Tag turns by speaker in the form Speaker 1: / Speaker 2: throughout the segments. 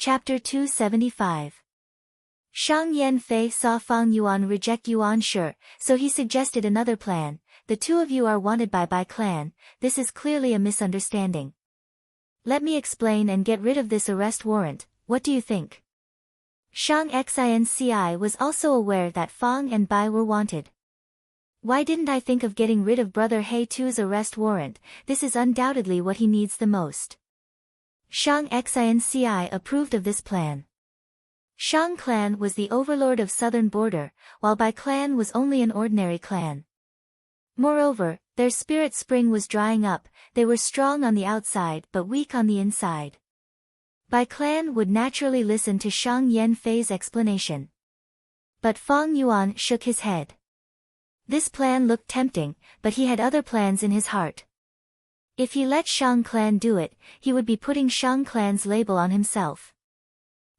Speaker 1: Chapter 275. Shang Yanfei saw Fang Yuan reject Yuan Shi, so he suggested another plan. The two of you are wanted by Bai clan, this is clearly a misunderstanding. Let me explain and get rid of this arrest warrant, what do you think? Shang Xinci was also aware that Fang and Bai were wanted. Why didn't I think of getting rid of brother He Tu's arrest warrant, this is undoubtedly what he needs the most. Shang Xinci approved of this plan. Shang clan was the overlord of southern border, while Bai clan was only an ordinary clan. Moreover, their spirit spring was drying up, they were strong on the outside but weak on the inside. Bai clan would naturally listen to Shang Yanfei's explanation. But Fang Yuan shook his head. This plan looked tempting, but he had other plans in his heart. If he let Shang clan do it, he would be putting Shang clan's label on himself.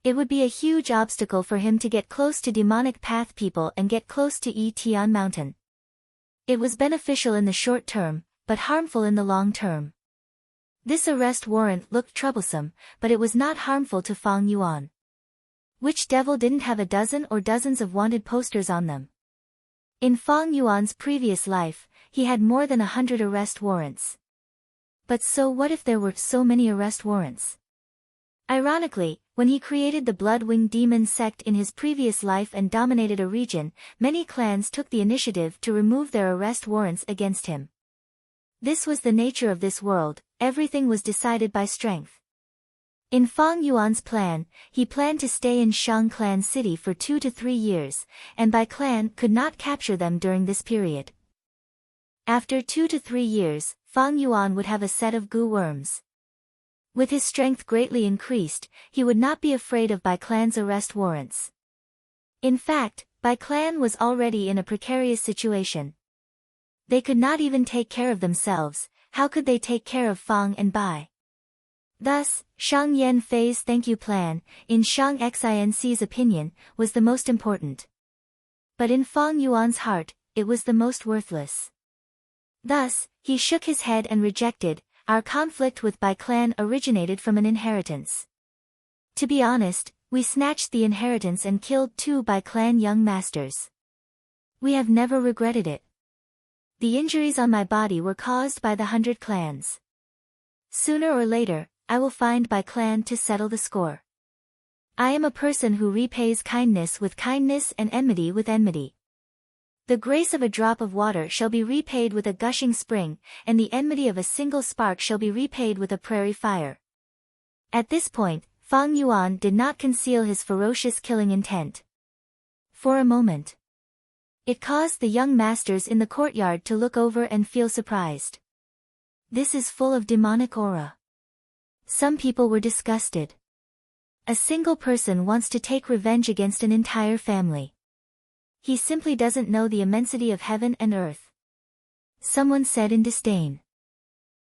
Speaker 1: It would be a huge obstacle for him to get close to demonic path people and get close to Tian Mountain. It was beneficial in the short term, but harmful in the long term. This arrest warrant looked troublesome, but it was not harmful to Fang Yuan. Which devil didn't have a dozen or dozens of wanted posters on them? In Fang Yuan's previous life, he had more than 100 arrest warrants. But so what if there were so many arrest warrants? Ironically, when he created the Bloodwing Demon sect in his previous life and dominated a region, many clans took the initiative to remove their arrest warrants against him. This was the nature of this world, everything was decided by strength. In Fang Yuan's plan, he planned to stay in Shang clan city for 2 to 3 years, and Bai clan could not capture them during this period. After 2 to 3 years, Fang Yuan would have a set of goo worms. With his strength greatly increased, he would not be afraid of Bai clan's arrest warrants. In fact, Bai clan was already in a precarious situation. They could not even take care of themselves, how could they take care of Fang and Bai? Thus, Shang Yanfei's thank you plan, in Shang Xinci's opinion, was the most important. But in Fang Yuan's heart, it was the most worthless. Thus, he shook his head and rejected, our conflict with Bai clan originated from an inheritance. To be honest, we snatched the inheritance and killed 2 Bai clan young masters. We have never regretted it. The injuries on my body were caused by the 100 clans. Sooner or later, I will find Bai clan to settle the score. I am a person who repays kindness with kindness and enmity with enmity. The grace of a drop of water shall be repaid with a gushing spring, and the enmity of a single spark shall be repaid with a prairie fire. At this point, Fang Yuan did not conceal his ferocious killing intent. For a moment. It caused the young masters in the courtyard to look over and feel surprised. This is full of demonic aura. Some people were disgusted. A single person wants to take revenge against an entire family. He simply doesn't know the immensity of heaven and earth. Someone said in disdain.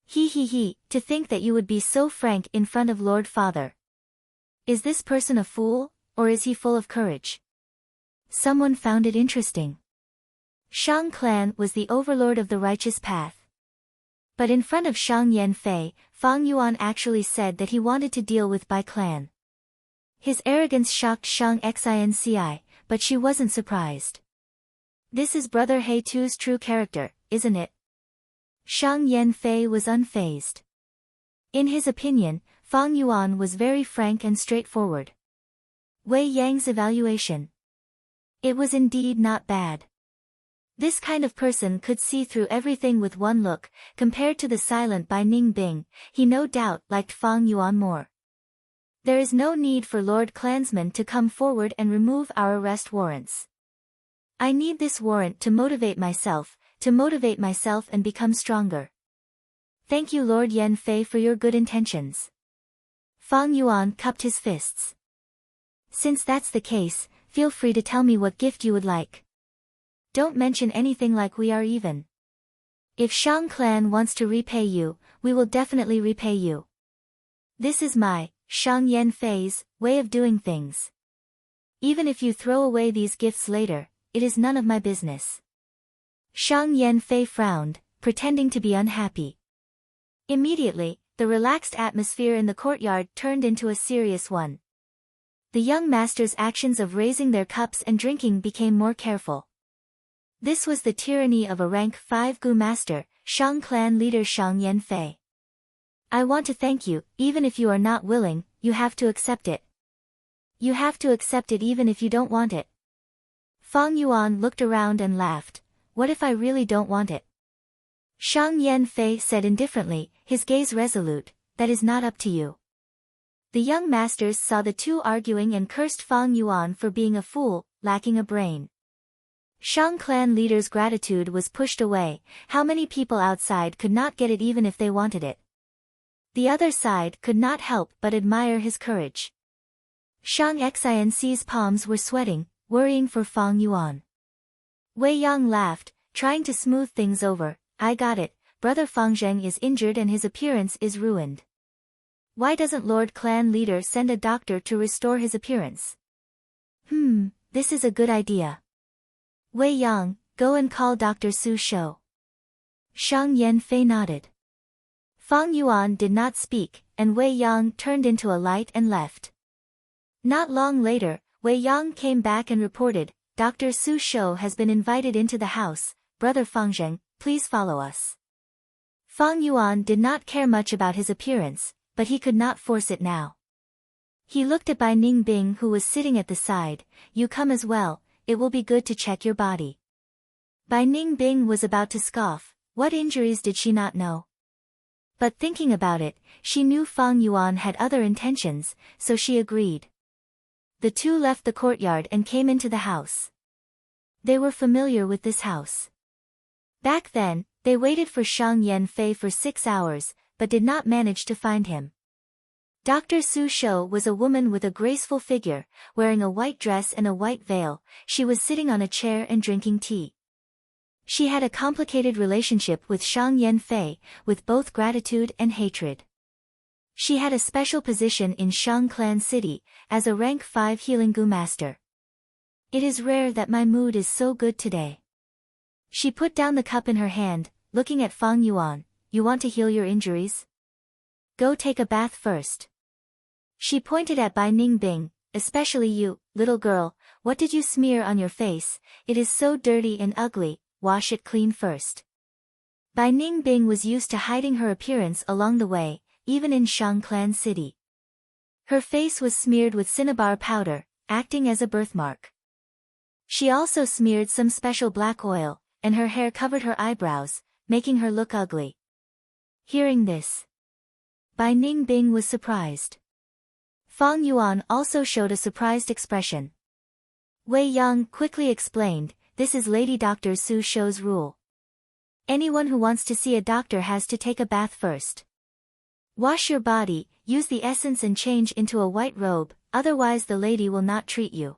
Speaker 1: He, to think that you would be so frank in front of Lord Father. Is this person a fool, or is he full of courage? Someone found it interesting. Shang clan was the overlord of the righteous path. But in front of Shang Yanfei, Fang Yuan actually said that he wanted to deal with Bai clan. His arrogance shocked Shang Xinci, but she wasn't surprised. This is brother He Tu's true character, isn't it? Shang Yanfei was unfazed. In his opinion, Fang Yuan was very frank and straightforward. Wei Yang's evaluation. It was indeed not bad. This kind of person could see through everything with one look, compared to the silent Bai Ningbing, he no doubt liked Fang Yuan more. There is no need for Lord Clansman to come forward and remove our arrest warrants. I need this warrant to motivate myself and become stronger. Thank you Lord Yanfei for your good intentions. Fang Yuan cupped his fists. Since that's the case, feel free to tell me what gift you would like. Don't mention anything like we are even. If Shang clan wants to repay you, we will definitely repay you. This is my, Shang Yanfei's, way of doing things. Even if you throw away these gifts later, it is none of my business. Shang Yanfei frowned, pretending to be unhappy. Immediately, the relaxed atmosphere in the courtyard turned into a serious one. The young master's actions of raising their cups and drinking became more careful. This was the tyranny of a rank 5 Gu master, Shang clan leader Shang Yanfei. I want to thank you, even if you are not willing, you have to accept it. You have to accept it even if you don't want it. Fang Yuan looked around and laughed. What if I really don't want it? Shang Yanfei said indifferently, his gaze resolute, that is not up to you. The young masters saw the two arguing and cursed Fang Yuan for being a fool, lacking a brain. Shang clan leader's gratitude was pushed away. How many people outside could not get it even if they wanted it? The other side could not help but admire his courage. Shang Xinc's palms were sweating, worrying for Fang Yuan. Wei Yang laughed, trying to smooth things over. I got it, brother Fang Zheng is injured and his appearance is ruined. Why doesn't Lord Clan leader send a doctor to restore his appearance? This is a good idea. Wei Yang, go and call Dr. Su Shou. Shang Yanfei nodded. Fang Yuan did not speak, and Wei Yang turned into a light and left. Not long later, Wei Yang came back and reported, Dr. Su Shou has been invited into the house. Brother Fang Zheng, please follow us. Fang Yuan did not care much about his appearance, but he could not force it now. He looked at Bai Ningbing who was sitting at the side. You come as well, it will be good to check your body. Bai Ningbing was about to scoff, what injuries did she not know? But thinking about it, she knew Fang Yuan had other intentions, so she agreed. The two left the courtyard and came into the house. They were familiar with this house. Back then, they waited for Shang Yanfei for 6 hours, but did not manage to find him. Dr. Su Shou was a woman with a graceful figure, wearing a white dress and a white veil. She was sitting on a chair and drinking tea. She had a complicated relationship with Shang Yanfei, with both gratitude and hatred. She had a special position in Shang Clan City, as a rank 5 healing Gu master. It is rare that my mood is so good today. She put down the cup in her hand, looking at Fang Yuan. You want to heal your injuries? Go take a bath first. She pointed at Bai Ningbing, especially you, little girl, what did you smear on your face? It is so dirty and ugly, wash it clean first. Bai Ningbing was used to hiding her appearance along the way, even in Shang Clan City. Her face was smeared with cinnabar powder, acting as a birthmark. She also smeared some special black oil, and her hair covered her eyebrows, making her look ugly. Hearing this, Bai Ningbing was surprised. Fang Yuan also showed a surprised expression. Wei Yang quickly explained, this is Lady Dr. Su Shou's rule. Anyone who wants to see a doctor has to take a bath first. Wash your body, use the essence and change into a white robe, otherwise the lady will not treat you.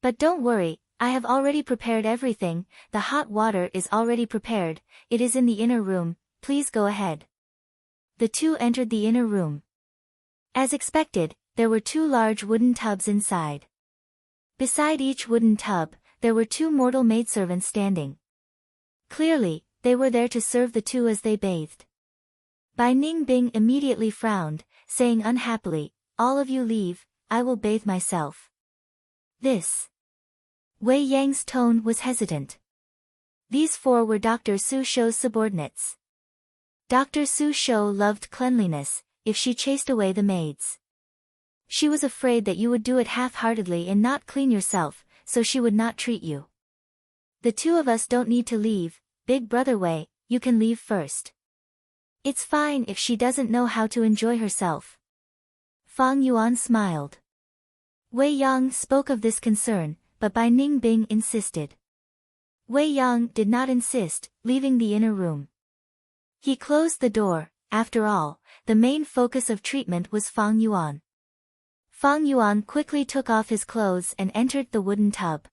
Speaker 1: But don't worry, I have already prepared everything, the hot water is already prepared, it is in the inner room, please go ahead. The two entered the inner room. As expected, there were 2 large wooden tubs inside. Beside each wooden tub, there were 2 mortal maidservants standing. Clearly, they were there to serve the two as they bathed. Bai Ningbing immediately frowned, saying unhappily, all of you leave, I will bathe myself. This. Wei Yang's tone was hesitant. These 4 were Dr. Su Shou's subordinates. Dr. Su Shou loved cleanliness, if she chased away the maids. She was afraid that you would do it half-heartedly and not clean yourself, so she would not treat you. The 2 of us don't need to leave, Big Brother Wei, you can leave first. It's fine if she doesn't know how to enjoy herself. Fang Yuan smiled. Wei Yang spoke of this concern, but Bai Ningbing insisted. Wei Yang did not insist, leaving the inner room. He closed the door. After all, the main focus of treatment was Fang Yuan. Fang Yuan quickly took off his clothes and entered the wooden tub.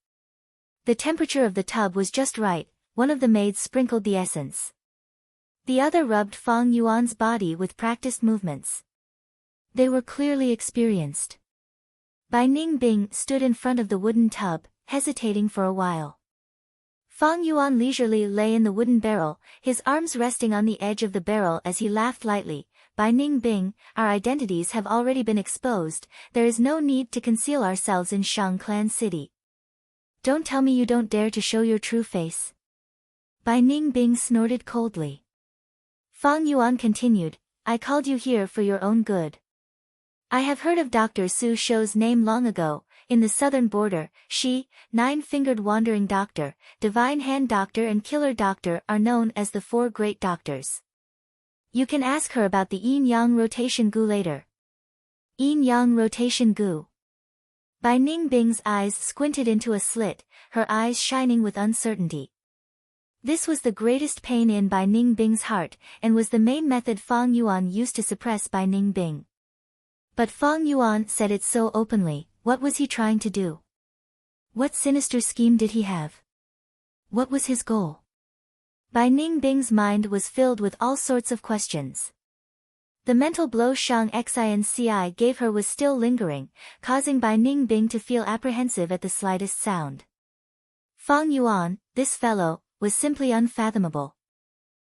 Speaker 1: The temperature of the tub was just right, one of the maids sprinkled the essence. The other rubbed Fang Yuan's body with practiced movements. They were clearly experienced. Bai Ningbing stood in front of the wooden tub, hesitating for a while. Fang Yuan leisurely lay in the wooden barrel, his arms resting on the edge of the barrel as he laughed lightly. By Ning Bing, our identities have already been exposed, there is no need to conceal ourselves in Shang Clan City. Don't tell me you don't dare to show your true face. Bai Ning Bing snorted coldly. Fang Yuan continued, I called you here for your own good. I have heard of Dr. Su Shou's name long ago. In the southern border, she, Nine-Fingered Wandering Doctor, Divine Hand Doctor and Killer Doctor are known as the four great doctors. You can ask her about the Yin-Yang Rotation Gu later. Yin-Yang Rotation Gu. Bai Ning Bing's eyes squinted into a slit, her eyes shining with uncertainty. This was the greatest pain in Bai Ning Bing's heart, and was the main method Fang Yuan used to suppress Bai Ning Bing. But Fang Yuan said it so openly. What was he trying to do? What sinister scheme did he have? What was his goal? Bai Ning Bing's mind was filled with all sorts of questions. The mental blow Shang Xinci gave her was still lingering, causing Bai Ning Bing to feel apprehensive at the slightest sound. Fang Yuan, this fellow, was simply unfathomable.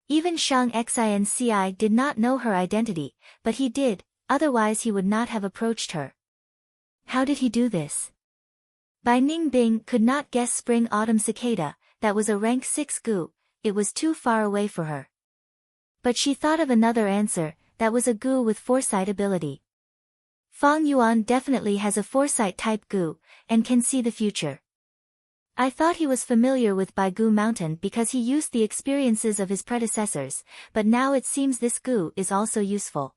Speaker 1: Even Shang Xinci did not know her identity, but he did, otherwise he would not have approached her. How did he do this? Bai Ning Bing could not guess Spring Autumn Cicada, that was a rank 6 gu, it was too far away for her. But she thought of another answer, that was a gu with foresight ability. Fang Yuan definitely has a foresight type gu, and can see the future. I thought he was familiar with Bai Gu Mountain because he used the experiences of his predecessors, but now it seems this gu is also useful.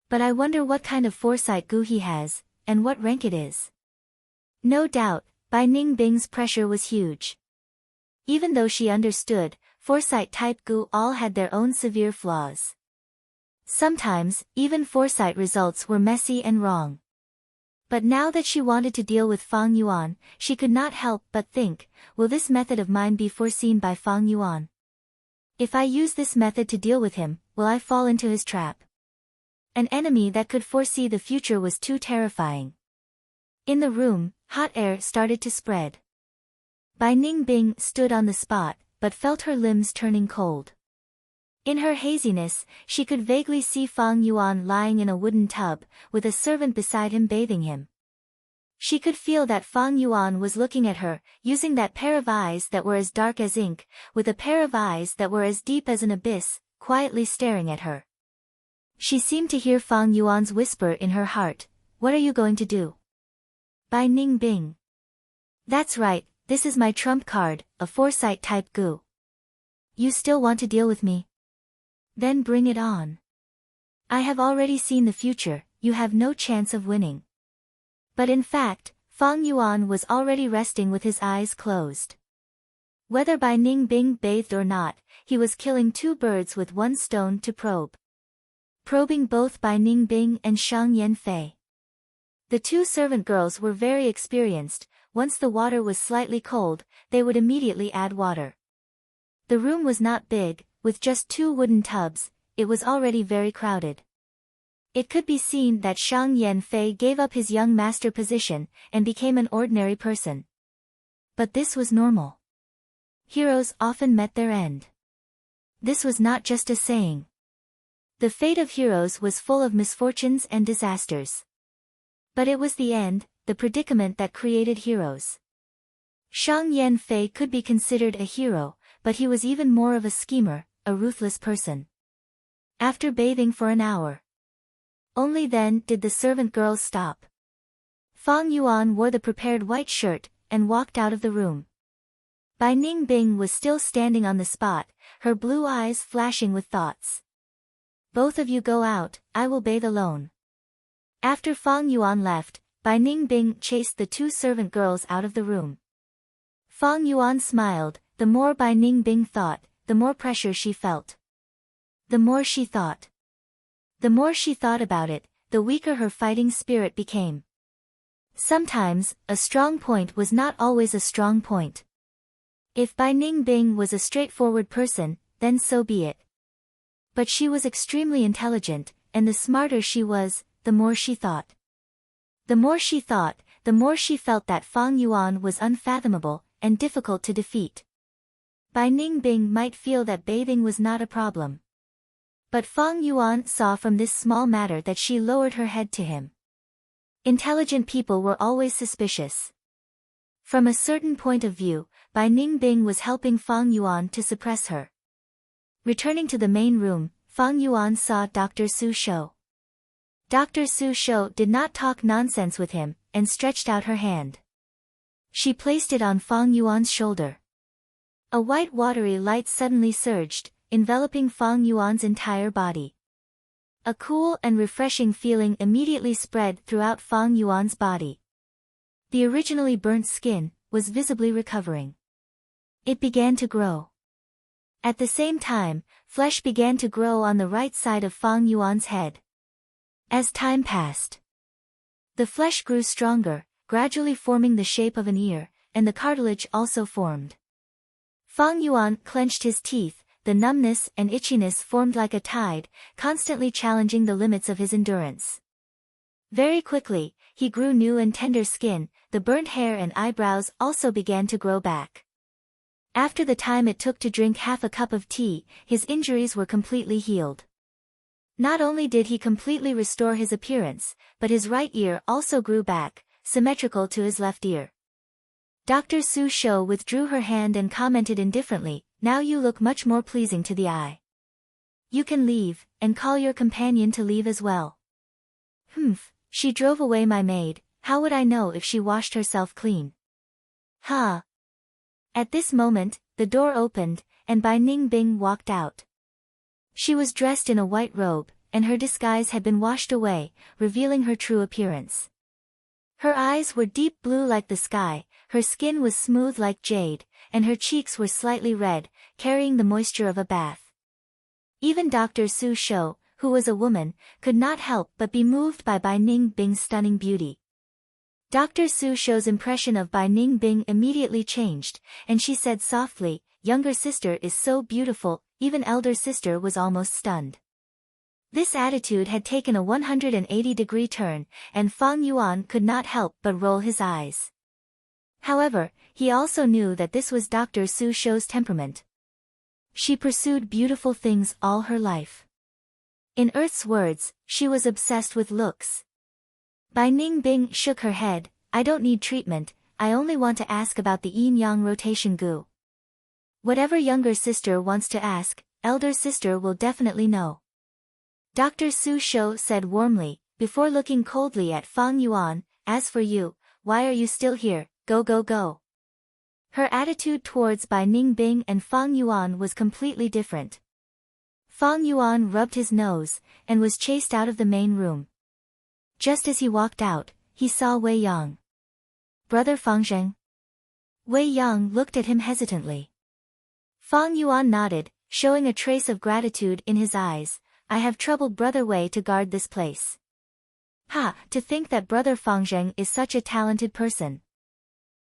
Speaker 1: But I wonder what kind of foresight gu he has, and what rank it is. No doubt, Bai Ning Bing's pressure was huge. Even though she understood, foresight type gu all had their own severe flaws. Sometimes, even foresight results were messy and wrong. But now that she wanted to deal with Fang Yuan, she could not help but think, will this method of mine be foreseen by Fang Yuan? If I use this method to deal with him, will I fall into his trap? An enemy that could foresee the future was too terrifying. In the room, hot air started to spread. Bai Ning Bing stood on the spot, but felt her limbs turning cold. In her haziness, she could vaguely see Fang Yuan lying in a wooden tub, with a servant beside him bathing him. She could feel that Fang Yuan was looking at her, using that pair of eyes that were as dark as ink, with a pair of eyes that were as deep as an abyss, quietly staring at her. She seemed to hear Fang Yuan's whisper in her heart, what are you going to do? Bai Ning Bing. That's right, this is my trump card, a foresight type gu. You still want to deal with me? Then bring it on. I have already seen the future, you have no chance of winning. But in fact, Fang Yuan was already resting with his eyes closed. Whether Bai Ning Bing bathed or not, he was killing two birds with one stone to probe. Probing both Bai Ning Bing and Shang Yanfei. The two servant girls were very experienced. Once the water was slightly cold, they would immediately add water. The room was not big, with just 2 wooden tubs, it was already very crowded. It could be seen that Shang Yanfei gave up his young master position, and became an ordinary person. But this was normal. Heroes often met their end. This was not just a saying. The fate of heroes was full of misfortunes and disasters. But it was the end, the predicament that created heroes. Shang Yanfei could be considered a hero, but he was even more of a schemer, a ruthless person. After bathing for an hour. Only then did the servant girls stop. Fang Yuan wore the prepared white shirt, and walked out of the room. Bai Ning Bing was still standing on the spot, her blue eyes flashing with thoughts. Both of you go out, I will bathe alone. After Fang Yuan left, Bai Ning Bing chased the 2 servant girls out of the room. Fang Yuan smiled, the more Bai Ning Bing thought, the more pressure she felt. The more she thought. The more she thought about it, the weaker her fighting spirit became. Sometimes, a strong point was not always a strong point. If Bai Ning Bing was a straightforward person, then so be it. But she was extremely intelligent, and the smarter she was, the more she thought. The more she thought, the more she felt that Fang Yuan was unfathomable, and difficult to defeat. Bai Ning Bing might feel that bathing was not a problem. But Fang Yuan saw from this small matter that she lowered her head to him. Intelligent people were always suspicious. From a certain point of view, Bai Ningbing was helping Fang Yuan to suppress her. Returning to the main room, Fang Yuan saw Dr. Su Shou. Dr. Su Shou did not talk nonsense with him, and stretched out her hand. She placed it on Fang Yuan's shoulder. A white watery light suddenly surged, enveloping Fang Yuan's entire body. A cool and refreshing feeling immediately spread throughout Fang Yuan's body. The originally burnt skin was visibly recovering. It began to grow. At the same time, flesh began to grow on the right side of Fang Yuan's head. As time passed, the flesh grew stronger, gradually forming the shape of an ear, and the cartilage also formed. Fang Yuan clenched his teeth. The numbness and itchiness formed like a tide, constantly challenging the limits of his endurance. Very quickly, he grew new and tender skin, the burnt hair and eyebrows also began to grow back. After the time it took to drink half a cup of tea, his injuries were completely healed. Not only did he completely restore his appearance, but his right ear also grew back, symmetrical to his left ear. Dr. Su Shou withdrew her hand and commented indifferently, "Now you look much more pleasing to the eye. You can leave, and call your companion to leave as well." "Humph, she drove away my maid, how would I know if she washed herself clean?" "Ha!" At this moment, the door opened, and Bai Ningbing walked out. She was dressed in a white robe, and her disguise had been washed away, revealing her true appearance. Her eyes were deep blue like the sky, her skin was smooth like jade, and her cheeks were slightly red, carrying the moisture of a bath. Even Dr. Su Shou, who was a woman, could not help but be moved by Bai Ningbing's stunning beauty. Dr. Su Shou's impression of Bai Ningbing immediately changed, and she said softly, "Younger sister is so beautiful," even elder sister was almost stunned. This attitude had taken a 180-degree turn, and Fang Yuan could not help but roll his eyes. However, he also knew that this was Dr. Su Shou's temperament. She pursued beautiful things all her life. In Earth's words, she was obsessed with looks. Bai Ningbing shook her head, "I don't need treatment, I only want to ask about the yin-yang rotation gu. Whatever younger sister wants to ask, elder sister will definitely know." Dr. Su Shou said warmly, before looking coldly at Fang Yuan, "As for you, why are you still here? Go go go." Her attitude towards Bai Ningbing and Fang Yuan was completely different. Fang Yuan rubbed his nose, and was chased out of the main room. Just as he walked out, he saw Wei Yang. "Brother Fang Zheng?" Wei Yang looked at him hesitantly. Fang Yuan nodded, showing a trace of gratitude in his eyes. "I have troubled Brother Wei to guard this place." "Ha, to think that Brother Fang Zheng is such a talented person."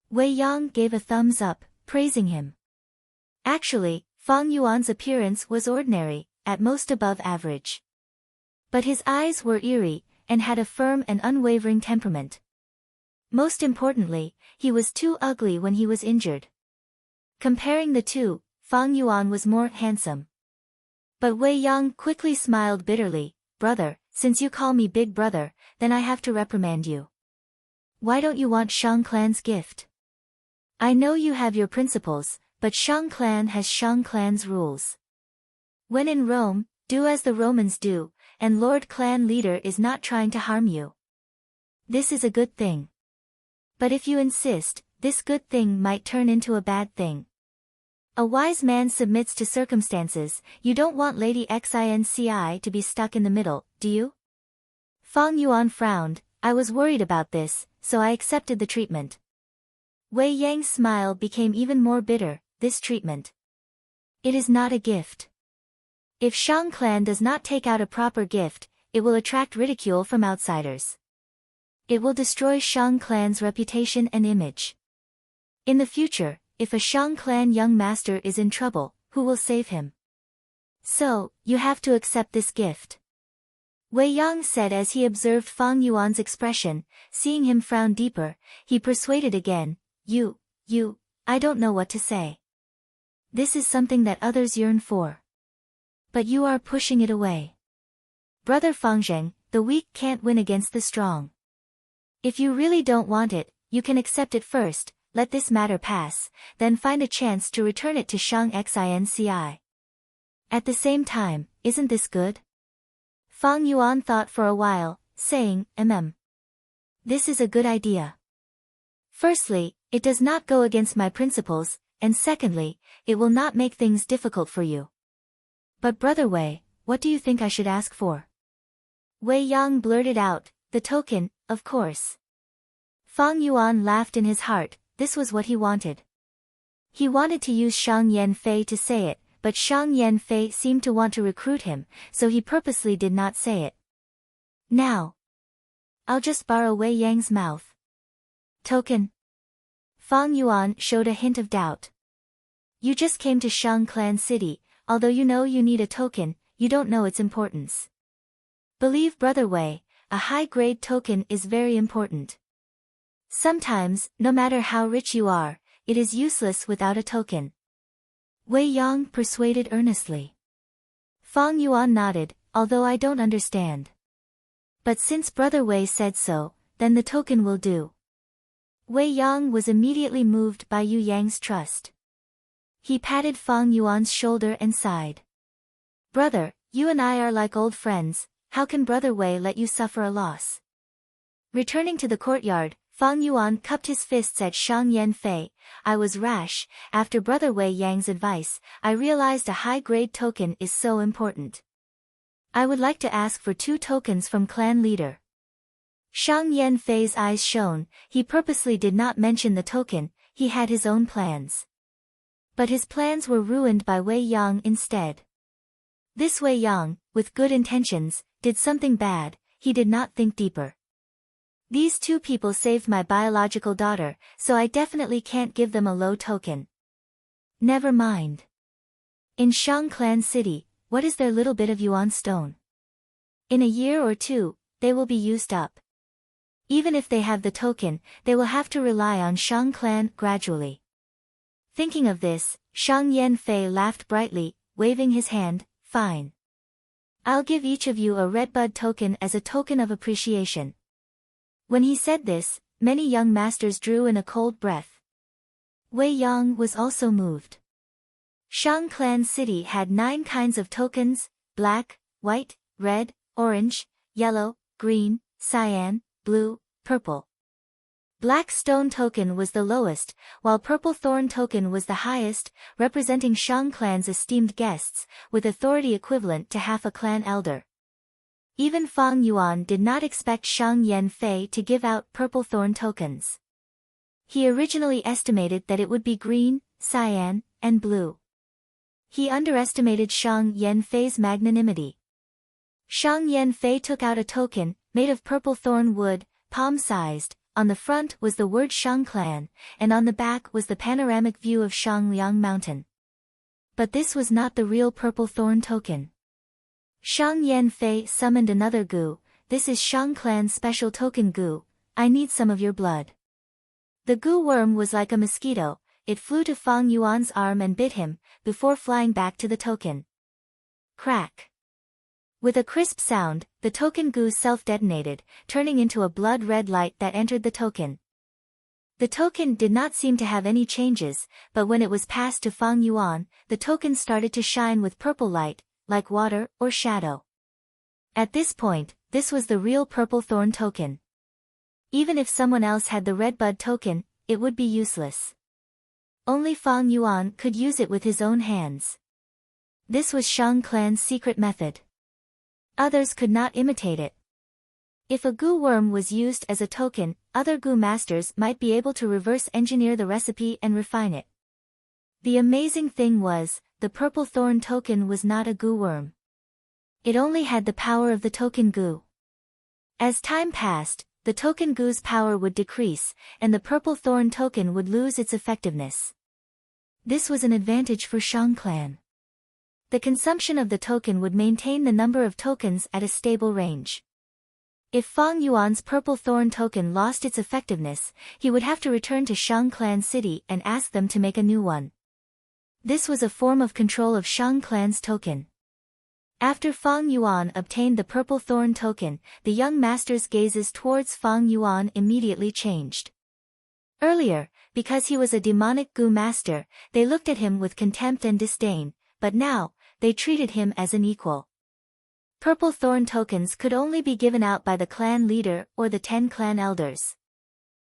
Speaker 1: Wei Yang gave a thumbs up, praising him. Actually, Fang Yuan's appearance was ordinary, at most above average. But his eyes were eerie, and had a firm and unwavering temperament. Most importantly, he was too ugly when he was injured. Comparing the two, Fang Yuan was more handsome. But Wei Yang quickly smiled bitterly, "Brother, since you call me big brother, then I have to reprimand you. Why don't you want Shang Clan's gift? I know you have your principles, but Shang Clan has Shang Clan's rules. When in Rome, do as the Romans do, and Lord Clan leader is not trying to harm you. This is a good thing. But if you insist, this good thing might turn into a bad thing. A wise man submits to circumstances. You don't want Lady Xinci to be stuck in the middle, do you?" Fang Yuan frowned. "I was worried about this, so I accepted the treatment." Wei Yang's smile became even more bitter. "This treatment. It is not a gift. If Shang Clan does not take out a proper gift, it will attract ridicule from outsiders. It will destroy Shang Clan's reputation and image. In the future, if a Shang Clan young master is in trouble, who will save him? So, you have to accept this gift." Wei Yang said as he observed Fang Yuan's expression. Seeing him frown deeper, he persuaded again, You, I don't know what to say. This is something that others yearn for. But you are pushing it away. Brother Fangzheng, the weak can't win against the strong. If you really don't want it, you can accept it first, let this matter pass, then find a chance to return it to Shang Xinci. At the same time, isn't this good? Fang Yuan thought for a while, saying, This is a good idea. Firstly, it does not go against my principles, and secondly, it will not make things difficult for you. But Brother Wei, what do you think I should ask for? Wei Yang blurted out, the token, of course. Fang Yuan laughed in his heart, this was what he wanted. He wanted to use Shang Yanfei to say it, but Shang Yanfei seemed to want to recruit him, so he purposely did not say it. Now, I'll just borrow Wei Yang's mouth. Token? Fang Yuan showed a hint of doubt. You just came to Shang Clan City, although you know you need a token, you don't know its importance. Believe Brother Wei, a high-grade token is very important. Sometimes, no matter how rich you are, it is useless without a token. Wei Yang persuaded earnestly. Fang Yuan nodded, although I don't understand. But since Brother Wei said so, then the token will do. Wei Yang was immediately moved by Yu Yang's trust. He patted Fang Yuan's shoulder and sighed. Brother, you and I are like old friends, how can Brother Wei let you suffer a loss? Returning to the courtyard, Fang Yuan cupped his fists at Shang Yanfei. I was rash, after Brother Wei Yang's advice, I realized a high-grade token is so important. I would like to ask for 2 tokens from clan leader. Shang Yanfei's eyes shone, he purposely did not mention the token, he had his own plans. But his plans were ruined by Wei Yang instead. This Wei Yang, with good intentions, did something bad, he did not think deeper. These 2 people saved my biological daughter, so I definitely can't give them a low token. Never mind. In Shang Clan City, what is their little bit of yuan stone? In a year or 2, they will be used up. Even if they have the token, they will have to rely on Shang Clan gradually. Thinking of this, Shang Yanfei laughed brightly, waving his hand, fine. I'll give each of you a redbud token as a token of appreciation. When he said this, many young masters drew in a cold breath. Wei Yang was also moved. Shang Clan City had 9 kinds of tokens, black, white, red, orange, yellow, green, cyan, blue, purple. Black stone token was the lowest, while purple thorn token was the highest, representing Shang Clan's esteemed guests, with authority equivalent to half a clan elder. Even Fang Yuan did not expect Shang Yanfei to give out purple thorn tokens. He originally estimated that it would be green, cyan, and blue. He underestimated Shang Yanfei's magnanimity. Shang Yanfei took out a token, made of purple thorn wood, palm-sized. On the front was the word Shang Clan, and on the back was the panoramic view of Shangliang Mountain. But this was not the real purple thorn token. Shang Yanfei summoned another gu, this is Shang Clan's special token gu, I need some of your blood. The gu worm was like a mosquito, it flew to Fang Yuan's arm and bit him, before flying back to the token. Crack. With a crisp sound, the token gu self-detonated, turning into a blood-red light that entered the token. The token did not seem to have any changes, but when it was passed to Fang Yuan, the token started to shine with purple light, like water or shadow. At this point, this was the real purple thorn token. Even if someone else had the red bud token, it would be useless. Only Fang Yuan could use it with his own hands. This was Shang Clan's secret method. Others could not imitate it. If a gu worm was used as a token, other gu masters might be able to reverse engineer the recipe and refine it. The amazing thing was, the purple thorn token was not a gu worm. It only had the power of the token gu. As time passed, the token gu's power would decrease, and the purple thorn token would lose its effectiveness. This was an advantage for Shang Clan. The consumption of the token would maintain the number of tokens at a stable range. If Fang Yuan's purple thorn token lost its effectiveness, he would have to return to Shang Clan City and ask them to make a new one. This was a form of control of Shang Clan's token. After Fang Yuan obtained the purple thorn token, the young master's gazes towards Fang Yuan immediately changed. Earlier, because he was a demonic Gu master, they looked at him with contempt and disdain, but now, they treated him as an equal. Purple thorn tokens could only be given out by the clan leader or the 10 clan elders.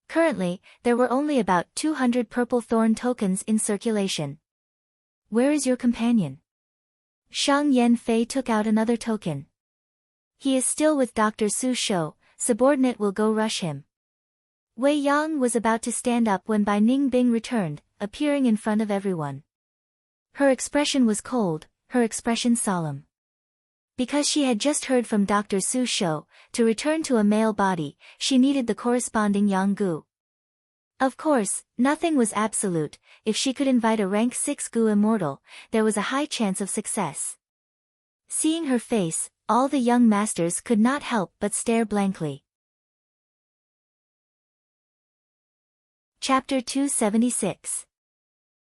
Speaker 1: Currently, there were only about 200 purple thorn tokens in circulation. Where is your companion? Shang Yanfei took out another token. He is still with Dr. Su Shou, subordinate will go rush him. Wei Yang was about to stand up when Bai Ningbing returned, appearing in front of everyone. Her expression was cold, her expression solemn. Because she had just heard from Dr. Su Shou, to return to a male body, she needed the corresponding Yang Gu. Of course, nothing was absolute. If she could invite a rank 6 Gu immortal, there was a high chance of success. Seeing her face, all the young masters could not help but stare blankly. Chapter 276.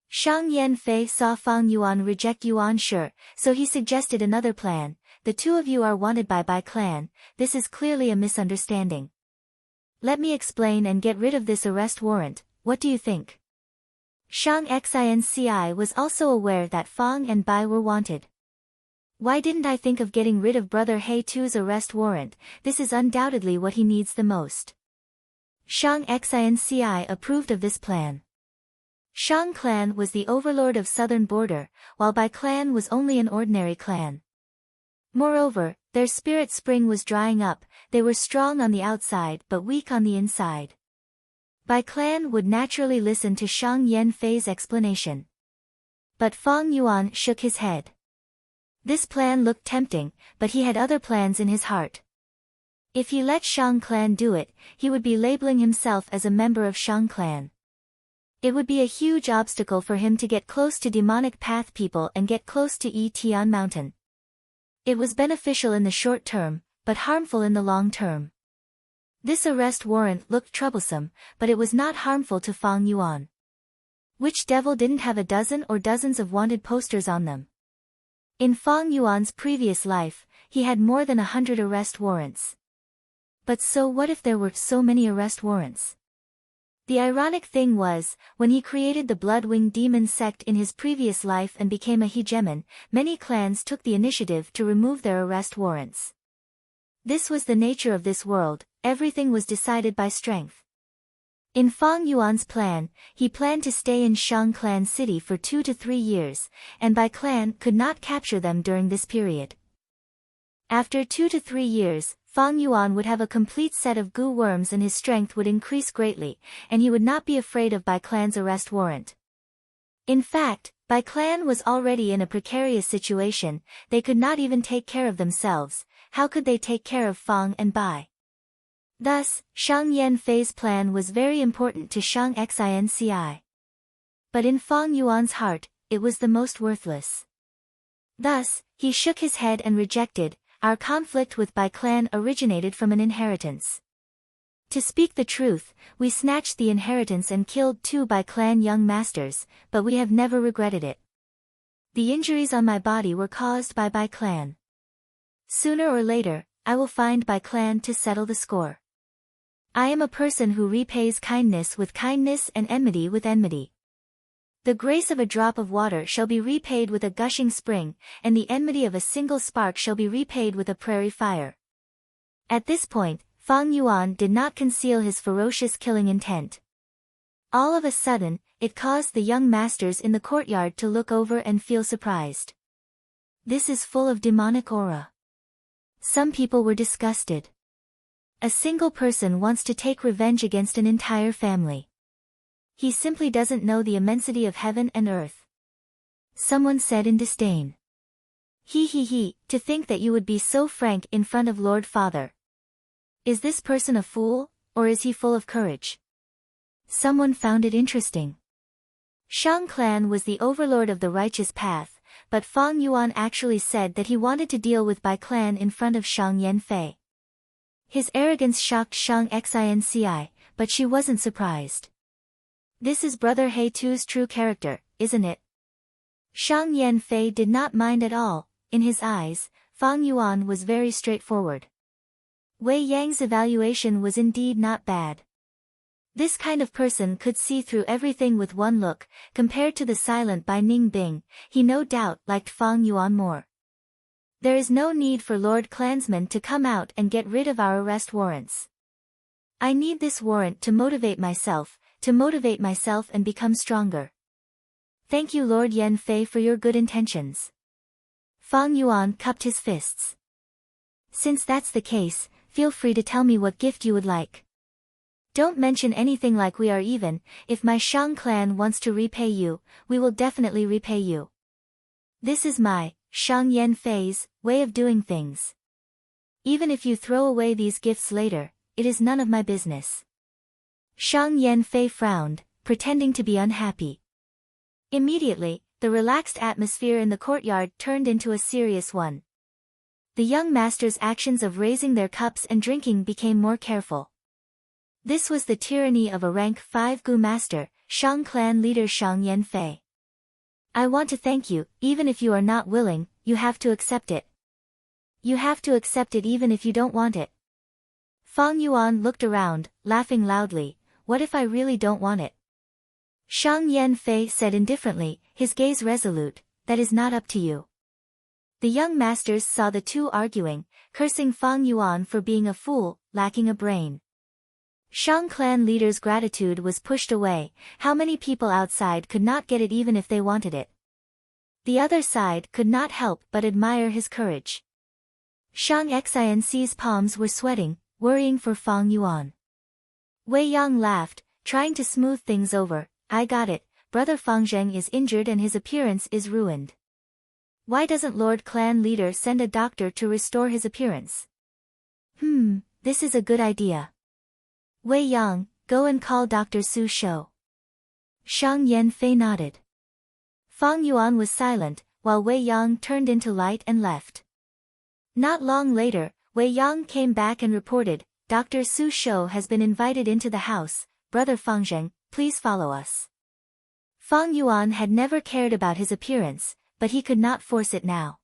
Speaker 1: Shang Yanfei saw Fang Yuan reject Yuan Shi, so he suggested another plan. The two of you are wanted by Bai clan, this is clearly a misunderstanding. Let me explain and get rid of this arrest warrant, what do you think? Shang Xinci was also aware that Fang and Bai were wanted. Why didn't I think of getting rid of Brother He Tu's arrest warrant? This is undoubtedly what he needs the most. Shang Xinci approved of this plan. Shang clan was the overlord of southern border, while Bai clan was only an ordinary clan. Moreover, their spirit spring was drying up, they were strong on the outside but weak on the inside. Bai clan would naturally listen to Shang Yanfei's explanation. But Fang Yuan shook his head. This plan looked tempting, but he had other plans in his heart. If he let Shang clan do it, he would be labeling himself as a member of Shang clan. It would be a huge obstacle for him to get close to demonic path people and get close to Tian Mountain. It was beneficial in the short term, but harmful in the long term. This arrest warrant looked troublesome, but it was not harmful to Fang Yuan. Which devil didn't have a dozen or dozens of wanted posters on them? In Fang Yuan's previous life, he had more than 100 arrest warrants. But so what if there were so many arrest warrants? The ironic thing was, when he created the Bloodwing Demon sect in his previous life and became a hegemon, many clans took the initiative to remove their arrest warrants. This was the nature of this world, everything was decided by strength. In Fang Yuan's plan, he planned to stay in Shang clan city for 2 to 3 years, and Bai clan could not capture them during this period. After 2 to 3 years, Fang Yuan would have a complete set of Gu worms and his strength would increase greatly, and he would not be afraid of Bai clan's arrest warrant. In fact, Bai clan was already in a precarious situation, they could not even take care of themselves, how could they take care of Fang and Bai? Thus, Shang Yanfei's plan was very important to Shang Xinci. But in Fang Yuan's heart, it was the most worthless. Thus, he shook his head and rejected. Our conflict with Bai clan originated from an inheritance. To speak the truth, we snatched the inheritance and killed 2 Bai clan young masters, but we have never regretted it. The injuries on my body were caused by Bai clan. Sooner or later, I will find Bai clan to settle the score. I am a person who repays kindness with kindness and enmity with enmity. The grace of a drop of water shall be repaid with a gushing spring, and the enmity of a single spark shall be repaid with a prairie fire. At this point, Fang Yuan did not conceal his ferocious killing intent. All of a sudden, it caused the young masters in the courtyard to look over and feel surprised. This is full of demonic aura. Some people were disgusted. A single person wants to take revenge against an entire family. He simply doesn't know the immensity of heaven and earth. Someone said in disdain. He, to think that you would be so frank in front of Lord Father. Is this person a fool, or is he full of courage? Someone found it interesting. Shang clan was the overlord of the righteous path, but Fang Yuan actually said that he wanted to deal with Bai clan in front of Shang Yanfei. His arrogance shocked Shang Xinci, but she wasn't surprised. This is Brother He Tu's true character, isn't it? Shang Yanfei did not mind at all. In his eyes, Fang Yuan was very straightforward. Wei Yang's evaluation was indeed not bad. This kind of person could see through everything with one look. Compared to the silent Bai Ningbing, he no doubt liked Fang Yuan more. There is no need for Lord Clansman to come out and get rid of our arrest warrants. I need this warrant to motivate myself and become stronger. Thank you Lord Yan Fei for your good intentions. Fang Yuan cupped his fists. Since that's the case, feel free to tell me what gift you would like. Don't mention anything like we are even. If my Shang clan wants to repay you, we will definitely repay you. This is my, Shang Yan Fei's, way of doing things. Even if you throw away these gifts later, it is none of my business. Shang Yan Fei frowned, pretending to be unhappy. Immediately, the relaxed atmosphere in the courtyard turned into a serious one. The young master's actions of raising their cups and drinking became more careful. This was the tyranny of a rank 5 Gu master, Shang clan leader Shang Yan Fei. I want to thank you, even if you are not willing, you have to accept it. You have to accept it even if you don't want it. Fang Yuan looked around, laughing loudly. What if I really don't want it? Shang Yan Fei said indifferently, his gaze resolute, that is not up to you. The young masters saw the two arguing, cursing Fang Yuan for being a fool, lacking a brain. Shang clan leader's gratitude was pushed away. How many people outside could not get it even if they wanted it? The other side could not help but admire his courage. Shang Xian's palms were sweating, worrying for Fang Yuan. Wei Yang laughed, trying to smooth things over. I got it, brother Fang Zheng is injured and his appearance is ruined. Why doesn't Lord Clan leader send a doctor to restore his appearance? This is a good idea. Wei Yang, go and call Dr. Su Shou. Shang Yan Fei nodded. Fang Yuan was silent, while Wei Yang turned into light and left. Not long later, Wei Yang came back and reported, Dr. Su Shou has been invited into the house. Brother Fang Zheng, please follow us. Fang Yuan had never cared about his appearance, but he could not force it now.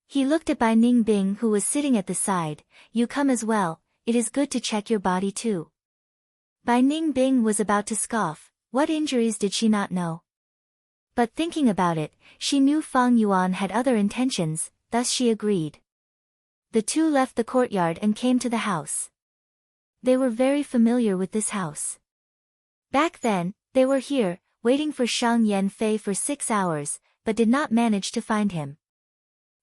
Speaker 1: He looked at Bai Ningbing who was sitting at the side. You come as well, it is good to check your body too. Bai Ningbing was about to scoff, what injuries did she not know? But thinking about it, she knew Fang Yuan had other intentions, thus she agreed. The two left the courtyard and came to the house. They were very familiar with this house. Back then, they were here, waiting for Shang Yan Fei for 6 hours, but did not manage to find him.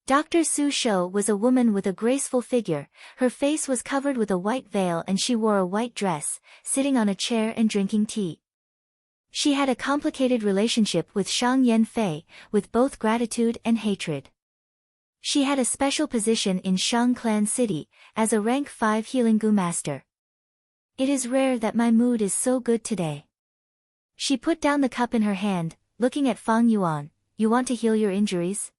Speaker 1: Dr. Su Shou was a woman with a graceful figure. Her face was covered with a white veil and she wore a white dress, sitting on a chair and drinking tea. She had a complicated relationship with Shang Yan Fei, with both gratitude and hatred. She had a special position in Shang Clan City, as a rank 5 healing Gu master. It is rare that my mood is so good today. She put down the cup in her hand, looking at Fang Yuan. You want to heal your injuries?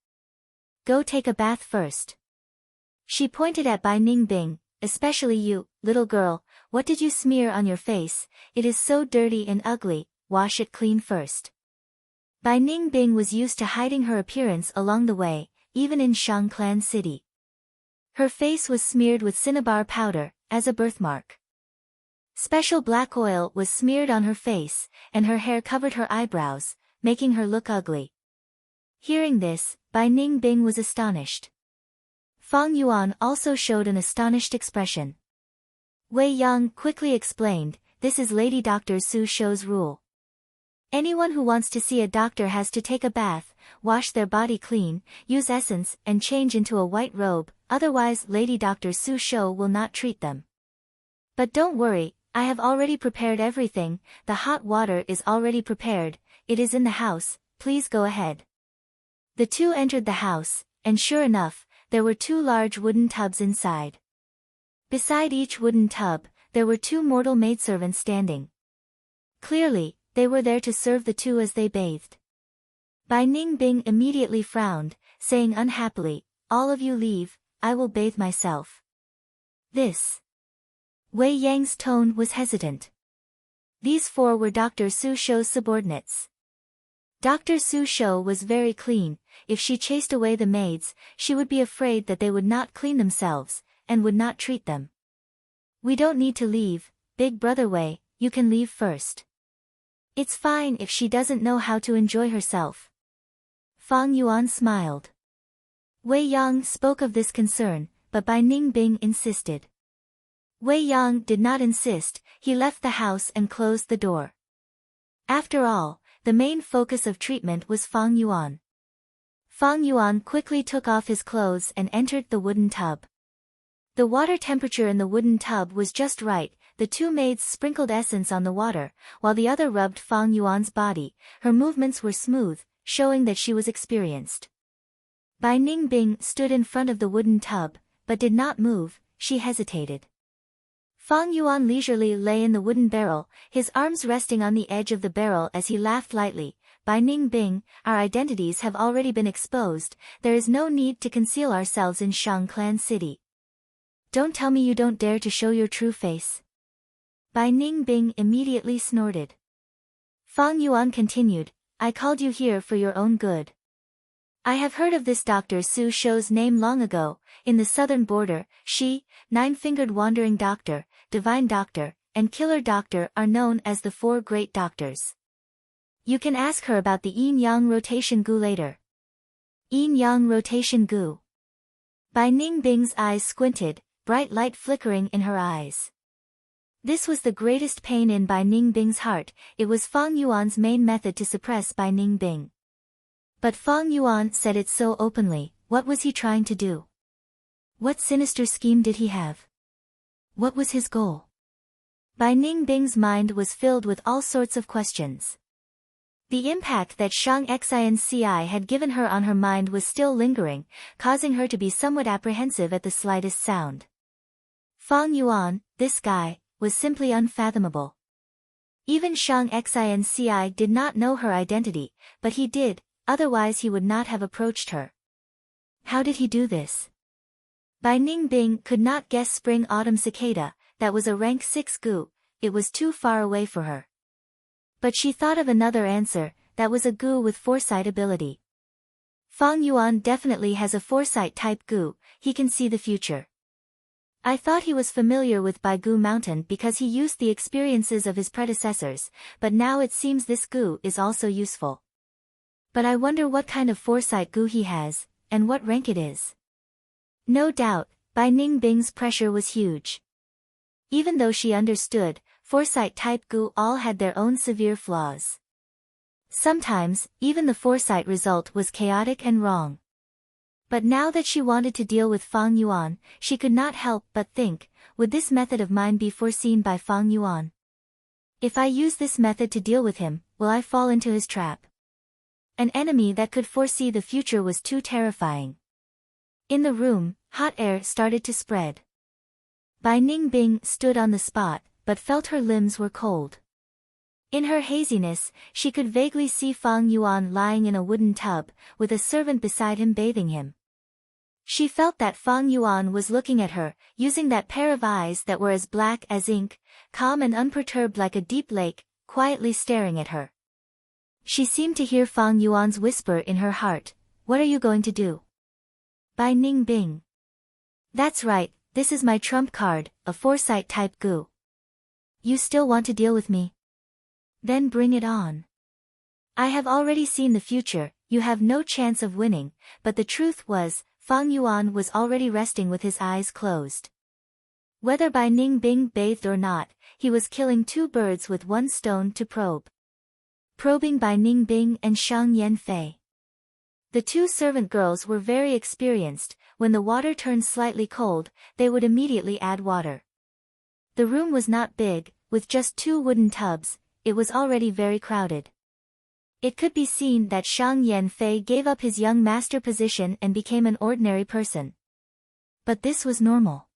Speaker 1: Go take a bath first. She pointed at Bai Ningbing, especially you, little girl, what did you smear on your face? It is so dirty and ugly, wash it clean first. Bai Ningbing was used to hiding her appearance along the way, even in Shang Clan City. Her face was smeared with cinnabar powder, as a birthmark. Special black oil was smeared on her face, and her hair covered her eyebrows, making her look ugly. Hearing this, Bai Ningbing was astonished. Fang Yuan also showed an astonished expression. Wei Yang quickly explained, this is Lady Dr. Su Shou's rule. Anyone who wants to see a doctor has to take a bath, wash their body clean, use essence and change into a white robe, otherwise Lady Dr. Su Shou will not treat them. But don't worry, I have already prepared everything, the hot water is already prepared, it is in the house, please go ahead. The two entered the house, and sure enough, there were 2 large wooden tubs inside. Beside each wooden tub, there were 2 mortal maidservants standing. Clearly, they were there to serve the two as they bathed. Bai Ningbing immediately frowned, saying unhappily, all of you leave, I will bathe myself. This. Wei Yang's tone was hesitant. These 4 were Dr. Su Shou's subordinates. Dr. Su Shou was very clean. If she chased away the maids, she would be afraid that they would not clean themselves, and would not treat them. We don't need to leave, Big Brother Wei, you can leave first. It's fine if she doesn't know how to enjoy herself. Fang Yuan smiled. Wei Yang spoke of this concern, but Bai Ningbing insisted. Wei Yang did not insist, he left the house and closed the door. After all, the main focus of treatment was Fang Yuan. Fang Yuan quickly took off his clothes and entered the wooden tub. The water temperature in the wooden tub was just right. The two maids sprinkled essence on the water, while the other rubbed Fang Yuan's body. Her movements were smooth, showing that she was experienced. Bai Ningbing stood in front of the wooden tub, but did not move. She hesitated. Fang Yuan leisurely lay in the wooden barrel, his arms resting on the edge of the barrel as he laughed lightly. Bai Ningbing, our identities have already been exposed, there is no need to conceal ourselves in Shang Clan City. Don't tell me you don't dare to show your true face. Bai Ningbing immediately snorted. Fang Yuan continued, I called you here for your own good. I have heard of this Dr. Su Shou's name long ago. In the southern border, she, Nine-Fingered Wandering Doctor, Divine Doctor, and Killer Doctor are known as the four great doctors. You can ask her about the Yin-Yang rotation gu later. Yin-Yang rotation gu. Bai Ningbing's eyes squinted, bright light flickering in her eyes. This was the greatest pain in Bai Ningbing's heart. It was Fang Yuan's main method to suppress Bai Ningbing. But Fang Yuan said it so openly. What was he trying to do? What sinister scheme did he have? What was his goal? Bai Ningbing's mind was filled with all sorts of questions. The impact that Shang Xinci had given her on her mind was still lingering, causing her to be somewhat apprehensive at the slightest sound. Fang Yuan, this guy, was simply unfathomable. Even Shang Xinci did not know her identity, but he did, otherwise he would not have approached her. How did he do this? Bai Ningbing could not guess Spring-Autumn Cicada, that was a rank 6 gu, it was too far away for her. But she thought of another answer, that was a gu with foresight ability. Fang Yuan definitely has a foresight type gu, he can see the future. I thought he was familiar with Baigu Mountain because he used the experiences of his predecessors, but now it seems this gu is also useful. But I wonder what kind of foresight gu he has, and what rank it is. No doubt, Bai Ningbing's pressure was huge. Even though she understood, foresight type gu all had their own severe flaws. Sometimes, even the foresight result was chaotic and wrong. But now that she wanted to deal with Fang Yuan, she could not help but think, would this method of mine be foreseen by Fang Yuan? If I use this method to deal with him, will I fall into his trap? An enemy that could foresee the future was too terrifying. In the room, hot air started to spread. Bai Ningbing stood on the spot, but felt her limbs were cold. In her haziness, she could vaguely see Fang Yuan lying in a wooden tub, with a servant beside him bathing him. She felt that Fang Yuan was looking at her, using that pair of eyes that were as black as ink, calm and unperturbed like a deep lake, quietly staring at her. She seemed to hear Fang Yuan's whisper in her heart, "What are you going to do?" Bai Ningbing. That's right, this is my trump card, a foresight type gu. You still want to deal with me? Then bring it on. I have already seen the future, you have no chance of winning, but the truth was, Fang Yuan was already resting with his eyes closed. Whether Bai Ningbing bathed or not, he was killing two birds with one stone to probe. Probing Bai Ningbing and Shang Yanfei. The two servant girls were very experienced. When the water turned slightly cold, they would immediately add water. The room was not big, with just two wooden tubs, it was already very crowded. It could be seen that Shang Yanfei gave up his young master position and became an ordinary person. But this was normal.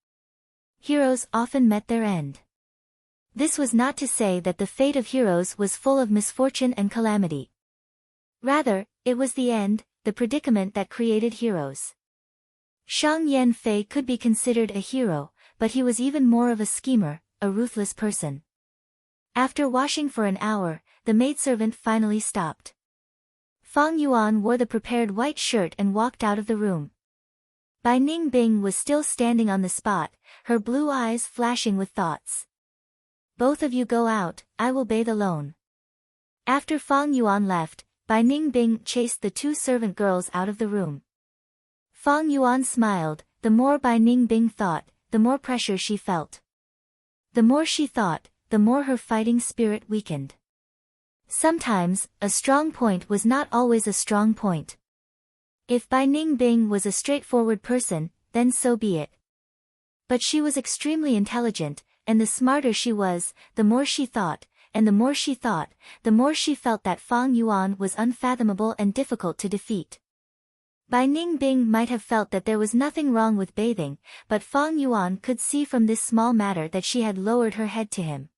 Speaker 1: Heroes often met their end. This was not to say that the fate of heroes was full of misfortune and calamity. Rather, it was the end, the predicament that created heroes. Shang Yanfei could be considered a hero, but he was even more of a schemer, a ruthless person. After washing for an hour, the maidservant finally stopped. Fang Yuan wore the prepared white shirt and walked out of the room. Bai Ningbing was still standing on the spot, her blue eyes flashing with thoughts. Both of you go out, I will bathe alone. After Fang Yuan left, Bai Ningbing chased the two servant girls out of the room. Fang Yuan smiled. The more Bai Ningbing thought, the more pressure she felt. The more she thought, the more her fighting spirit weakened. Sometimes, a strong point was not always a strong point. If Bai Ningbing was a straightforward person, then so be it. But she was extremely intelligent, and the smarter she was, the more she thought, and the more she thought, the more she felt that Fang Yuan was unfathomable and difficult to defeat. Bai Ningbing might have felt that there was nothing wrong with bathing, but Fang Yuan could see from this small matter that she had lowered her head to him.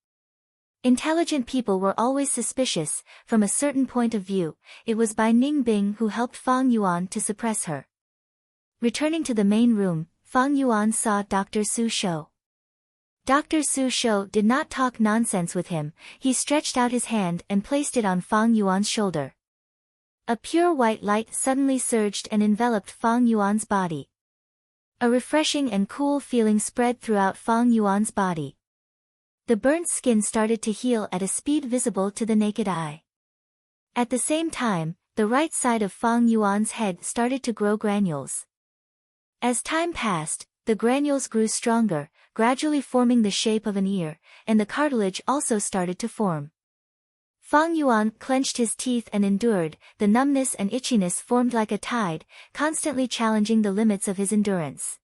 Speaker 1: Intelligent people were always suspicious. From a certain point of view, it was Bai Ningbing who helped Fang Yuan to suppress her. Returning to the main room, Fang Yuan saw Dr. Su Shou. Dr. Su Shou did not talk nonsense with him, he stretched out his hand and placed it on Fang Yuan's shoulder. A pure white light suddenly surged and enveloped Fang Yuan's body. A refreshing and cool feeling spread throughout Fang Yuan's body. The burnt skin started to heal at a speed visible to the naked eye. At the same time, the right side of Fang Yuan's head started to grow granules. As time passed, the granules grew stronger, gradually forming the shape of an ear, and the cartilage also started to form. Fang Yuan clenched his teeth and endured. The numbness and itchiness formed like a tide, constantly challenging the limits of his endurance.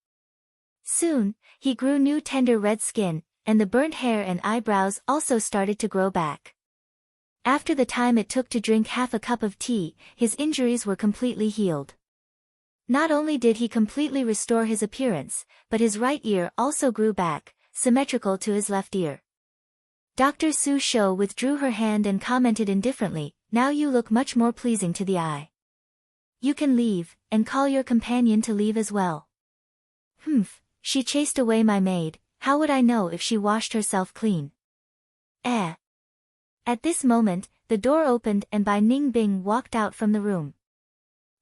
Speaker 1: Soon, he grew new tender red skin, and the burnt hair and eyebrows also started to grow back. After the time it took to drink half a cup of tea, his injuries were completely healed. Not only did he completely restore his appearance, but his right ear also grew back, symmetrical to his left ear. Dr. Su Shou withdrew her hand and commented indifferently, "Now you look much more pleasing to the eye. You can leave, and call your companion to leave as well." "Humph, she chased away my maid, how would I know if she washed herself clean?" "Eh." At this moment, the door opened and Bai Ningbing walked out from the room.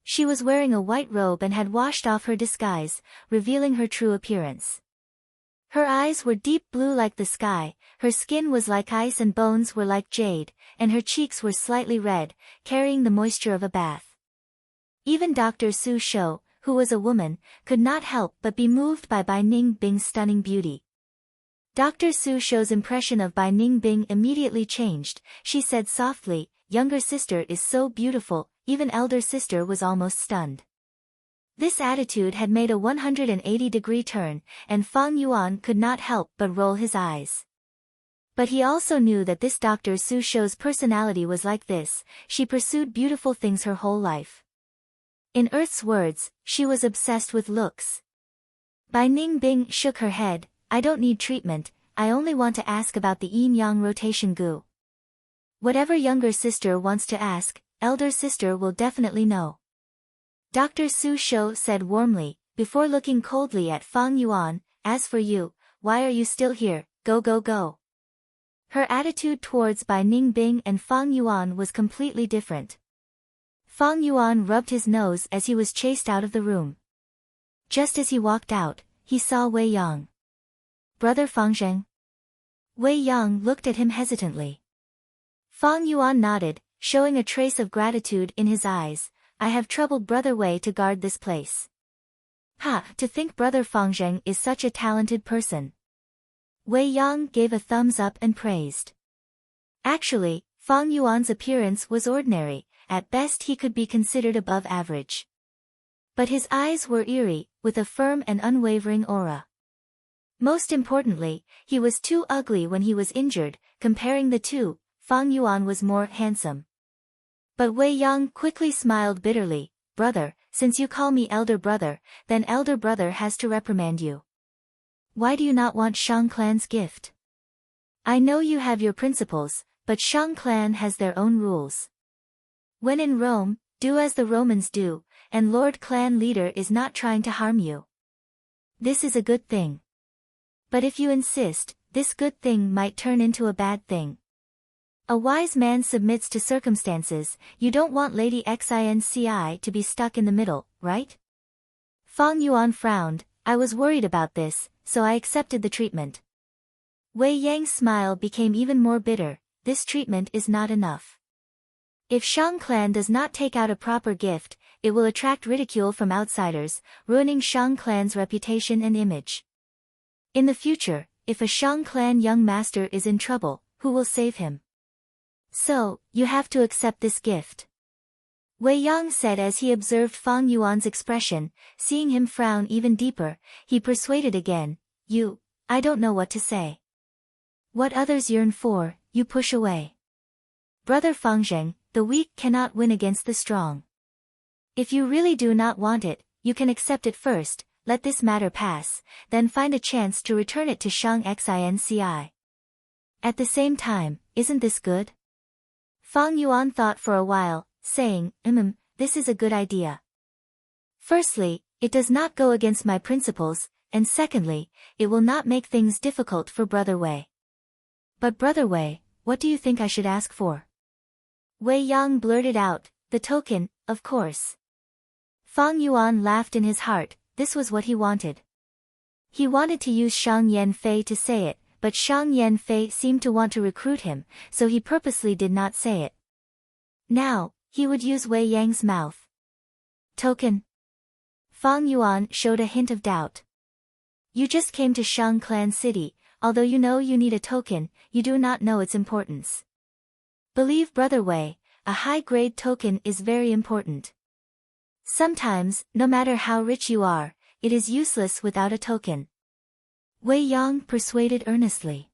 Speaker 1: She was wearing a white robe and had washed off her disguise, revealing her true appearance. Her eyes were deep blue like the sky, her skin was like ice and bones were like jade, and her cheeks were slightly red, carrying the moisture of a bath. Even Dr. Su Shou, who was a woman, could not help but be moved by Bai Ningbing's stunning beauty. Dr. Su Shou's impression of Bai Ningbing immediately changed. She said softly, "Younger sister is so beautiful," even elder sister was almost stunned. This attitude had made a 180-degree turn, and Fang Yuan could not help but roll his eyes. But he also knew that this Dr. Su Shou's personality was like this. She pursued beautiful things her whole life. In Earth's words, she was obsessed with looks. Bai Ningbing shook her head. "I don't need treatment, I only want to ask about the yin-yang rotation gu. Whatever younger sister wants to ask, elder sister will definitely know." Dr. Su Shou said warmly, before looking coldly at Fang Yuan, "As for you, why are you still here? Go go go." Her attitude towards Bai Ningbing and Fang Yuan was completely different. Fang Yuan rubbed his nose as he was chased out of the room. Just as he walked out, he saw Wei Yang. "Brother Fangzheng?" Wei Yang looked at him hesitantly. Fang Yuan nodded, showing a trace of gratitude in his eyes. "I have troubled Brother Wei to guard this place." "Ha, to think Brother Fangzheng is such a talented person." Wei Yang gave a thumbs up and praised. Actually, Fang Yuan's appearance was ordinary, at best he could be considered above average. But his eyes were eerie, with a firm and unwavering aura. Most importantly, he was too ugly when he was injured. Comparing the two, Fang Yuan was more handsome. But Wei Yang quickly smiled bitterly. "Brother, since you call me elder brother, then elder brother has to reprimand you. Why do you not want Shang clan's gift? I know you have your principles, but Shang clan has their own rules. When in Rome, do as the Romans do, and Lord clan leader is not trying to harm you. This is a good thing. But if you insist, this good thing might turn into a bad thing." A wise man submits to circumstances. You don't want Lady Xinci to be stuck in the middle, right? Fang Yuan frowned. I was worried about this, so I accepted the treatment. Wei Yang's smile became even more bitter. This treatment is not enough. If Shang clan does not take out a proper gift, it will attract ridicule from outsiders, ruining Shang clan's reputation and image. In the future, if a Shang clan young master is in trouble, who will save him? So, you have to accept this gift. Wei Yang said as he observed Fang Yuan's expression. Seeing him frown even deeper, he persuaded again. I don't know what to say. What others yearn for, you push away. Brother Fangzheng, the weak cannot win against the strong. If you really do not want it, you can accept it first, let this matter pass, then find a chance to return it to Shang Xinci. At the same time, isn't this good? Fang Yuan thought for a while, saying, this is a good idea. Firstly, it does not go against my principles, and secondly, it will not make things difficult for Brother Wei. But Brother Wei, what do you think I should ask for? Wei Yang blurted out, the token, of course. Fang Yuan laughed in his heart. This was what he wanted. He wanted to use Shang Yanfei to say it, but Shang Yanfei seemed to want to recruit him, so he purposely did not say it. Now, he would use Wei Yang's mouth. Token? Fang Yuan showed a hint of doubt. You just came to Shang Clan City, although you know you need a token, you do not know its importance. Believe Brother Wei, a high-grade token is very important. Sometimes, no matter how rich you are, it is useless without a token. Wei Yang persuaded earnestly.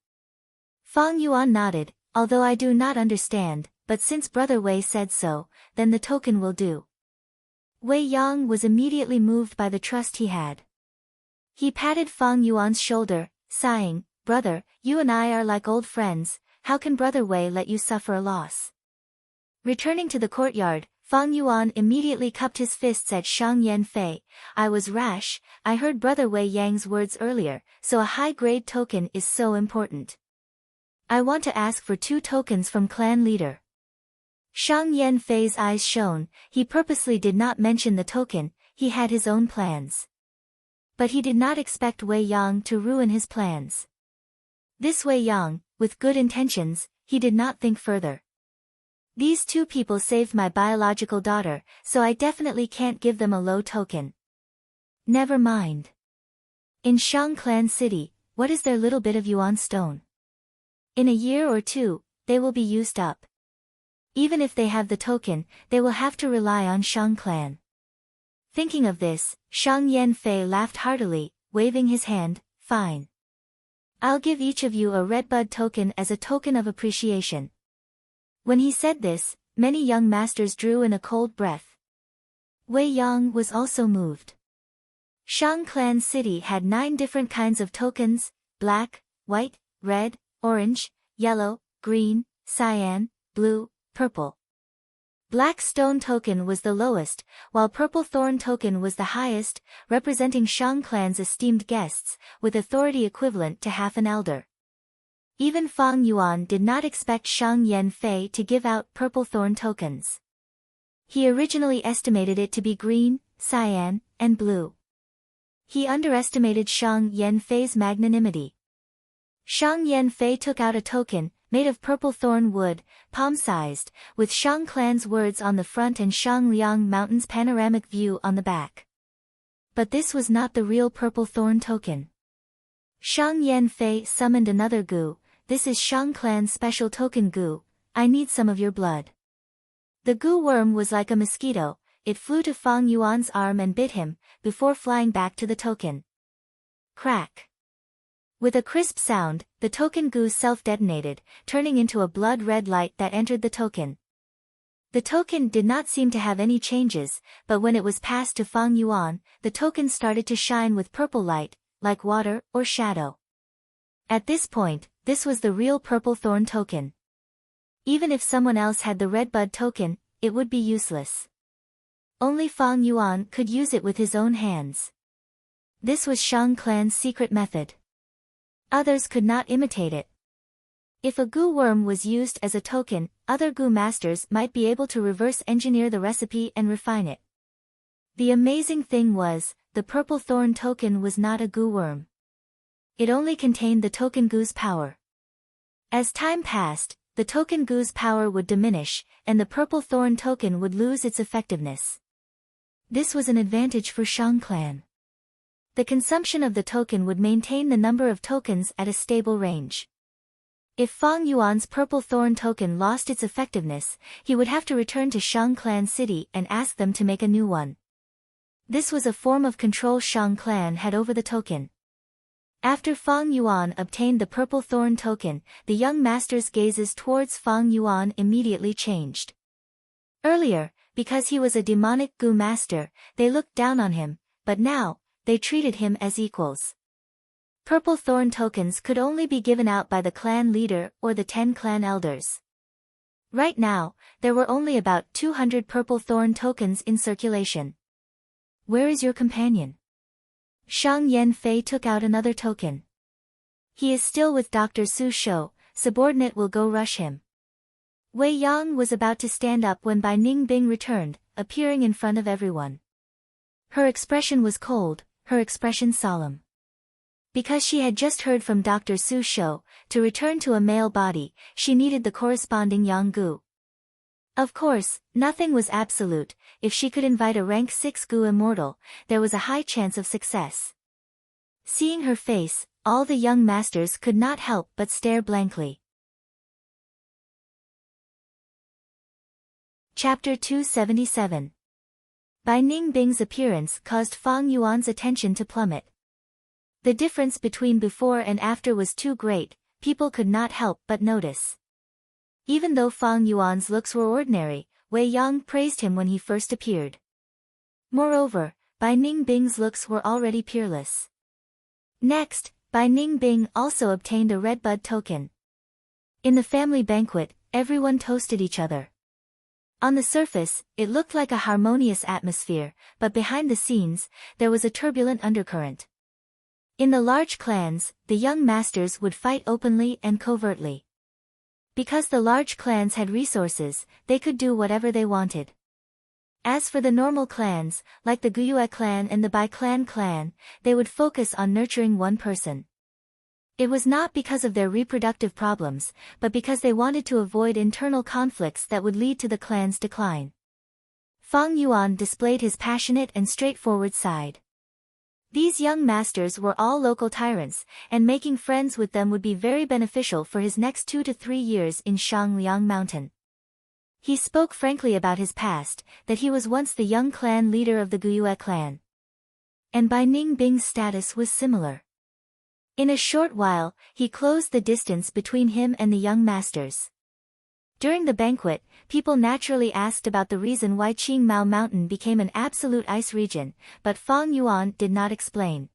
Speaker 1: Fang Yuan nodded, although I do not understand, but since Brother Wei said so, then the token will do. Wei Yang was immediately moved by the trust he had. He patted Fang Yuan's shoulder, sighing, Brother, you and I are like old friends, how can Brother Wei let you suffer a loss? Returning to the courtyard, Fang Yuan immediately cupped his fists at Shang Yanfei. I was rash, I heard Brother Wei Yang's words earlier, so a high-grade token is so important. I want to ask for 2 tokens from clan leader. Shang Yanfei's eyes shone. He purposely did not mention the token, he had his own plans. But he did not expect Wei Yang to ruin his plans. This Wei Yang, with good intentions, he did not think further. These 2 people saved my biological daughter, so I definitely can't give them a low token. Never mind. In Shang Clan City, what is their little bit of yuan stone? In a year or 2, they will be used up. Even if they have the token, they will have to rely on Shang Clan. Thinking of this, Shang Yanfei laughed heartily, waving his hand, fine. I'll give each of you a redbud token as a token of appreciation. When he said this, many young masters drew in a cold breath. Wei Yang was also moved. Shang Clan City had 9 different kinds of tokens: black, white, red, orange, yellow, green, cyan, blue, purple. Black stone token was the lowest, while purple thorn token was the highest, representing Shang Clan's esteemed guests, with authority equivalent to half an elder. Even Fang Yuan did not expect Shang Yanfei to give out purple thorn tokens. He originally estimated it to be green, cyan, and blue. He underestimated Shang Yanfei's magnanimity. Shang Yanfei took out a token, made of purple thorn wood, palm-sized, with Shang Clan's words on the front and Shangliang Mountain's panoramic view on the back. But this was not the real purple thorn token. Shang Yanfei summoned another gu. This is Shang Clan's special token gu. I need some of your blood. The gu worm was like a mosquito. It flew to Fang Yuan's arm and bit him, before flying back to the token. Crack. With a crisp sound, the token gu self-detonated, turning into a blood-red light that entered the token. The token did not seem to have any changes, but when it was passed to Fang Yuan, the token started to shine with purple light, like water or shadow. At this point, this was the real purple thorn token. Even if someone else had the redbud token, it would be useless. Only Fang Yuan could use it with his own hands. This was Shang Clan's secret method. Others could not imitate it. If a goo worm was used as a token, other goo masters might be able to reverse engineer the recipe and refine it. The amazing thing was, the purple thorn token was not a goo worm. It only contained the token goo's power. As time passed, the token goo's power would diminish, and the purple thorn token would lose its effectiveness. This was an advantage for Shang clan. The consumption of the token would maintain the number of tokens at a stable range. If Fang Yuan's purple thorn token lost its effectiveness, he would have to return to Shang clan city and ask them to make a new one. This was a form of control Shang clan had over the token. After Fang Yuan obtained the purple thorn token, the young master's gazes towards Fang Yuan immediately changed. Earlier, because he was a demonic goo master, they looked down on him, but now, they treated him as equals. Purple thorn tokens could only be given out by the clan leader or the 10 clan elders. Right now, there were only about 200 purple thorn tokens in circulation. Where is your companion? Shang Yanfei took out another token. He is still with Dr. Su Shou, subordinate will go rush him. Wei Yang was about to stand up when Bai Ningbing returned, appearing in front of everyone. Her expression was cold, her expression solemn. Because she had just heard from Dr. Su Shou, to return to a male body, she needed the corresponding Yang Gu. Of course, nothing was absolute. If she could invite a rank 6 Gu immortal, there was a high chance of success. Seeing her face, all the young masters could not help but stare blankly. Chapter 277. Bai Ningbing's appearance caused Fang Yuan's attention to plummet. The difference between before and after was too great, people could not help but notice. Even though Fang Yuan's looks were ordinary, Wei Yang praised him when he first appeared. Moreover, Bai Ningbing's looks were already peerless. Next, Bai Ningbing also obtained a redbud token. In the family banquet, everyone toasted each other. On the surface, it looked like a harmonious atmosphere, but behind the scenes, there was a turbulent undercurrent. In the large clans, the young masters would fight openly and covertly. Because the large clans had resources, they could do whatever they wanted. As for the normal clans, like the Guyue clan and the Bai clan, they would focus on nurturing one person. It was not because of their reproductive problems, but because they wanted to avoid internal conflicts that would lead to the clan's decline. Fang Yuan displayed his passionate and straightforward side. These young masters were all local tyrants, and making friends with them would be very beneficial for his next 2 to 3 years in Shangliang Mountain. He spoke frankly about his past, that he was once the young clan leader of the Guyue clan. And Bai Ningbing's status was similar. In a short while, he closed the distance between him and the young masters. During the banquet, people naturally asked about the reason why Qingmao Mountain became an absolute ice region, but Fang Yuan did not explain.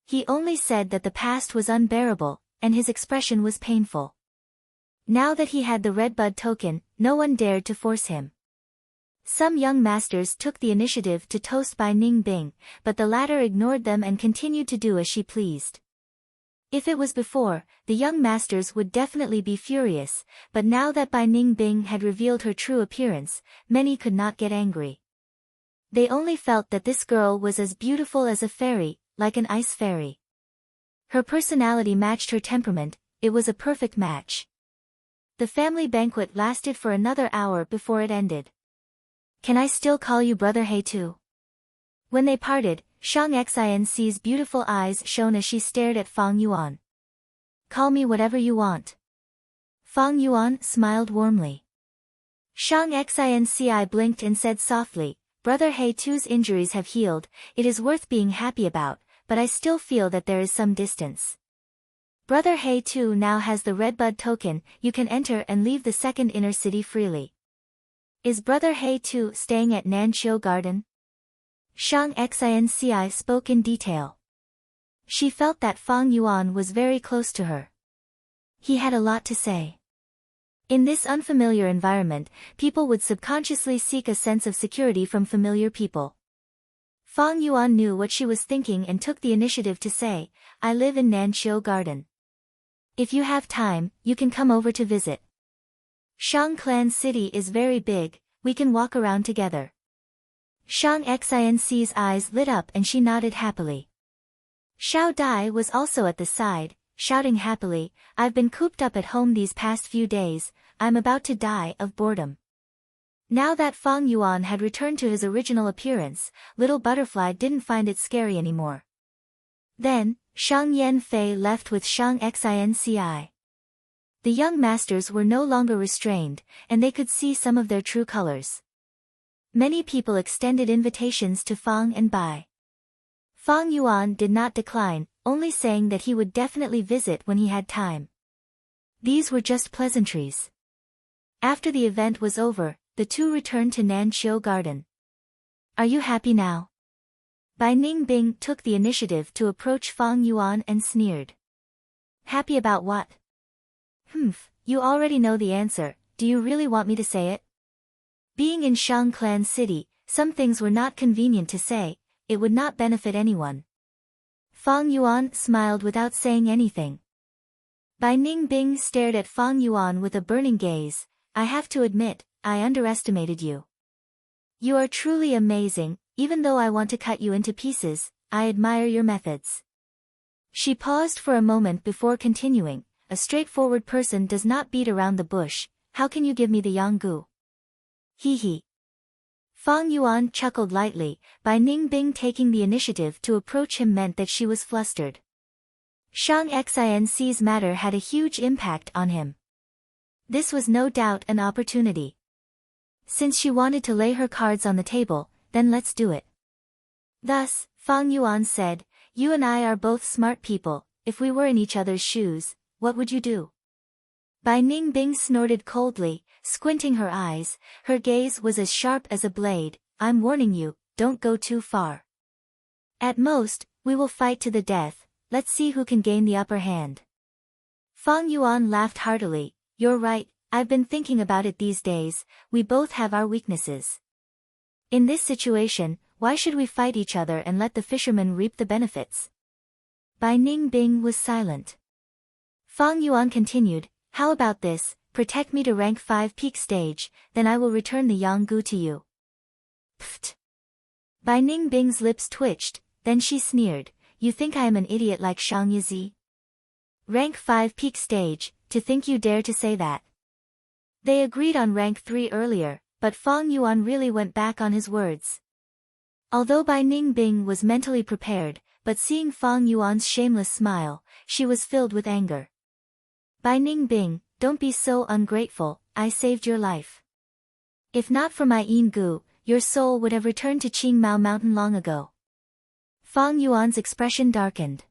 Speaker 1: He only said that the past was unbearable, and his expression was painful. Now that he had the redbud token, no one dared to force him. Some young masters took the initiative to toast Bai Ningbing, but the latter ignored them and continued to do as she pleased. If it was before, the young masters would definitely be furious, but now that Bai Ningbing had revealed her true appearance, many could not get angry. They only felt that this girl was as beautiful as a fairy, like an ice fairy. Her personality matched her temperament, it was a perfect match. The family banquet lasted for another hour before it ended. Can I still call you Brother He too? When they parted, Shang Xinc's beautiful eyes shone as she stared at Fang Yuan. Call me whatever you want. Fang Yuan smiled warmly. Shang Xinci blinked and said softly, Brother He Tu's injuries have healed, it is worth being happy about, but I still feel that there is some distance. Brother He Tu now has the redbud token, you can enter and leave the second inner city freely. Is Brother He Tu staying at Nanqiu Garden? Shang Xinci spoke in detail. She felt that Fang Yuan was very close to her. He had a lot to say. In this unfamiliar environment, people would subconsciously seek a sense of security from familiar people. Fang Yuan knew what she was thinking and took the initiative to say, I live in Nanqiu Garden. If you have time, you can come over to visit. Shang Clan City is very big, we can walk around together. Shang Xinc's eyes lit up and she nodded happily. Xiao Dai was also at the side, shouting happily, I've been cooped up at home these past few days, I'm about to die of boredom. Now that Fang Yuan had returned to his original appearance, Little Butterfly didn't find it scary anymore. Then, Shang Yanfei left with Shang Xinci. The young masters were no longer restrained, and they could see some of their true colors. Many people extended invitations to Fang and Bai. Fang Yuan did not decline, only saying that he would definitely visit when he had time. These were just pleasantries. After the event was over, the two returned to Nanqiu Garden. Are you happy now? Bai Ningbing took the initiative to approach Fang Yuan and sneered. Happy about what? You already know the answer, do you really want me to say it? Being in Shang Clan City, some things were not convenient to say, it would not benefit anyone. Fang Yuan smiled without saying anything. Bai Ningbing stared at Fang Yuan with a burning gaze. I have to admit, I underestimated you. You are truly amazing, even though I want to cut you into pieces, I admire your methods. She paused for a moment before continuing, a straightforward person does not beat around the bush, how can you give me the Yanggu? Hee. Fang Yuan chuckled lightly, Bai Ningbing taking the initiative to approach him meant that she was flustered. Shang Xinc's matter had a huge impact on him. This was no doubt an opportunity. Since she wanted to lay her cards on the table, then let's do it. Thus, Fang Yuan said, you and I are both smart people, if we were in each other's shoes, what would you do? Bai Ningbing snorted coldly, squinting her eyes, her gaze was as sharp as a blade, I'm warning you, don't go too far. At most, we will fight to the death, let's see who can gain the upper hand. Fang Yuan laughed heartily, you're right, I've been thinking about it these days, we both have our weaknesses. In this situation, why should we fight each other and let the fishermen reap the benefits? Bai Ningbing was silent. Fang Yuan continued, how about this, protect me to rank 5 peak stage, then I will return the Yanggu to you. Pfft. Bai Ningbing's lips twitched, then she sneered, you think I am an idiot like Shang Yizi? Rank 5 peak stage, to think you dare to say that. They agreed on rank 3 earlier, but Fang Yuan really went back on his words. Although Bai Ningbing was mentally prepared, but seeing Fang Yuan's shameless smile, she was filled with anger. Bai Ningbing, don't be so ungrateful, I saved your life. If not for my Yinggu, your soul would have returned to Qingmao Mountain long ago. Fang Yuan's expression darkened.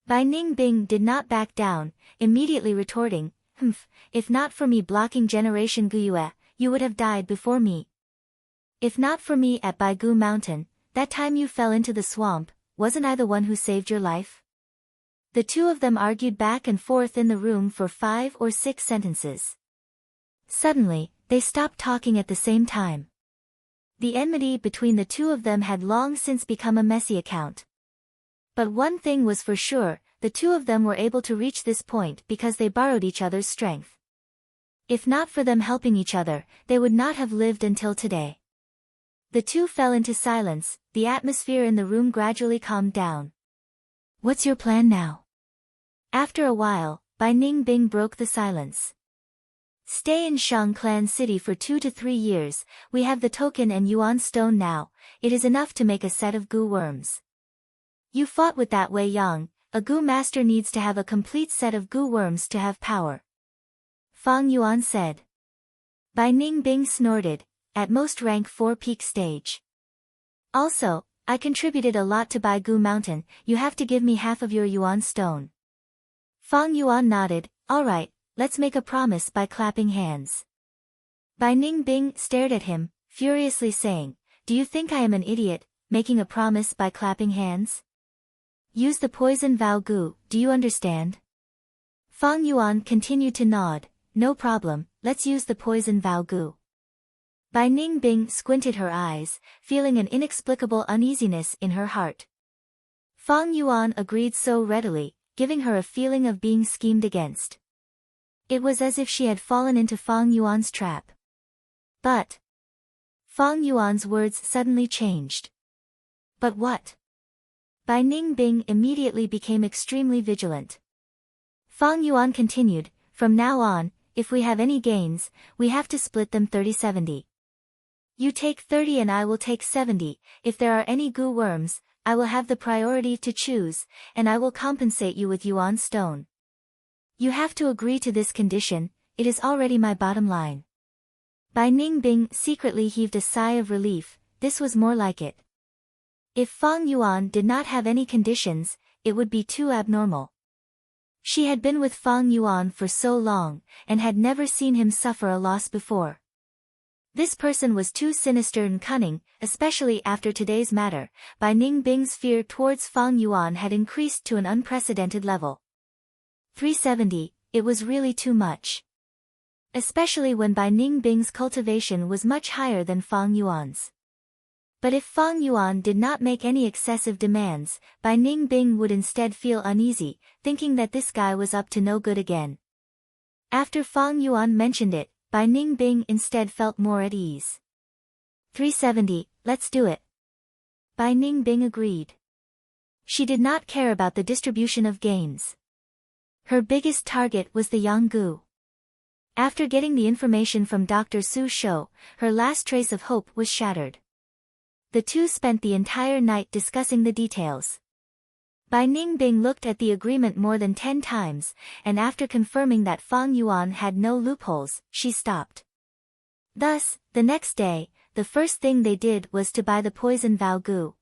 Speaker 1: Bai Ningbing did not back down, immediately retorting, if not for me blocking Generation Guyue, you would have died before me. If not for me at Baigu Mountain, that time you fell into the swamp, wasn't I the one who saved your life? The two of them argued back and forth in the room for 5 or 6 sentences. Suddenly, they stopped talking at the same time. The enmity between the two of them had long since become a messy account. But one thing was for sure, the two of them were able to reach this point because they borrowed each other's strength. If not for them helping each other, they would not have lived until today. The two fell into silence, the atmosphere in the room gradually calmed down. What's your plan now? After a while, Bai Ningbing broke the silence. Stay in Shang Clan City for 2 to 3 years, we have the token and Yuan stone now, it is enough to make a set of Gu worms. You fought with that Wei Yang, a Gu master needs to have a complete set of Gu worms to have power. Fang Yuan said. Bai Ningbing snorted, at most rank 4 peak stage. Also, I contributed a lot to Baigu Mountain, you have to give me half of your Yuan stone. Fang Yuan nodded, alright, let's make a promise by clapping hands. Bai Ningbing stared at him, furiously saying, do you think I am an idiot, making a promise by clapping hands? Use the poison vow Gu, do you understand? Fang Yuan continued to nod, no problem, let's use the poison vow Gu. Bai Ningbing squinted her eyes, feeling an inexplicable uneasiness in her heart. Fang Yuan agreed so readily, giving her a feeling of being schemed against. It was as if she had fallen into Fang Yuan's trap. But Fang Yuan's words suddenly changed. But what? Bai Ningbing immediately became extremely vigilant. Fang Yuan continued, from now on, if we have any gains, we have to split them 30-70. You take 30 and I will take 70, if there are any gu worms, I will have the priority to choose, and I will compensate you with yuan stone. You have to agree to this condition, it is already my bottom line. Bai Ningbing secretly heaved a sigh of relief, this was more like it. If Fang Yuan did not have any conditions, it would be too abnormal. She had been with Fang Yuan for so long, and had never seen him suffer a loss before. This person was too sinister and cunning, especially after today's matter. Bai Ningbing's fear towards Fang Yuan had increased to an unprecedented level. 370, it was really too much. Especially when Bai Ningbing's cultivation was much higher than Fang Yuan's. But if Fang Yuan did not make any excessive demands, Bai Ningbing would instead feel uneasy, thinking that this guy was up to no good again. After Fang Yuan mentioned it, Bai Ningbing instead felt more at ease. 370, let's do it. Bai Ningbing agreed. She did not care about the distribution of gains. Her biggest target was the Yanggu. After getting the information from Dr. Su Shou, her last trace of hope was shattered. The two spent the entire night discussing the details. Bai Ningbing looked at the agreement more than 10 times, and after confirming that Fang Yuan had no loopholes, she stopped. Thus, the next day, the first thing they did was to buy the poison Vow Gu.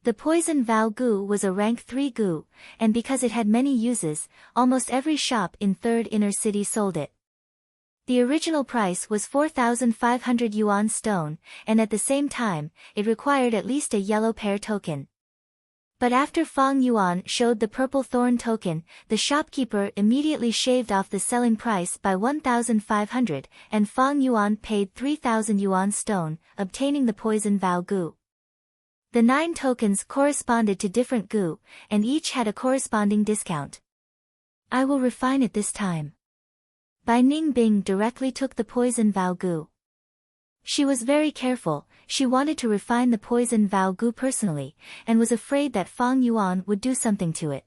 Speaker 1: The poison Vow Gu was a rank 3 Gu, and because it had many uses, almost every shop in 3rd Inner City sold it. The original price was 4,500 yuan stone, and at the same time, it required at least a yellow pear token. But after Fang Yuan showed the purple thorn token, the shopkeeper immediately shaved off the selling price by 1,500, and Fang Yuan paid 3,000 yuan stone, obtaining the poison Vow Gu. The 9 tokens corresponded to different Gu, and each had a corresponding discount. I will refine it this time. Bai Ningbing directly took the poison Vow Gu. She was very careful, she wanted to refine the poison Vow Gu personally, and was afraid that Fang Yuan would do something to it.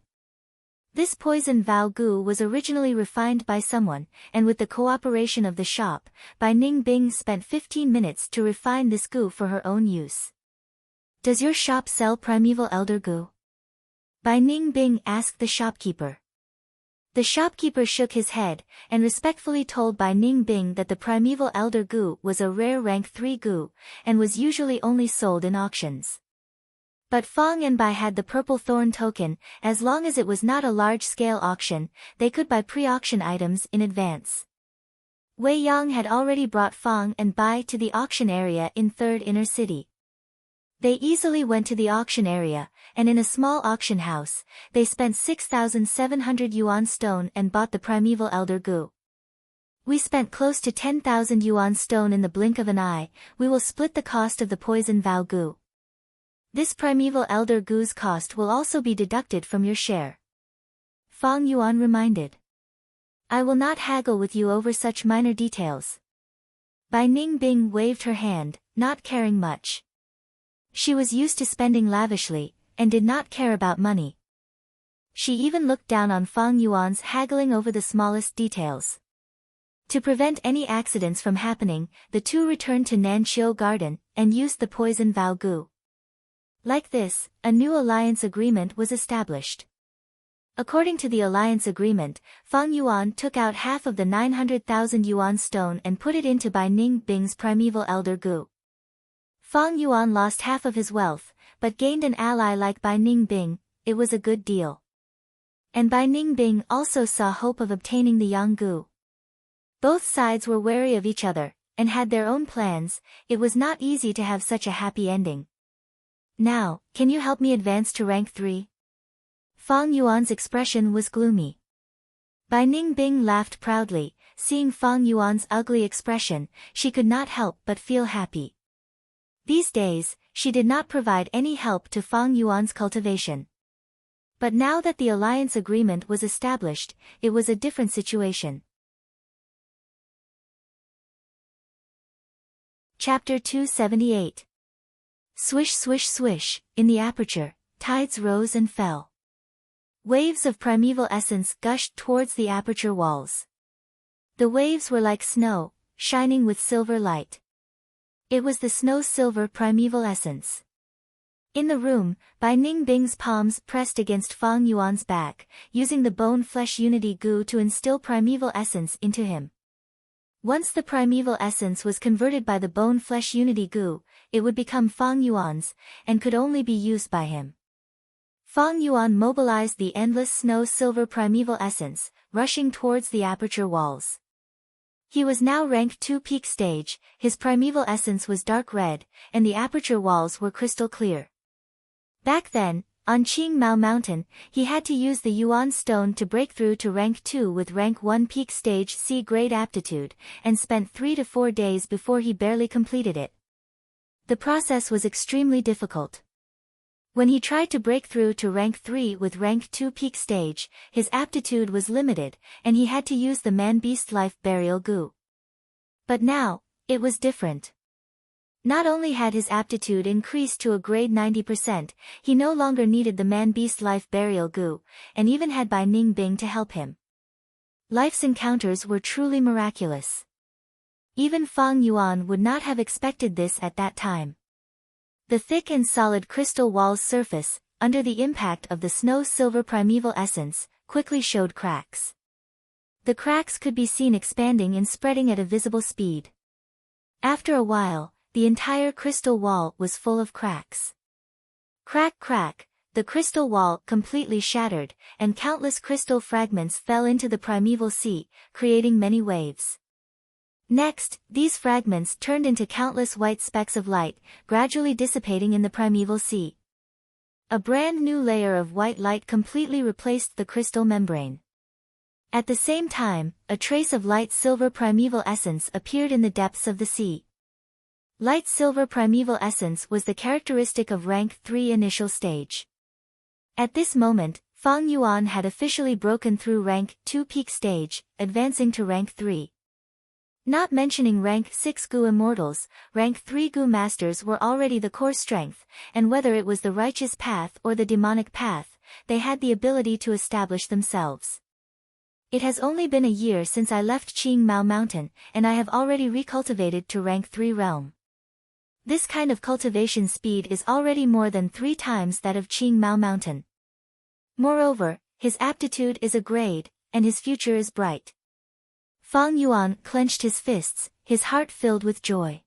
Speaker 1: This poison Vow Gu was originally refined by someone, and with the cooperation of the shop, Bai Ningbing spent 15 minutes to refine this Gu for her own use. Does your shop sell primeval elder Gu? Bai Ningbing asked the shopkeeper. The shopkeeper shook his head, and respectfully told Bai Ningbing that the primeval elder Gu was a rare rank 3 Gu, and was usually only sold in auctions. But Fang and Bai had the purple thorn token, as long as it was not a large-scale auction, they could buy pre-auction items in advance. Wei Yang had already brought Fang and Bai to the auction area in 3rd Inner City. They easily went to the auction area, and in a small auction house, they spent 6,700 yuan stone and bought the primeval elder Gu. We spent close to 10,000 yuan stone in the blink of an eye, we will split the cost of the poison Vow Gu. This primeval elder Gu's cost will also be deducted from your share. Fang Yuan reminded. I will not haggle with you over such minor details. Bai Ningbing waved her hand, not caring much. She was used to spending lavishly, and did not care about money. She even looked down on Fang Yuan's haggling over the smallest details. To prevent any accidents from happening, the two returned to Nanqiu Garden, and used the poison Vow Gu. Like this, a new alliance agreement was established. According to the alliance agreement, Fang Yuan took out half of the 900,000 yuan stone and put it into Bai Ningbing's primeval elder Gu. Fang Yuan lost half of his wealth, but gained an ally like Bai Ningbing, it was a good deal. And Bai Ningbing also saw hope of obtaining the Yanggu. Both sides were wary of each other, and had their own plans, it was not easy to have such a happy ending. Now, can you help me advance to rank 3? Fang Yuan's expression was gloomy. Bai Ningbing laughed proudly, seeing Fang Yuan's ugly expression, she could not help but feel happy. These days, she did not provide any help to Fang Yuan's cultivation. But now that the alliance agreement was established, it was a different situation. Chapter 278. Swish swish swish, in the aperture, tides rose and fell. Waves of primeval essence gushed towards the aperture walls. The waves were like snow, shining with silver light. It was the snow-silver primeval essence. In the room, Bai Ningbing's palms pressed against Fang Yuan's back, using the bone-flesh unity goo to instill primeval essence into him. Once the primeval essence was converted by the bone-flesh unity goo, it would become Fang Yuan's, and could only be used by him. Fang Yuan mobilized the endless snow-silver primeval essence, rushing towards the aperture walls. He was now rank 2 peak stage, his primeval essence was dark red, and the aperture walls were crystal clear. Back then, on Qing Mao Mountain, he had to use the Yuan Stone to break through to rank 2 with rank 1 peak stage C-grade aptitude, and spent 3 to 4 days before he barely completed it. The process was extremely difficult. When he tried to break through to rank 3 with rank 2 peak stage, his aptitude was limited, and he had to use the Man-Beast Life Burial Goo. But now, it was different. Not only had his aptitude increased to a grade 90%, he no longer needed the Man-Beast Life Burial Goo, and even had Bai Ningbing to help him. Life's encounters were truly miraculous. Even Fang Yuan would not have expected this at that time. The thick and solid crystal wall's surface, under the impact of the snow-silver primeval essence, quickly showed cracks. The cracks could be seen expanding and spreading at a visible speed. After a while, the entire crystal wall was full of cracks. Crack crack, the crystal wall completely shattered, and countless crystal fragments fell into the primeval sea, creating many waves. Next, these fragments turned into countless white specks of light, gradually dissipating in the primeval sea. A brand new layer of white light completely replaced the crystal membrane. At the same time, a trace of light silver primeval essence appeared in the depths of the sea. Light silver primeval essence was the characteristic of rank 3 initial stage. At this moment, Fang Yuan had officially broken through rank 2 peak stage, advancing to rank 3. Not mentioning rank 6 Gu Immortals, rank 3 Gu Masters were already the core strength, and whether it was the righteous path or the demonic path, they had the ability to establish themselves. It has only been a year since I left Qing Mao Mountain, and I have already recultivated to rank 3 realm. This kind of cultivation speed is already more than 3 times that of Qing Mao Mountain. Moreover, his aptitude is a grade, and his future is bright. Fang Yuan clenched his fists, his heart filled with joy.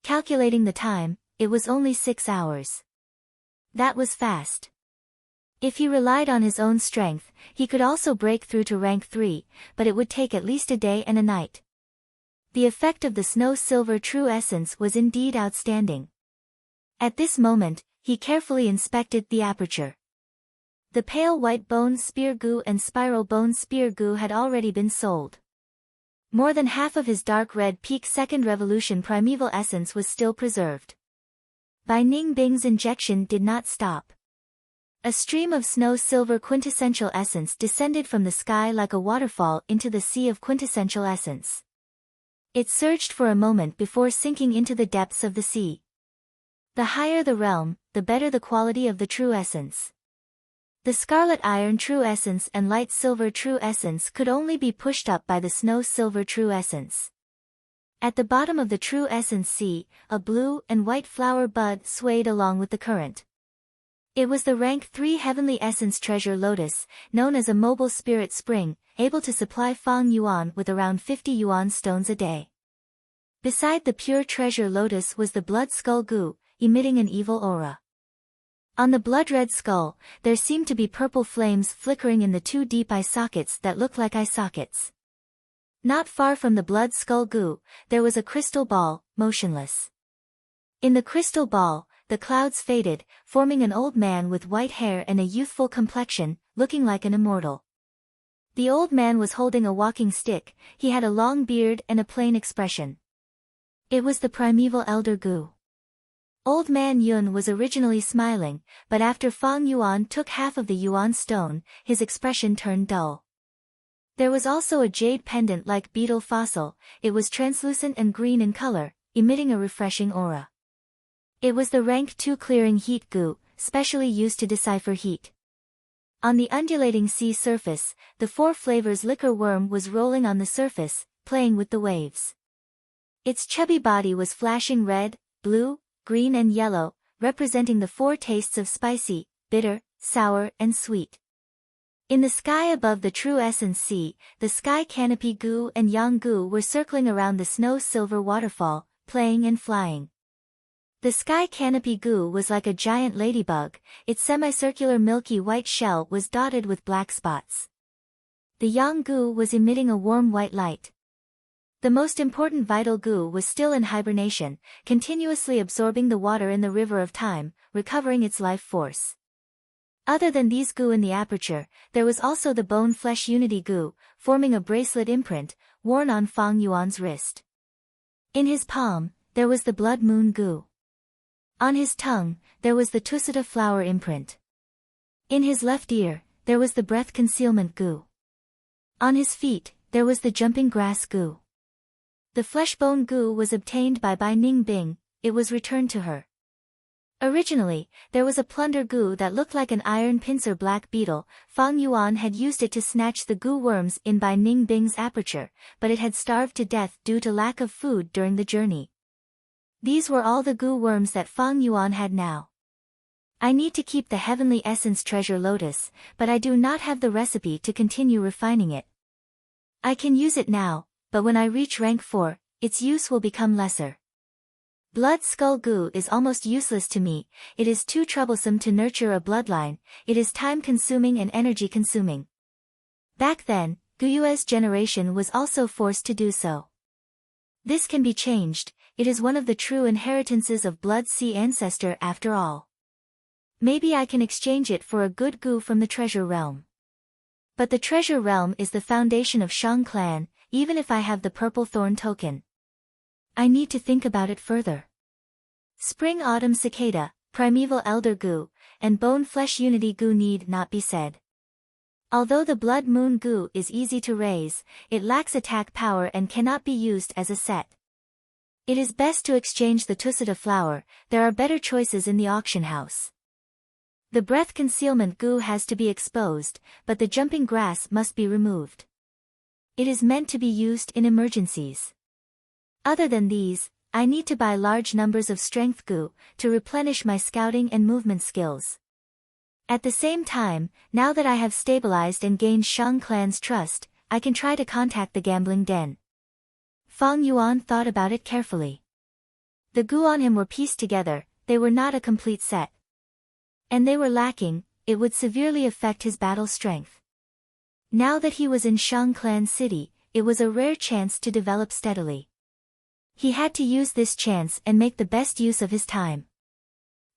Speaker 1: Calculating the time, it was only 6 hours. That was fast. If he relied on his own strength, he could also break through to rank 3, but it would take at least a day and a night. The effect of the snow-silver true essence was indeed outstanding. At this moment, he carefully inspected the aperture. The pale white bone spear goo and spiral bone spear goo had already been sold. More than half of his dark red peak second revolution primeval essence was still preserved. Bai Ningbing's injection did not stop. A stream of snow-silver quintessential essence descended from the sky like a waterfall into the sea of quintessential essence. It surged for a moment before sinking into the depths of the sea. The higher the realm, the better the quality of the true essence. The scarlet iron true essence and light silver true essence could only be pushed up by the snow-silver true essence. At the bottom of the true essence sea, a blue and white flower bud swayed along with the current. It was the rank 3 heavenly essence treasure lotus, known as a mobile spirit spring, able to supply Fang Yuan with around 50 yuan stones a day. Beside the pure treasure lotus was the blood skull goo, emitting an evil aura. On the blood-red skull, there seemed to be purple flames flickering in the 2 deep eye sockets that looked like eye sockets. Not far from the blood skull goo, there was a crystal ball, motionless. In the crystal ball, the clouds faded, forming an old man with white hair and a youthful complexion, looking like an immortal. The old man was holding a walking stick, he had a long beard and a plain expression. It was the primeval elder goo. Old man Yun was originally smiling, but after Fang Yuan took half of the Yuan stone, his expression turned dull. There was also a jade pendant-like beetle fossil. It was translucent and green in color, emitting a refreshing aura. It was the rank 2 clearing heat goo, specially used to decipher heat. On the undulating sea surface, the 4 flavors liquor worm was rolling on the surface, playing with the waves. Its chubby body was flashing red, blue, green and yellow, representing the 4 tastes of spicy, bitter, sour and sweet. In the sky above the true essence sea, the sky canopy goo and yang goo were circling around the snow-silver waterfall, playing and flying. The sky canopy goo was like a giant ladybug, its semicircular milky white shell was dotted with black spots. The yang goo was emitting a warm white light. The most important vital goo was still in hibernation, continuously absorbing the water in the river of time, recovering its life force. Other than these goo in the aperture, there was also the bone-flesh unity goo, forming a bracelet imprint, worn on Fang Yuan's wrist. In his palm, there was the blood moon goo. On his tongue, there was the Tusita flower imprint. In his left ear, there was the breath concealment goo. On his feet, there was the jumping grass goo. The flesh-bone goo was obtained by Bai Ning Bing, it was returned to her. Originally, there was a plunder goo that looked like an iron pincer black beetle. Fang Yuan had used it to snatch the goo worms in Bai Ning Bing's aperture, but it had starved to death due to lack of food during the journey. These were all the goo worms that Fang Yuan had now. I need to keep the heavenly essence treasure lotus, but I do not have the recipe to continue refining it. I can use it now, but when I reach rank 4, its use will become lesser. Blood skull goo is almost useless to me, it is too troublesome to nurture a bloodline, it is time-consuming and energy-consuming. Back then, Guyue's generation was also forced to do so. This can be changed, it is one of the true inheritances of Blood Sea ancestor after all. Maybe I can exchange it for a good goo from the treasure realm. But the treasure realm is the foundation of Shang clan, even if I have the purple thorn token. I need to think about it further. Spring-autumn cicada, primeval elder goo, and bone-flesh unity goo need not be said. Although the blood moon goo is easy to raise, it lacks attack power and cannot be used as a set. It is best to exchange the Tusita flower, there are better choices in the auction house. The breath concealment goo has to be exposed, but the jumping grass must be removed. It is meant to be used in emergencies. Other than these, I need to buy large numbers of strength goo, to replenish my scouting and movement skills. At the same time, now that I have stabilized and gained Shang clan's trust, I can try to contact the gambling den. Fang Yuan thought about it carefully. The goo on him were pieced together, they were not a complete set. And they were lacking, it would severely affect his battle strength. Now that he was in Shang clan city, it was a rare chance to develop steadily. He had to use this chance and make the best use of his time.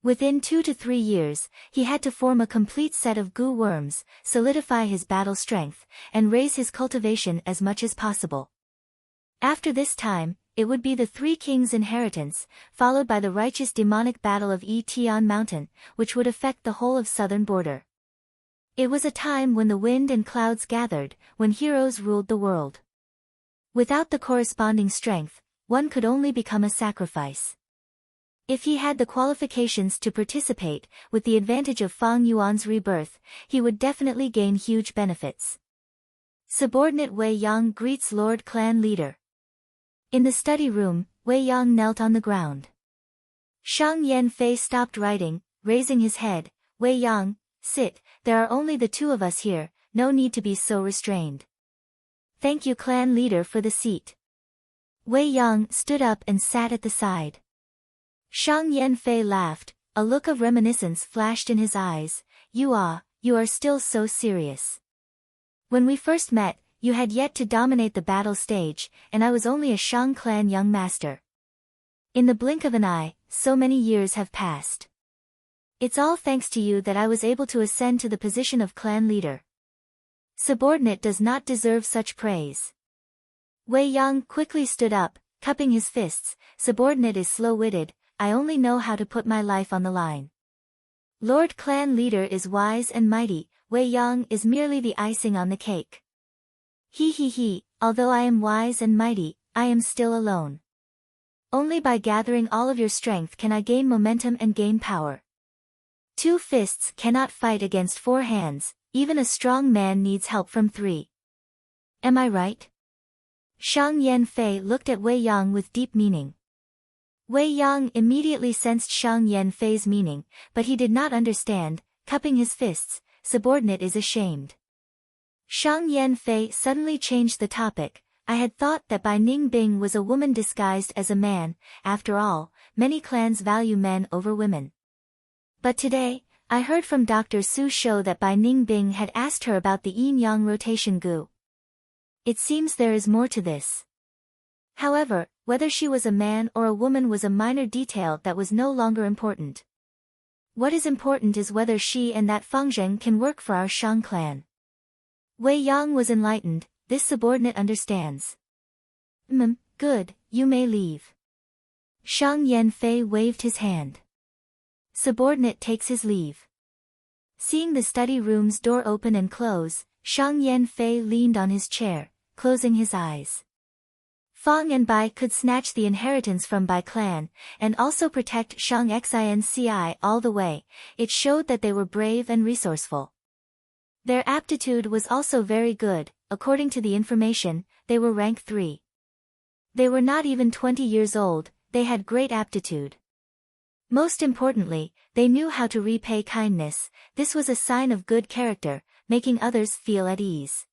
Speaker 1: Within 2 to 3 years, he had to form a complete set of goo worms, solidify his battle strength, and raise his cultivation as much as possible. After this time, it would be the 3 kings' inheritance, followed by the righteous demonic battle of Tian Mountain, which would affect the whole of southern border. It was a time when the wind and clouds gathered, when heroes ruled the world. Without the corresponding strength, one could only become a sacrifice. If he had the qualifications to participate, with the advantage of Fang Yuan's rebirth, he would definitely gain huge benefits. Subordinate Wei Yang greets Lord Clan Leader. In the study room, Wei Yang knelt on the ground. Shang Yanfei stopped writing, raising his head. Wei Yang, sit, there are only the 2 of us here, no need to be so restrained. Thank you Clan Leader for the seat. Wei Yang stood up and sat at the side. Shang Yanfei laughed, a look of reminiscence flashed in his eyes. You are still so serious. When we first met, you had yet to dominate the battle stage, and I was only a Shang clan young master. In the blink of an eye, so many years have passed. It's all thanks to you that I was able to ascend to the position of clan leader. Subordinate does not deserve such praise. Wei Yang quickly stood up, cupping his fists. Subordinate is slow-witted, I only know how to put my life on the line. Lord Clan Leader is wise and mighty, Wei Yang is merely the icing on the cake. He, although I am wise and mighty, I am still alone. Only by gathering all of your strength can I gain momentum and gain power. 2 fists cannot fight against 4 hands, even a strong man needs help from 3. Am I right? Shang Yanfei looked at Wei Yang with deep meaning. Wei Yang immediately sensed Shang Yanfei's meaning, but he did not understand, cupping his fists, subordinate is ashamed. Shang Yanfei suddenly changed the topic. I had thought that Bai Ningbing was a woman disguised as a man, after all, many clans value men over women. But today, I heard from Dr. Su Shou that Bai Ningbing had asked her about the yin-yang rotation gu. It seems there is more to this. However, whether she was a man or a woman was a minor detail that was no longer important. What is important is whether she and that Fangzheng can work for our Shang clan. Wei Yang was enlightened. This subordinate understands. Good, you may leave. Shang Yanfei waved his hand. Subordinate takes his leave. Seeing the study room's door open and close, Shang Yanfei leaned on his chair, closing his eyes. Fang and Bai could snatch the inheritance from Bai clan, and also protect Shang Xinci all the way. It showed that they were brave and resourceful. Their aptitude was also very good. According to the information, they were rank 3. They were not even 20 years old, they had great aptitude. Most importantly, they knew how to repay kindness. This was a sign of good character, making others feel at ease.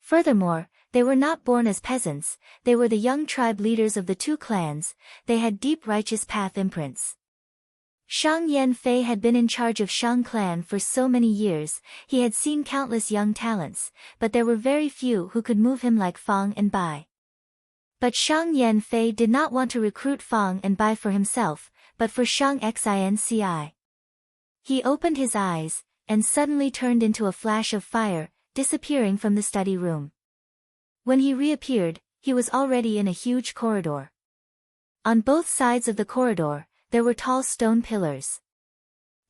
Speaker 1: Furthermore, they were not born as peasants, they were the young tribe leaders of the 2 clans, they had deep righteous path imprints. Shang Yanfei had been in charge of Shang clan for so many years, he had seen countless young talents, but there were very few who could move him like Fang and Bai. But Shang Yanfei did not want to recruit Fang and Bai for himself, but for Shang Xinci. He opened his eyes, and suddenly turned into a flash of fire, disappearing from the study room. When he reappeared, he was already in a huge corridor. On both sides of the corridor, there were tall stone pillars.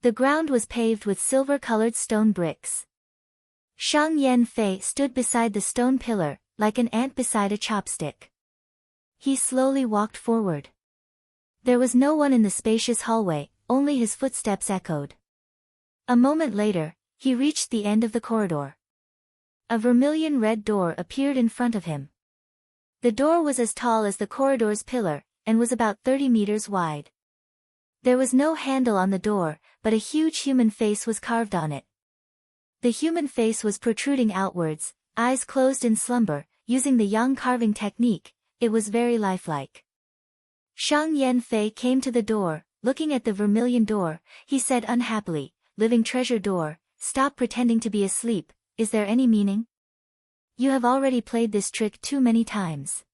Speaker 1: The ground was paved with silver-colored stone bricks. Shang Yanfei stood beside the stone pillar, like an ant beside a chopstick. He slowly walked forward. There was no one in the spacious hallway, only his footsteps echoed. A moment later, he reached the end of the corridor. A vermilion-red door appeared in front of him. The door was as tall as the corridor's pillar, and was about 30 meters wide. There was no handle on the door, but a huge human face was carved on it. The human face was protruding outwards, eyes closed in slumber, using the yang carving technique. It was very lifelike. Shang Yanfei came to the door, looking at the vermilion door, he said unhappily, "Living treasure door, stop pretending to be asleep, is there any meaning? You have already played this trick too many times."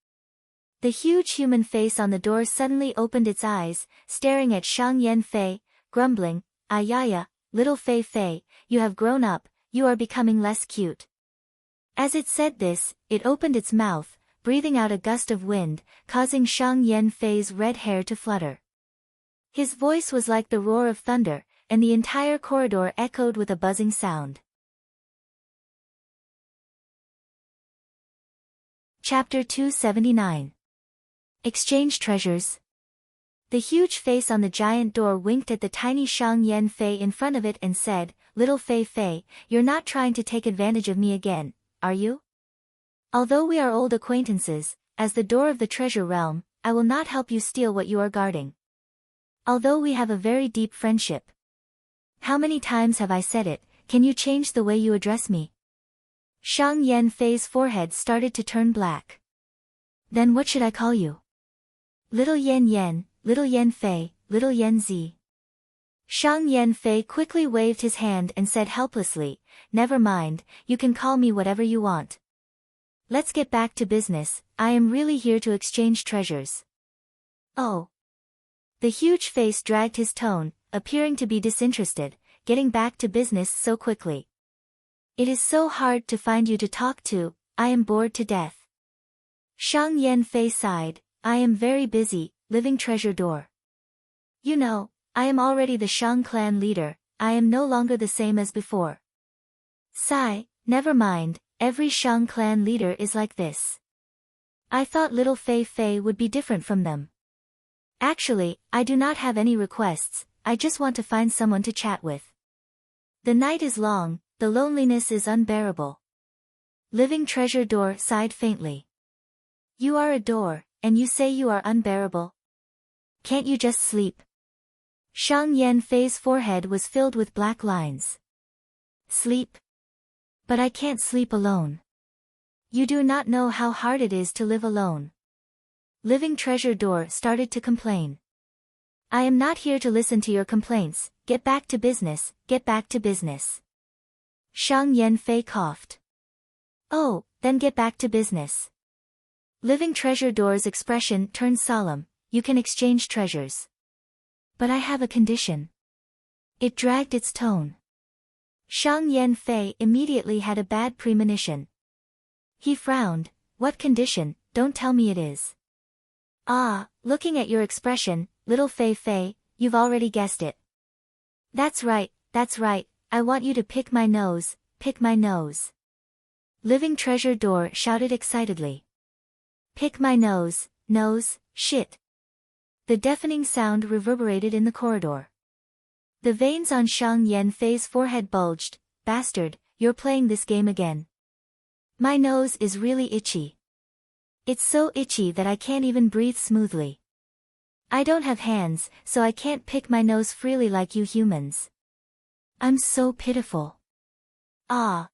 Speaker 1: The huge human face on the door suddenly opened its eyes, staring at Shang Yanfei, grumbling, "Ayaya, little Fei Fei, you have grown up, you are becoming less cute." As it said this, it opened its mouth, breathing out a gust of wind, causing Shang Yanfei's red hair to flutter. His voice was like the roar of thunder, and the entire corridor echoed with a buzzing sound. Chapter 279. Exchange treasures. The huge face on the giant door winked at the tiny Shang Yanfei in front of it and said, "Little Fei Fei, you're not trying to take advantage of me again, are you? Although we are old acquaintances, as the door of the treasure realm, I will not help you steal what you are guarding. Although we have a very deep friendship. How many times have I said it, can you change the way you address me?" Shang Yanfei's forehead started to turn black. "Then what should I call you?" "Little Yan Yan, Little Yan Fei, Little Yan Zi." Shang Yanfei quickly waved his hand and said helplessly, "Never mind, you can call me whatever you want. Let's get back to business, I am really here to exchange treasures." "Oh." The huge face dragged his tone, appearing to be disinterested, getting back to business so quickly. "It is so hard to find you to talk to, I am bored to death." Shang Yanfei sighed, "I am very busy, living treasure door." You know, I am already the Shang clan leader, I am no longer the same as before. Sigh, never mind, every Shang clan leader is like this. I thought little Fei Fei would be different from them. Actually, I do not have any requests, I just want to find someone to chat with. The night is long, the loneliness is unbearable. Living Treasure Door sighed faintly. You are a door, and you say you are unbearable? Can't you just sleep? Shang Yan Fei's forehead was filled with black lines. Sleep? But I can't sleep alone. You do not know how hard it is to live alone. Living Treasure Door started to complain. I am not here to listen to your complaints, get back to business, get back to business. Shang Yan Fei coughed. Oh, then get back to business. Living Treasure Door's expression turned solemn, you can exchange treasures. But I have a condition. It dragged its tone. Shang Yan Fei immediately had a bad premonition. He frowned, what condition, don't tell me it is. Ah, looking at your expression, little Fei Fei, you've already guessed it. That's right, I want you to pick my nose, pick my nose. Living Treasure Door shouted excitedly. Pick my nose, shit. The deafening sound reverberated in the corridor. The veins on Shang Yan Fei's forehead bulged, bastard, you're playing this game again. My nose is really itchy. It's so itchy that I can't even breathe smoothly. I don't have hands, so I can't pick my nose freely like you humans. I'm so pitiful. Ah.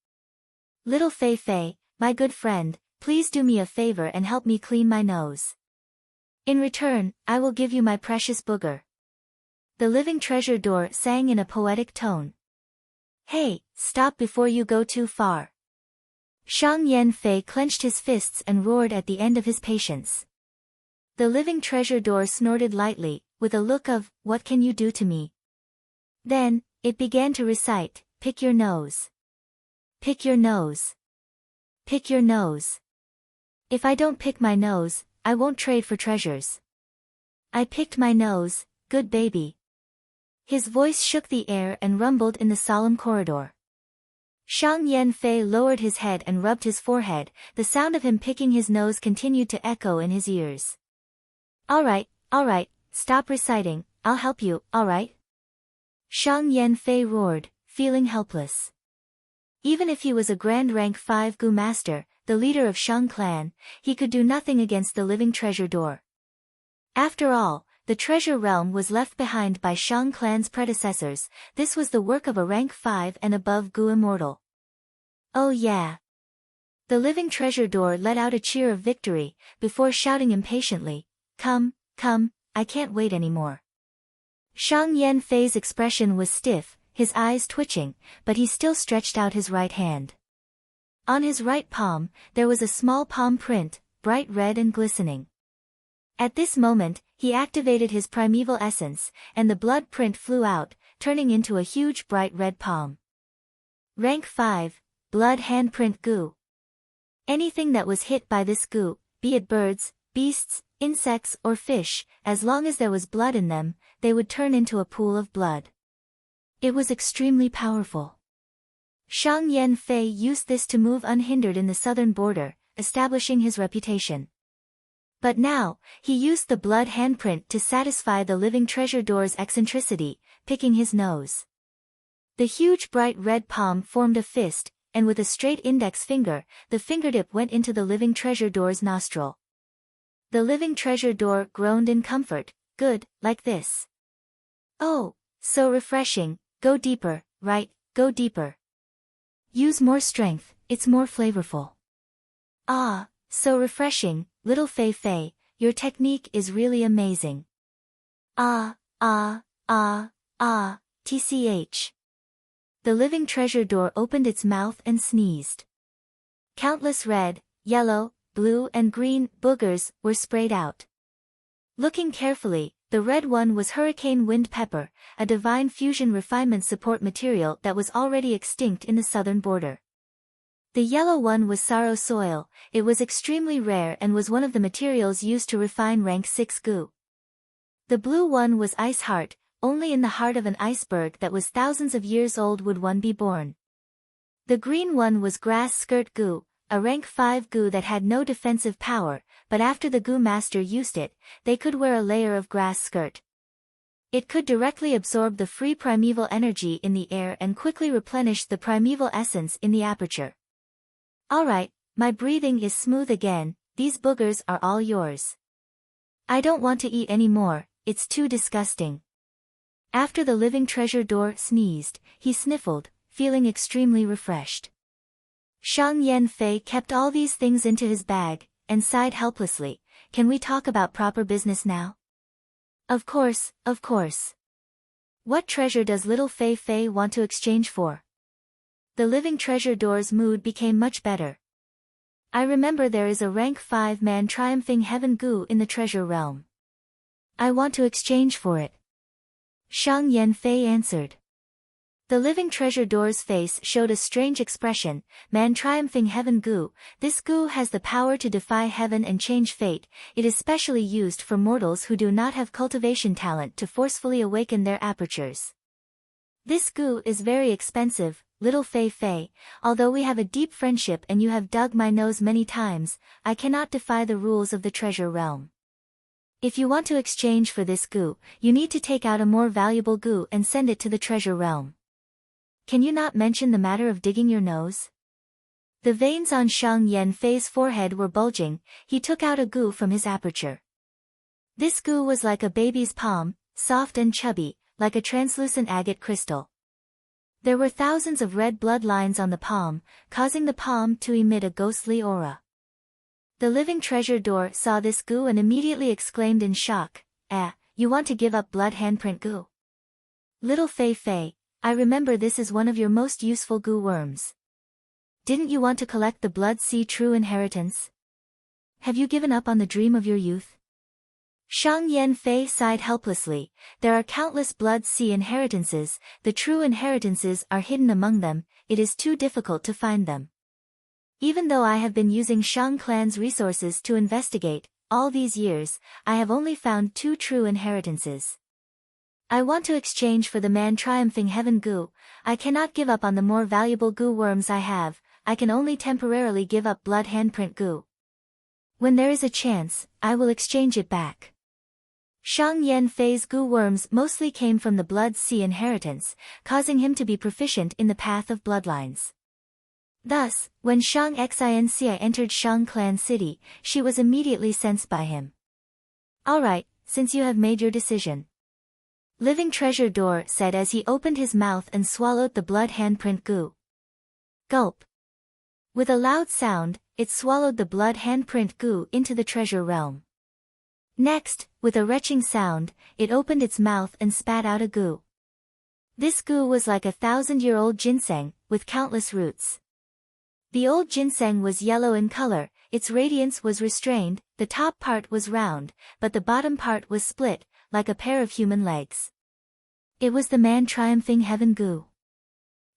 Speaker 1: Little Fei Fei, my good friend, please do me a favor and help me clean my nose. In return, I will give you my precious booger. The Living Treasure Door sang in a poetic tone. Hey, stop before you go too far. Shang Yan Fei clenched his fists and roared at the end of his patience. The Living Treasure Door snorted lightly, with a look of, what can you do to me? Then, it began to recite, pick your nose. Pick your nose. Pick your nose. If I don't pick my nose, I won't trade for treasures. I picked my nose, good baby. His voice shook the air and rumbled in the solemn corridor. Shang Yan Fei lowered his head and rubbed his forehead, the sound of him picking his nose continued to echo in his ears. Alright, stop reciting, I'll help you, alright? Shang Yan Fei roared, feeling helpless. Even if he was a Grand Rank 5 Gu Master, the leader of Shang clan, he could do nothing against the Living Treasure Door. After all, the treasure realm was left behind by Shang clan's predecessors, this was the work of a rank 5 and above Gu immortal. Oh yeah. The Living Treasure Door let out a cheer of victory, before shouting impatiently, come, I can't wait anymore. Shang Yan Fei's expression was stiff, his eyes twitching, but he still stretched out his right hand. On his right palm, there was a small palm print, bright red and glistening. At this moment, he activated his primeval essence, and the blood print flew out, turning into a huge bright red palm. Rank 5, Blood Handprint Gu. Anything that was hit by this Gu, be it birds, beasts, insects or fish, as long as there was blood in them, they would turn into a pool of blood. It was extremely powerful. Shang Yan Fei used this to move unhindered in the southern border, establishing his reputation. But now, he used the blood handprint to satisfy the Living Treasure Door's eccentricity, picking his nose. The huge bright red palm formed a fist, and with a straight index finger, the fingertip went into the Living Treasure Door's nostril. The Living Treasure Door groaned in comfort, good, like this. Oh, so refreshing, go deeper, right, go deeper. Use more strength, it's more flavorful. Ah, so refreshing, little Fei Fei, your technique is really amazing. TCH. The Living Treasure Door opened its mouth and sneezed. Countless red, yellow, blue and green boogers were sprayed out. Looking carefully, the red one was hurricane wind pepper, a divine fusion refinement support material that was already extinct in the southern border. The yellow one was sorrow soil, it was extremely rare and was one of the materials used to refine rank 6 Gu. The blue one was Ice Heart, only in the heart of an iceberg that was thousands of years old would one be born. The green one was Grass Skirt Goo, a rank 5 goo that had no defensive power, but after the goo master used it, they could wear a layer of grass skirt. It could directly absorb the free primeval energy in the air and quickly replenish the primeval essence in the aperture. Alright, my breathing is smooth again, these boogers are all yours. I don't want to eat any more, it's too disgusting. After the living treasure door sneezed, he sniffled, feeling extremely refreshed. Shang Yanfei kept all these things into his bag, and sighed helplessly. Can we talk about proper business now? Of course, of course. What treasure does little Fei Fei want to exchange for? The living treasure door's mood became much better. I remember there is a rank 5 man triumphing heaven goo in the treasure realm. I want to exchange for it. Shang Yanfei answered. The living treasure door's face showed a strange expression. Man triumphing heaven goo, this goo has the power to defy heaven and change fate. It is specially used for mortals who do not have cultivation talent to forcefully awaken their apertures. This goo is very expensive, little Fei Fei, although we have a deep friendship and you have dug my nose many times, I cannot defy the rules of the treasure realm. If you want to exchange for this goo, you need to take out a more valuable goo and send it to the treasure realm. Can you not mention the matter of digging your nose? The veins on Shang Yanfei's forehead were bulging. He took out a goo from his aperture. This goo was like a baby's palm, soft and chubby, like a translucent agate crystal. There were thousands of red blood lines on the palm, causing the palm to emit a ghostly aura. The living treasure door saw this goo and immediately exclaimed in shock, you want to give up blood handprint goo? Little Fei Fei, I remember this is one of your most useful goo worms. Didn't you want to collect the Blood Sea True Inheritance? Have you given up on the dream of your youth? Shang Yanfei sighed helplessly. There are countless Blood Sea inheritances, the true inheritances are hidden among them, it is too difficult to find them. Even though I have been using Shang clan's resources to investigate, all these years, I have only found 2 true inheritances. I want to exchange for the man triumphing heaven goo. I cannot give up on the more valuable goo worms I have, I can only temporarily give up blood handprint goo. When there is a chance, I will exchange it back. Shang Yanfei's goo worms mostly came from the Blood Sea inheritance, causing him to be proficient in the path of bloodlines. Thus, when Shang Xinci entered Shang clan city, she was immediately sensed by him. Alright, since you have made your decision. Living treasure door said as he opened his mouth and swallowed the blood handprint goo. Gulp. With a loud sound, it swallowed the blood handprint goo into the treasure realm. Next, with a retching sound, it opened its mouth and spat out a goo. This goo was like a 1,000-year-old ginseng, with countless roots. The old ginseng was yellow in color, its radiance was restrained, the top part was round, but the bottom part was split, like a pair of human legs. It was the man triumphing heaven goo.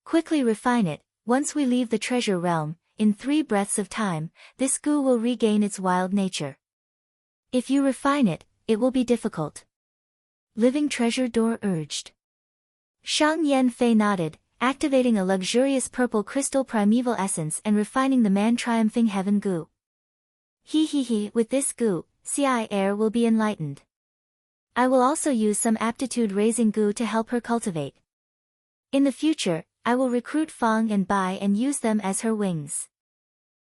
Speaker 1: Quickly refine it, once we leave the treasure realm, in 3 breaths of time, this goo will regain its wild nature. If you refine it, it will be difficult. Living treasure door urged. Shang Yanfei nodded, activating a luxurious purple crystal primeval essence and refining the man triumphing heaven goo. With this goo, Ci air will be enlightened. I will also use some aptitude-raising goo to help her cultivate. In the future, I will recruit Fang and Bai and use them as her wings.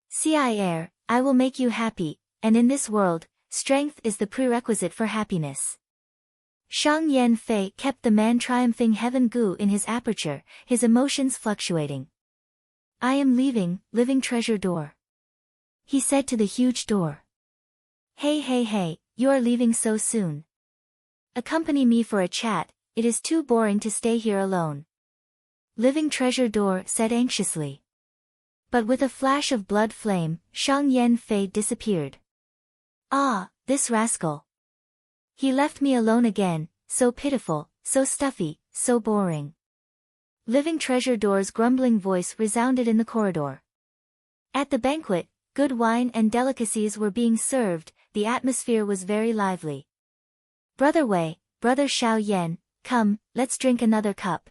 Speaker 1: Ci air, I will make you happy, and in this world, strength is the prerequisite for happiness. Shang Yanfei kept the man triumphing heaven goo in his aperture, his emotions fluctuating. I am leaving, living treasure door. He said to the huge door. Hey, you are leaving so soon. Accompany me for a chat, it is too boring to stay here alone. Living treasure door said anxiously. But with a flash of blood flame, Shang Yanfei disappeared. Ah, this rascal. He left me alone again, so pitiful, so stuffy, so boring. Living treasure door's grumbling voice resounded in the corridor. At the banquet, good wine and delicacies were being served, the atmosphere was very lively. Brother Wei, Brother Xiao Yan, come, let's drink another cup.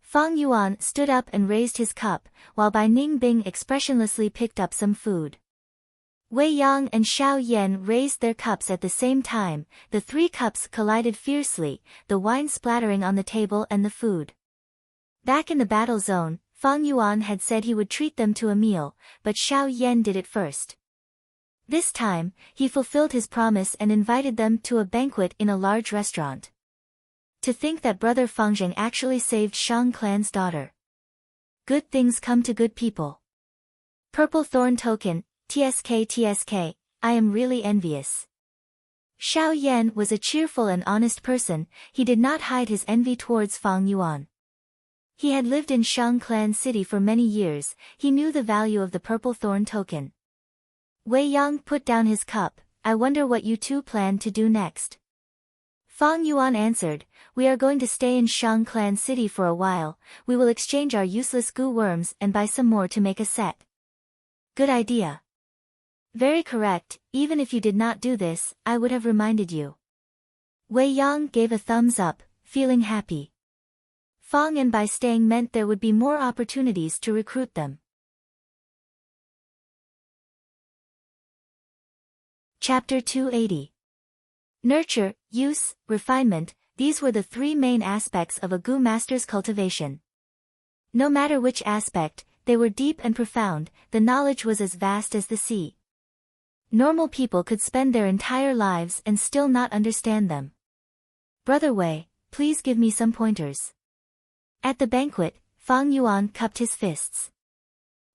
Speaker 1: Fang Yuan stood up and raised his cup, while Bai Ningbing expressionlessly picked up some food. Wei Yang and Xiao Yan raised their cups at the same time, the three cups collided fiercely, the wine splattering on the table and the food. Back in the battle zone, Fang Yuan had said he would treat them to a meal, but Xiao Yan did it first. This time, he fulfilled his promise and invited them to a banquet in a large restaurant. To think that Brother Fangzheng actually saved Shang clan's daughter. Good things come to good people. Purple Thorn Token, TSK, I am really envious. Xiao Yan was a cheerful and honest person, he did not hide his envy towards Fang Yuan. He had lived in Shang clan city for many years, he knew the value of the Purple Thorn Token. Wei Yang put down his cup, I wonder what you two plan to do next. Fang Yuan answered, we are going to stay in Shang clan city for a while, we will exchange our useless goo worms and buy some more to make a set. Good idea. Very correct, even if you did not do this, I would have reminded you. Wei Yang gave a thumbs up, feeling happy. Fang and by staying meant there would be more opportunities to recruit them. Chapter 280. Nurture, use, refinement, these were the three main aspects of a goo master's cultivation. No matter which aspect, they were deep and profound, the knowledge was as vast as the sea. Normal people could spend their entire lives and still not understand them. Brother Wei, please give me some pointers. At the banquet, Fang Yuan cupped his fists.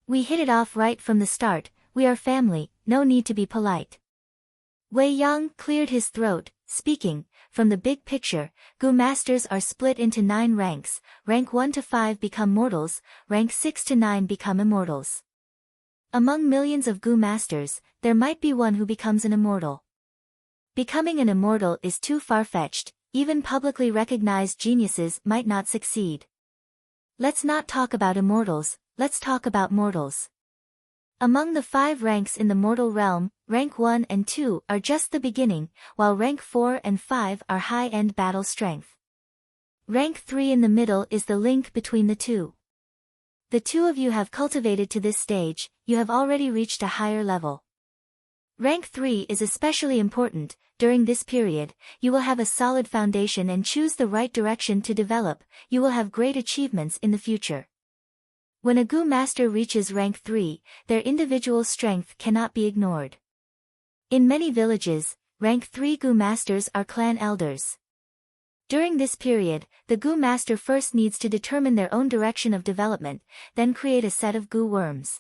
Speaker 1: We hit it off right from the start, we are family, no need to be polite. Wei Yang cleared his throat, speaking, from the big picture, goo masters are split into 9 ranks, rank 1 to 5 become mortals, rank 6 to 9 become immortals. Among millions of goo masters, there might be one who becomes an immortal. Becoming an immortal is too far-fetched, even publicly recognized geniuses might not succeed. Let's not talk about immortals, let's talk about mortals. Among the 5 ranks in the mortal realm, rank 1 and 2 are just the beginning, while rank 4 and 5 are high-end battle strength. Rank 3 in the middle is the link between the two. The two of you have cultivated to this stage, you have already reached a higher level. Rank 3 is especially important, during this period, you will have a solid foundation and choose the right direction to develop, you will have great achievements in the future. When a goo master reaches rank 3, their individual strength cannot be ignored. In many villages, rank 3 goo masters are clan elders. During this period, the goo master first needs to determine their own direction of development, then create a set of goo worms.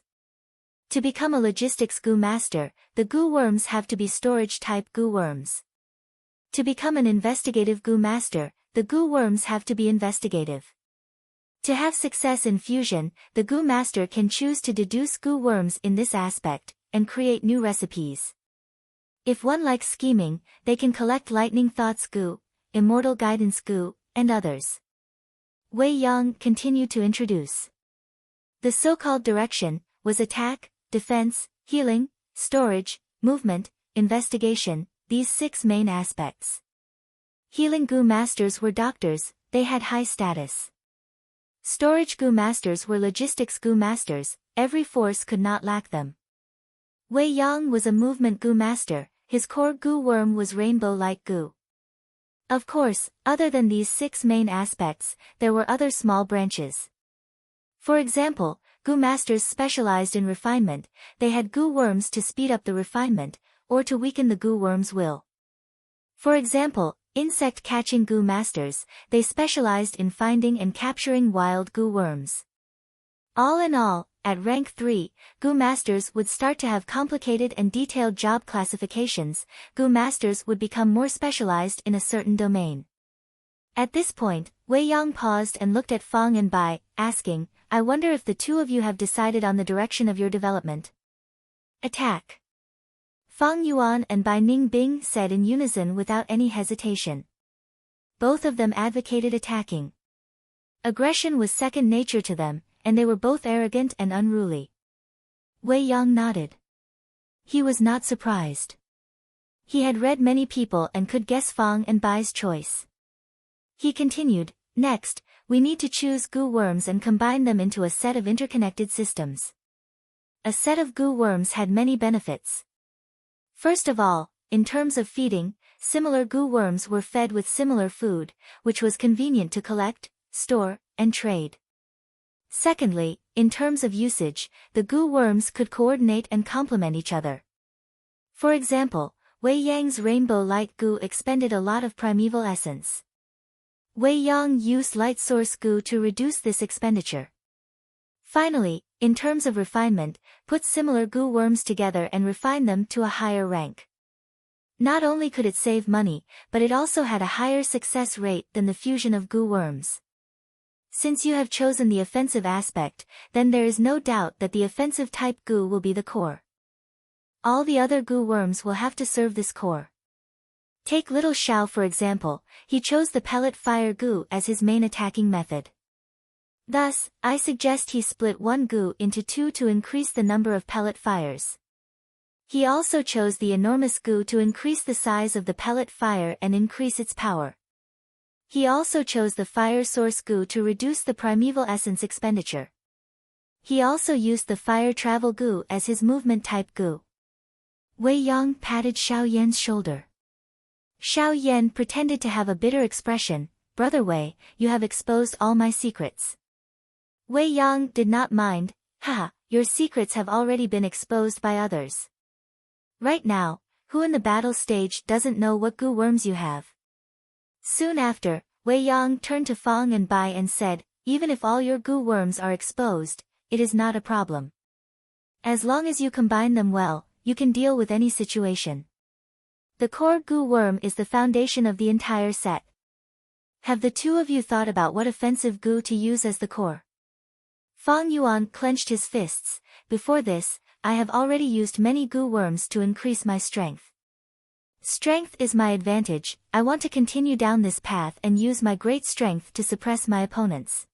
Speaker 1: To become a logistics goo master, the goo worms have to be storage-type goo worms. To become an investigative goo master, the goo worms have to be investigative. To have success in fusion, the goo master can choose to deduce goo worms in this aspect, and create new recipes. If one likes scheming, they can collect lightning thoughts goo, immortal guidance goo, and others. Wei Yang continued to introduce. The so-called direction was attack, defense, healing, storage, movement, investigation, these 6 main aspects. Healing goo masters were doctors, they had high status. Storage goo masters were logistics goo masters, every force could not lack them. Wei Yang was a movement goo master, his core goo worm was rainbow-like goo. Of course, other than these 6 main aspects, there were other small branches. For example, goo masters specialized in refinement, they had goo worms to speed up the refinement, or to weaken the goo worm's will. For example, insect-catching goo masters, they specialized in finding and capturing wild goo worms. All in all, at rank 3, goo masters would start to have complicated and detailed job classifications, goo masters would become more specialized in a certain domain. At this point, Wei Yang paused and looked at Fang and Bai, asking, I wonder if the two of you have decided on the direction of your development. Attack. Fang Yuan and Bai Ningbing said in unison without any hesitation. Both of them advocated attacking. Aggression was second nature to them, and they were both arrogant and unruly. Wei Yang nodded. He was not surprised. He had read many people and could guess Fang and Bai's choice. He continued, next, we need to choose goo worms and combine them into a set of interconnected systems. A set of goo worms had many benefits. First of all, in terms of feeding, similar goo worms were fed with similar food, which was convenient to collect, store, and trade. Secondly, in terms of usage, the goo worms could coordinate and complement each other. For example, Wei Yang's rainbow light goo expended a lot of primeval essence. Wei Yang used light source goo to reduce this expenditure. Finally, in terms of refinement, put similar goo worms together and refine them to a higher rank. Not only could it save money, but it also had a higher success rate than the fusion of goo worms. Since you have chosen the offensive aspect, then there is no doubt that the offensive type goo will be the core. All the other goo worms will have to serve this core. Take Little Xiao for example, he chose the pellet fire goo as his main attacking method. Thus, I suggest he split one goo into two to increase the number of pellet fires. He also chose the enormous goo to increase the size of the pellet fire and increase its power. He also chose the fire source goo to reduce the primeval essence expenditure. He also used the fire travel goo as his movement type goo. Wei Yang patted Xiao Yan's shoulder. Xiao Yan pretended to have a bitter expression. Brother Wei, you have exposed all my secrets. Wei Yang did not mind. Haha, your secrets have already been exposed by others. Right now, who in the battle stage doesn't know what goo worms you have? Soon after, Wei Yang turned to Fang and Bai and said, even if all your goo worms are exposed, it is not a problem. As long as you combine them well, you can deal with any situation. The core goo worm is the foundation of the entire set. Have the two of you thought about what offensive goo to use as the core? Fang Yuan clenched his fists. Before this, I have already used many goo worms to increase my strength. Strength is my advantage. I want to continue down this path and use my great strength to suppress my opponents.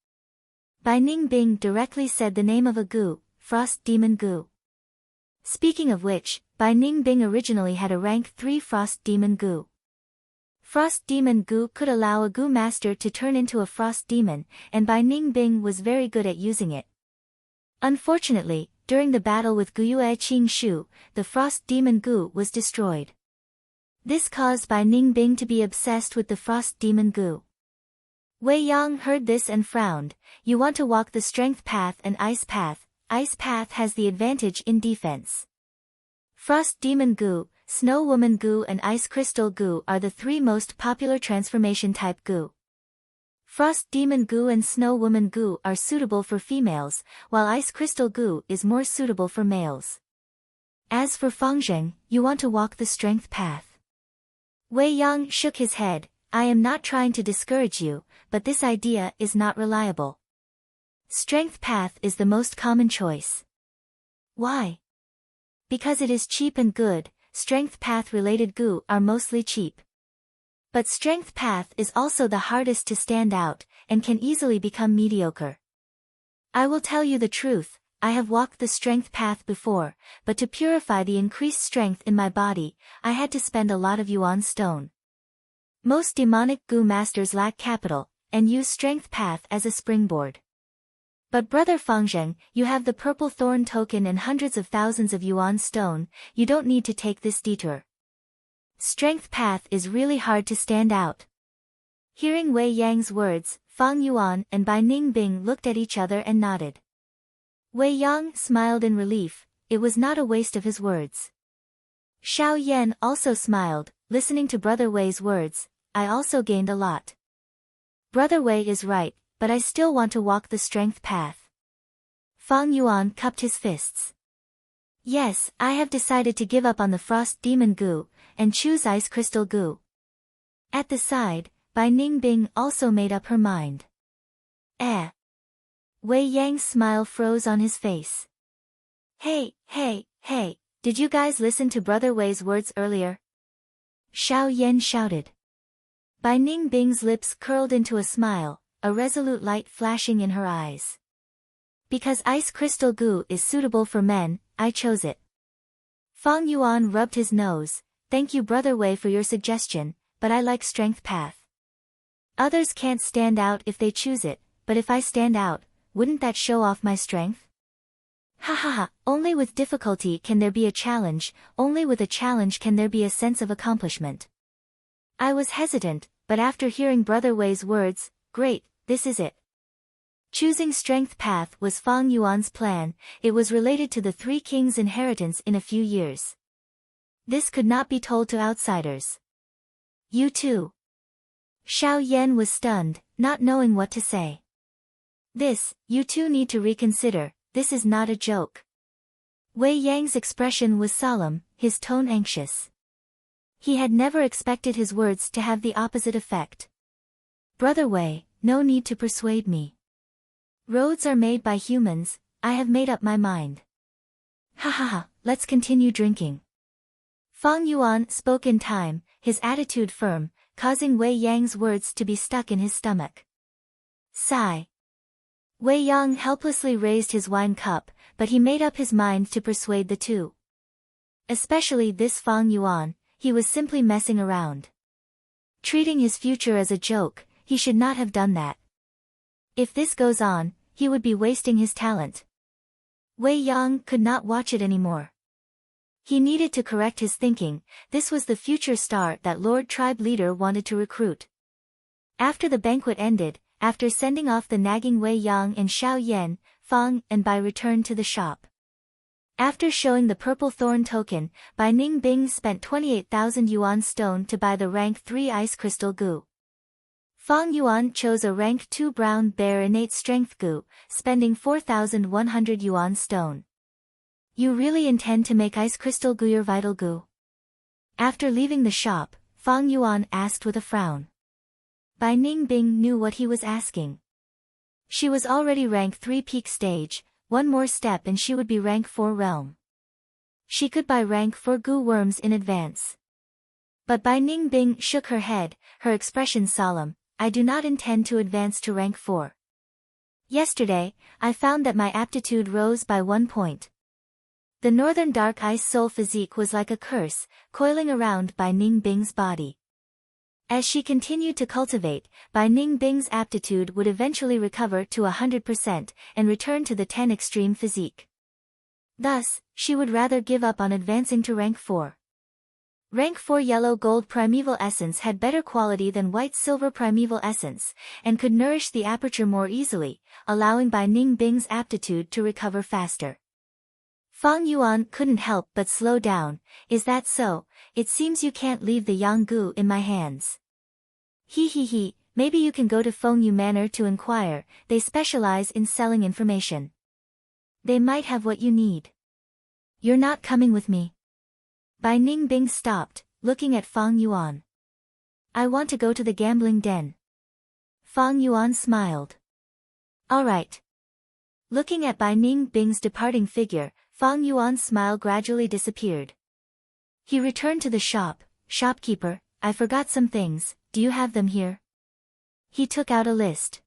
Speaker 1: Bai Ningbing directly said the name of a goo, Frost Demon Goo. Speaking of which, Bai Ningbing originally had a rank 3 Frost Demon Goo. Frost Demon Goo could allow a Goo Master to turn into a Frost Demon, and Bai Ningbing was very good at using it. Unfortunately, during the battle with Guyue Qing Shu, the Frost Demon Goo was destroyed. This caused Bai Ningbing to be obsessed with the Frost Demon Goo. Wei Yang heard this and frowned. You want to walk the Strength Path and Ice Path. Ice Path has the advantage in defense. Frost Demon Goo, Snow Woman Goo and Ice Crystal Goo are the three most popular transformation type goo. Frost Demon Goo and Snow Woman Goo are suitable for females, while Ice Crystal Goo is more suitable for males. As for Fangzheng, you want to walk the Strength Path. Wei Yang shook his head. I am not trying to discourage you, but this idea is not reliable. Strength Path is the most common choice. Why? Because it is cheap and good. Strength Path related goo are mostly cheap. But Strength Path is also the hardest to stand out, and can easily become mediocre. I will tell you the truth, I have walked the Strength Path before, but to purify the increased strength in my body, I had to spend a lot of yuan stone. Most demonic goo masters lack capital, and use Strength Path as a springboard. But Brother Fangzheng, you have the purple thorn token and hundreds of thousands of yuan stone, you don't need to take this detour. Strength Path is really hard to stand out. Hearing Wei Yang's words, Fang Yuan and Bai Ningbing looked at each other and nodded. Wei Yang smiled in relief, it was not a waste of his words. Xiao Yan also smiled, listening to Brother Wei's words, I also gained a lot. Brother Wei is right, but I still want to walk the Strength Path. Fang Yuan cupped his fists. Yes, I have decided to give up on the Frost Demon Goo, and choose Ice Crystal Goo. At the side, Bai Ningbing also made up her mind. Wei Yang's smile froze on his face. Hey, did you guys listen to Brother Wei's words earlier? Xiao Yan shouted. Bai Ningbing's lips curled into a smile, a resolute light flashing in her eyes. Because Ice Crystal Goo is suitable for men, I chose it. Fang Yuan rubbed his nose. thank you Brother Wei for your suggestion, but I like strength path. Others can't stand out if they choose it, but if I stand out, wouldn't that show off my strength? Ha ha ha, only with difficulty can there be a challenge, only with a challenge can there be a sense of accomplishment. I was hesitant, but after hearing Brother Wei's words, great, this is it. Choosing strength path was Fang Yuan's plan, it was related to the Three Kings' inheritance in a few years. This could not be told to outsiders. You too. Xiao Yan was stunned, not knowing what to say. This, you two need to reconsider, this is not a joke. Wei Yang's expression was solemn, his tone anxious. He had never expected his words to have the opposite effect. Brother Wei, no need to persuade me. Roads are made by humans, I have made up my mind. Ha ha ha, let's continue drinking. Fang Yuan spoke in time, his attitude firm, causing Wei Yang's words to be stuck in his stomach. Sigh. Wei Yang helplessly raised his wine cup, but he made up his mind to persuade the two. Especially this Fang Yuan, he was simply messing around. Treating his future as a joke, he should not have done that. If this goes on, he would be wasting his talent. Wei Yang could not watch it anymore. He needed to correct his thinking, this was the future star that Lord Tribe Leader wanted to recruit. After the banquet ended, after sending off the nagging Wei Yang and Xiao Yan, Fang and Bai returned to the shop. After showing the purple thorn token, Bai Ningbing spent 28,000 yuan stone to buy the rank 3 ice crystal goo. Fang Yuan chose a rank 2 brown bear innate strength goo, spending 4,100 yuan stone. You really intend to make ice crystal goo your vital goo? After leaving the shop, Fang Yuan asked with a frown. Bai Ningbing knew what he was asking. She was already rank 3 peak stage, one more step and she would be rank 4 realm. She could buy rank 4 goo worms in advance. But Bai Ningbing shook her head, her expression solemn, I do not intend to advance to rank 4. Yesterday, I found that my aptitude rose by 1 point. The northern dark ice soul physique was like a curse, coiling around Bai Ningbing's body. As she continued to cultivate, Bai Ningbing's aptitude would eventually recover to 100% and return to the 10 extreme physique. Thus, she would rather give up on advancing to rank 4. Rank 4 yellow gold primeval essence had better quality than white silver primeval essence, and could nourish the aperture more easily, allowing Bai Ningbing's aptitude to recover faster. Fang Yuan couldn't help but slow down, is that so? It seems you can't leave the yang gu in my hands. He, maybe you can go to Fengyu Manor to inquire, they specialize in selling information. They might have what you need. You're not coming with me. Bai Ningbing stopped, looking at Fang Yuan. I want to go to the gambling den. Fang Yuan smiled. All right. Looking at Bai Ningbing's departing figure, Fang Yuan's smile gradually disappeared. He returned to the shop. Shopkeeper, I forgot some things, do you have them here? He took out a list.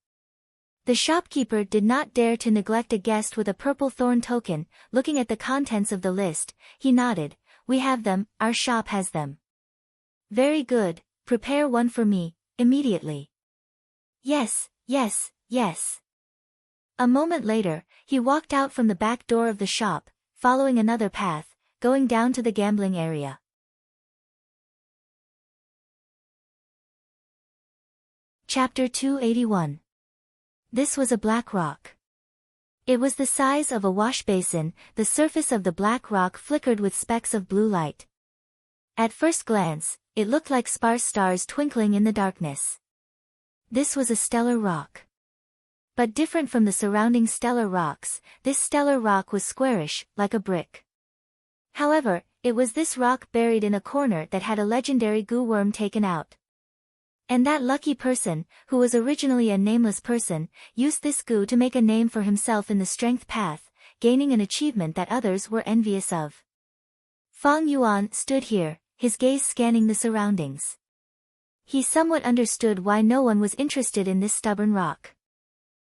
Speaker 1: The shopkeeper did not dare to neglect a guest with a purple thorn token. Looking at the contents of the list, he nodded. We have them, our shop has them. Very good, prepare one for me, immediately. Yes. A moment later, he walked out from the back door of the shop, following another path, going down to the gambling area. Chapter 281. This was a black rock. It was the size of a wash basin, the surface of the black rock flickered with specks of blue light. At first glance, it looked like sparse stars twinkling in the darkness. This was a stellar rock. But different from the surrounding stellar rocks, this stellar rock was squarish, like a brick. However, it was this rock buried in a corner that had a legendary goo worm taken out. And that lucky person, who was originally a nameless person, used this goo to make a name for himself in the strength path, gaining an achievement that others were envious of. Fang Yuan stood here, his gaze scanning the surroundings. He somewhat understood why no one was interested in this stubborn rock.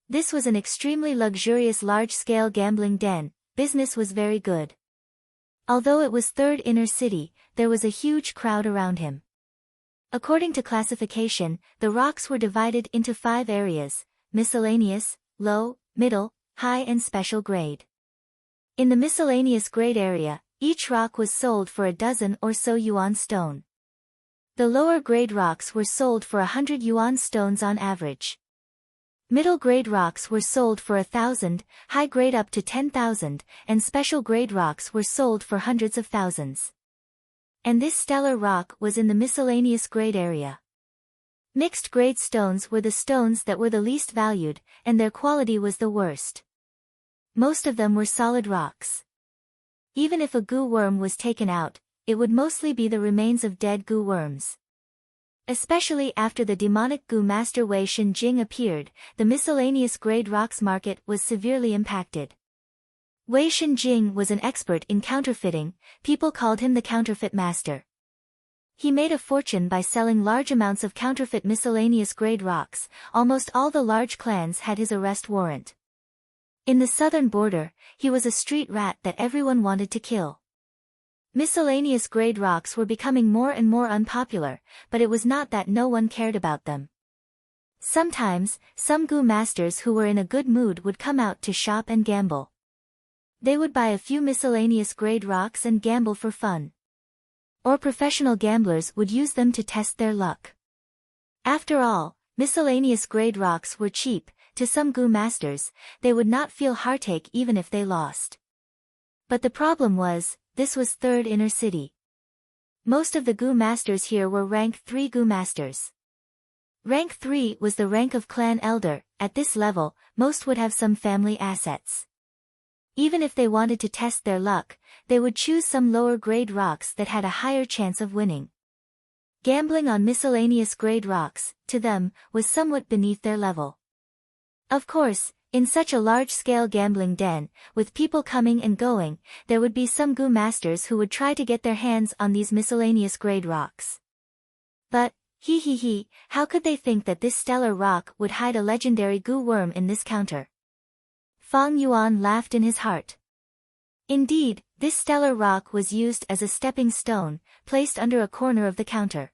Speaker 1: This was an extremely luxurious large-scale gambling den, business was very good. Although it was third inner city, there was a huge crowd around him. According to classification, the rocks were divided into 5 areas: miscellaneous, low, middle, high and special grade. In the miscellaneous grade area, each rock was sold for a dozen or so yuan stone. The lower grade rocks were sold for 100 yuan stones on average. Middle grade rocks were sold for 1,000, high grade up to 10,000, and special grade rocks were sold for hundreds of thousands. And this stellar rock was in the miscellaneous grade area. Mixed grade stones were the stones that were the least valued, and their quality was the worst. Most of them were solid rocks. Even if a goo worm was taken out, it would mostly be the remains of dead goo worms. Especially after the demonic goo master Wei Shenjing appeared, the miscellaneous grade rocks market was severely impacted. Wei Shenjing was an expert in counterfeiting. People called him the counterfeit master. He made a fortune by selling large amounts of counterfeit miscellaneous grade rocks. Almost all the large clans had his arrest warrant. In the southern border, he was a street rat that everyone wanted to kill. Miscellaneous grade rocks were becoming more and more unpopular, but it was not that no one cared about them. Sometimes, some goo masters who were in a good mood would come out to shop and gamble. They would buy a few miscellaneous grade rocks and gamble for fun. Or professional gamblers would use them to test their luck. After all, miscellaneous grade rocks were cheap. To some goo masters, they would not feel heartache even if they lost. But the problem was, this was third inner city. Most of the goo masters here were rank 3 goo masters. Rank 3 was the rank of clan elder. At this level, most would have some family assets. Even if they wanted to test their luck, they would choose some lower grade rocks that had a higher chance of winning. Gambling on miscellaneous grade rocks, to them, was somewhat beneath their level. Of course, in such a large-scale gambling den, with people coming and going, there would be some goo masters who would try to get their hands on these miscellaneous grade rocks. But, how could they think that this stellar rock would hide a legendary goo worm in this counter? Fang Yuan laughed in his heart. Indeed, this stellar rock was used as a stepping stone, placed under a corner of the counter.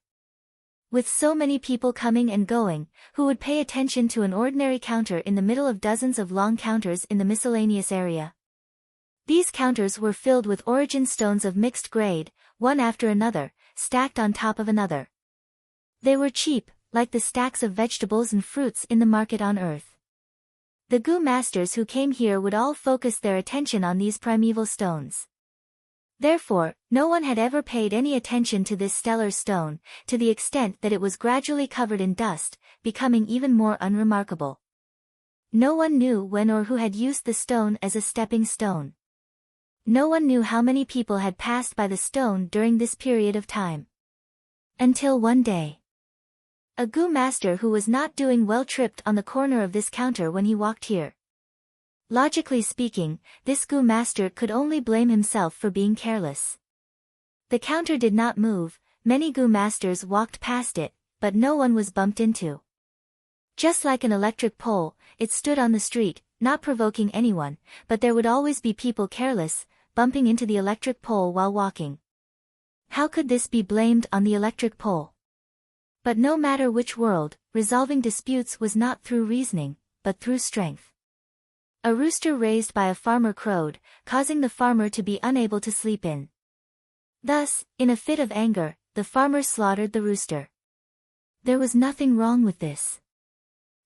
Speaker 1: With so many people coming and going, who would pay attention to an ordinary counter in the middle of dozens of long counters in the miscellaneous area? These counters were filled with origin stones of mixed grade, one after another, stacked on top of another. They were cheap, like the stacks of vegetables and fruits in the market on Earth. The goo masters who came here would all focus their attention on these primeval stones. Therefore, no one had ever paid any attention to this stellar stone, to the extent that it was gradually covered in dust, becoming even more unremarkable. No one knew when or who had used the stone as a stepping stone. No one knew how many people had passed by the stone during this period of time. Until one day, a goo master who was not doing well tripped on the corner of this counter when he walked here. Logically speaking, this goo master could only blame himself for being careless. The counter did not move. Many goo masters walked past it, but no one was bumped into. Just like an electric pole, it stood on the street, not provoking anyone, but there would always be people careless, bumping into the electric pole while walking. How could this be blamed on the electric pole? But no matter which world, resolving disputes was not through reasoning, but through strength. A rooster raised by a farmer crowed, causing the farmer to be unable to sleep in. Thus, in a fit of anger, the farmer slaughtered the rooster. There was nothing wrong with this.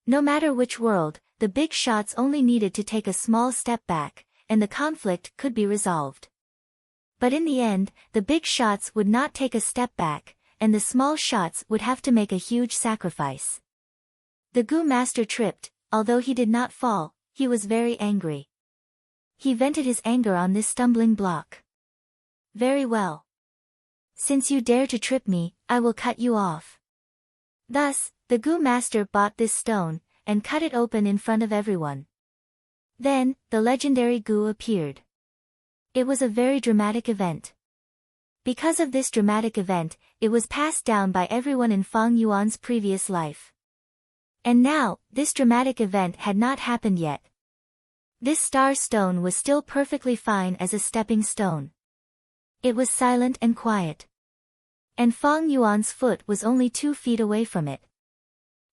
Speaker 1: No matter which world, the big shots only needed to take a small step back, and the conflict could be resolved. But in the end, the big shots would not take a step back, and the small shots would have to make a huge sacrifice. The goo master tripped. Although he did not fall, he was very angry. He vented his anger on this stumbling block. Very well. Since you dare to trip me, I will cut you off. Thus, the goo master bought this stone, and cut it open in front of everyone. Then, the legendary goo appeared. It was a very dramatic event. Because of this dramatic event, it was passed down by everyone in Fang Yuan's previous life. And now, this dramatic event had not happened yet. This star stone was still perfectly fine as a stepping stone. It was silent and quiet. And Fang Yuan's foot was only 2 feet away from it.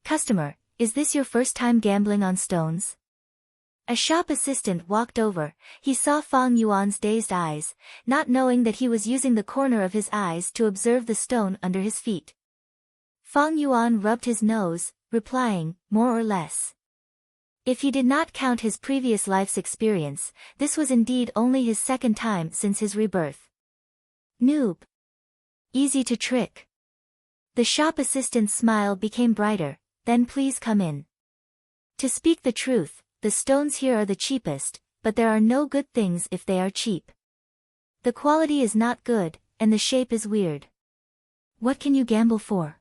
Speaker 1: Customer, is this your first time gambling on stones? A shop assistant walked over. He saw Fang Yuan's dazed eyes, not knowing that he was using the corner of his eyes to observe the stone under his feet. Fang Yuan rubbed his nose, replying, more or less. If he did not count his previous life's experience, this was indeed only his second time since his rebirth. Noob. Easy to trick. The shop assistant's smile became brighter. Then please come in. To speak the truth, the stones here are the cheapest, but there are no good things if they are cheap. The quality is not good, and the shape is weird. What can you gamble for?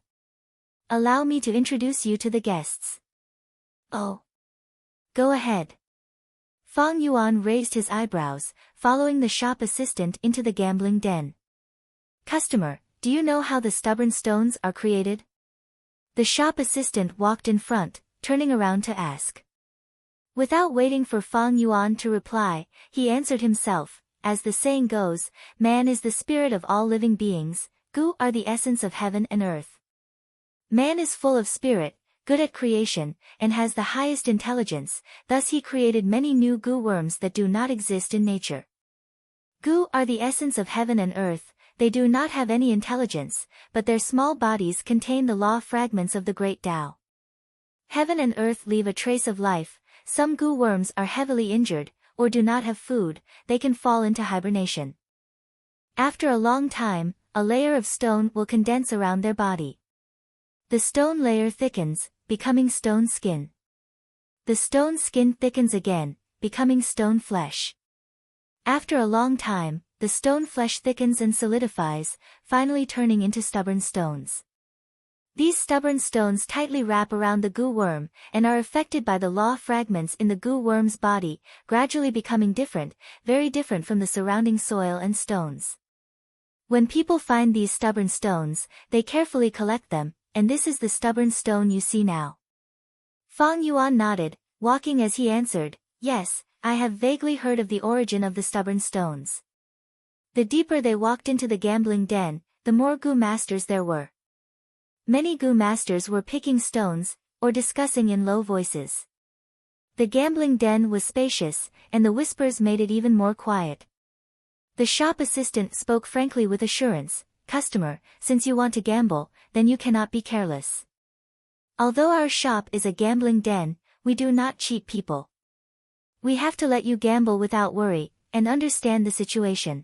Speaker 1: Allow me to introduce you to the guests. Oh. Go ahead. Fang Yuan raised his eyebrows, following the shop assistant into the gambling den. Customer, do you know how the stubborn stones are created? The shop assistant walked in front, turning around to ask. Without waiting for Fang Yuan to reply, he answered himself, as the saying goes, man is the spirit of all living beings, gu are the essence of heaven and earth. Man is full of spirit, good at creation, and has the highest intelligence, thus he created many new gu worms that do not exist in nature. Gu are the essence of heaven and earth. They do not have any intelligence, but their small bodies contain the law fragments of the great Tao. Heaven and earth leave a trace of life. Some gu worms are heavily injured, or do not have food, they can fall into hibernation. After a long time, a layer of stone will condense around their body. The stone layer thickens, becoming stone skin. The stone skin thickens again, becoming stone flesh. After a long time, the stone flesh thickens and solidifies, finally turning into stubborn stones. These stubborn stones tightly wrap around the gu worm, and are affected by the law fragments in the gu worm's body, gradually becoming different, very different from the surrounding soil and stones. When people find these stubborn stones, they carefully collect them, and this is the stubborn stone you see now. Fang Yuan nodded, walking as he answered, yes, I have vaguely heard of the origin of the stubborn stones. The deeper they walked into the gambling den, the more gu masters there were. Many gu masters were picking stones, or discussing in low voices. The gambling den was spacious, and the whispers made it even more quiet. The shop assistant spoke frankly with assurance, customer, since you want to gamble, then you cannot be careless. Although our shop is a gambling den, we do not cheat people. We have to let you gamble without worry, and understand the situation.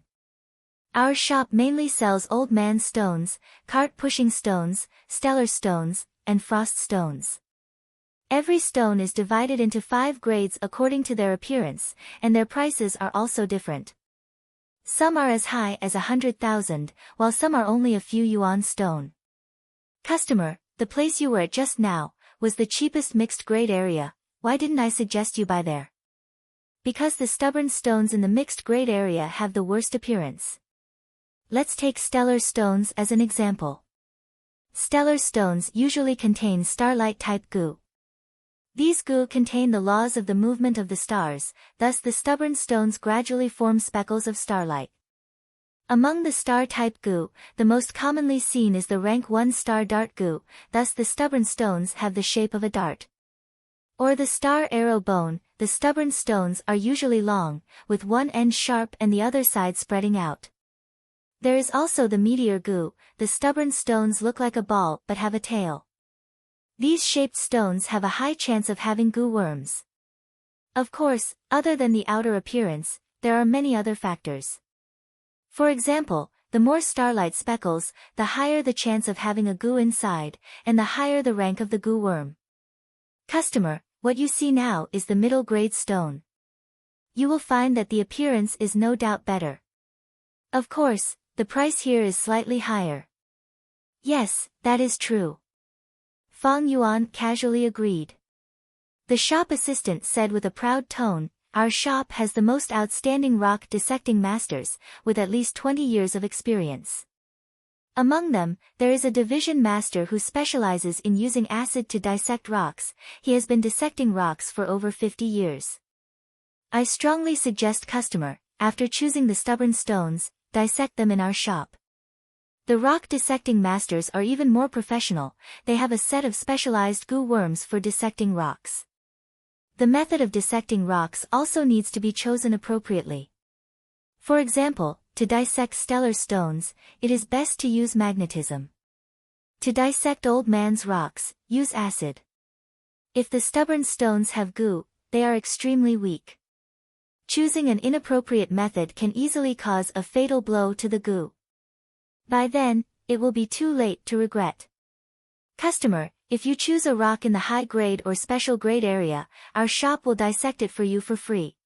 Speaker 1: Our shop mainly sells old man stones, cart-pushing stones, stellar stones, and frost stones. Every stone is divided into 5 grades according to their appearance, and their prices are also different. Some are as high as 100,000, while some are only a few yuan stone. Customer, the place you were at just now, was the cheapest mixed grade area. Why didn't I suggest you buy there? Because the stubborn stones in the mixed grade area have the worst appearance. Let's take stellar stones as an example. Stellar stones usually contain starlight-type gu. These gu contain the laws of the movement of the stars, thus the stubborn stones gradually form speckles of starlight. Among the star-type gu, the most commonly seen is the rank 1 star dart gu, thus the stubborn stones have the shape of a dart. Or the star arrow bone, the stubborn stones are usually long, with one end sharp and the other side spreading out. There is also the meteor gu, the stubborn stones look like a ball but have a tail. These shaped stones have a high chance of having gu worms. Of course, other than the outer appearance, there are many other factors. For example, the more starlight speckles, the higher the chance of having a gu inside, and the higher the rank of the gu worm. Customer, what you see now is the middle grade stone. You will find that the appearance is no doubt better. Of course, the price here is slightly higher. Yes, that is true. Fang Yuan casually agreed. The shop assistant said with a proud tone, our shop has the most outstanding rock dissecting masters, with at least 20 years of experience. Among them, there is a division master who specializes in using acid to dissect rocks. He has been dissecting rocks for over 50 years. I strongly suggest customer, after choosing the stubborn stones, dissect them in our shop. The rock dissecting masters are even more professional, they have a set of specialized goo worms for dissecting rocks. The method of dissecting rocks also needs to be chosen appropriately. For example, to dissect stellar stones, it is best to use magnetism. To dissect old man's rocks, use acid. If the stubborn stones have goo, they are extremely weak. Choosing an inappropriate method can easily cause a fatal blow to the goo. By then, it will be too late to regret. Customer, if you choose a rock in the high grade or special grade area, our shop will dissect it for you for free.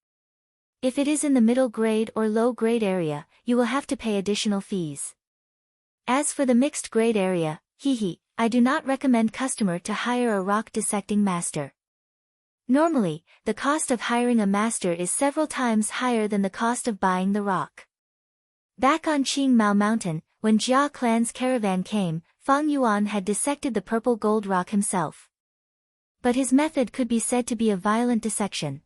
Speaker 1: If it is in the middle grade or low grade area, you will have to pay additional fees. As for the mixed grade area, I do not recommend customer to hire a rock dissecting master. Normally, the cost of hiring a master is several times higher than the cost of buying the rock. Back on Qing Mao Mountain, when Jia clan's caravan came, Fang Yuan had dissected the purple gold rock himself. But his method could be said to be a violent dissection.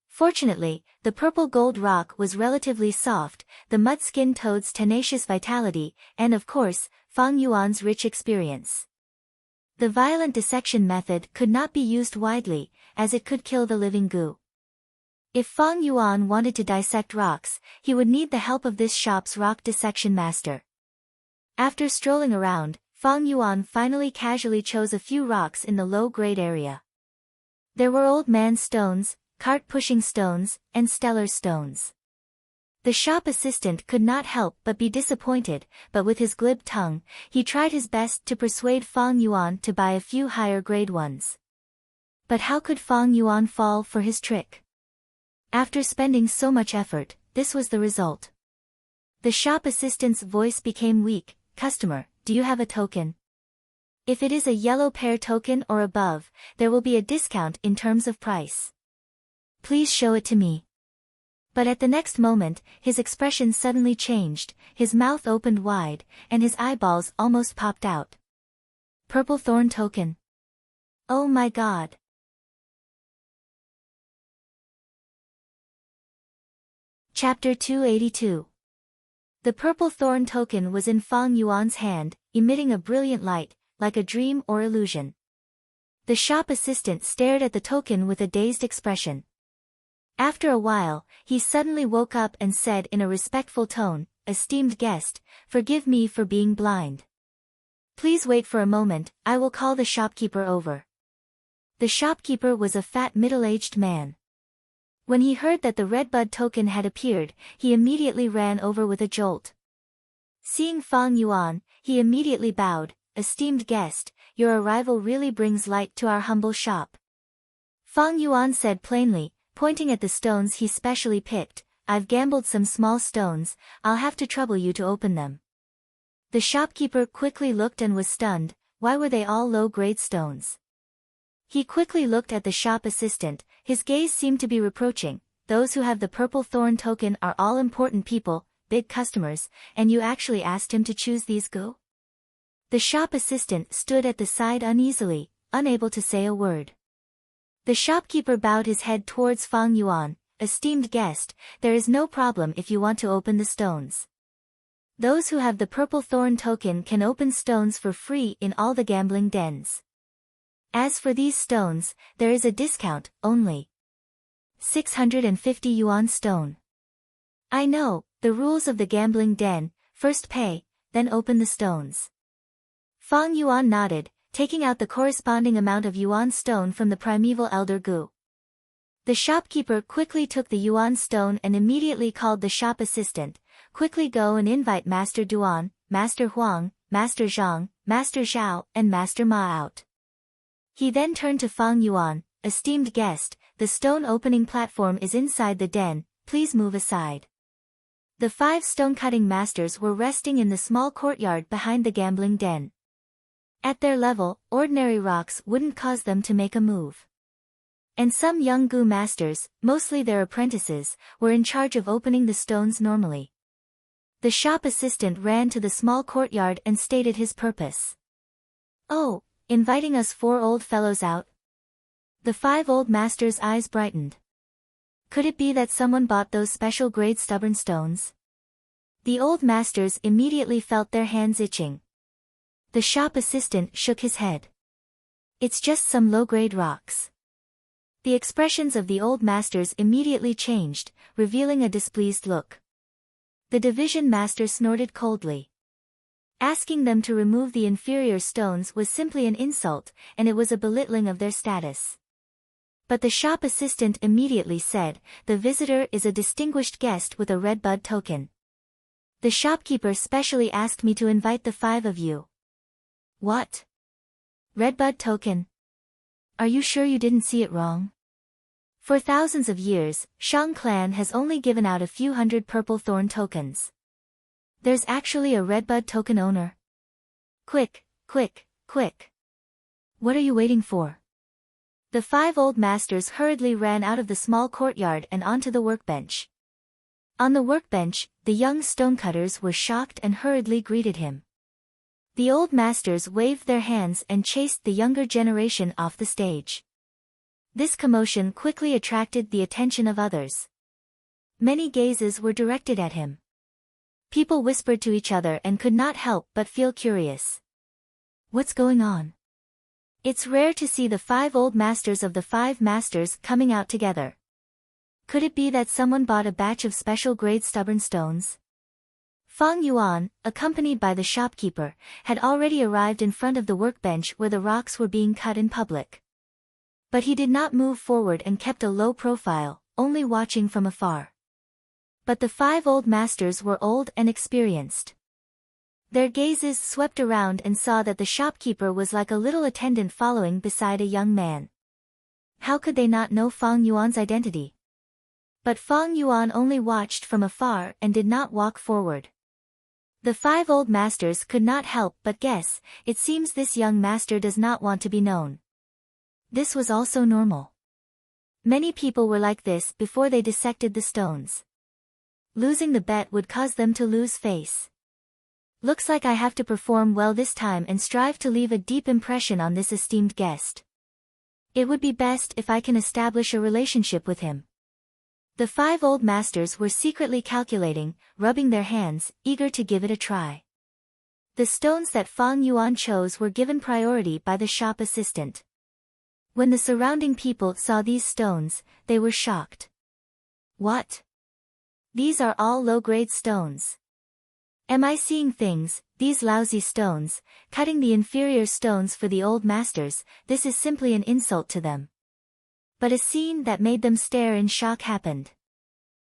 Speaker 1: Fortunately, the purple gold rock was relatively soft, the mud-skin toad's tenacious vitality, and of course, Fang Yuan's rich experience. The violent dissection method could not be used widely, as it could kill the living goo. If Fang Yuan wanted to dissect rocks, he would need the help of this shop's rock dissection master. After strolling around, Fang Yuan finally casually chose a few rocks in the low-grade area. There were old man stones, cart-pushing stones, and stellar stones. The shop assistant could not help but be disappointed, but with his glib tongue, he tried his best to persuade Fang Yuan to buy a few higher-grade ones. But how could Fang Yuan fall for his trick? After spending so much effort, this was the result. The shop assistant's voice became weak. Customer, do you have a token? If it is a yellow pair token or above, there will be a discount in terms of price. Please show it to me. But at the next moment, his expression suddenly changed, his mouth opened wide, and his eyeballs almost popped out. Purple thorn token. Oh my God. Chapter 282. The purple thorn token was in Fang Yuan's hand, emitting a brilliant light, like a dream or illusion. The shop assistant stared at the token with a dazed expression. After a while, he suddenly woke up and said in a respectful tone, "Esteemed guest, forgive me for being blind. Please wait for a moment, I will call the shopkeeper over." The shopkeeper was a fat middle-aged man. When he heard that the redbud token had appeared, he immediately ran over with a jolt. Seeing Fang Yuan, he immediately bowed, "Esteemed guest, your arrival really brings light to our humble shop." Fang Yuan said plainly, pointing at the stones he specially picked, "I've gambled some small stones, I'll have to trouble you to open them." The shopkeeper quickly looked and was stunned. Why were they all low-grade stones? He quickly looked at the shop assistant, his gaze seemed to be reproaching. "Those who have the purple thorn token are all important people, big customers, and you actually asked him to choose these goo?" The shop assistant stood at the side uneasily, unable to say a word. The shopkeeper bowed his head towards Fang Yuan, "Esteemed guest, there is no problem if you want to open the stones. Those who have the purple thorn token can open stones for free in all the gambling dens. As for these stones, there is a discount, only 650 yuan stone. I know, the rules of the gambling den, first pay, then open the stones." Fang Yuan nodded, taking out the corresponding amount of yuan stone from the primeval elder goo. The shopkeeper quickly took the yuan stone and immediately called the shop assistant, "Quickly go and invite Master Duan, Master Huang, Master Zhang, Master Zhao, and Master Ma out." He then turned to Fang Yuan, "Esteemed guest, the stone opening platform is inside the den, please move aside." The 5 stone-cutting masters were resting in the small courtyard behind the gambling den. At their level, ordinary rocks wouldn't cause them to make a move. And some young goo masters, mostly their apprentices, were in charge of opening the stones normally. The shop assistant ran to the small courtyard and stated his purpose. "Oh, inviting us 4 old fellows out?" The 5 old masters' eyes brightened. Could it be that someone bought those special grade stubborn stones? The old masters immediately felt their hands itching. The shop assistant shook his head. It's just some low-grade rocks. The expressions of the old masters immediately changed, revealing a displeased look. The division master snorted coldly. Asking them to remove the inferior stones was simply an insult, and it was a belittling of their status. But the shop assistant immediately said, "The visitor is a distinguished guest with a redbud token. The shopkeeper specially asked me to invite the 5 of you." "What? Redbud token? Are you sure you didn't see it wrong?" For thousands of years, Shang clan has only given out a few hundred purple thorn tokens. There's actually a redbud token owner. Quick, quick, quick. What are you waiting for? The 5 old masters hurriedly ran out of the small courtyard and onto the workbench. On the workbench, the young stonecutters were shocked and hurriedly greeted him. The old masters waved their hands and chased the younger generation off the stage. This commotion quickly attracted the attention of others. Many gazes were directed at him. People whispered to each other and could not help but feel curious. What's going on? It's rare to see the 5 old masters of the 5 masters coming out together. Could it be that someone bought a batch of special grade stubborn stones? Fang Yuan, accompanied by the shopkeeper, had already arrived in front of the workbench where the rocks were being cut in public. But he did not move forward and kept a low profile, only watching from afar. But the 5 old masters were old and experienced. Their gazes swept around and saw that the shopkeeper was like a little attendant following beside a young man. How could they not know Fang Yuan's identity? But Fang Yuan only watched from afar and did not walk forward. The 5 old masters could not help but guess, it seems this young master does not want to be known. This was also normal. Many people were like this before they dissected the stones. Losing the bet would cause them to lose face. Looks like I have to perform well this time and strive to leave a deep impression on this esteemed guest. It would be best if I can establish a relationship with him. The 5 old masters were secretly calculating, rubbing their hands, eager to give it a try. The stones that Fang Yuan chose were given priority by the shop assistant. When the surrounding people saw these stones, they were shocked. What? These are all low-grade stones. Am I seeing things? These lousy stones, cutting the inferior stones for the old masters, this is simply an insult to them. But a scene that made them stare in shock happened.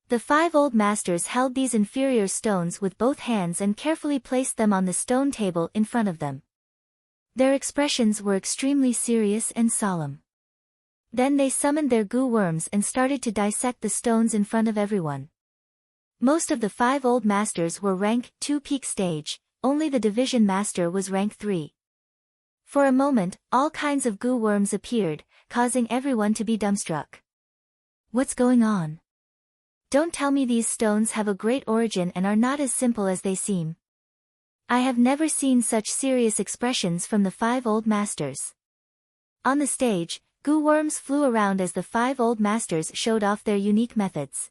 Speaker 1: The 5 old masters held these inferior stones with both hands and carefully placed them on the stone table in front of them. Their expressions were extremely serious and solemn. Then they summoned their goo worms and started to dissect the stones in front of everyone. Most of the 5 old masters were rank 2 peak stage, only the division master was rank 3. For a moment, all kinds of goo worms appeared, causing everyone to be dumbstruck. What's going on? Don't tell me these stones have a great origin and are not as simple as they seem. I have never seen such serious expressions from the 5 old masters. On the stage, goo worms flew around as the 5 old masters showed off their unique methods.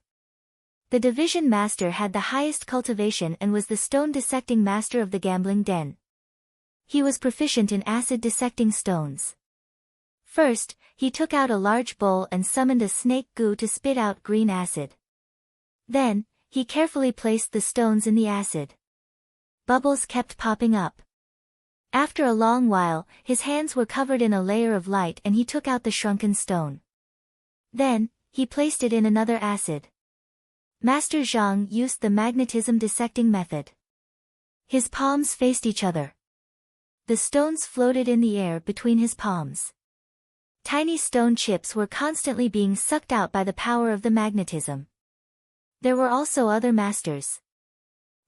Speaker 1: The division master had the highest cultivation and was the stone dissecting master of the gambling den. He was proficient in acid dissecting stones. First, he took out a large bowl and summoned a snake goo to spit out green acid. Then, he carefully placed the stones in the acid. Bubbles kept popping up. After a long while, his hands were covered in a layer of light and he took out the shrunken stone. Then, he placed it in another acid. Master Zhang used the magnetism dissecting method. His palms faced each other. The stones floated in the air between his palms. Tiny stone chips were constantly being sucked out by the power of the magnetism. There were also other masters.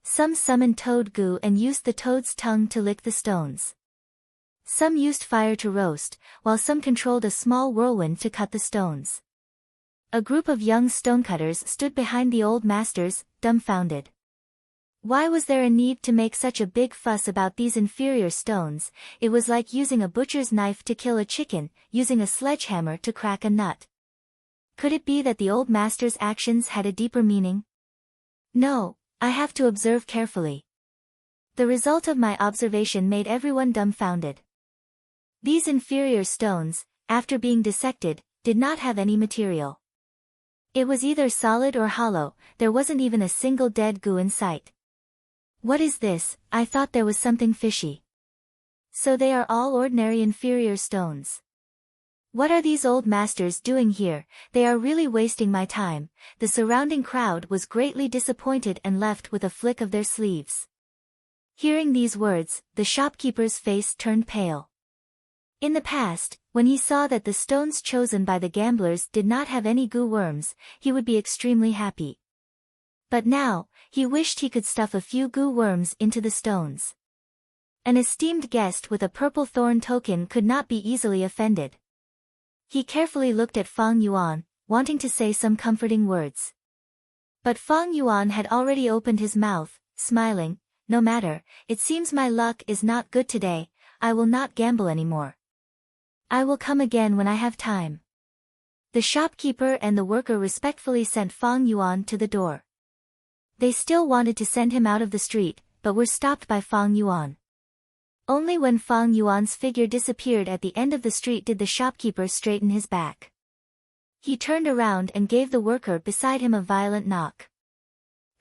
Speaker 1: Some summoned toad goo and used the toad's tongue to lick the stones. Some used fire to roast, while some controlled a small whirlwind to cut the stones. A group of young stonecutters stood behind the old masters, dumbfounded. Why was there a need to make such a big fuss about these inferior stones? It was like using a butcher's knife to kill a chicken, using a sledgehammer to crack a nut. Could it be that the old master's actions had a deeper meaning? No, I have to observe carefully. The result of my observation made everyone dumbfounded. These inferior stones, after being dissected, did not have any material. It was either solid or hollow, there wasn't even a single dead gu in sight. What is this? I thought there was something fishy. So they are all ordinary inferior stones. What are these old masters doing here? They are really wasting my time. The surrounding crowd was greatly disappointed and left with a flick of their sleeves. Hearing these words, the shopkeeper's face turned pale. In the past, when he saw that the stones chosen by the gamblers did not have any gu worms, he would be extremely happy. But now, he wished he could stuff a few gu worms into the stones. An esteemed guest with a purple thorn token could not be easily offended. He carefully looked at Fang Yuan, wanting to say some comforting words. But Fang Yuan had already opened his mouth, smiling. No matter, it seems my luck is not good today, I will not gamble anymore. I will come again when I have time. The shopkeeper and the worker respectfully sent Fang Yuan to the door. They still wanted to send him out of the street, but were stopped by Fang Yuan. Only when Fang Yuan's figure disappeared at the end of the street did the shopkeeper straighten his back. He turned around and gave the worker beside him a violent knock.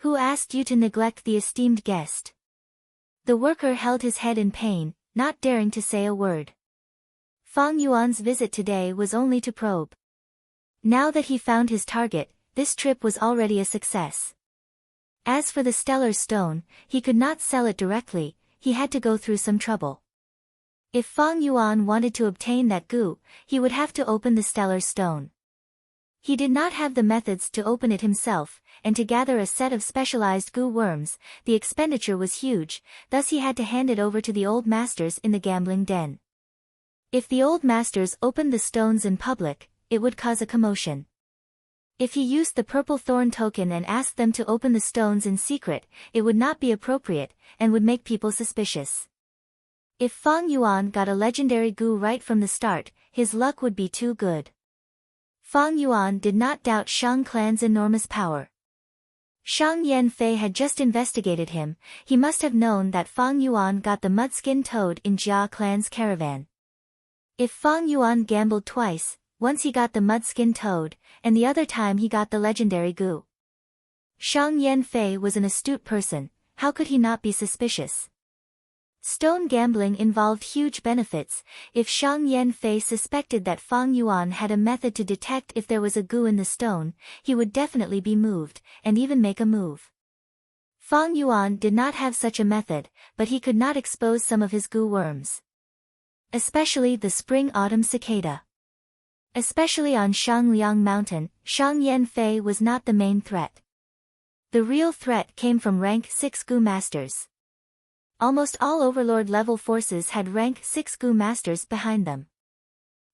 Speaker 1: Who asked you to neglect the esteemed guest? The worker held his head in pain, not daring to say a word. Fang Yuan's visit today was only to probe. Now that he found his target, this trip was already a success. As for the stellar stone, he could not sell it directly, he had to go through some trouble. If Fang Yuan wanted to obtain that gu, he would have to open the stellar stone. He did not have the methods to open it himself, and to gather a set of specialized gu worms, the expenditure was huge, thus he had to hand it over to the old masters in the gambling den. If the old masters opened the stones in public, it would cause a commotion. If he used the purple thorn token and asked them to open the stones in secret, it would not be appropriate, and would make people suspicious. If Fang Yuan got a legendary gu right from the start, his luck would be too good. Fang Yuan did not doubt Shang clan's enormous power. Shang Yanfei had just investigated him, he must have known that Fang Yuan got the mudskin toad in Jia clan's caravan. If Fang Yuan gambled twice, once he got the mudskin toad, and the other time he got the legendary gu. Shang Yanfei was an astute person, how could he not be suspicious? Stone gambling involved huge benefits. If Shang Yanfei suspected that Fang Yuan had a method to detect if there was a gu in the stone, he would definitely be moved, and even make a move. Fang Yuan did not have such a method, but he could not expose some of his gu worms. Especially the spring-autumn cicada. Especially on Shangliang Mountain, Shang Yanfei was not the main threat. The real threat came from rank 6 gu masters. Almost all overlord-level forces had rank 6 gu masters behind them.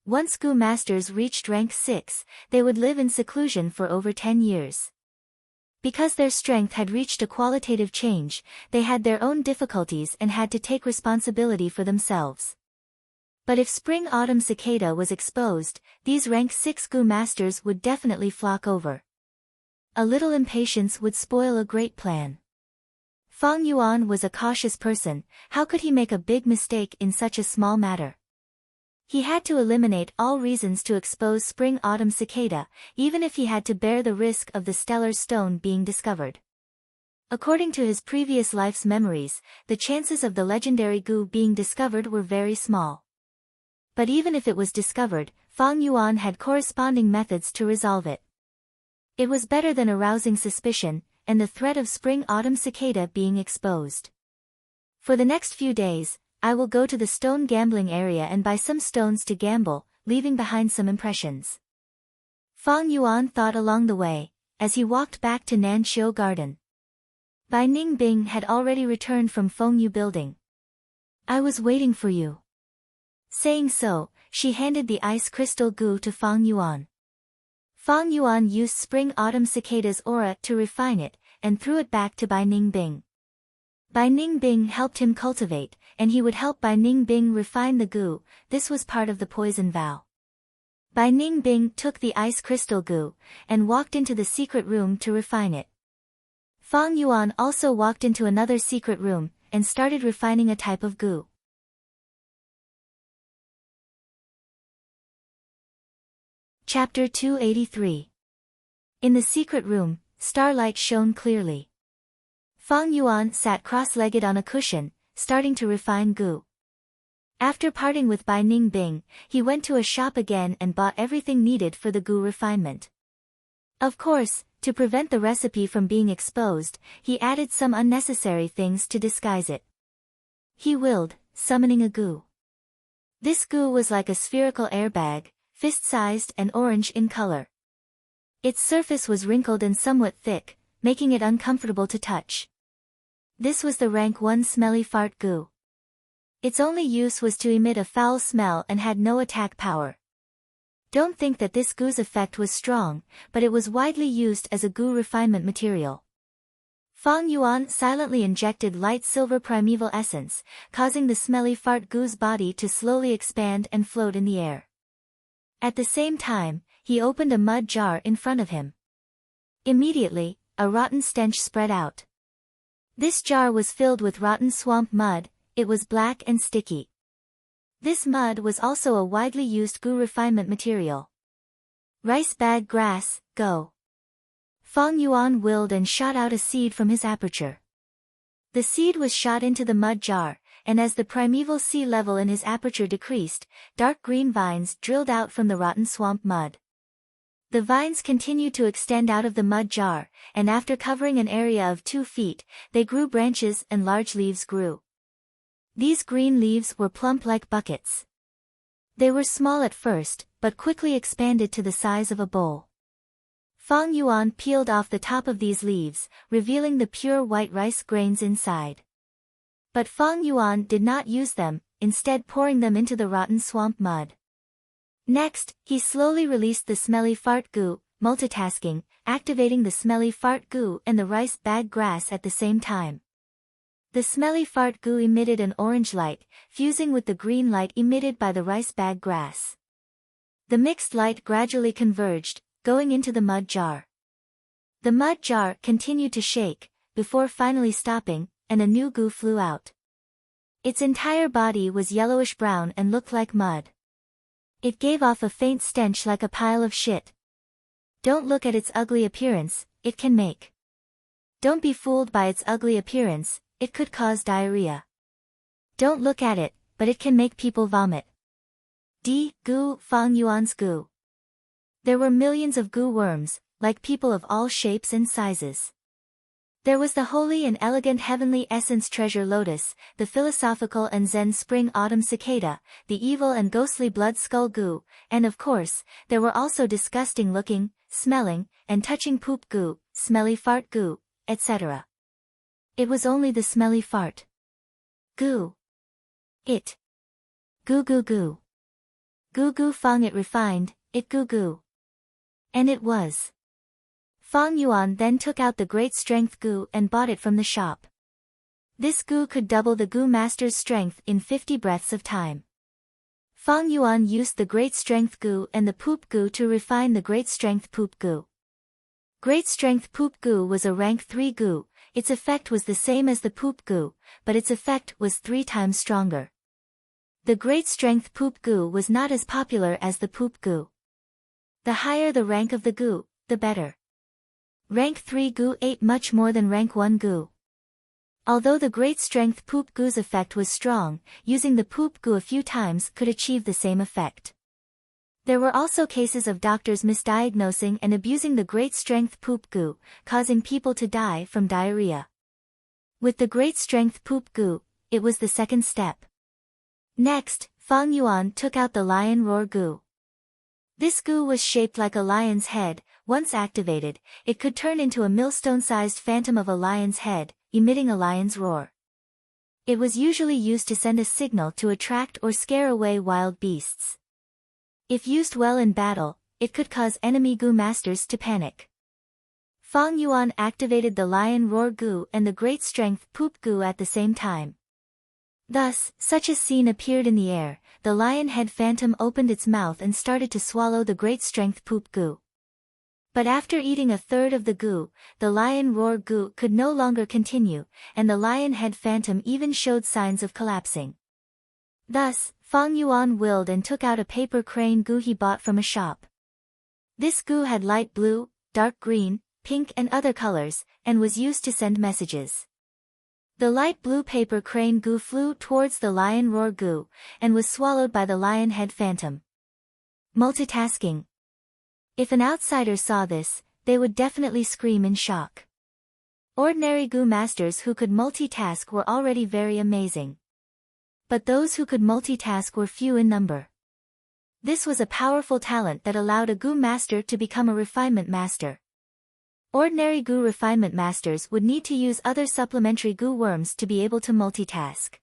Speaker 1: Once gu masters reached rank 6, they would live in seclusion for over 10 years. Because their strength had reached a qualitative change, they had their own difficulties and had to take responsibility for themselves. But if spring-autumn cicada was exposed, these rank 6 gu masters would definitely flock over. A little impatience would spoil a great plan. Fang Yuan was a cautious person, how could he make a big mistake in such a small matter? He had to eliminate all reasons to expose spring-autumn cicada, even if he had to bear the risk of the stellar stone being discovered. According to his previous life's memories, the chances of the legendary gu being discovered were very small. But even if it was discovered, Fang Yuan had corresponding methods to resolve it. It was better than arousing suspicion, and the threat of spring-autumn cicada being exposed. For the next few days, I will go to the stone gambling area and buy some stones to gamble, leaving behind some impressions. Fang Yuan thought along the way, as he walked back to Nanxiu Garden. Bai Ningbing had already returned from Fengyu Building. I was waiting for you. Saying so, she handed the ice crystal gu to Fang Yuan. Fang Yuan used spring-autumn cicada's aura to refine it, and threw it back to Bai Ningbing. Bai Ningbing helped him cultivate, and he would help Bai Ningbing refine the gu, this was part of the poison vow. Bai Ningbing took the ice crystal gu, and walked into the secret room to refine it. Fang Yuan also walked into another secret room, and started refining a type of goo. Chapter 283. In the secret room, starlight shone clearly. Fang Yuan sat cross-legged on a cushion, starting to refine goo. After parting with Bai Ningbing, he went to a shop again and bought everything needed for the goo refinement. Of course, to prevent the recipe from being exposed, he added some unnecessary things to disguise it. He willed, summoning a goo. This goo was like a spherical airbag, fist-sized and orange in color. Its surface was wrinkled and somewhat thick, making it uncomfortable to touch. This was the rank 1 smelly fart goo. Its only use was to emit a foul smell and had no attack power. Don't think that this goo's effect was strong, but it was widely used as a goo refinement material. Fang Yuan silently injected light silver primeval essence, causing the smelly fart goo's body to slowly expand and float in the air. At the same time, he opened a mud jar in front of him. Immediately, a rotten stench spread out. This jar was filled with rotten swamp mud. It was black and sticky. This mud was also a widely used goo refinement material. Rice bag grass, go. Fang Yuan willed and shot out a seed from his aperture. The seed was shot into the mud jar, and as the primeval sea level in his aperture decreased, dark green vines drilled out from the rotten swamp mud. The vines continued to extend out of the mud jar, and after covering an area of 2 feet, they grew branches and large leaves grew. These green leaves were plump like buckets. They were small at first, but quickly expanded to the size of a bowl. Fang Yuan peeled off the top of these leaves, revealing the pure white rice grains inside. But Fang Yuan did not use them, instead pouring them into the rotten swamp mud. Next, he slowly released the smelly fart goo, multitasking, activating the smelly fart goo and the rice bag grass at the same time. The smelly fart goo emitted an orange light, fusing with the green light emitted by the rice bag grass. The mixed light gradually converged, going into the mud jar. The mud jar continued to shake, before finally stopping, and a new goo flew out. Its entire body was yellowish-brown and looked like mud. It gave off a faint stench like a pile of shit. Don't look at its ugly appearance, it can make. Don't be fooled by its ugly appearance, it could cause diarrhea. Don't look at it, but it can make people vomit. Goo, Fang Yuan's goo. There were millions of goo worms, like people of all shapes and sizes. There was the holy and elegant heavenly essence treasure lotus, the philosophical and zen spring autumn cicada, the evil and ghostly blood skull goo, and of course, there were also disgusting looking, smelling, and touching poop goo, smelly fart goo, etc. It was only the smelly fart goo. It. Goo goo goo. Goo goo Fang it refined, it goo goo. And it was. Fang Yuan then took out the great strength goo and bought it from the shop. This goo could double the goo master's strength in 50 breaths of time. Fang Yuan used the great strength goo and the poop goo to refine the great strength poop goo. Great strength poop goo was a rank 3 goo, its effect was the same as the poop goo, but its effect was 3 times stronger. The great strength poop goo was not as popular as the poop goo. The higher the rank of the goo, the better. Rank 3 goo ate much more than rank 1 goo. Although the great strength poop goo's effect was strong, using the poop goo a few times could achieve the same effect. There were also cases of doctors misdiagnosing and abusing the great strength poop goo, causing people to die from diarrhea. With the great strength poop goo, it was the second step. Next, Fang Yuan took out the lion roar goo. This goo was shaped like a lion's head. Once activated, it could turn into a millstone-sized phantom of a lion's head, emitting a lion's roar. It was usually used to send a signal to attract or scare away wild beasts. If used well in battle, it could cause enemy goo masters to panic. Fang Yuan activated the lion roar goo and the great strength poop goo at the same time. Thus, such a scene appeared in the air. The lion head phantom opened its mouth and started to swallow the great strength poop goo. But after eating a third of the goo, the lion roar goo could no longer continue, and the lion head phantom even showed signs of collapsing. Thus, Fang Yuan willed and took out a paper crane goo he bought from a shop. This goo had light blue, dark green, pink and other colors, and was used to send messages. The light blue paper crane goo flew towards the lion roar goo, and was swallowed by the lion head phantom. Multitasking. If an outsider saw this, they would definitely scream in shock. Ordinary goo masters who could multitask were already very amazing. But those who could multitask were few in number. This was a powerful talent that allowed a goo master to become a refinement master. Ordinary goo refinement masters would need to use other supplementary goo worms to be able to multitask.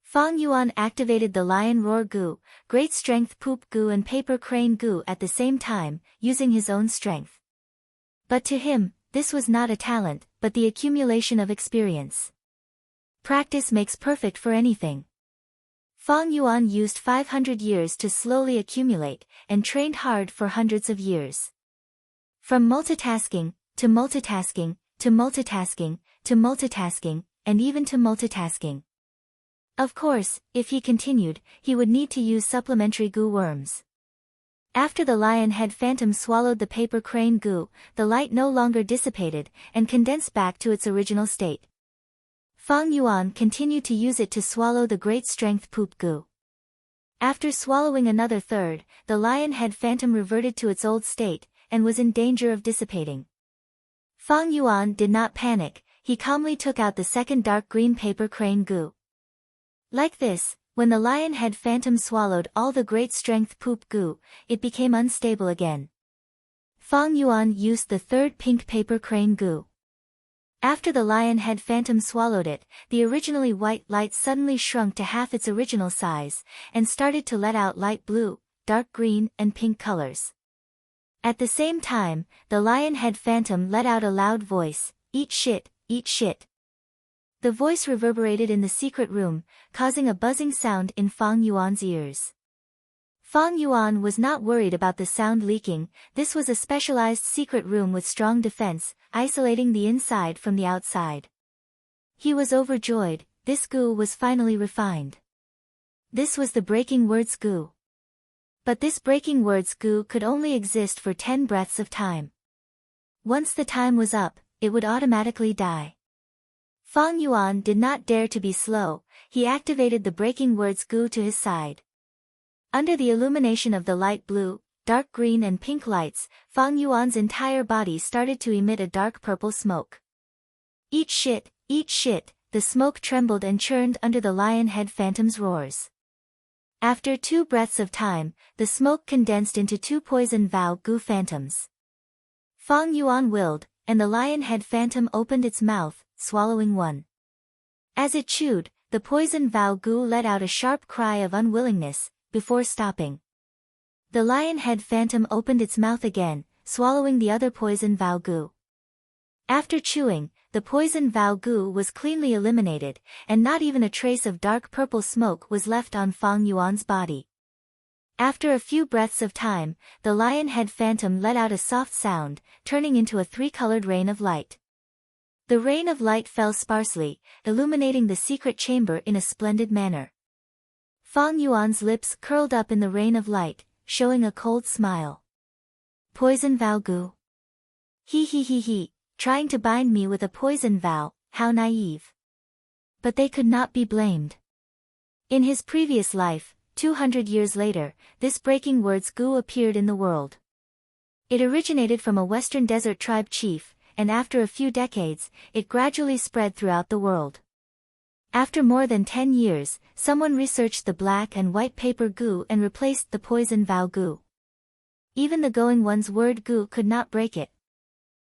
Speaker 1: Fang Yuan activated the lion roar goo, great strength poop goo and paper crane goo at the same time, using his own strength. But to him, this was not a talent, but the accumulation of experience. Practice makes perfect for anything. Fang Yuan used 500 years to slowly accumulate, and trained hard for hundreds of years. From multitasking, to multitasking, to multitasking, to multitasking, and even to multitasking. Of course, if he continued, he would need to use supplementary goo worms. After the lion head phantom swallowed the paper crane goo, the light no longer dissipated, and condensed back to its original state. Fang Yuan continued to use it to swallow the great strength poop goo. After swallowing another third, the lion head phantom reverted to its old state, and was in danger of dissipating. Fang Yuan did not panic, he calmly took out the second dark green paper crane goo. Like this, when the lion head phantom swallowed all the great strength poop goo, it became unstable again. Fang Yuan used the third pink paper crane goo. After the lion head phantom swallowed it, the originally white light suddenly shrunk to half its original size, and started to let out light blue, dark green and pink colors. At the same time, the lion head phantom let out a loud voice, "Eat shit, eat shit." The voice reverberated in the secret room, causing a buzzing sound in Fang Yuan's ears. Fang Yuan was not worried about the sound leaking, this was a specialized secret room with strong defense, isolating the inside from the outside. He was overjoyed, this goo was finally refined. This was the breaking words goo. But this breaking words goo could only exist for 10 breaths of time. Once the time was up, it would automatically die. Fang Yuan did not dare to be slow, he activated the breaking words goo to his side. Under the illumination of the light blue, dark green and pink lights, Fang Yuan's entire body started to emit a dark purple smoke. Eat shit, the smoke trembled and churned under the lion head phantom's roars. After 2 breaths of time, the smoke condensed into 2 poison vow goo phantoms. Fang Yuan willed, and the lion head phantom opened its mouth, swallowing one. As it chewed, the poison vow goo let out a sharp cry of unwillingness, before stopping. The lion head phantom opened its mouth again, swallowing the other poison vow goo. After chewing, the poison vow goo was cleanly eliminated, and not even a trace of dark purple smoke was left on Fang Yuan's body. After a few breaths of time, the lion head phantom let out a soft sound, turning into a 3-colored rain of light. The rain of light fell sparsely, illuminating the secret chamber in a splendid manner. Fang Yuan's lips curled up in the rain of light, showing a cold smile. Poison vow goo. He, trying to bind me with a poison vow, how naive. But they could not be blamed. In his previous life, 200 years later, this breaking words goo appeared in the world. It originated from a western desert tribe chief, and after a few decades, it gradually spread throughout the world. After more than 10 years, someone researched the black and white paper goo and replaced the poison vow goo. Even the going one's word goo could not break it.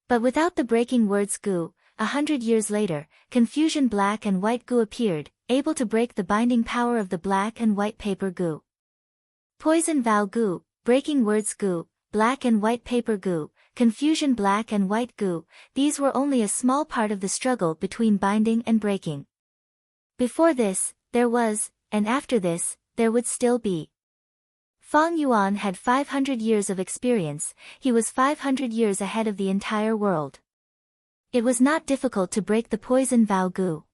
Speaker 1: But without the breaking words goo, 100 years later, confusion black and white goo appeared, able to break the binding power of the black and white paper goo. Poison vow goo, breaking words goo, black and white paper goo, confusion black and white goo, these were only a small part of the struggle between binding and breaking. Before this, there was, and after this, there would still be. Fang Yuan had 500 years of experience, he was 500 years ahead of the entire world. It was not difficult to break the poison vow gu.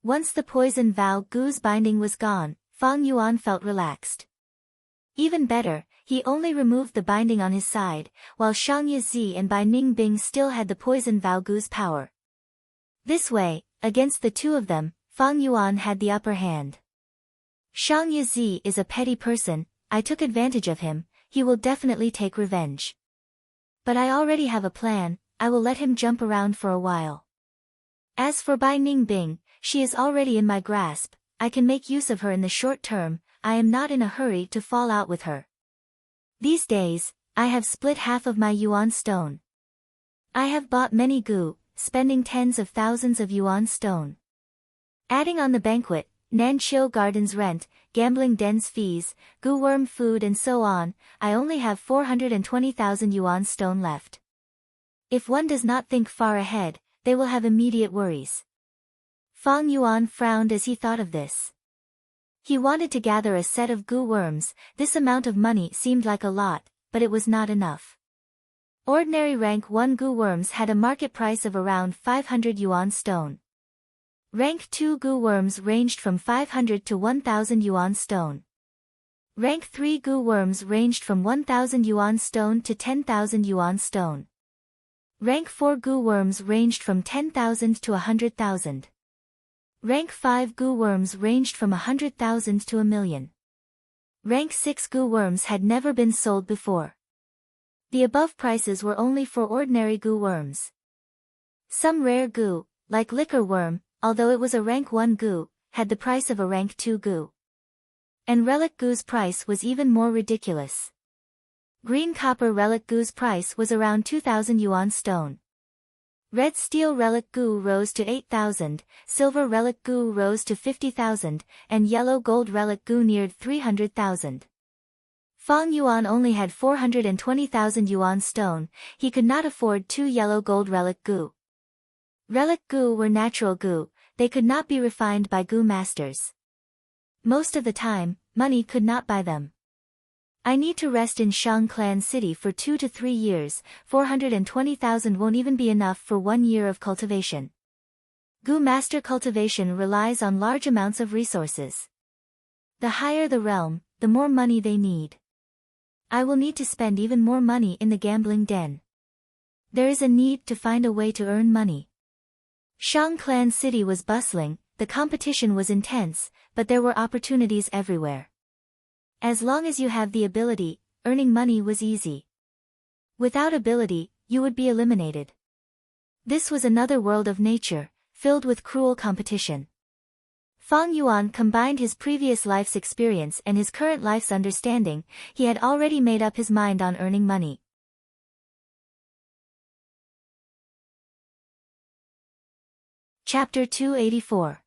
Speaker 1: Once the poison vow gu's binding was gone, Fang Yuan felt relaxed. Even better, he only removed the binding on his side, while Shang Yizi and Bai Ningbing still had the poison vow gu's power. This way, against the two of them, Fang Yuan had the upper hand. Shang Yizi is a petty person, I took advantage of him, he will definitely take revenge. But I already have a plan, I will let him jump around for a while. As for Bai Ningbing, she is already in my grasp, I can make use of her in the short term, I am not in a hurry to fall out with her. These days, I have split half of my yuan stone. I have bought many gu, spending tens of thousands of yuan stone. Adding on the banquet, Nanqiu Gardens rent, gambling dens fees, gu worm food and so on, I only have 420,000 yuan stone left. If one does not think far ahead, they will have immediate worries. Fang Yuan frowned as he thought of this. He wanted to gather a set of gu worms, this amount of money seemed like a lot, but it was not enough. Ordinary rank 1 gu worms had a market price of around 500 yuan stone. Rank 2 gu worms ranged from 500 to 1000 yuan stone. Rank 3 gu worms ranged from 1000 yuan stone to 10,000 yuan stone. Rank 4 gu worms ranged from 10,000 to 100,000. Rank 5 gu worms ranged from 100,000 to 1,000,000. Rank 6 gu worms had never been sold before. The above prices were only for ordinary gu worms. Some rare gu, like liquor worm, although it was a rank 1 gu, had the price of a rank 2 gu. And relic gu's price was even more ridiculous. Green copper relic gu's price was around 2,000 yuan stone. Red steel relic gu rose to 8,000, silver relic gu rose to 50,000, and yellow gold relic gu neared 300,000. Fang Yuan only had 420,000 yuan stone, he could not afford 2 yellow gold relic gu. Relic gu were natural gu, they could not be refined by gu masters. Most of the time, money could not buy them. I need to rest in Shang Clan City for 2 to 3 years, 420,000 won't even be enough for 1 year of cultivation. Gu master cultivation relies on large amounts of resources. The higher the realm, the more money they need. I will need to spend even more money in the gambling den. There is a need to find a way to earn money. Shang Clan City was bustling, the competition was intense, but there were opportunities everywhere. As long as you have the ability, earning money was easy. Without ability, you would be eliminated. This was another world of nature, filled with cruel competition. Fang Yuan combined his previous life's experience and his current life's understanding, he had already made up his mind on earning money. Chapter 284.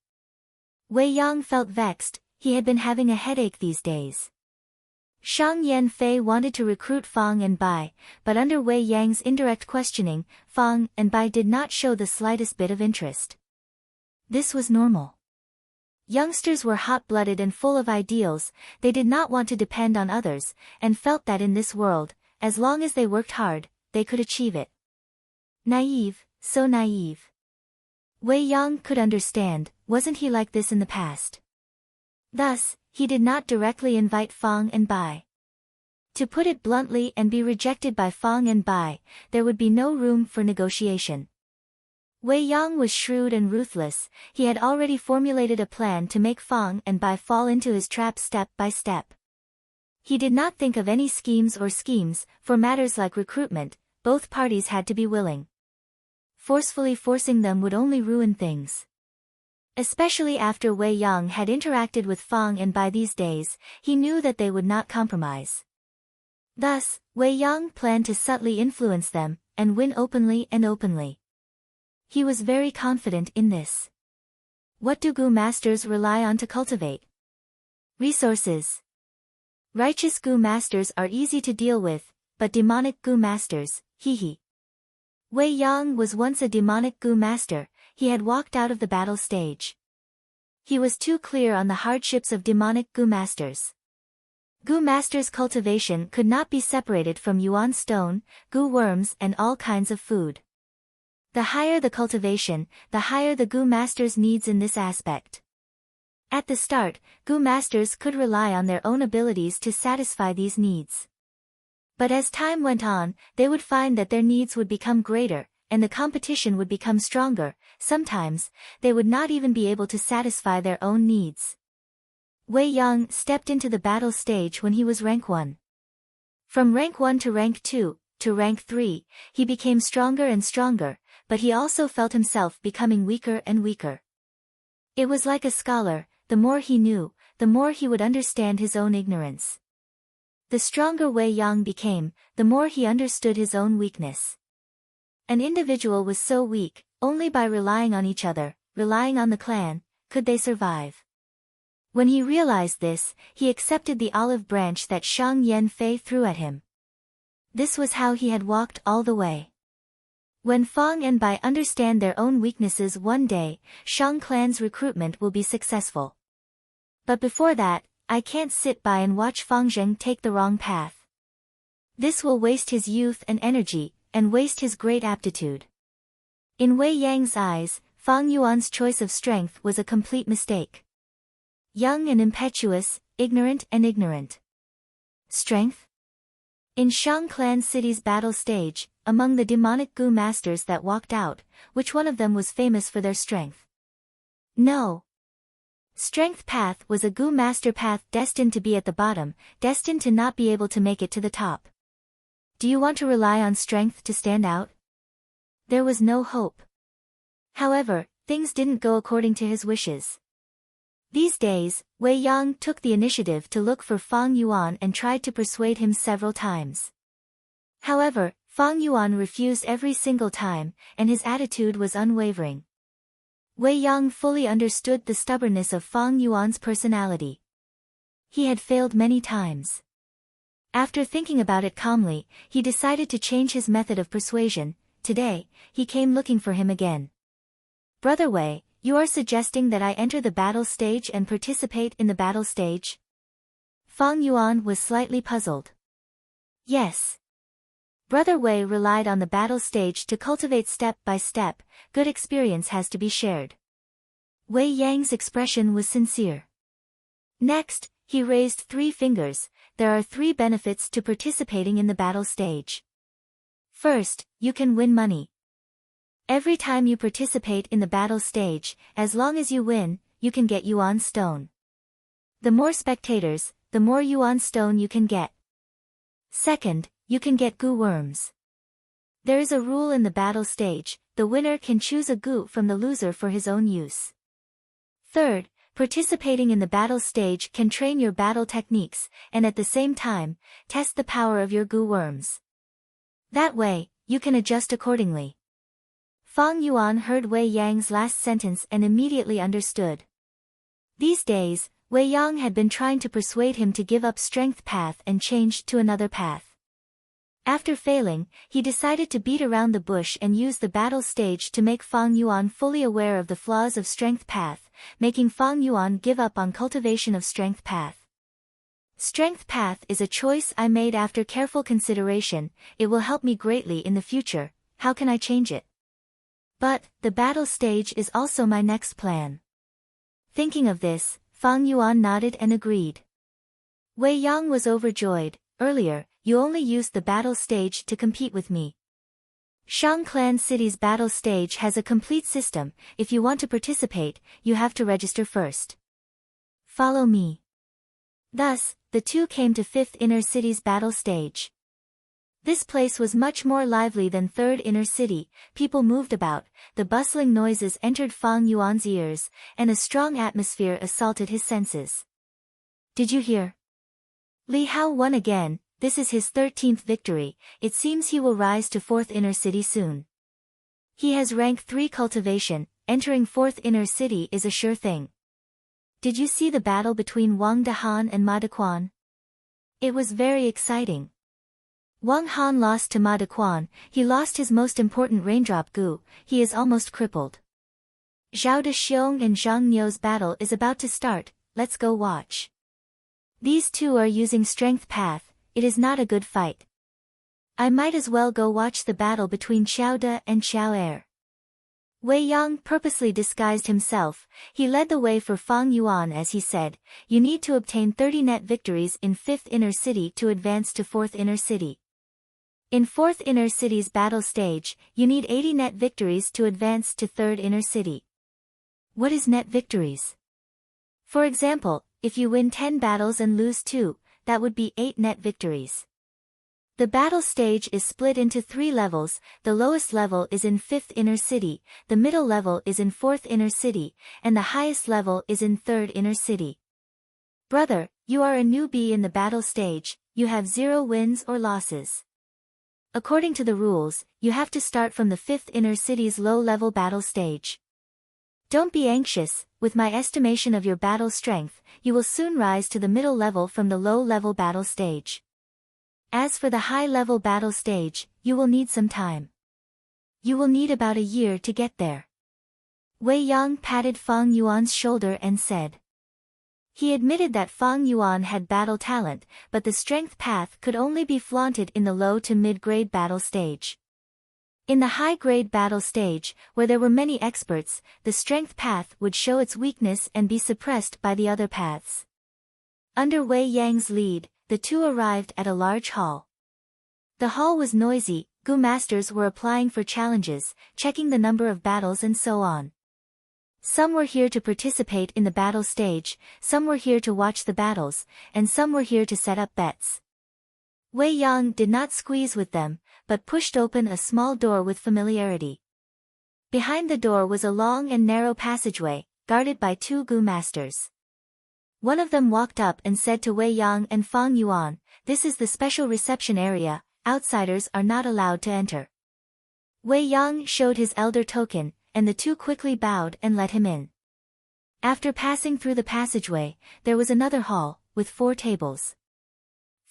Speaker 1: Wei Yang felt vexed, he had been having a headache these days. Shang Yanfei wanted to recruit Fang and Bai, but under Wei Yang's indirect questioning, Fang and Bai did not show the slightest bit of interest. This was normal. Youngsters were hot-blooded and full of ideals, they did not want to depend on others, and felt that in this world, as long as they worked hard, they could achieve it. Naive, so naive. Wei Yang could understand, wasn't he like this in the past? Thus, he did not directly invite Fang and Bai. To put it bluntly and be rejected by Fang and Bai, there would be no room for negotiation. Wei Yang was shrewd and ruthless, he had already formulated a plan to make Fang and Bai fall into his trap step by step. He did not think of any schemes, for matters like recruitment, both parties had to be willing. Forcefully forcing them would only ruin things. Especially after Wei Yang had interacted with Fang and Bai these days, he knew that they would not compromise. Thus, Wei Yang planned to subtly influence them, and win openly and openly. He was very confident in this. What do gu masters rely on to cultivate? Resources. Righteous gu masters are easy to deal with, but demonic gu masters, hee. Wei Yang was once a demonic gu master, he had walked out of the battle stage. He was too clear on the hardships of demonic gu masters. Gu Master's cultivation could not be separated from yuan stone, gu worms and all kinds of food. The higher the cultivation, the higher the Gu Master's needs in this aspect. At the start, Gu Masters could rely on their own abilities to satisfy these needs. But as time went on, they would find that their needs would become greater, and the competition would become stronger. Sometimes, they would not even be able to satisfy their own needs. Wei Yang stepped into the battle stage when he was rank 1. From rank 1 to rank 2, to rank 3, he became stronger and stronger, but he also felt himself becoming weaker and weaker. It was like a scholar, the more he knew, the more he would understand his own ignorance. The stronger Wei Yang became, the more he understood his own weakness. An individual was so weak, only by relying on each other, relying on the clan, could they survive. When he realized this, he accepted the olive branch that Shang Yanfei threw at him. This was how he had walked all the way. When Fang and Bai understand their own weaknesses one day, Shang clan's recruitment will be successful. But before that, I can't sit by and watch Fang Zheng take the wrong path. This will waste his youth and energy, and waste his great aptitude. In Wei Yang's eyes, Fang Yuan's choice of strength was a complete mistake. Young and impetuous, ignorant and ignorant. Strength? In Shang Clan City's battle stage, among the demonic Gu masters that walked out, which one of them was famous for their strength? No. Strength path was a Gu master path destined to be at the bottom, destined to not be able to make it to the top. Do you want to rely on strength to stand out? There was no hope. However, things didn't go according to his wishes. These days, Wei Yang took the initiative to look for Fang Yuan and tried to persuade him several times. However, Fang Yuan refused every single time, and his attitude was unwavering. Wei Yang fully understood the stubbornness of Fang Yuan's personality. He had failed many times. After thinking about it calmly, he decided to change his method of persuasion. Today, he came looking for him again. Brother Wei, you are suggesting that I enter the battle stage and participate in the battle stage? Fang Yuan was slightly puzzled. Yes. Brother Wei relied on the battle stage to cultivate step by step. Good experience has to be shared. Wei Yang's expression was sincere. Next, he raised 3 fingers. There are 3 benefits to participating in the battle stage. First, you can win money. Every time you participate in the battle stage, as long as you win, you can get yuan stone. The more spectators, the more yuan stone you can get. Second, you can get gu worms. There is a rule in the battle stage, the winner can choose a gu from the loser for his own use. Third, participating in the battle stage can train your battle techniques, and at the same time, test the power of your gu worms. That way, you can adjust accordingly. Fang Yuan heard Wei Yang's last sentence and immediately understood. These days, Wei Yang had been trying to persuade him to give up strength path and change to another path. After failing, he decided to beat around the bush and use the battle stage to make Fang Yuan fully aware of the flaws of strength path, making Fang Yuan give up on cultivation of strength path. Strength path is a choice I made after careful consideration. It will help me greatly in the future. How can I change it? But, the battle stage is also my next plan. Thinking of this, Fang Yuan nodded and agreed. Wei Yang was overjoyed. Earlier, you only used the battle stage to compete with me. Shang Clan City's battle stage has a complete system. If you want to participate, you have to register first. Follow me. Thus, the two came to 5th Inner City's battle stage. This place was much more lively than 3rd Inner City. People moved about, the bustling noises entered Fang Yuan's ears, and a strong atmosphere assaulted his senses. Did you hear? Li Hao won again. This is his 13th victory. It seems he will rise to 4th Inner City soon. He has rank 3 cultivation. Entering 4th Inner City is a sure thing. Did you see the battle between Wang Dehan and Ma Dequan? It was very exciting. Wang Han lost to Ma Dequan. He lost his most important raindrop gu. He is almost crippled. Zhao Dexiong and Zhang Niu's battle is about to start. Let's go watch. These two are using strength path, it is not a good fight. I might as well go watch the battle between Xiao De and Xiao Er. Wei Yang purposely disguised himself. He led the way for Fang Yuan as he said, you need to obtain 30 net victories in 5th inner city to advance to 4th inner city. In 4th inner city's battle stage, you need 80 net victories to advance to 3rd inner city. What is net victories? For example, if you win 10 battles and lose 2, that would be 8 net victories. The battle stage is split into 3 levels, the lowest level is in 5th inner city, the middle level is in 4th inner city, and the highest level is in 3rd inner city. Brother, you are a newbie in the battle stage, you have 0 wins or losses. According to the rules, you have to start from the 5th inner city's low-level battle stage. Don't be anxious, with my estimation of your battle strength, you will soon rise to the middle level from the low-level battle stage. As for the high-level battle stage, you will need some time. You will need about a year to get there. Wei Yang patted Fang Yuan's shoulder and said. He admitted that Fang Yuan had battle talent, but the strength path could only be flaunted in the low to mid-grade battle stage. In the high-grade battle stage, where there were many experts, the strength path would show its weakness and be suppressed by the other paths. Under Wei Yang's lead, the two arrived at a large hall. The hall was noisy, Gu masters were applying for challenges, checking the number of battles and so on. Some were here to participate in the battle stage, some were here to watch the battles, and some were here to set up bets. Wei Yang did not squeeze with them, but pushed open a small door with familiarity. Behind the door was a long and narrow passageway, guarded by 2 Gu masters. One of them walked up and said to Wei Yang and Fang Yuan, this is the special reception area, outsiders are not allowed to enter. Wei Yang showed his elder token, and the two quickly bowed and let him in. After passing through the passageway, there was another hall, with 4 tables.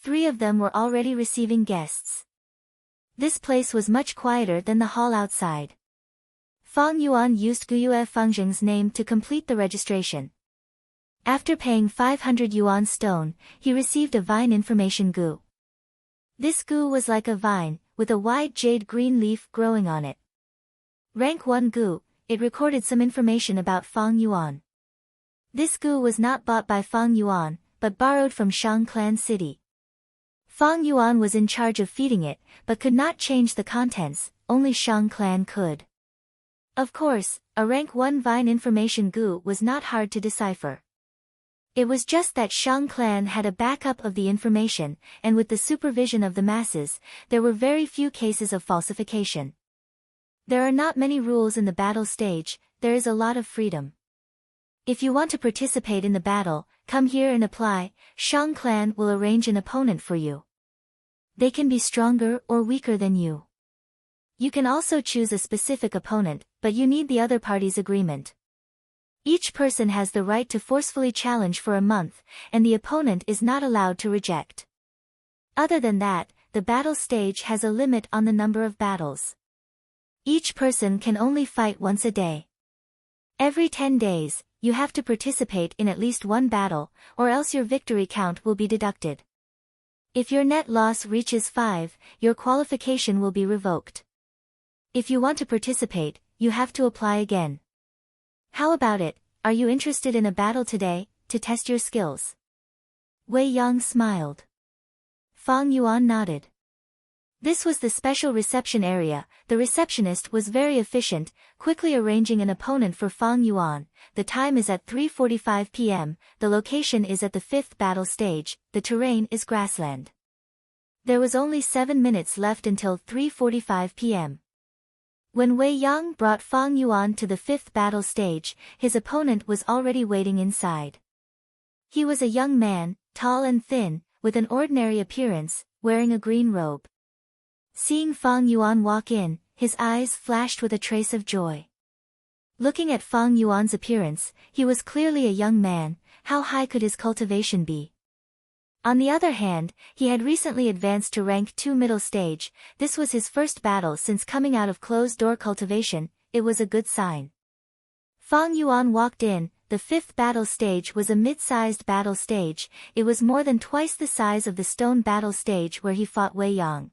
Speaker 1: 3 of them were already receiving guests. This place was much quieter than the hall outside. Fang Yuan used Guyue Fangzheng's name to complete the registration. After paying 500 yuan stone, he received a vine information gu. This gu was like a vine, with a wide jade green leaf growing on it. Rank 1 gu, it recorded some information about Fang Yuan. This gu was not bought by Fang Yuan, but borrowed from Shang Clan City. Fang Yuan was in charge of feeding it, but could not change the contents, only Shang Clan could. Of course, a rank 1 vine information gu was not hard to decipher. It was just that Shang Clan had a backup of the information, and with the supervision of the masses, there were very few cases of falsification. There are not many rules in the battle stage, there is a lot of freedom. If you want to participate in the battle, come here and apply, Shang Clan will arrange an opponent for you. They can be stronger or weaker than you. You can also choose a specific opponent, but you need the other party's agreement. Each person has the right to forcefully challenge for a month, and the opponent is not allowed to reject. Other than that, the battle stage has a limit on the number of battles. Each person can only fight once a day. Every 10 days, you have to participate in at least 1 battle, or else your victory count will be deducted. If your net loss reaches 5, your qualification will be revoked. If you want to participate, you have to apply again. How about it, are you interested in a battle today, to test your skills? Wei Yang smiled. Fang Yuan nodded. This was the special reception area, the receptionist was very efficient, quickly arranging an opponent for Fang Yuan. The time is at 3:45 p.m., the location is at the 5th battle stage, the terrain is grassland. There was only 7 minutes left until 3:45 p.m. When Wei Yang brought Fang Yuan to the 5th battle stage, his opponent was already waiting inside. He was a young man, tall and thin, with an ordinary appearance, wearing a green robe. Seeing Fang Yuan walk in, his eyes flashed with a trace of joy. Looking at Fang Yuan's appearance, he was clearly a young man, how high could his cultivation be? On the other hand, he had recently advanced to rank 2 middle stage, this was his first battle since coming out of closed-door cultivation, it was a good sign. Fang Yuan walked in, the fifth battle stage was a mid-sized battle stage. It was more than twice the size of the stone battle stage where he fought Wei Yang.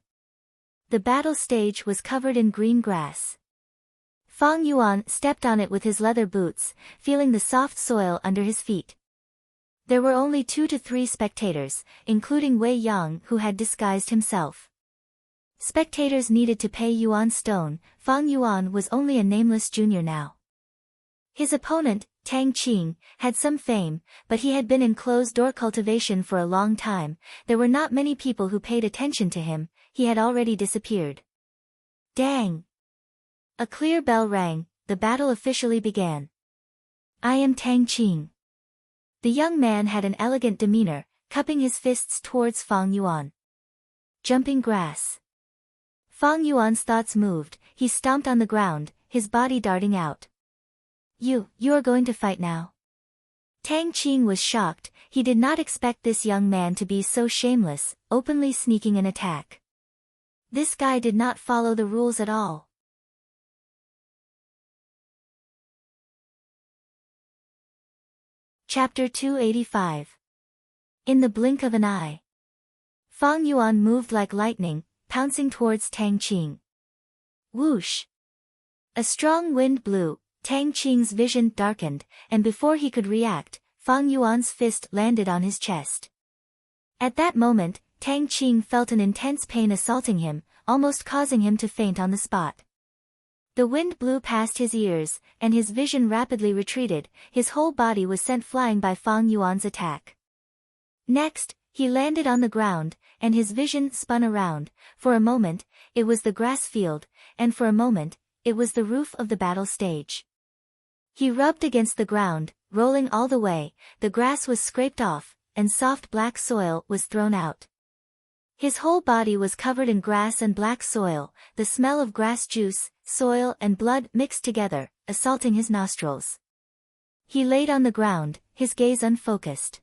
Speaker 1: The battle stage was covered in green grass. Fang Yuan stepped on it with his leather boots, feeling the soft soil under his feet. There were only 2 to 3 spectators, including Wei Yang, who had disguised himself. Spectators needed to pay Yuan stone. Fang Yuan was only a nameless junior now. His opponent, Tang Qing, had some fame, but he had been in closed-door cultivation for a long time. There were not many people who paid attention to him. He had already disappeared. Dang! A clear bell rang. The battle officially began. I am Tang Qing. The young man had an elegant demeanor, cupping his fists towards Fang Yuan. Jumping grass. Fang Yuan's thoughts moved. He stomped on the ground, his body darting out. You are going to fight now? Tang Qing was shocked. He did not expect this young man to be so shameless, openly sneaking an attack. This guy did not follow the rules at all. Chapter 285. In the blink of an eye. Fang Yuan moved like lightning, pouncing towards Tang Qing. Whoosh! A strong wind blew, Tang Qing's vision darkened, and before he could react, Fang Yuan's fist landed on his chest. At that moment, Tang Qing felt an intense pain assaulting him, almost causing him to faint on the spot. The wind blew past his ears, and his vision rapidly retreated. His whole body was sent flying by Fang Yuan's attack. Next, he landed on the ground, and his vision spun around. For a moment, it was the grass field, and for a moment, it was the roof of the battle stage. He rubbed against the ground, rolling all the way. The grass was scraped off, and soft black soil was thrown out. His whole body was covered in grass and black soil. The smell of grass juice, soil and blood mixed together, assaulting his nostrils. He laid on the ground, his gaze unfocused.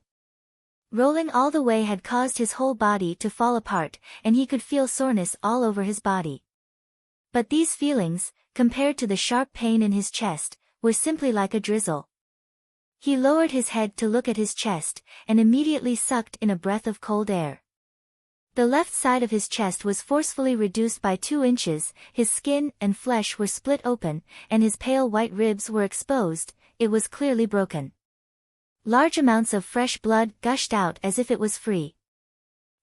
Speaker 1: Rolling all the way had caused his whole body to fall apart, and he could feel soreness all over his body. But these feelings, compared to the sharp pain in his chest, were simply like a drizzle. He lowered his head to look at his chest, and immediately sucked in a breath of cold air. The left side of his chest was forcefully reduced by 2 inches, his skin and flesh were split open, and his pale white ribs were exposed. It was clearly broken. Large amounts of fresh blood gushed out as if it was free.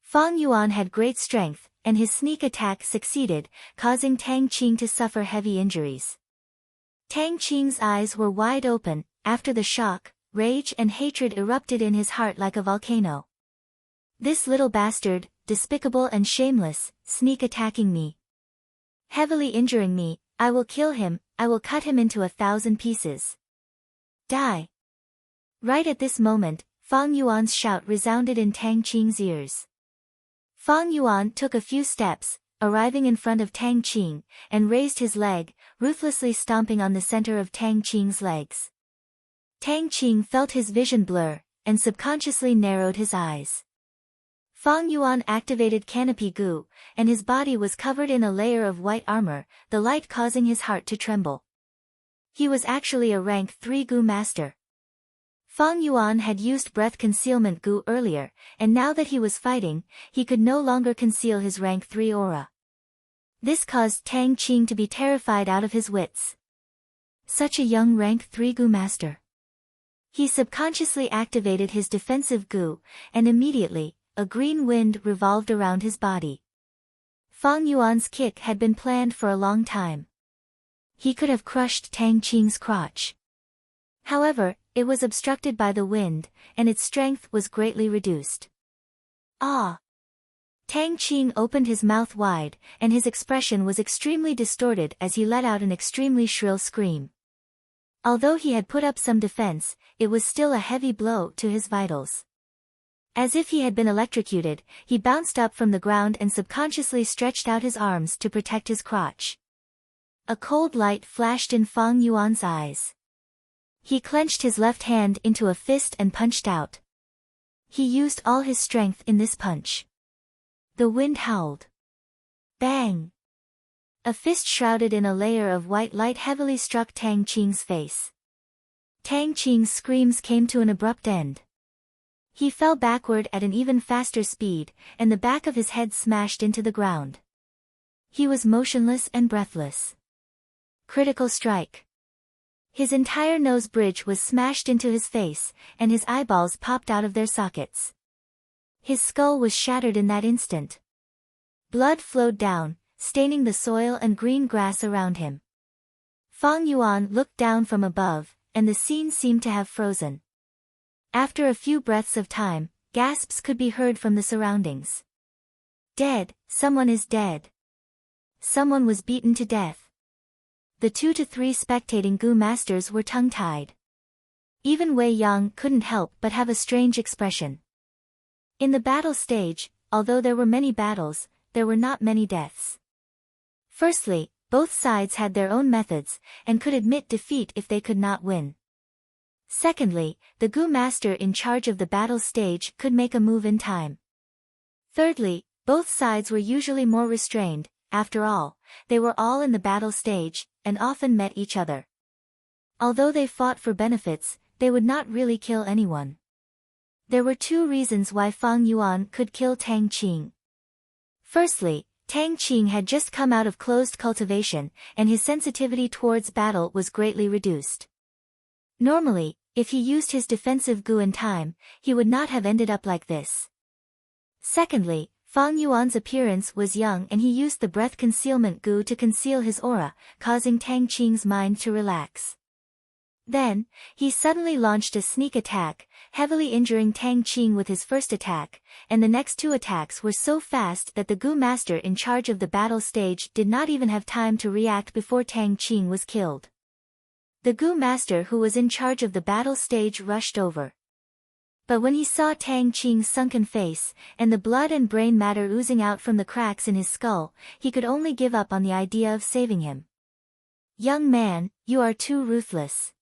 Speaker 1: Fang Yuan had great strength, and his sneak attack succeeded, causing Tang Qing to suffer heavy injuries. Tang Qing's eyes were wide open. After the shock, rage and hatred erupted in his heart like a volcano. This little bastard, despicable and shameless, sneak attacking me. Heavily injuring me, I will kill him, I will cut him into 1,000 pieces. Die! Right at this moment, Fang Yuan's shout resounded in Tang Qing's ears. Fang Yuan took a few steps, arriving in front of Tang Qing, and raised his leg, ruthlessly stomping on the center of Tang Qing's legs. Tang Qing felt his vision blur, and subconsciously narrowed his eyes. Fang Yuan activated Canopy Gu, and his body was covered in a layer of white armor, the light causing his heart to tremble. He was actually a rank 3 Gu master. Fang Yuan had used breath concealment Gu earlier, and now that he was fighting, he could no longer conceal his rank 3 aura. This caused Tang Qing to be terrified out of his wits. Such a young rank 3 Gu master. He subconsciously activated his defensive Gu, and immediately, a green wind revolved around his body. Fang Yuan's kick had been planned for a long time. He could have crushed Tang Qing's crotch. However, it was obstructed by the wind, and its strength was greatly reduced. Ah! Tang Qing opened his mouth wide, and his expression was extremely distorted as he let out an extremely shrill scream. Although he had put up some defense, it was still a heavy blow to his vitals. As if he had been electrocuted, he bounced up from the ground and subconsciously stretched out his arms to protect his crotch. A cold light flashed in Fang Yuan's eyes. He clenched his left hand into a fist and punched out. He used all his strength in this punch. The wind howled. Bang! A fist shrouded in a layer of white light heavily struck Tang Qing's face. Tang Qing's screams came to an abrupt end. He fell backward at an even faster speed, and the back of his head smashed into the ground. He was motionless and breathless. Critical strike. His entire nose bridge was smashed into his face, and his eyeballs popped out of their sockets. His skull was shattered in that instant. Blood flowed down, staining the soil and green grass around him. Fang Yuan looked down from above, and the scene seemed to have frozen. After a few breaths of time, gasps could be heard from the surroundings. Dead, someone is dead. Someone was beaten to death. The 2 to 3 spectating Gu masters were tongue-tied. Even Wei Yang couldn't help but have a strange expression. In the battle stage, although there were many battles, there were not many deaths. Firstly, both sides had their own methods, and could admit defeat if they could not win. Secondly, the Gu master in charge of the battle stage could make a move in time. Thirdly, both sides were usually more restrained. After all, they were all in the battle stage, and often met each other. Although they fought for benefits, they would not really kill anyone. There were 2 reasons why Fang Yuan could kill Tang Qing. Firstly, Tang Qing had just come out of closed cultivation, and his sensitivity towards battle was greatly reduced. Normally, if he used his defensive Gu in time, he would not have ended up like this. Secondly, Fang Yuan's appearance was young and he used the breath concealment Gu to conceal his aura, causing Tang Qing's mind to relax. Then, he suddenly launched a sneak attack, heavily injuring Tang Qing with his first attack, and the next 2 attacks were so fast that the Gu master in charge of the battle stage did not even have time to react before Tang Qing was killed. The Gu master who was in charge of the battle stage rushed over. But when he saw Tang Qing's sunken face, and the blood and brain matter oozing out from the cracks in his skull, he could only give up on the idea of saving him. "Young man, you are too ruthless."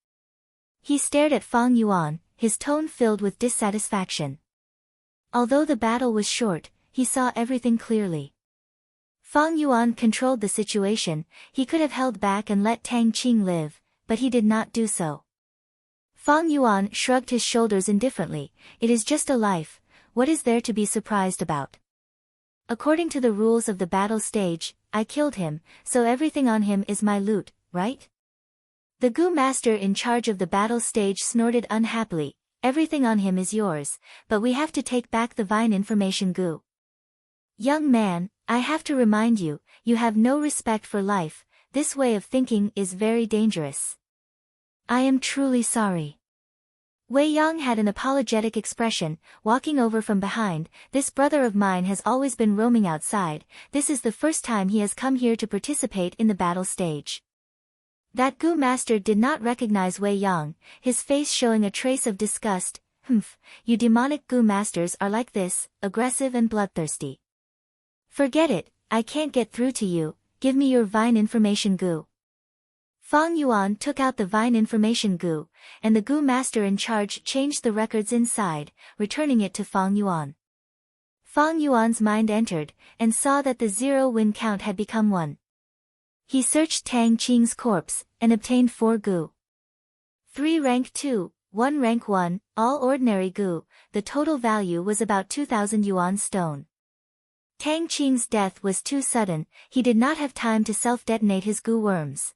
Speaker 1: He stared at Fang Yuan, his tone filled with dissatisfaction. Although the battle was short, he saw everything clearly. Fang Yuan controlled the situation. He could have held back and let Tang Qing live, but he did not do so. Fang Yuan shrugged his shoulders indifferently. "It is just a life, what is there to be surprised about? According to the rules of the battle stage, I killed him, so everything on him is my loot, right?" The Gu master in charge of the battle stage snorted unhappily. "Everything on him is yours, but we have to take back the Vine information Gu. Young man, I have to remind you, you have no respect for life. This way of thinking is very dangerous. I am truly sorry." Wei Yang had an apologetic expression, walking over from behind. "This brother of mine has always been roaming outside. This is the first time he has come here to participate in the battle stage." That Gu master did not recognize Wei Yang, his face showing a trace of disgust. "Humph, you demonic Gu masters are like this, aggressive and bloodthirsty. Forget it, I can't get through to you. Give me your Vine information Gu." Fang Yuan took out the Vine information Gu, and the Gu master in charge changed the records inside, returning it to Fang Yuan. Fang Yuan's mind entered, and saw that the 0 win count had become 1. He searched Tang Qing's corpse, and obtained 4 Gu. 3 rank 2, 1 rank 1, all ordinary Gu. The total value was about 2,000 yuan stone. Tang Qing's death was too sudden. He did not have time to self-detonate his Gu worms.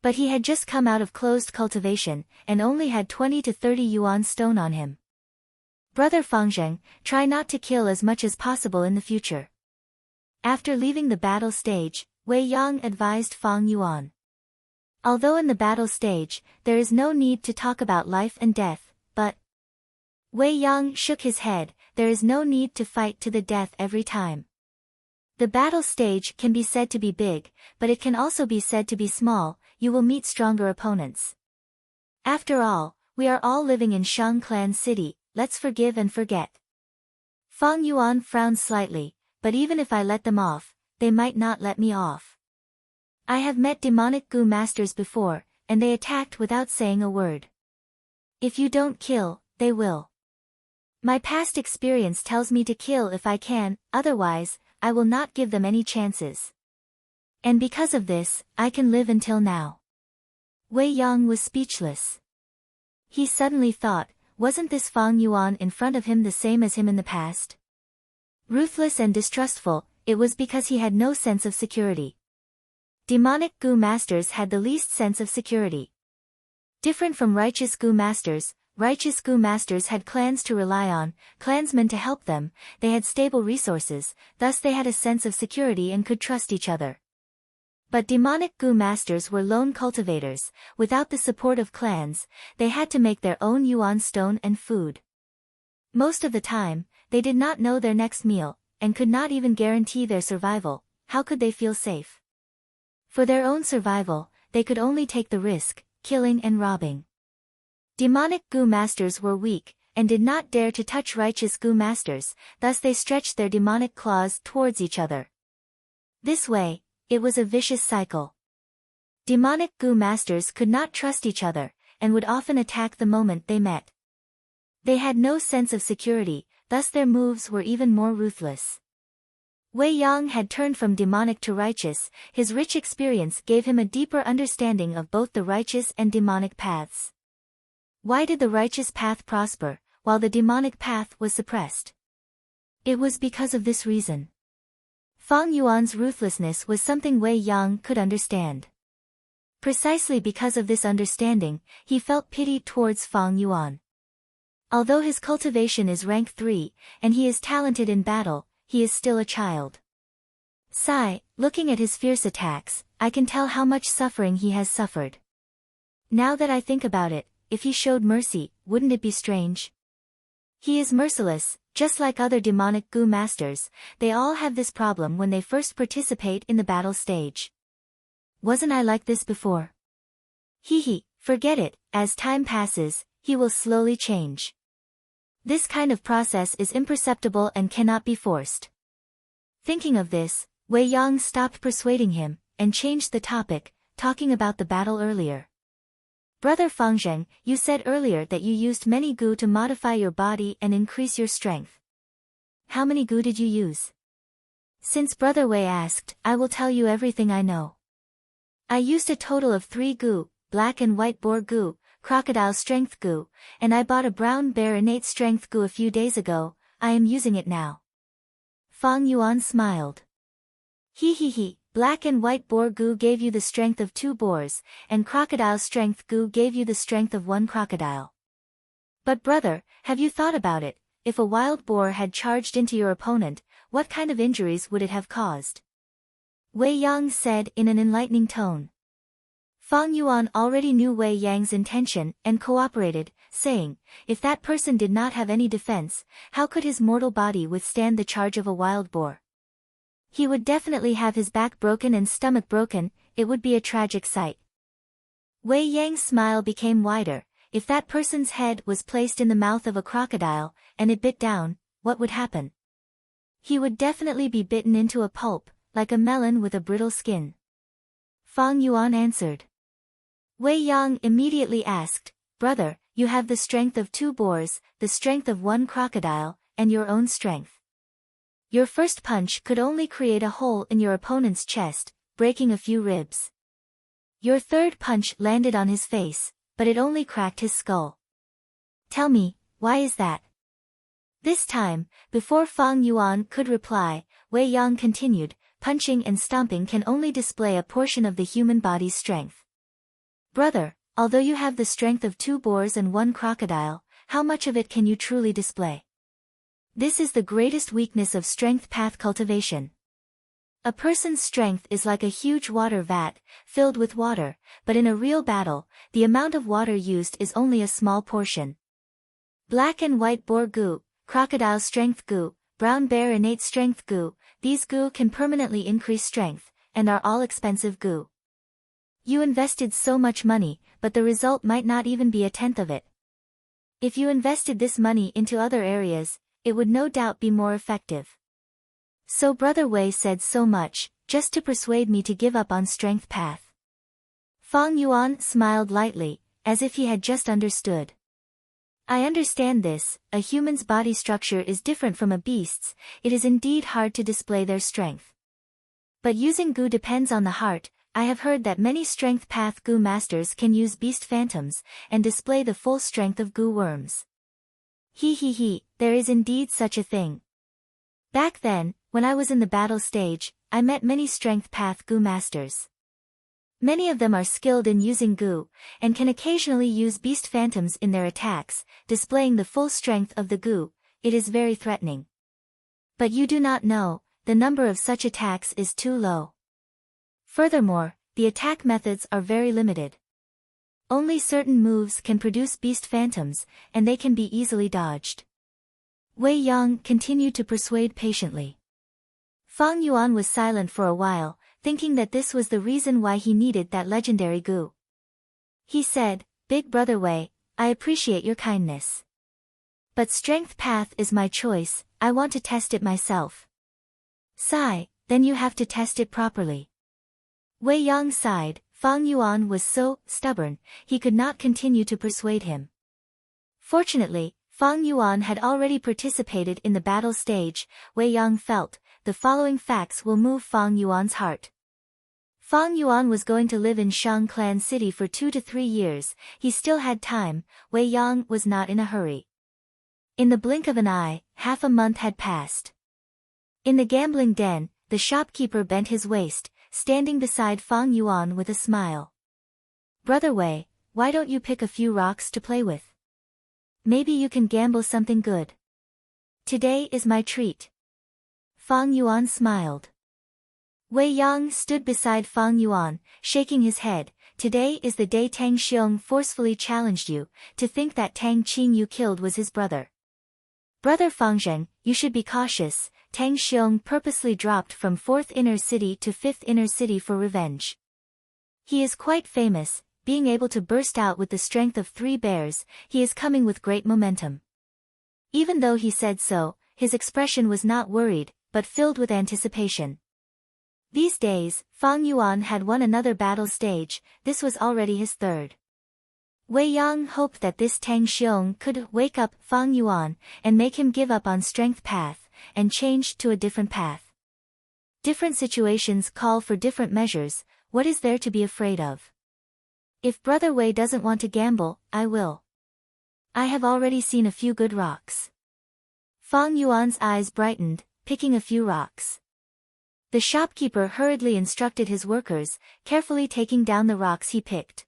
Speaker 1: But he had just come out of closed cultivation, and only had 20 to 30 yuan stone on him. "Brother Fangzheng, try not to kill as much as possible in the future." After leaving the battle stage, Wei Yang advised Fang Yuan. Although in the battle stage, there is no need to talk about life and death, but... Wei Yang shook his head. "There is no need to fight to the death every time. The battle stage can be said to be big, but it can also be said to be small. You will meet stronger opponents. After all, we are all living in Shang Clan City, let's forgive and forget." Fang Yuan frowned slightly. "But even if I let them off, they might not let me off. I have met demonic Gu masters before, and they attacked without saying a word. If you don't kill, they will. My past experience tells me to kill if I can, otherwise, I will not give them any chances. And because of this, I can live until now." Wei Yang was speechless. He suddenly thought, wasn't this Fang Yuan in front of him the same as him in the past? Ruthless and distrustful, it was because he had no sense of security. Demonic Gu masters had the least sense of security. Different from righteous Gu masters had clans to rely on, clansmen to help them, they had stable resources, thus they had a sense of security and could trust each other. But demonic Gu masters were lone cultivators, without the support of clans, they had to make their own yuan stone and food. Most of the time, they did not know their next meal, and could not even guarantee their survival. How could they feel safe? For their own survival, they could only take the risk, killing and robbing. Demonic Gu masters were weak, and did not dare to touch righteous Gu masters, thus they stretched their demonic claws towards each other. This way, it was a vicious cycle. Demonic Gu masters could not trust each other, and would often attack the moment they met. They had no sense of security, thus their moves were even more ruthless. Wei Yang had turned from demonic to righteous, his rich experience gave him a deeper understanding of both the righteous and demonic paths. Why did the righteous path prosper, while the demonic path was suppressed? It was because of this reason. Fang Yuan's ruthlessness was something Wei Yang could understand. Precisely because of this understanding, he felt pity towards Fang Yuan. Although his cultivation is rank 3, and he is talented in battle, he is still a child. Sigh, looking at his fierce attacks, I can tell how much suffering he has suffered. Now that I think about it, if he showed mercy, wouldn't it be strange? He is merciless, just like other demonic Gu masters, they all have this problem when they first participate in the battle stage. Wasn't I like this before? Forget it, as time passes, he will slowly change. This kind of process is imperceptible and cannot be forced. Thinking of this, Wei Yang stopped persuading him, and changed the topic, talking about the battle earlier. Brother Fangzheng, you said earlier that you used many Gu to modify your body and increase your strength. How many Gu did you use? Since Brother Wei asked, I will tell you everything I know. I used a total of 3 Gu, black and white boar Gu, crocodile strength Gu, and I bought a brown bear innate strength Gu a few days ago, I am using it now. Fang Yuan smiled. Black and white boar Gu gave you the strength of 2 boars, and crocodile strength Gu gave you the strength of 1 crocodile. But brother, have you thought about it, if a wild boar had charged into your opponent, what kind of injuries would it have caused? Wei Yang said in an enlightening tone. Fang Yuan already knew Wei Yang's intention and cooperated, saying, if that person did not have any defense, how could his mortal body withstand the charge of a wild boar? He would definitely have his back broken and stomach broken, it would be a tragic sight. Wei Yang's smile became wider. If that person's head was placed in the mouth of a crocodile, and it bit down, what would happen? He would definitely be bitten into a pulp, like a melon with a brittle skin. Fang Yuan answered. Wei Yang immediately asked, brother, you have the strength of 2 boars, the strength of 1 crocodile, and your own strength. Your first punch could only create a hole in your opponent's chest, breaking a few ribs. Your third punch landed on his face, but it only cracked his skull. Tell me, why is that? This time, before Fang Yuan could reply, Wei Yang continued, punching and stomping can only display a portion of the human body's strength. Brother, although you have the strength of 2 boars and 1 crocodile, how much of it can you truly display? This is the greatest weakness of strength path cultivation. A person's strength is like a huge water vat, filled with water, but in a real battle, the amount of water used is only a small portion. Black and white boar Gu, crocodile strength Gu, brown bear innate strength Gu, these Gu can permanently increase strength, and are all expensive Gu. You invested so much money, but the result might not even be a tenth of it. If you invested this money into other areas, it would no doubt be more effective. So Brother Wei said so much, just to persuade me to give up on strength path. Fang Yuan smiled lightly, as if he had just understood. I understand this, a human's body structure is different from a beast's, it is indeed hard to display their strength. But using Gu depends on the heart, I have heard that many strength path Gu masters can use beast phantoms, and display the full strength of Gu worms. He, there is indeed such a thing. Back then, when I was in the battle stage, I met many strength path Gu masters. Many of them are skilled in using Gu, and can occasionally use beast phantoms in their attacks, displaying the full strength of the Gu. It is very threatening. But you do not know, the number of such attacks is too low. Furthermore, the attack methods are very limited. Only certain moves can produce beast phantoms, and they can be easily dodged. Wei Yang continued to persuade patiently. Fang Yuan was silent for a while, thinking that this was the reason why he needed that legendary Gu. He said, "Big brother Wei, I appreciate your kindness. But strength path is my choice, I want to test it myself." "Sigh, then you have to test it properly." Wei Yang sighed. Fang Yuan was so stubborn, he could not continue to persuade him. Fortunately, Fang Yuan had already participated in the battle stage. Wei Yang felt, the following facts will move Fang Yuan's heart. Fang Yuan was going to live in Shang Clan City for 2 to 3 years, he still had time. Wei Yang was not in a hurry. In the blink of an eye, half a month had passed. In the gambling den, the shopkeeper bent his waist, standing beside Fang Yuan with a smile. "Brother Wei, why don't you pick a few rocks to play with? Maybe you can gamble something good. Today is my treat." Fang Yuan smiled. Wei Yang stood beside Fang Yuan, shaking his head. "Today is the day Tang Xiong forcefully challenged you, to think that Tang Qing you killed was his brother. Brother Fangzhen, you should be cautious. Tang Xiong purposely dropped from 4th inner city to 5th inner city for revenge. He is quite famous, being able to burst out with the strength of 3 bears, he is coming with great momentum." Even though he said so, his expression was not worried, but filled with anticipation. These days, Fang Yuan had won another battle stage, this was already his 3rd. Wei Yang hoped that this Tang Xiong could wake up Fang Yuan, and make him give up on strength path, and change to a different path. Different situations call for different measures, what is there to be afraid of? If Brother Wei doesn't want to gamble, I will. I have already seen a few good rocks. Fang Yuan's eyes brightened, picking a few rocks. The shopkeeper hurriedly instructed his workers, carefully taking down the rocks he picked.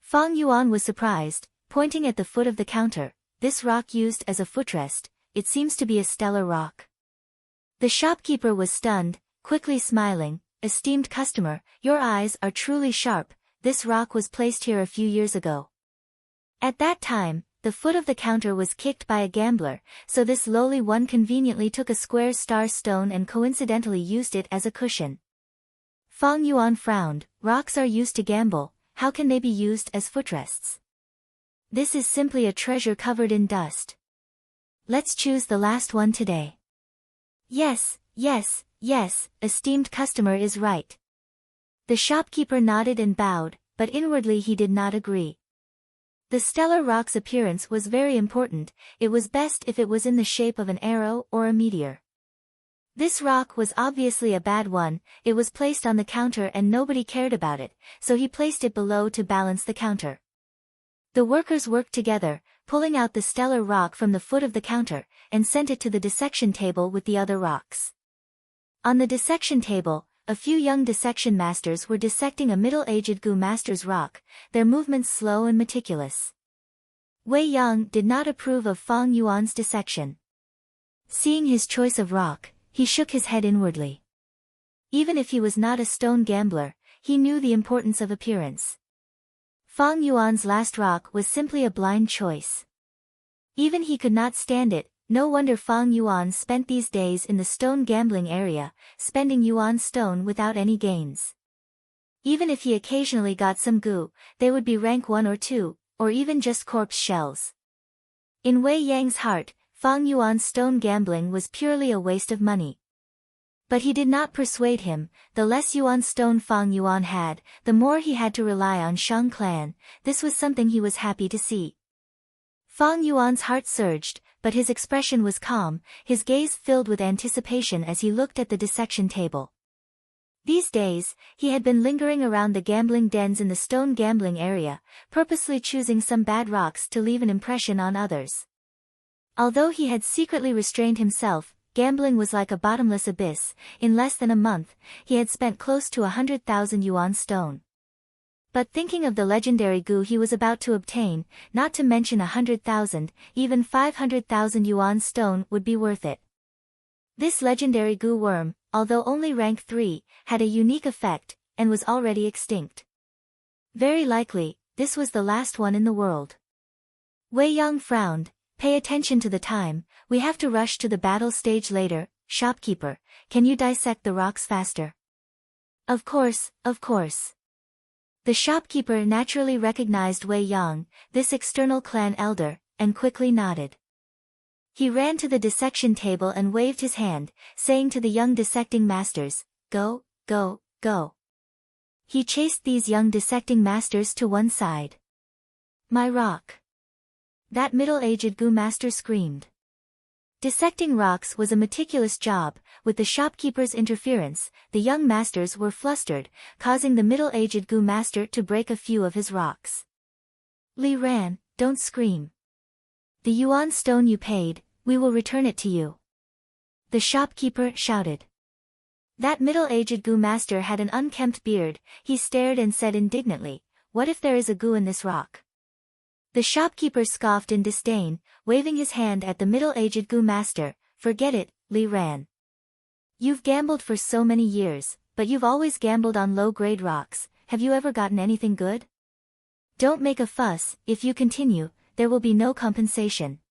Speaker 1: Fang Yuan was surprised, pointing at the foot of the counter, "This rock used as a footrest, it seems to be a stellar rock." The shopkeeper was stunned, quickly smiling, "Esteemed customer, your eyes are truly sharp, this rock was placed here a few years ago." At that time, the foot of the counter was kicked by a gambler, so this lowly one conveniently took a square star stone and coincidentally used it as a cushion. Fang Yuan frowned, "Rocks are used to gamble, how can they be used as footrests? This is simply a treasure covered in dust. Let's choose the last one today." Yes, esteemed customer is right." The shopkeeper nodded and bowed, but inwardly he did not agree. The stellar rock's appearance was very important, it was best if it was in the shape of an arrow or a meteor. This rock was obviously a bad one, it was placed on the counter and nobody cared about it, so he placed it below to balance the counter. The workers worked together, pulling out the stellar rock from the foot of the counter, and sent it to the dissection table with the other rocks. On the dissection table, a few young dissection masters were dissecting a middle-aged Gu master's rock, their movements slow and meticulous. Wei Yang did not approve of Fang Yuan's dissection. Seeing his choice of rock, he shook his head inwardly. Even if he was not a stone gambler, he knew the importance of appearance. Fang Yuan's last rock was simply a blind choice. Even he could not stand it, no wonder Fang Yuan spent these days in the stone gambling area, spending yuan stone without any gains. Even if he occasionally got some Gu, they would be rank 1 or 2, or even just corpse shells. In Wei Yang's heart, Fang Yuan's stone gambling was purely a waste of money. But he did not persuade him, the less yuan stone Fang Yuan had, the more he had to rely on Shang Clan, this was something he was happy to see. Fang Yuan's heart surged, but his expression was calm, his gaze filled with anticipation as he looked at the dissection table. These days, he had been lingering around the gambling dens in the stone gambling area, purposely choosing some bad rocks to leave an impression on others. Although he had secretly restrained himself, gambling was like a bottomless abyss. In less than a month, he had spent close to 100,000 yuan stone. But thinking of the legendary goo he was about to obtain, not to mention 100,000, even 500,000 yuan stone would be worth it. This legendary goo worm, although only rank 3, had a unique effect, and was already extinct. Very likely, this was the last one in the world. Wei Yang frowned. Pay attention to the time, we have to rush to the battle stage later. Shopkeeper, can you dissect the rocks faster? Of course, of course. The shopkeeper naturally recognized Wei Yang, this external clan elder, and quickly nodded. He ran to the dissection table and waved his hand, saying to the young dissecting masters, "Go, go, go." He chased these young dissecting masters to one side. "My rock!" That middle-aged goo master screamed. Dissecting rocks was a meticulous job. With the shopkeeper's interference, the young masters were flustered, causing the middle-aged goo master to break a few of his rocks. "Li Ran, don't scream. The yuan stone you paid, we will return it to you," the shopkeeper shouted. That middle-aged goo master had an unkempt beard. He stared and said indignantly, "What if there is a goo in this rock?" The shopkeeper scoffed in disdain, waving his hand at the middle-aged goo master. "Forget it, Li Ran. You've gambled for so many years, but you've always gambled on low-grade rocks. Have you ever gotten anything good? Don't make a fuss. If you continue, there will be no compensation."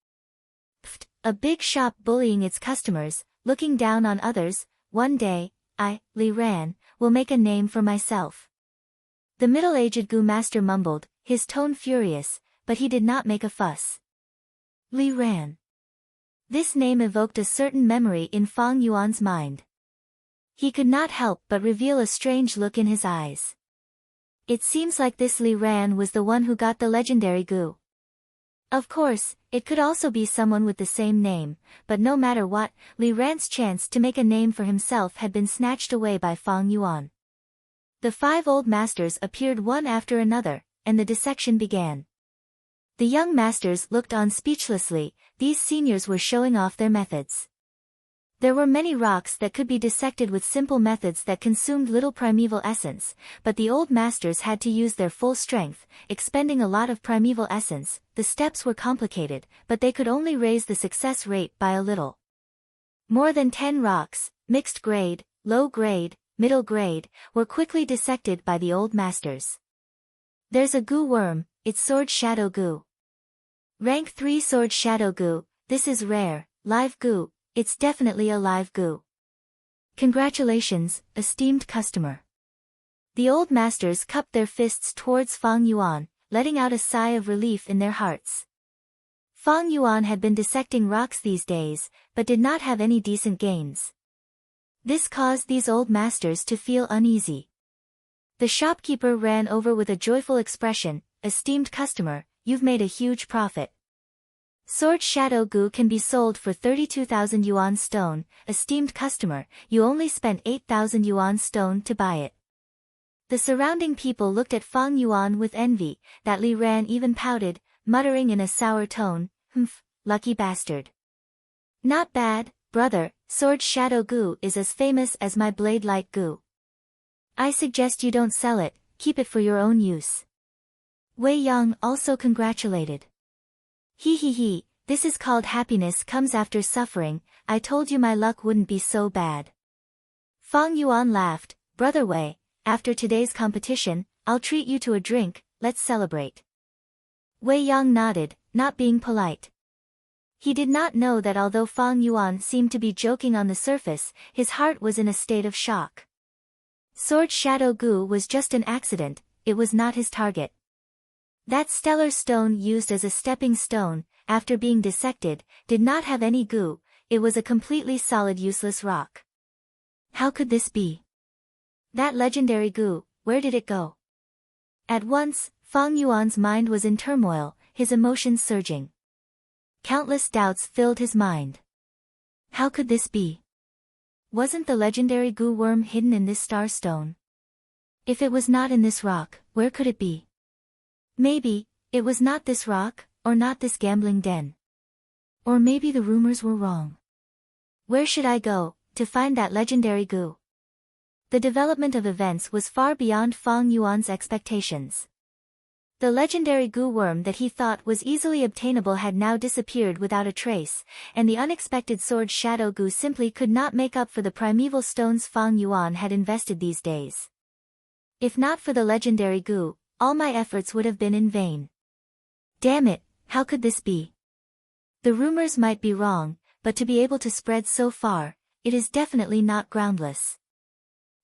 Speaker 1: Pfft, a big shop bullying its customers, looking down on others. "One day, I, Li Ran, will make a name for myself." The middle-aged goo master mumbled, his tone furious, but he did not make a fuss. Li Ran. This name evoked a certain memory in Fang Yuan's mind. He could not help but reveal a strange look in his eyes. It seems like this Li Ran was the one who got the legendary goo. Of course, it could also be someone with the same name, but no matter what, Li Ran's chance to make a name for himself had been snatched away by Fang Yuan. The 5 old masters appeared one after another, and the dissection began. The young masters looked on speechlessly. These seniors were showing off their methods. There were many rocks that could be dissected with simple methods that consumed little primeval essence, but the old masters had to use their full strength, expending a lot of primeval essence. The steps were complicated, but they could only raise the success rate by a little. More than 10 rocks, mixed grade, low grade, middle grade, were quickly dissected by the old masters. "There's a goo worm, it's sword shadow goo. Rank 3 sword shadow goo, this is rare, live goo, it's definitely a live goo. Congratulations, esteemed customer." The old masters cupped their fists towards Fang Yuan, letting out a sigh of relief in their hearts. Fang Yuan had been dissecting rocks these days, but did not have any decent gains. This caused these old masters to feel uneasy. The shopkeeper ran over with a joyful expression, "Esteemed customer, you've made a huge profit. Sword shadow goo can be sold for 32,000 yuan stone. Esteemed customer, you only spent 8,000 yuan stone to buy it." The surrounding people looked at Fang Yuan with envy. That Li Ran even pouted, muttering in a sour tone, "Humph, lucky bastard. Not bad, brother, sword shadow goo is as famous as my blade light goo. I suggest you don't sell it, keep it for your own use." Wei Yang also congratulated. He, this is called happiness comes after suffering. I told you my luck wouldn't be so bad." Fang Yuan laughed, "Brother Wei, after today's competition, I'll treat you to a drink, let's celebrate." Wei Yang nodded, not being polite. He did not know that although Fang Yuan seemed to be joking on the surface, his heart was in a state of shock. Sword shadow goo was just an accident, it was not his target. That stellar stone used as a stepping stone, after being dissected, did not have any goo. It was a completely solid useless rock. How could this be? That legendary goo, where did it go? At once, Fang Yuan's mind was in turmoil, his emotions surging. Countless doubts filled his mind. How could this be? Wasn't the legendary goo worm hidden in this star stone? If it was not in this rock, where could it be? Maybe, it was not this rock, or not this gambling den. Or maybe the rumors were wrong. Where should I go, to find that legendary goo? The development of events was far beyond Fang Yuan's expectations. The legendary goo worm that he thought was easily obtainable had now disappeared without a trace, and the unexpected sword shadow goo simply could not make up for the primeval stones Fang Yuan had invested these days. If not for the legendary goo, all my efforts would have been in vain. Damn it, how could this be? The rumors might be wrong, but to be able to spread so far, it is definitely not groundless.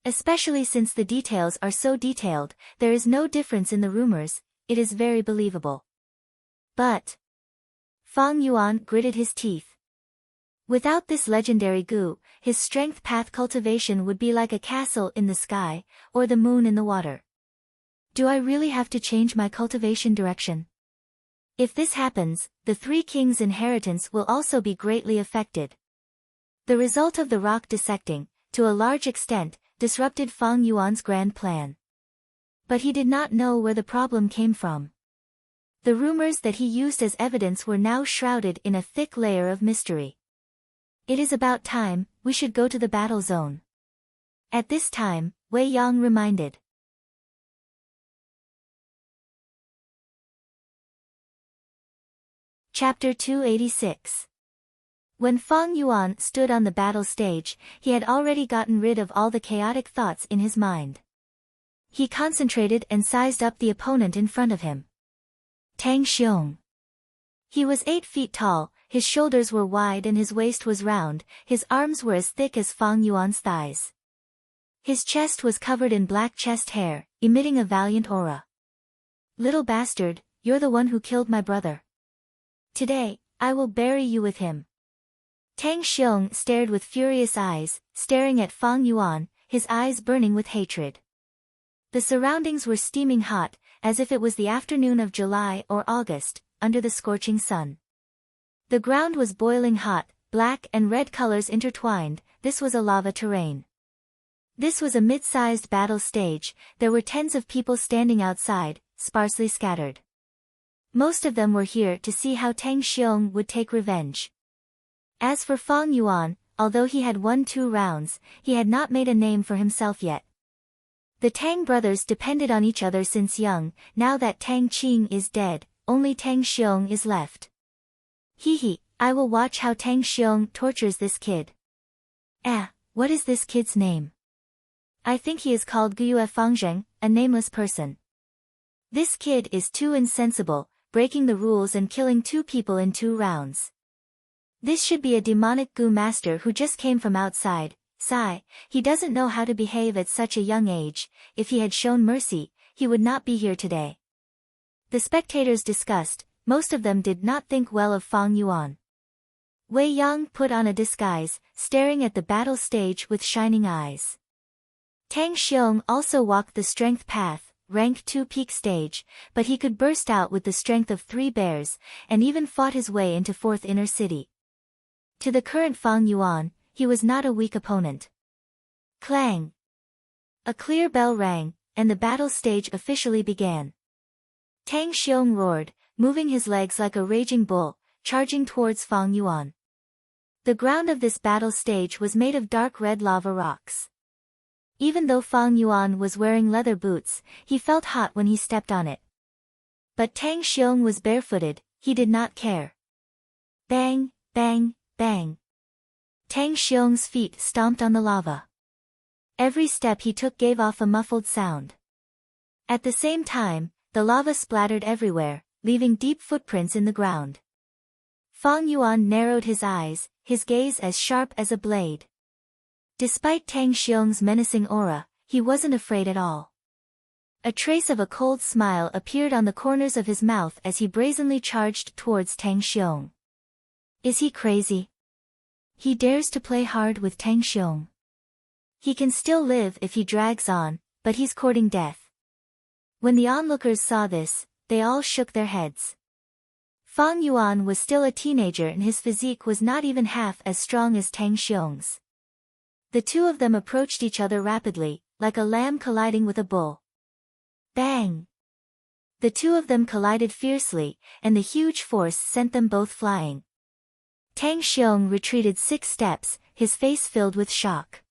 Speaker 1: Especially since the details are so detailed, there is no difference in the rumors, it is very believable. But Fang Yuan gritted his teeth. Without this legendary goo, his strength path cultivation would be like a castle in the sky, or the moon in the water. Do I really have to change my cultivation direction? If this happens, the Three Kings' inheritance will also be greatly affected. The result of the rock dissecting, to a large extent, disrupted Fang Yuan's grand plan. But he did not know where the problem came from. The rumors that he used as evidence were now shrouded in a thick layer of mystery. It is about time, we should go to the battle zone. At this time, Wei Yang reminded. Chapter 286. When Fang Yuan stood on the battle stage, he had already gotten rid of all the chaotic thoughts in his mind. He concentrated and sized up the opponent in front of him. Tang Xiong. He was 8 feet tall, his shoulders were wide and his waist was round, his arms were as thick as Fang Yuan's thighs. His chest was covered in black chest hair, emitting a valiant aura. Little bastard, you're the one who killed my brother. Today, I will bury you with him. Tang Xiong stared with furious eyes, staring at Fang Yuan, his eyes burning with hatred. The surroundings were steaming hot, as if it was the afternoon of July or August, under the scorching sun. The ground was boiling hot, black and red colors intertwined, this was a lava terrain. This was a mid-sized battle stage, there were tens of people standing outside, sparsely scattered. Most of them were here to see how Tang Xiong would take revenge. As for Fang Yuan, although he had won 2 rounds, he had not made a name for himself yet. The Tang brothers depended on each other since young, now that Tang Qing is dead, only Tang Xiong is left. Hee, I will watch how Tang Xiong tortures this kid. What is this kid's name? I think he is called Guyue Fangzheng, a nameless person. This kid is too insensible, breaking the rules and killing 2 people in 2 rounds. This should be a demonic goo master who just came from outside. Sigh, he doesn't know how to behave at such a young age, if he had shown mercy, he would not be here today. The spectators discussed, most of them did not think well of Fang Yuan. Wei Yang put on a disguise, staring at the battle stage with shining eyes. Tang Xiong also walked the strength path, rank 2 peak stage, but he could burst out with the strength of 3 bears, and even fought his way into 4th inner city. To the current Fang Yuan, he was not a weak opponent. Clang! A clear bell rang, and the battle stage officially began. Tang Xiong roared, moving his legs like a raging bull, charging towards Fang Yuan. The ground of this battle stage was made of dark red lava rocks. Even though Fang Yuan was wearing leather boots, he felt hot when he stepped on it. But Tang Xiong was barefooted, he did not care. Bang, bang, bang. Tang Xiong's feet stomped on the lava. Every step he took gave off a muffled sound. At the same time, the lava splattered everywhere, leaving deep footprints in the ground. Fang Yuan narrowed his eyes, his gaze as sharp as a blade. Despite Tang Xiong's menacing aura, he wasn't afraid at all. A trace of a cold smile appeared on the corners of his mouth as he brazenly charged towards Tang Xiong. Is he crazy? He dares to play hard with Tang Xiong. He can still live if he drags on, but he's courting death. When the onlookers saw this, they all shook their heads. Fang Yuan was still a teenager and his physique was not even half as strong as Tang Xiong's. The two of them approached each other rapidly, like a lamb colliding with a bull. Bang! The two of them collided fiercely, and the huge force sent them both flying. Tang Xiong retreated 6 steps, his face filled with shock.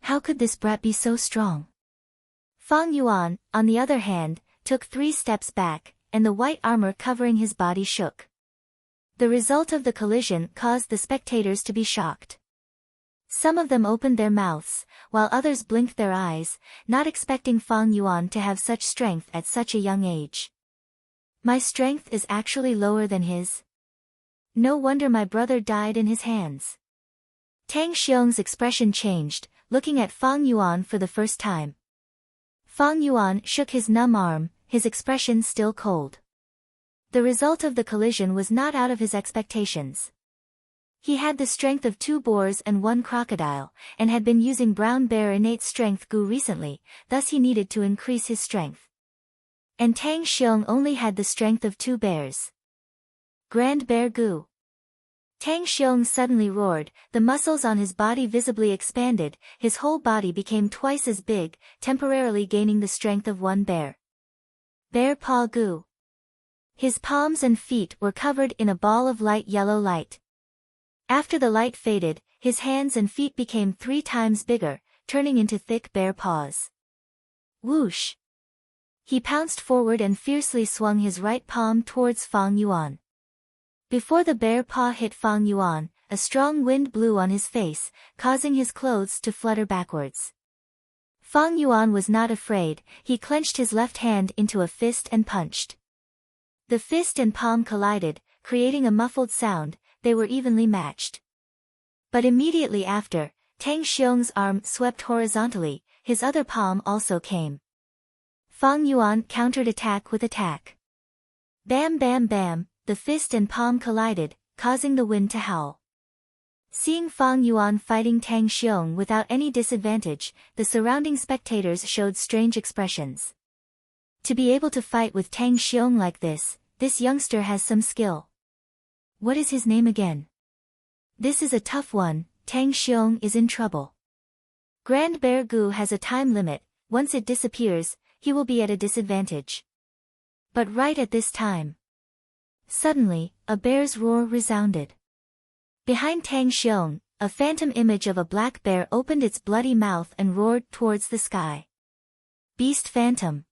Speaker 1: How could this brat be so strong? Fang Yuan, on the other hand, took 3 steps back, and the white armor covering his body shook. The result of the collision caused the spectators to be shocked. Some of them opened their mouths, while others blinked their eyes, not expecting Fang Yuan to have such strength at such a young age. My strength is actually lower than his. No wonder my brother died in his hands. Tang Xiong's expression changed, looking at Fang Yuan for the first time. Fang Yuan shook his numb arm, his expression still cold. The result of the collision was not out of his expectations. He had the strength of 2 boars and 1 crocodile, and had been using brown bear innate strength gu recently, thus he needed to increase his strength. And Tang Xiong only had the strength of 2 bears. Grand bear gu. Tang Xiong suddenly roared, the muscles on his body visibly expanded, his whole body became twice as big, temporarily gaining the strength of 1 bear. Bear paw gu. His palms and feet were covered in a ball of light yellow light. After the light faded, his hands and feet became 3 times bigger, turning into thick bear paws. Whoosh! He pounced forward and fiercely swung his right palm towards Fang Yuan. Before the bear paw hit Fang Yuan, a strong wind blew on his face, causing his clothes to flutter backwards. Fang Yuan was not afraid, he clenched his left hand into a fist and punched. The fist and palm collided, creating a muffled sound. They were evenly matched. But immediately after, Tang Xiong's arm swept horizontally, his other palm also came. Fang Yuan countered attack with attack. Bam bam bam, the fist and palm collided, causing the wind to howl. Seeing Fang Yuan fighting Tang Xiong without any disadvantage, the surrounding spectators showed strange expressions. To be able to fight with Tang Xiong like this youngster has some skill. What is his name again? This is a tough one, Tang Xiong is in trouble. Grand Bear Gu has a time limit, once it disappears, he will be at a disadvantage. But right at this time. Suddenly, a bear's roar resounded. Behind Tang Xiong, a phantom image of a black bear opened its bloody mouth and roared towards the sky. Beast Phantom.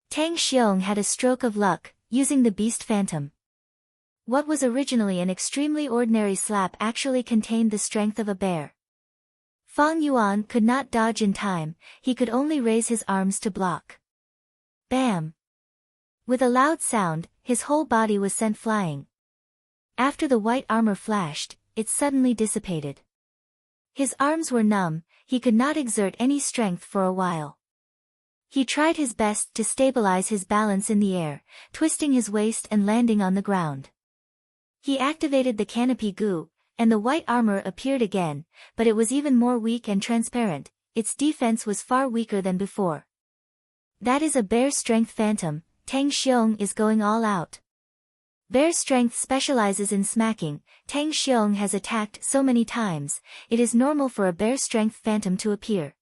Speaker 1: Tang Xiong had a stroke of luck, using the Beast Phantom. What was originally an extremely ordinary slap actually contained the strength of a bear. Fang Yuan could not dodge in time, he could only raise his arms to block. Bam! With a loud sound, his whole body was sent flying. After the white armor flashed, it suddenly dissipated. His arms were numb, he could not exert any strength for a while. He tried his best to stabilize his balance in the air, twisting his waist and landing on the ground. He activated the canopy gu, and the white armor appeared again, but it was even more weak and transparent, its defense was far weaker than before. That is a bear strength phantom, Tang Xiong is going all out. Bear strength specializes in smacking, Tang Xiong has attacked so many times, it is normal for a bear strength phantom to appear.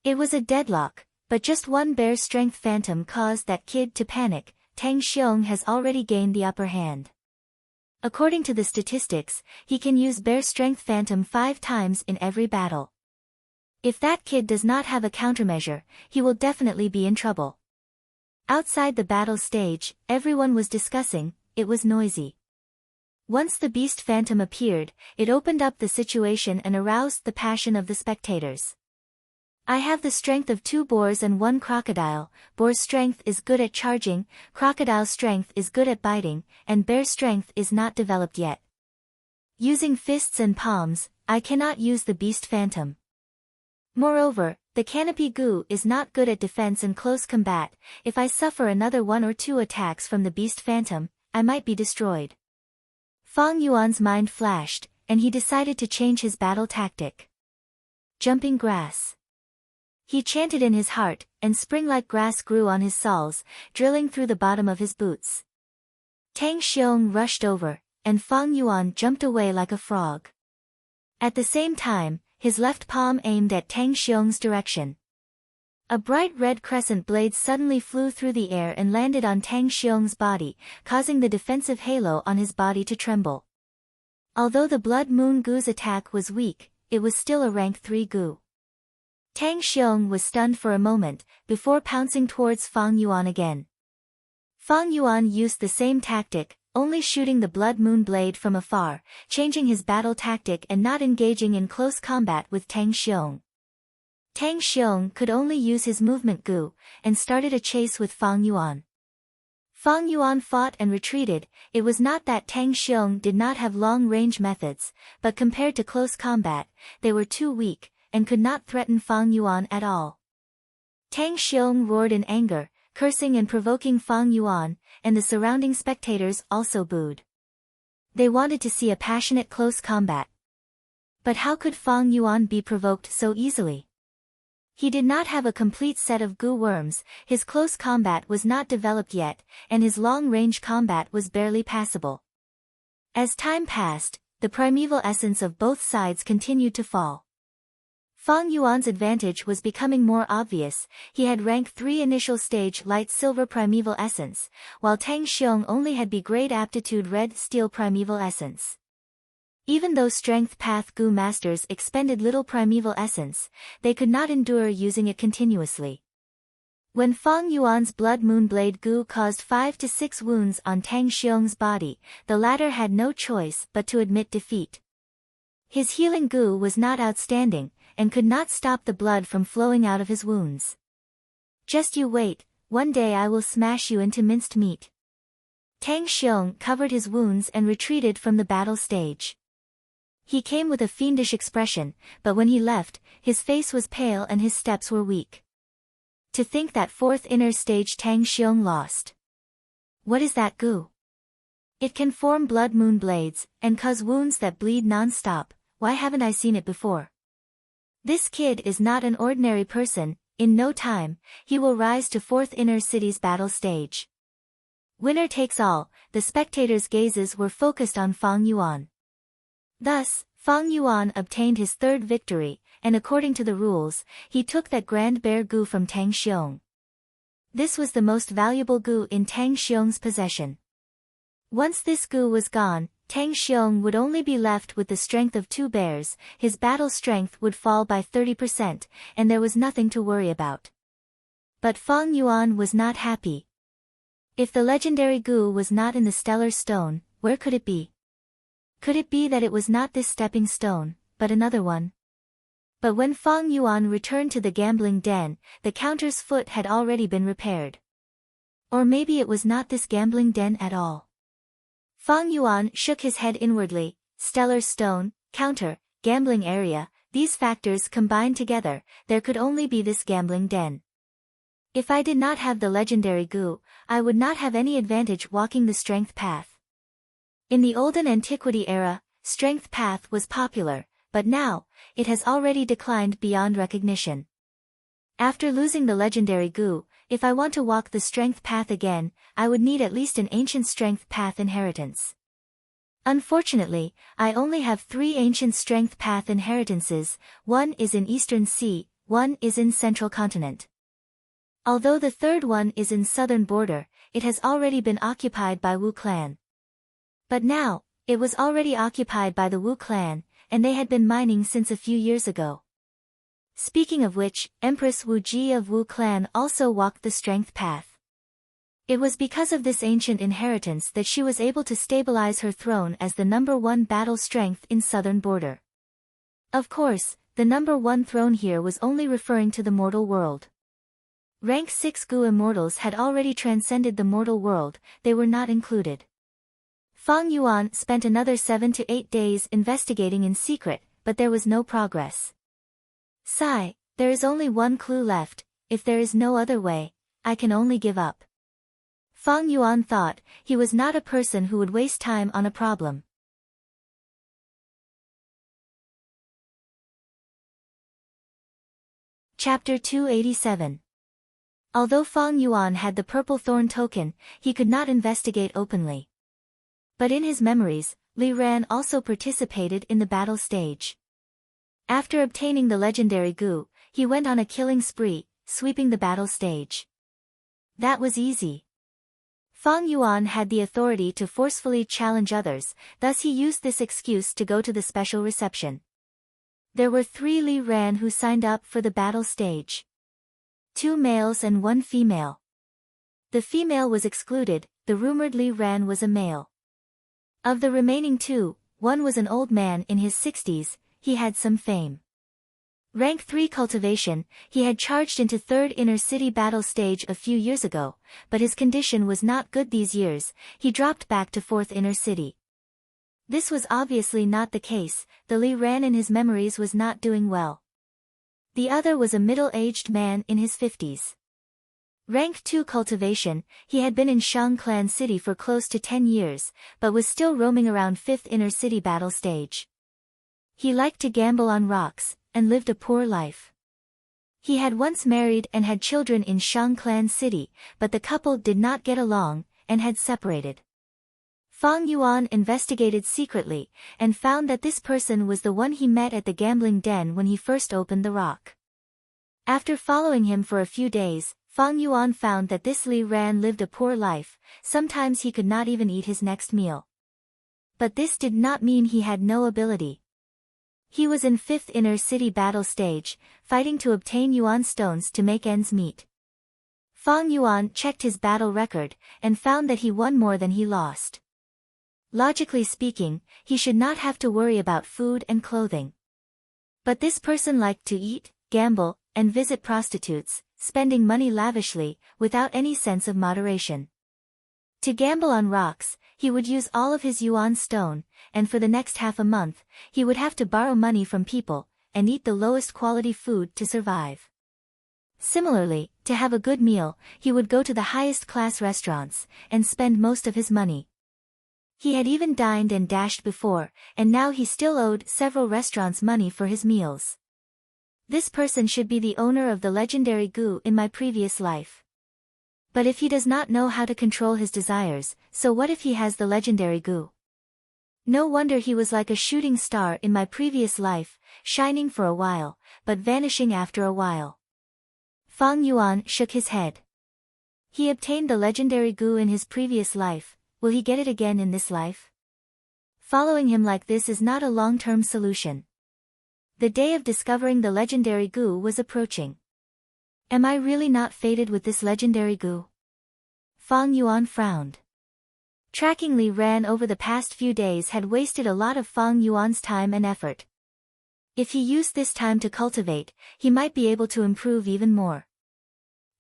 Speaker 1: It was a deadlock, but just one bear strength phantom caused that kid to panic, Tang Xiong has already gained the upper hand. According to the statistics, he can use bear strength phantom 5 times in every battle. If that kid does not have a countermeasure, he will definitely be in trouble. Outside the battle stage, everyone was discussing, it was noisy. Once the beast phantom appeared, it opened up the situation and aroused the passion of the spectators. I have the strength of 2 boars and 1 crocodile, boar's strength is good at charging, crocodile strength is good at biting, and bear strength is not developed yet. Using fists and palms, I cannot use the beast phantom. Moreover, the canopy gu is not good at defense and close combat, if I suffer another 1 or 2 attacks from the beast phantom, I might be destroyed. Fang Yuan's mind flashed, and he decided to change his battle tactic. Jumping grass. He chanted in his heart, and spring-like grass grew on his soles, drilling through the bottom of his boots. Tang Xiong rushed over, and Fang Yuan jumped away like a frog. At the same time, his left palm aimed at Tang Xiong's direction. A bright red crescent blade suddenly flew through the air and landed on Tang Xiong's body, causing the defensive halo on his body to tremble. Although the Blood Moon Gu's attack was weak, it was still a rank 3 Gu. Tang Xiong was stunned for a moment, before pouncing towards Fang Yuan again. Fang Yuan used the same tactic, only shooting the Blood Moon blade from afar, changing his battle tactic and not engaging in close combat with Tang Xiong. Tang Xiong could only use his movement Gu, and started a chase with Fang Yuan. Fang Yuan fought and retreated. It was not that Tang Xiong did not have long-range methods, but compared to close combat, they were too weak, and could not threaten Fang Yuan at all. Tang Xiong roared in anger, cursing and provoking Fang Yuan, and the surrounding spectators also booed. They wanted to see a passionate close combat. But how could Fang Yuan be provoked so easily? He did not have a complete set of Gu worms, his close combat was not developed yet, and his long-range combat was barely passable. As time passed, the primeval essence of both sides continued to fall. Fang Yuan's advantage was becoming more obvious. He had rank 3 initial stage light silver primeval essence, while Tang Xiong only had B grade aptitude red steel primeval essence. Even though Strength Path Gu masters expended little primeval essence, they could not endure using it continuously. When Fang Yuan's Blood Moon Blade Gu caused 5 to 6 wounds on Tang Xiong's body, the latter had no choice but to admit defeat. His healing Gu was not outstanding, and could not stop the blood from flowing out of his wounds. Just you wait, one day I will smash you into minced meat. Tang Xiong covered his wounds and retreated from the battle stage. He came with a fiendish expression, but when he left, his face was pale and his steps were weak. To think that 4th inner stage Tang Xiong lost. What is that Gu? It can form Blood Moon blades, and cause wounds that bleed non-stop. Why haven't I seen it before? This kid is not an ordinary person. In no time, he will rise to 4th inner city's battle stage. Winner takes all. The spectators' gazes were focused on Fang Yuan. Thus, Fang Yuan obtained his 3rd victory, and according to the rules, he took that Grand Bear Gu from Tang Xiong. This was the most valuable Gu in Tang Xiong's possession. Once this Gu was gone, Tang Xiong would only be left with the strength of 2 bears, his battle strength would fall by 30%, and there was nothing to worry about. But Fang Yuan was not happy. If the legendary Gu was not in the stellar stone, where could it be? Could it be that it was not this stepping stone, but another one? But when Fang Yuan returned to the gambling den, the counter's foot had already been repaired. Or maybe it was not this gambling den at all. Fang Yuan shook his head inwardly. Stellar stone, counter, gambling area, these factors combined together, there could only be this gambling den. If I did not have the legendary Gu, I would not have any advantage walking the strength path. In the olden antiquity era, strength path was popular, but now, it has already declined beyond recognition. After losing the legendary Gu, if I want to walk the strength path again, I would need at least an ancient strength path inheritance. Unfortunately, I only have 3 ancient strength path inheritances, one is in Eastern Sea, one is in Central Continent. Although the 3rd one is in Southern Border, it has already been occupied by Wu clan. But now, it was already occupied by the Wu clan, and they had been mining since a few years ago. Speaking of which, Empress Wu Ji of Wu clan also walked the strength path. It was because of this ancient inheritance that she was able to stabilize her throne as the #1 battle strength in Southern Border. Of course, the #1 throne here was only referring to the mortal world. Rank 6 Gu immortals had already transcended the mortal world, they were not included. Fang Yuan spent another 7 to 8 days investigating in secret, but there was no progress. Sigh, there is only one clue left, if there is no other way, I can only give up. Fang Yuan thought, he was not a person who would waste time on a problem. Chapter 287. Although Fang Yuan had the purple thorn token, he could not investigate openly. But in his memories, Li Ran also participated in the battle stage. After obtaining the legendary goo, he went on a killing spree, sweeping the battle stage. That was easy. Fang Yuan had the authority to forcefully challenge others, thus he used this excuse to go to the special reception. There were 3 Li Ran who signed up for the battle stage. 2 males and 1 female. The female was excluded, the rumored Li Ran was a male. Of the remaining 2, one was an old man in his 60s, he had some fame. Rank 3 cultivation, he had charged into 3rd inner city battle stage a few years ago, but his condition was not good these years, he dropped back to 4th inner city. This was obviously not the case, the Li Ran in his memories was not doing well. The other was a middle-aged man in his 50s. Rank 2 cultivation, he had been in Shang Clan City for close to 10 years, but was still roaming around 5th inner city battle stage. He liked to gamble on rocks, and lived a poor life. He had once married and had children in Shang Clan City, but the couple did not get along, and had separated. Fang Yuan investigated secretly, and found that this person was the one he met at the gambling den when he first opened the rock. After following him for a few days, Fang Yuan found that this Li Ran lived a poor life, sometimes he could not even eat his next meal. But this did not mean he had no ability. He was in 5th inner city battle stage, fighting to obtain Yuan stones to make ends meet. Fang Yuan checked his battle record, and found that he won more than he lost. Logically speaking, he should not have to worry about food and clothing. But this person liked to eat, gamble, and visit prostitutes, spending money lavishly, without any sense of moderation. To gamble on rocks, he would use all of his Yuan stone, and for the next half a month, he would have to borrow money from people, and eat the lowest quality food to survive. Similarly, to have a good meal, he would go to the highest class restaurants, and spend most of his money. He had even dined and dashed before, and now he still owed several restaurants money for his meals. This person should be the owner of the legendary goo in my previous life. But if he does not know how to control his desires, so what if he has the legendary goo? No wonder he was like a shooting star in my previous life, shining for a while, but vanishing after a while. Fang Yuan shook his head. He obtained the legendary goo in his previous life, will he get it again in this life? Following him like this is not a long-term solution. The day of discovering the legendary goo was approaching. Am I really not fated with this legendary goo? Fang Yuan frowned. Tracking Li Ran over the past few days had wasted a lot of Fang Yuan's time and effort. If he used this time to cultivate, he might be able to improve even more.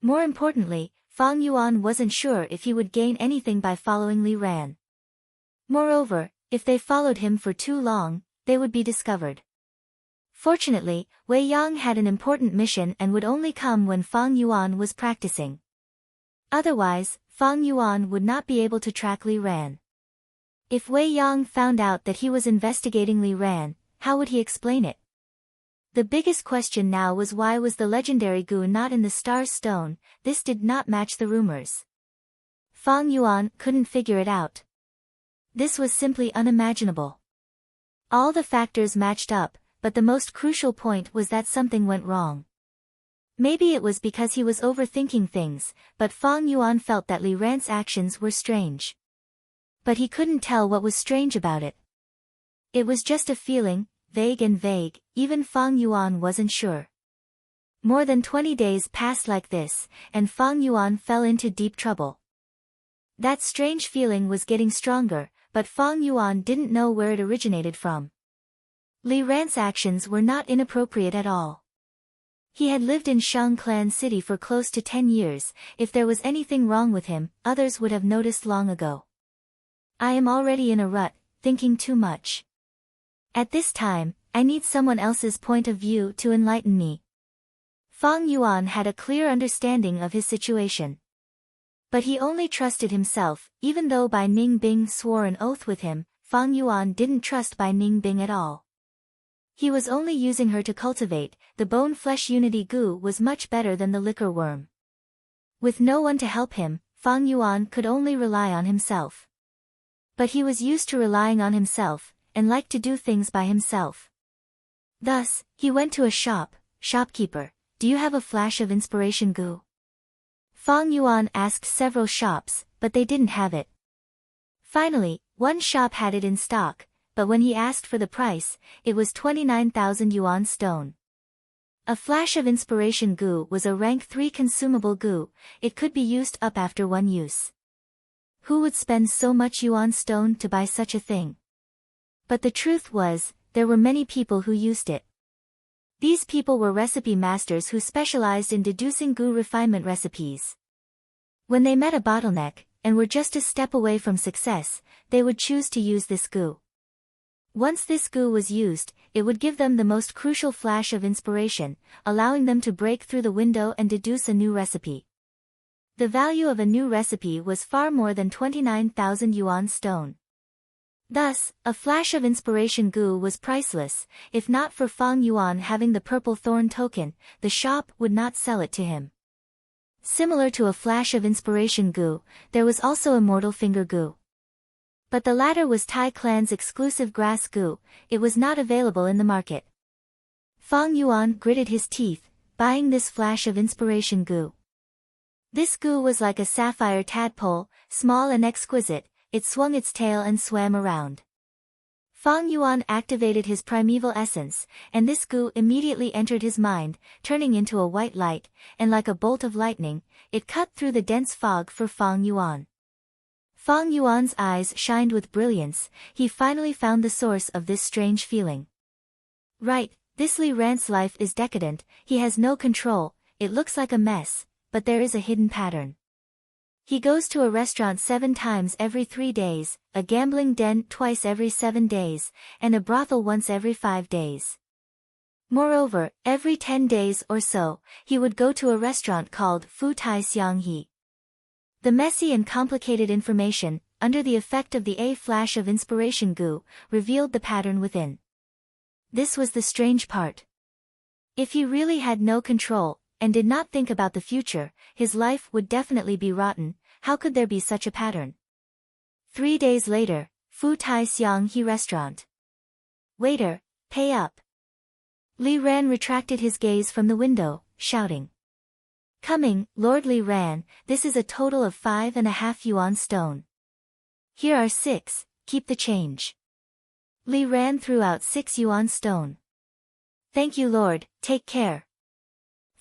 Speaker 1: More importantly, Fang Yuan wasn't sure if he would gain anything by following Li Ran. Moreover, if they followed him for too long, they would be discovered. Fortunately, Wei Yang had an important mission and would only come when Fang Yuan was practicing. Otherwise, Fang Yuan would not be able to track Li Ran. If Wei Yang found out that he was investigating Li Ran, how would he explain it? The biggest question now was why was the legendary goo not in the Star Stone, this did not match the rumors. Fang Yuan couldn't figure it out. This was simply unimaginable. All the factors matched up, but the most crucial point was that something went wrong. Maybe it was because he was overthinking things, but Fang Yuan felt that Li Ran's actions were strange. But he couldn't tell what was strange about it. It was just a feeling, vague, even Fang Yuan wasn't sure. More than 20 days passed like this, and Fang Yuan fell into deep trouble. That strange feeling was getting stronger, but Fang Yuan didn't know where it originated from. Li Ran's actions were not inappropriate at all. He had lived in Shang Clan City for close to 10 years, if there was anything wrong with him, others would have noticed long ago. I am already in a rut, thinking too much. At this time, I need someone else's point of view to enlighten me. Fang Yuan had a clear understanding of his situation. But he only trusted himself, even though Bai Ningbing swore an oath with him, Fang Yuan didn't trust Bai Ningbing at all. He was only using her to cultivate, the bone-flesh unity goo was much better than the liquor worm. With no one to help him, Fang Yuan could only rely on himself. But he was used to relying on himself, and liked to do things by himself. Thus, he went to a shopkeeper, do you have a flash of inspiration goo? Fang Yuan asked several shops, but they didn't have it. Finally, one shop had it in stock, but when he asked for the price, it was 29,000 yuan stone. A flash of inspiration goo was a rank 3 consumable goo, it could be used up after one use. Who would spend so much yuan stone to buy such a thing? But the truth was, there were many people who used it. These people were recipe masters who specialized in deducing goo refinement recipes. When they met a bottleneck, and were just a step away from success, they would choose to use this goo. Once this goo was used, it would give them the most crucial flash of inspiration, allowing them to break through the window and deduce a new recipe. The value of a new recipe was far more than 29,000 yuan stone. Thus, a flash of inspiration goo was priceless. If not for Fang Yuan having the purple thorn token, the shop would not sell it to him. Similar to a flash of inspiration goo, there was also immortal finger goo. But the latter was Tai clan's exclusive grass goo, it was not available in the market. Fang Yuan gritted his teeth, buying this flash of inspiration goo. This goo was like a sapphire tadpole, small and exquisite, it swung its tail and swam around. Fang Yuan activated his primeval essence, and this goo immediately entered his mind, turning into a white light, and like a bolt of lightning, it cut through the dense fog for Fang Yuan. Fang Yuan's eyes shined with brilliance, he finally found the source of this strange feeling. Right, this Li Ran's life is decadent, he has no control, it looks like a mess, but there is a hidden pattern. He goes to a restaurant 7 times every 3 days, a gambling den twice every 7 days, and a brothel once every 5 days. Moreover, every 10 days or so, he would go to a restaurant called Fu Tai Xiang He. The messy and complicated information, under the effect of the A flash of inspiration goo, revealed the pattern within. This was the strange part. If he really had no control, and did not think about the future, his life would definitely be rotten. How could there be such a pattern? 3 days later, Fu Tai Xiang He restaurant. Waiter, pay up. Li Ran retracted his gaze from the window, shouting. Coming, Lord Li Ran, this is a total of 5.5 yuan stone. Here are 6, keep the change. Li Ran threw out 6 yuan stone. Thank you Lord, take care.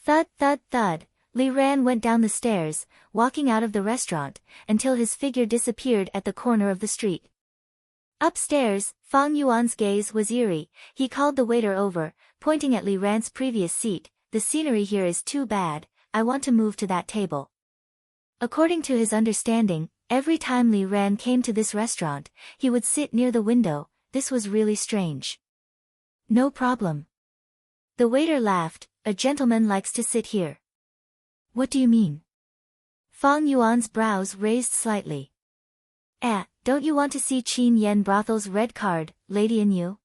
Speaker 1: Thud thud thud, Li Ran went down the stairs, walking out of the restaurant, until his figure disappeared at the corner of the street. Upstairs, Fang Yuan's gaze was eerie, he called the waiter over, pointing at Li Ran's previous seat, the scenery here is too bad, I want to move to that table. According to his understanding, every time Li Ran came to this restaurant, he would sit near the window, this was really strange. No problem. The waiter laughed, a gentleman likes to sit here. What do you mean? Fang Yuan's brows raised slightly. Don't you want to see Qin Yen Brothel's red card, Lady in You?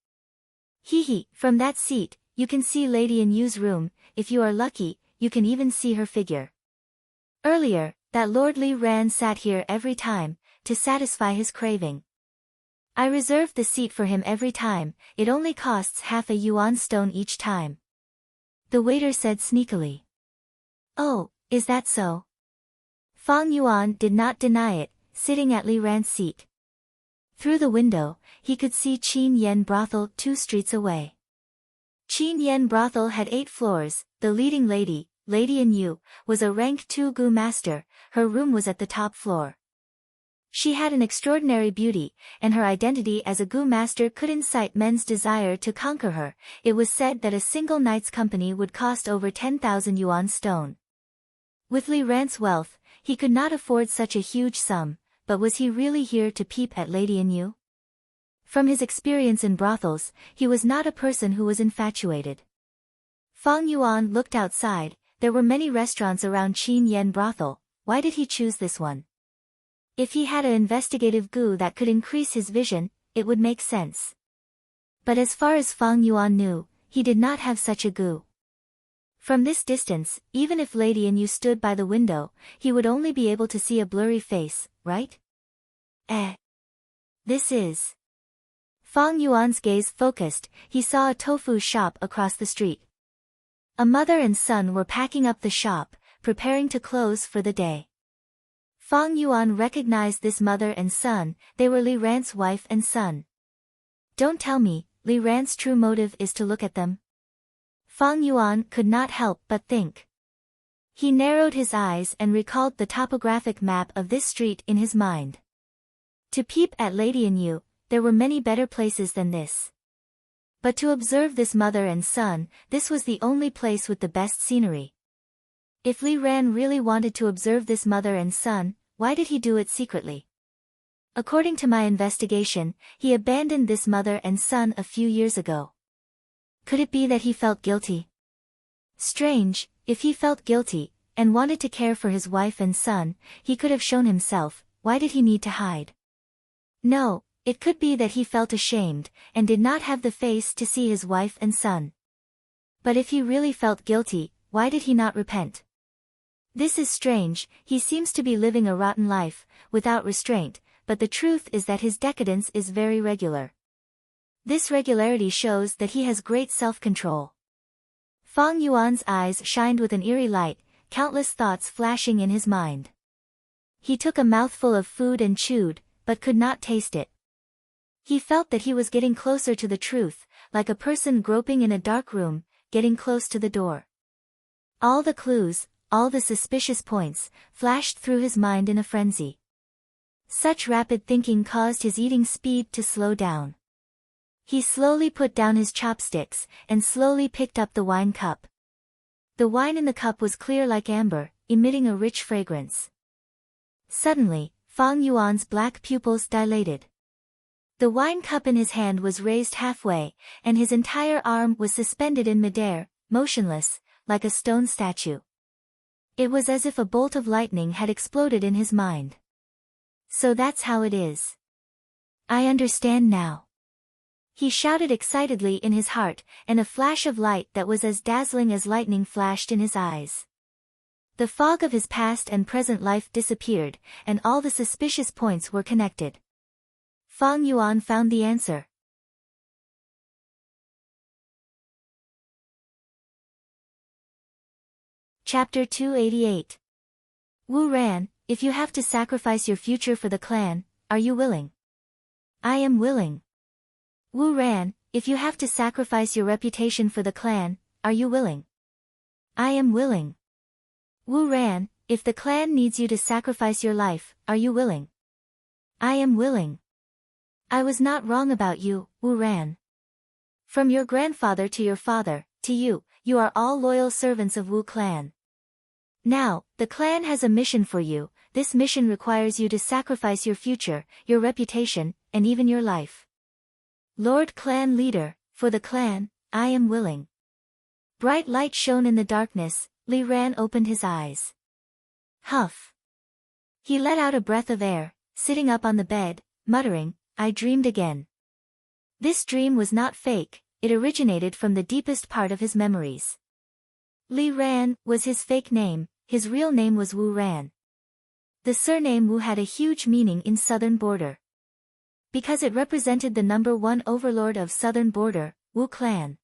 Speaker 1: Hee, from that seat, you can see Lady in You's room, if you are lucky, you can even see her figure. Earlier, that Lord Li Ran sat here every time, to satisfy his craving. I reserved the seat for him every time, it only costs half a yuan stone each time. The waiter said sneakily. Oh, is that so? Fang Yuan did not deny it, sitting at Li Ran's seat. Through the window, he could see Qin Yen Brothel 2 streets away. Qin Yen Brothel had 8 floors, the leading lady, Lady in You, was a rank 2 goo master, her room was at the top floor. She had an extraordinary beauty, and her identity as a goo master could incite men's desire to conquer her. It was said that a single night's company would cost over 10,000 yuan stone. With Li Ran's wealth, he could not afford such a huge sum, but was he really here to peep at Lady in You? From his experience in brothels, he was not a person who was infatuated. Fang Yuan looked outside, there were many restaurants around Qin Yen Brothel, why did he choose this one? If he had an investigative goo that could increase his vision, it would make sense. But as far as Fang Yuan knew, he did not have such a goo. From this distance, even if Lady in You stood by the window, he would only be able to see a blurry face, right? This is... Fang Yuan's gaze focused, he saw a tofu shop across the street. A mother and son were packing up the shop, preparing to close for the day. Fang Yuan recognized this mother and son, they were Li Ran's wife and son. Don't tell me, Li Ran's true motive is to look at them? Fang Yuan could not help but think. He narrowed his eyes and recalled the topographic map of this street in his mind. To peep at Lady and you, there were many better places than this. But to observe this mother and son, this was the only place with the best scenery. If Li Ran really wanted to observe this mother and son, why did he do it secretly? According to my investigation, he abandoned this mother and son a few years ago. Could it be that he felt guilty? Strange, if he felt guilty, and wanted to care for his wife and son, he could have shown himself, why did he need to hide? No, it could be that he felt ashamed, and did not have the face to see his wife and son. But if he really felt guilty, why did he not repent? This is strange, he seems to be living a rotten life, without restraint, but the truth is that his decadence is very regular. This regularity shows that he has great self-control. Fang Yuan's eyes shined with an eerie light, countless thoughts flashing in his mind. He took a mouthful of food and chewed, but could not taste it. He felt that he was getting closer to the truth, like a person groping in a dark room, getting close to the door. All the clues, all the suspicious points, flashed through his mind in a frenzy. Such rapid thinking caused his eating speed to slow down. He slowly put down his chopsticks, and slowly picked up the wine cup. The wine in the cup was clear like amber, emitting a rich fragrance. Suddenly, Fang Yuan's black pupils dilated. The wine cup in his hand was raised halfway, and his entire arm was suspended in midair, motionless, like a stone statue. It was as if a bolt of lightning had exploded in his mind. So that's how it is. I understand now. He shouted excitedly in his heart, and a flash of light that was as dazzling as lightning flashed in his eyes. The fog of his past and present life disappeared, and all the suspicious points were connected. Fang Yuan found the answer. Chapter 288. Wu Ran, if you have to sacrifice your future for the clan, are you willing? I am willing. Wu Ran, if you have to sacrifice your reputation for the clan, are you willing? I am willing. Wu Ran, if the clan needs you to sacrifice your life, are you willing? I am willing. I was not wrong about you, Wu Ran. From your grandfather to your father, to you, you are all loyal servants of Wu clan. Now, the clan has a mission for you, this mission requires you to sacrifice your future, your reputation, and even your life. Lord Clan Leader, for the clan, I am willing. Bright light shone in the darkness, Li Ran opened his eyes. Huff. He let out a breath of air, sitting up on the bed, muttering, I dreamed again. This dream was not fake, it originated from the deepest part of his memories. Li Ran was his fake name, his real name was Wu Ran. The surname Wu had a huge meaning in Southern Border. Because it represented the #1 overlord of Southern Border, Wu clan.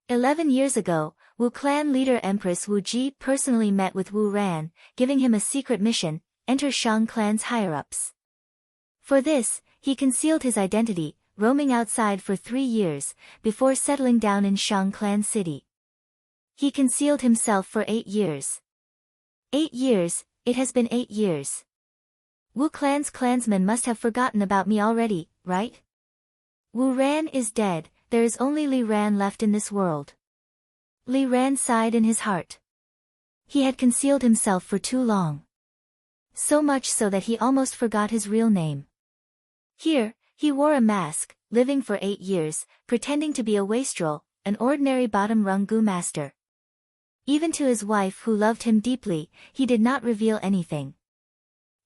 Speaker 1: 11 years ago, Wu clan leader Empress Wu Ji personally met with Wu Ran, giving him a secret mission, enter Shang clan's higher-ups. For this, he concealed his identity, roaming outside for 3 years, before settling down in Shang clan city. He concealed himself for 8 years. 8 years, it has been 8 years. Wu clan's clansmen must have forgotten about me already, right? Wu Ran is dead, there is only Li Ran left in this world. Li Ran sighed in his heart. He had concealed himself for too long. So much so that he almost forgot his real name. Here, he wore a mask, living for 8 years, pretending to be a wastrel, an ordinary bottom-rung gu master. Even to his wife who loved him deeply, he did not reveal anything.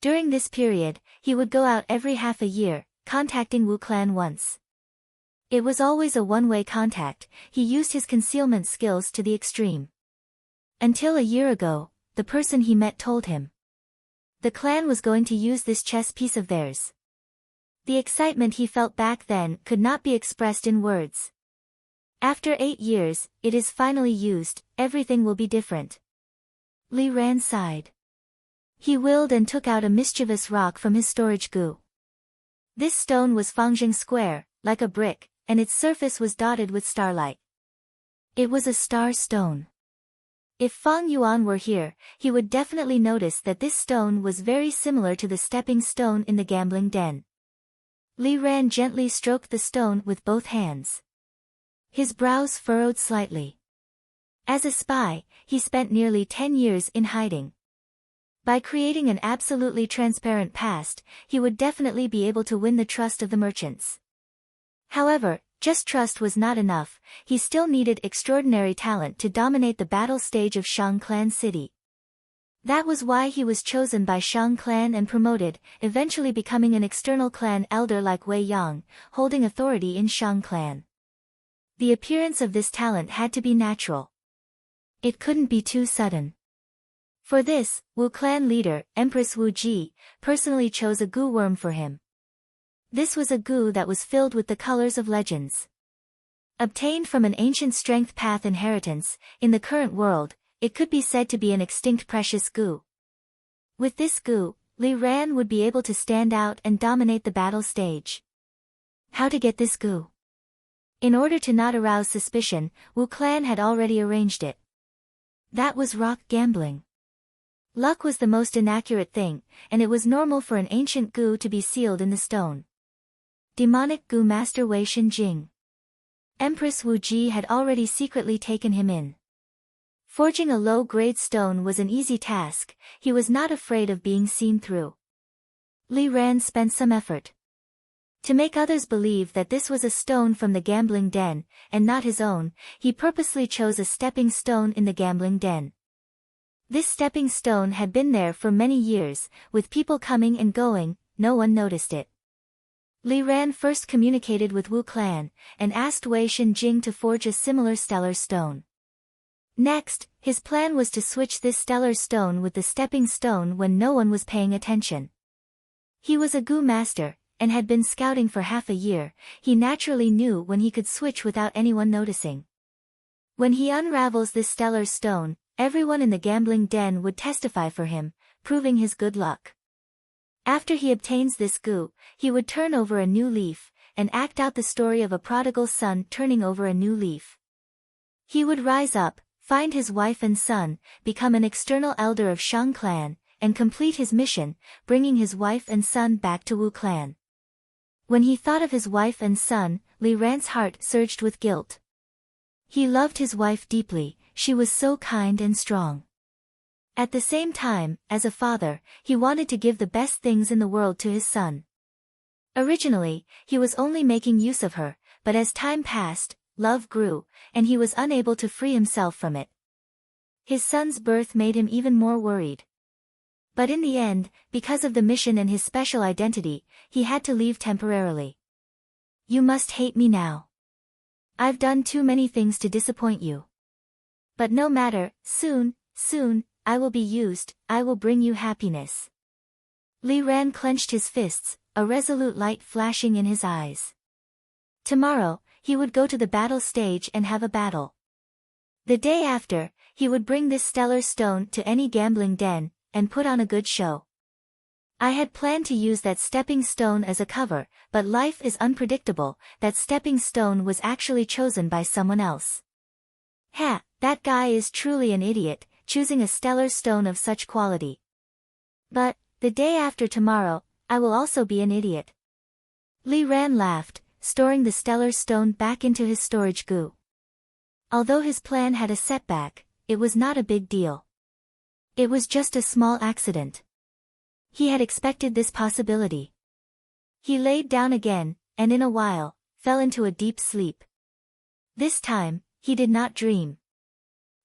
Speaker 1: During this period, he would go out every half a year, contacting Wu clan once. It was always a one-way contact, he used his concealment skills to the extreme. Until a year ago, the person he met told him. The clan was going to use this chess piece of theirs. The excitement he felt back then could not be expressed in words. After 8 years, it is finally used, everything will be different. Li Ran sighed. He willed and took out a mischievous rock from his storage goo. This stone was Fangjing square, like a brick, and its surface was dotted with starlight. It was a star stone. If Fang Yuan were here, he would definitely notice that this stone was very similar to the stepping stone in the gambling den. Li Ran gently stroked the stone with both hands. His brows furrowed slightly. As a spy, he spent nearly 10 years in hiding. By creating an absolutely transparent past, he would definitely be able to win the trust of the merchants. However, just trust was not enough, he still needed extraordinary talent to dominate the battle stage of Shang Clan City. That was why he was chosen by Shang Clan and promoted, eventually becoming an external clan elder like Wei Yang, holding authority in Shang Clan. The appearance of this talent had to be natural. It couldn't be too sudden. For this, Wu clan leader, Empress Wu Ji, personally chose a goo worm for him. This was a goo that was filled with the colors of legends. Obtained from an ancient strength path inheritance, in the current world, it could be said to be an extinct precious goo. With this goo, Li Ran would be able to stand out and dominate the battle stage. How to get this goo? In order to not arouse suspicion, Wu clan had already arranged it. That was rock gambling. Luck was the most inaccurate thing, and it was normal for an ancient goo to be sealed in the stone. Demonic Goo Master Wei Shenjing. Empress Wu Ji had already secretly taken him in. Forging a low-grade stone was an easy task, he was not afraid of being seen through. Li Ran spent some effort. To make others believe that this was a stone from the gambling den, and not his own, he purposely chose a stepping stone in the gambling den. This stepping stone had been there for many years, with people coming and going, no one noticed it. Li Ran first communicated with Wu clan, and asked Wei Shenjing to forge a similar stellar stone. Next, his plan was to switch this stellar stone with the stepping stone when no one was paying attention. He was a goo master, and had been scouting for half a year, he naturally knew when he could switch without anyone noticing. When he unravels this stellar stone, everyone in the gambling den would testify for him, proving his good luck. After he obtains this goo, he would turn over a new leaf, and act out the story of a prodigal son turning over a new leaf. He would rise up, find his wife and son, become an external elder of Shang clan, and complete his mission, bringing his wife and son back to Wu clan. When he thought of his wife and son, Li Ran's heart surged with guilt. He loved his wife deeply, she was so kind and strong. At the same time, as a father, he wanted to give the best things in the world to his son. Originally, he was only making use of her, but as time passed, love grew, and he was unable to free himself from it. His son's birth made him even more worried. But in the end, because of the mission and his special identity, he had to leave temporarily. You must hate me now. I've done too many things to disappoint you. But no matter, soon, I will be used, I will bring you happiness. Li Ran clenched his fists, a resolute light flashing in his eyes. Tomorrow, he would go to the battle stage and have a battle. The day after, he would bring this stellar stone to any gambling den, and put on a good show. I had planned to use that stepping stone as a cover, but life is unpredictable, that stepping stone was actually chosen by someone else. Ha, that guy is truly an idiot, choosing a stellar stone of such quality. But, the day after tomorrow, I will also be an idiot. Li Ran laughed, storing the stellar stone back into his storage goo. Although his plan had a setback, it was not a big deal. It was just a small accident. He had expected this possibility. He laid down again, and in a while, fell into a deep sleep. This time, he did not dream.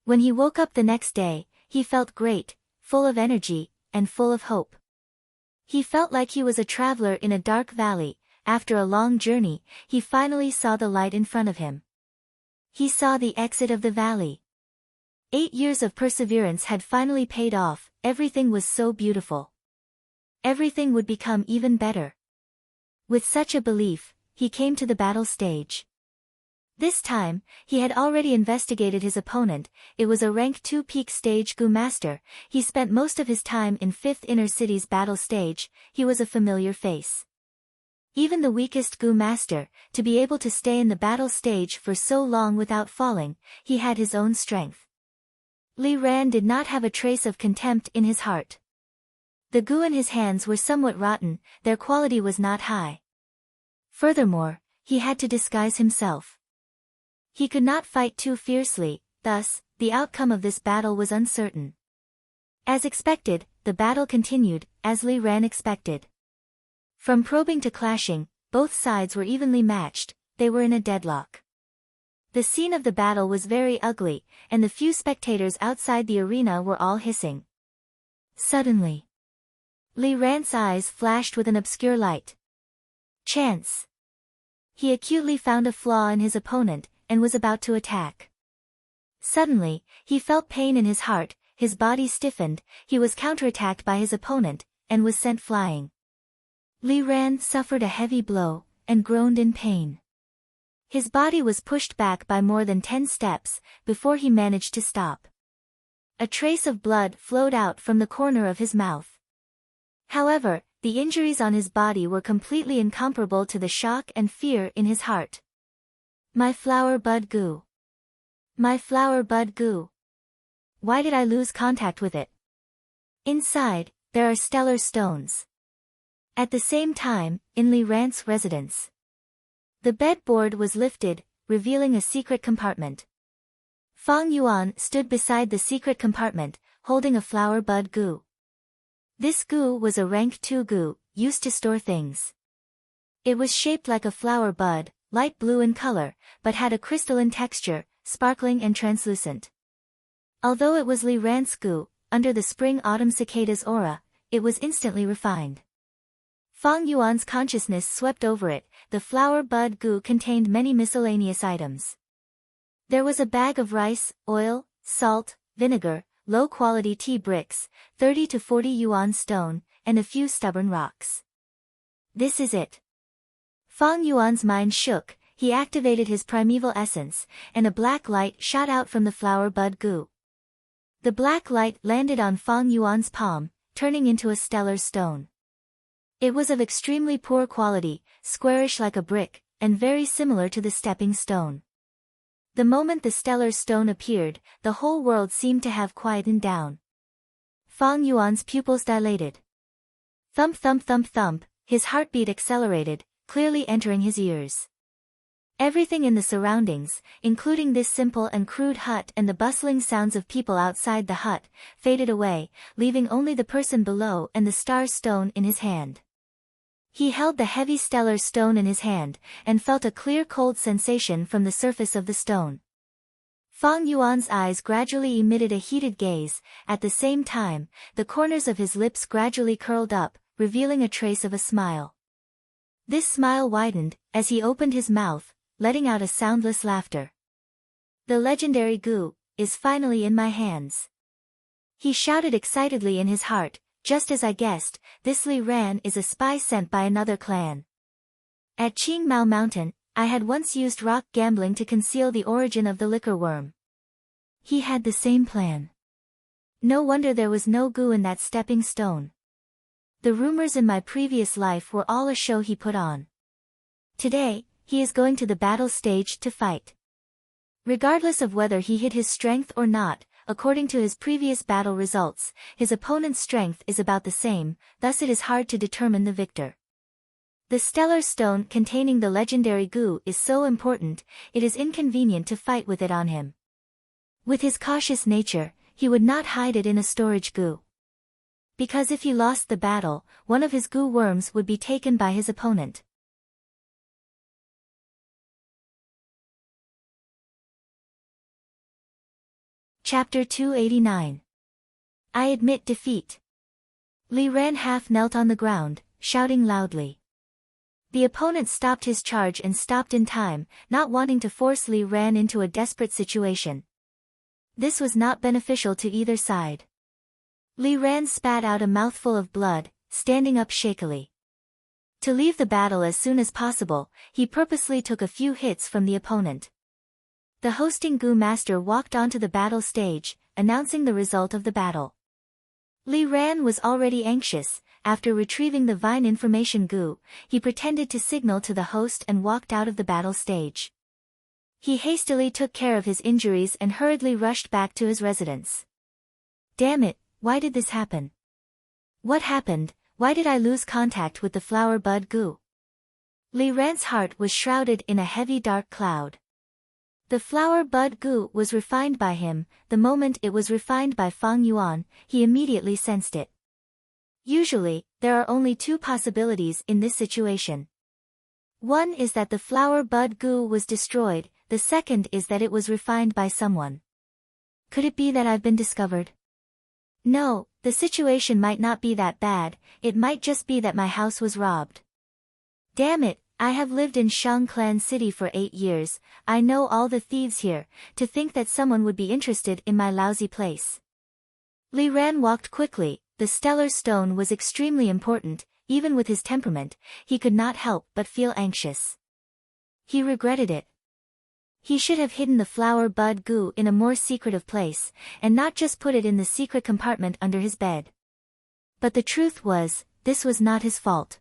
Speaker 1: When he woke up the next day, he felt great, full of energy, and full of hope. He felt like he was a traveler in a dark valley. After a long journey, he finally saw the light in front of him. He saw the exit of the valley. 8 years of perseverance had finally paid off, everything was so beautiful. Everything would become even better. With such a belief, he came to the battle stage. This time, he had already investigated his opponent. It was a rank 2 peak stage Gu master. He spent most of his time in 5th Inner City's battle stage. He was a familiar face. Even the weakest Gu master, to be able to stay in the battle stage for so long without falling, he had his own strength. Li Ran did not have a trace of contempt in his heart. The Gu in his hands were somewhat rotten, their quality was not high. Furthermore, he had to disguise himself. He could not fight too fiercely, thus, the outcome of this battle was uncertain. As expected, the battle continued, as Li Ran expected. From probing to clashing, both sides were evenly matched, they were in a deadlock. The scene of the battle was very ugly, and the few spectators outside the arena were all hissing. Suddenly, Li Ran's eyes flashed with an obscure light. Chance. He acutely found a flaw in his opponent, and was about to attack. Suddenly, he felt pain in his heart, his body stiffened, he was counterattacked by his opponent, and was sent flying. Li Ran suffered a heavy blow, and groaned in pain. His body was pushed back by more than 10 steps, before he managed to stop. A trace of blood flowed out from the corner of his mouth. However, the injuries on his body were completely incomparable to the shock and fear in his heart. My flower bud Gu. My flower bud Gu. Why did I lose contact with it? Inside, there are stellar stones. At the same time, in Li Ran's residence, the bedboard was lifted, revealing a secret compartment. Fang Yuan stood beside the secret compartment, holding a flower bud Gu. This Gu was a rank 2 Gu, used to store things. It was shaped like a flower bud, light blue in color, but had a crystalline texture, sparkling and translucent. Although it was Li Ran's Gu, under the spring-autumn cicada's aura, it was instantly refined. Fang Yuan's consciousness swept over it. The flower bud Gu contained many miscellaneous items. There was a bag of rice, oil, salt, vinegar, low-quality tea bricks, 30 to 40 yuan stone, and a few stubborn rocks. This is it. Fang Yuan's mind shook, he activated his primeval essence, and a black light shot out from the flower bud Gu. The black light landed on Fang Yuan's palm, turning into a stellar stone. It was of extremely poor quality, squarish like a brick, and very similar to the stepping stone. The moment the stellar stone appeared, the whole world seemed to have quietened down. Fang Yuan's pupils dilated. Thump thump thump thump, his heartbeat accelerated, clearly entering his ears. Everything in the surroundings, including this simple and crude hut and the bustling sounds of people outside the hut, faded away, leaving only the person below and the star stone in his hand. He held the heavy stellar stone in his hand, and felt a clear cold sensation from the surface of the stone. Fang Yuan's eyes gradually emitted a heated gaze, at the same time, the corners of his lips gradually curled up, revealing a trace of a smile. This smile widened, as he opened his mouth, letting out a soundless laughter. The legendary Gu is finally in my hands. He shouted excitedly in his heart. Just as I guessed, this Li Ran is a spy sent by another clan. At Qing Mao Mountain, I had once used rock gambling to conceal the origin of the liquor worm. He had the same plan. No wonder there was no Gu in that stepping stone. The rumors in my previous life were all a show he put on. Today, he is going to the battle stage to fight. Regardless of whether he hid his strength or not, according to his previous battle results, his opponent's strength is about the same, thus it is hard to determine the victor. The stellar stone containing the legendary Gu is so important, it is inconvenient to fight with it on him. With his cautious nature, he would not hide it in a storage Gu. Because if he lost the battle, one of his Gu worms would be taken by his opponent. Chapter 289. I admit defeat. Li Ran half knelt on the ground, shouting loudly. The opponent stopped his charge and stopped in time, not wanting to force Li Ran into a desperate situation. This was not beneficial to either side. Li Ran spat out a mouthful of blood, standing up shakily. To leave the battle as soon as possible, he purposely took a few hits from the opponent. The hosting Gu master walked onto the battle stage, announcing the result of the battle. Li Ran was already anxious. After retrieving the Vine information Gu, he pretended to signal to the host and walked out of the battle stage. He hastily took care of his injuries and hurriedly rushed back to his residence. Damn it, why did this happen? What happened? Why did I lose contact with the flower bud Gu? Li Ran's heart was shrouded in a heavy dark cloud. The flower bud Gu was refined by him. The moment it was refined by Fang Yuan, he immediately sensed it. Usually, there are only two possibilities in this situation. One is that the flower bud Gu was destroyed, the second is that it was refined by someone. Could it be that I've been discovered? No, the situation might not be that bad, it might just be that my house was robbed. Damn it, I have lived in Shang Clan City for 8 years, I know all the thieves here, to think that someone would be interested in my lousy place. Li Ran walked quickly. The stellar stone was extremely important. Even with his temperament, he could not help but feel anxious. He regretted it. He should have hidden the flower bud Gu in a more secretive place, and not just put it in the secret compartment under his bed. But the truth was, this was not his fault.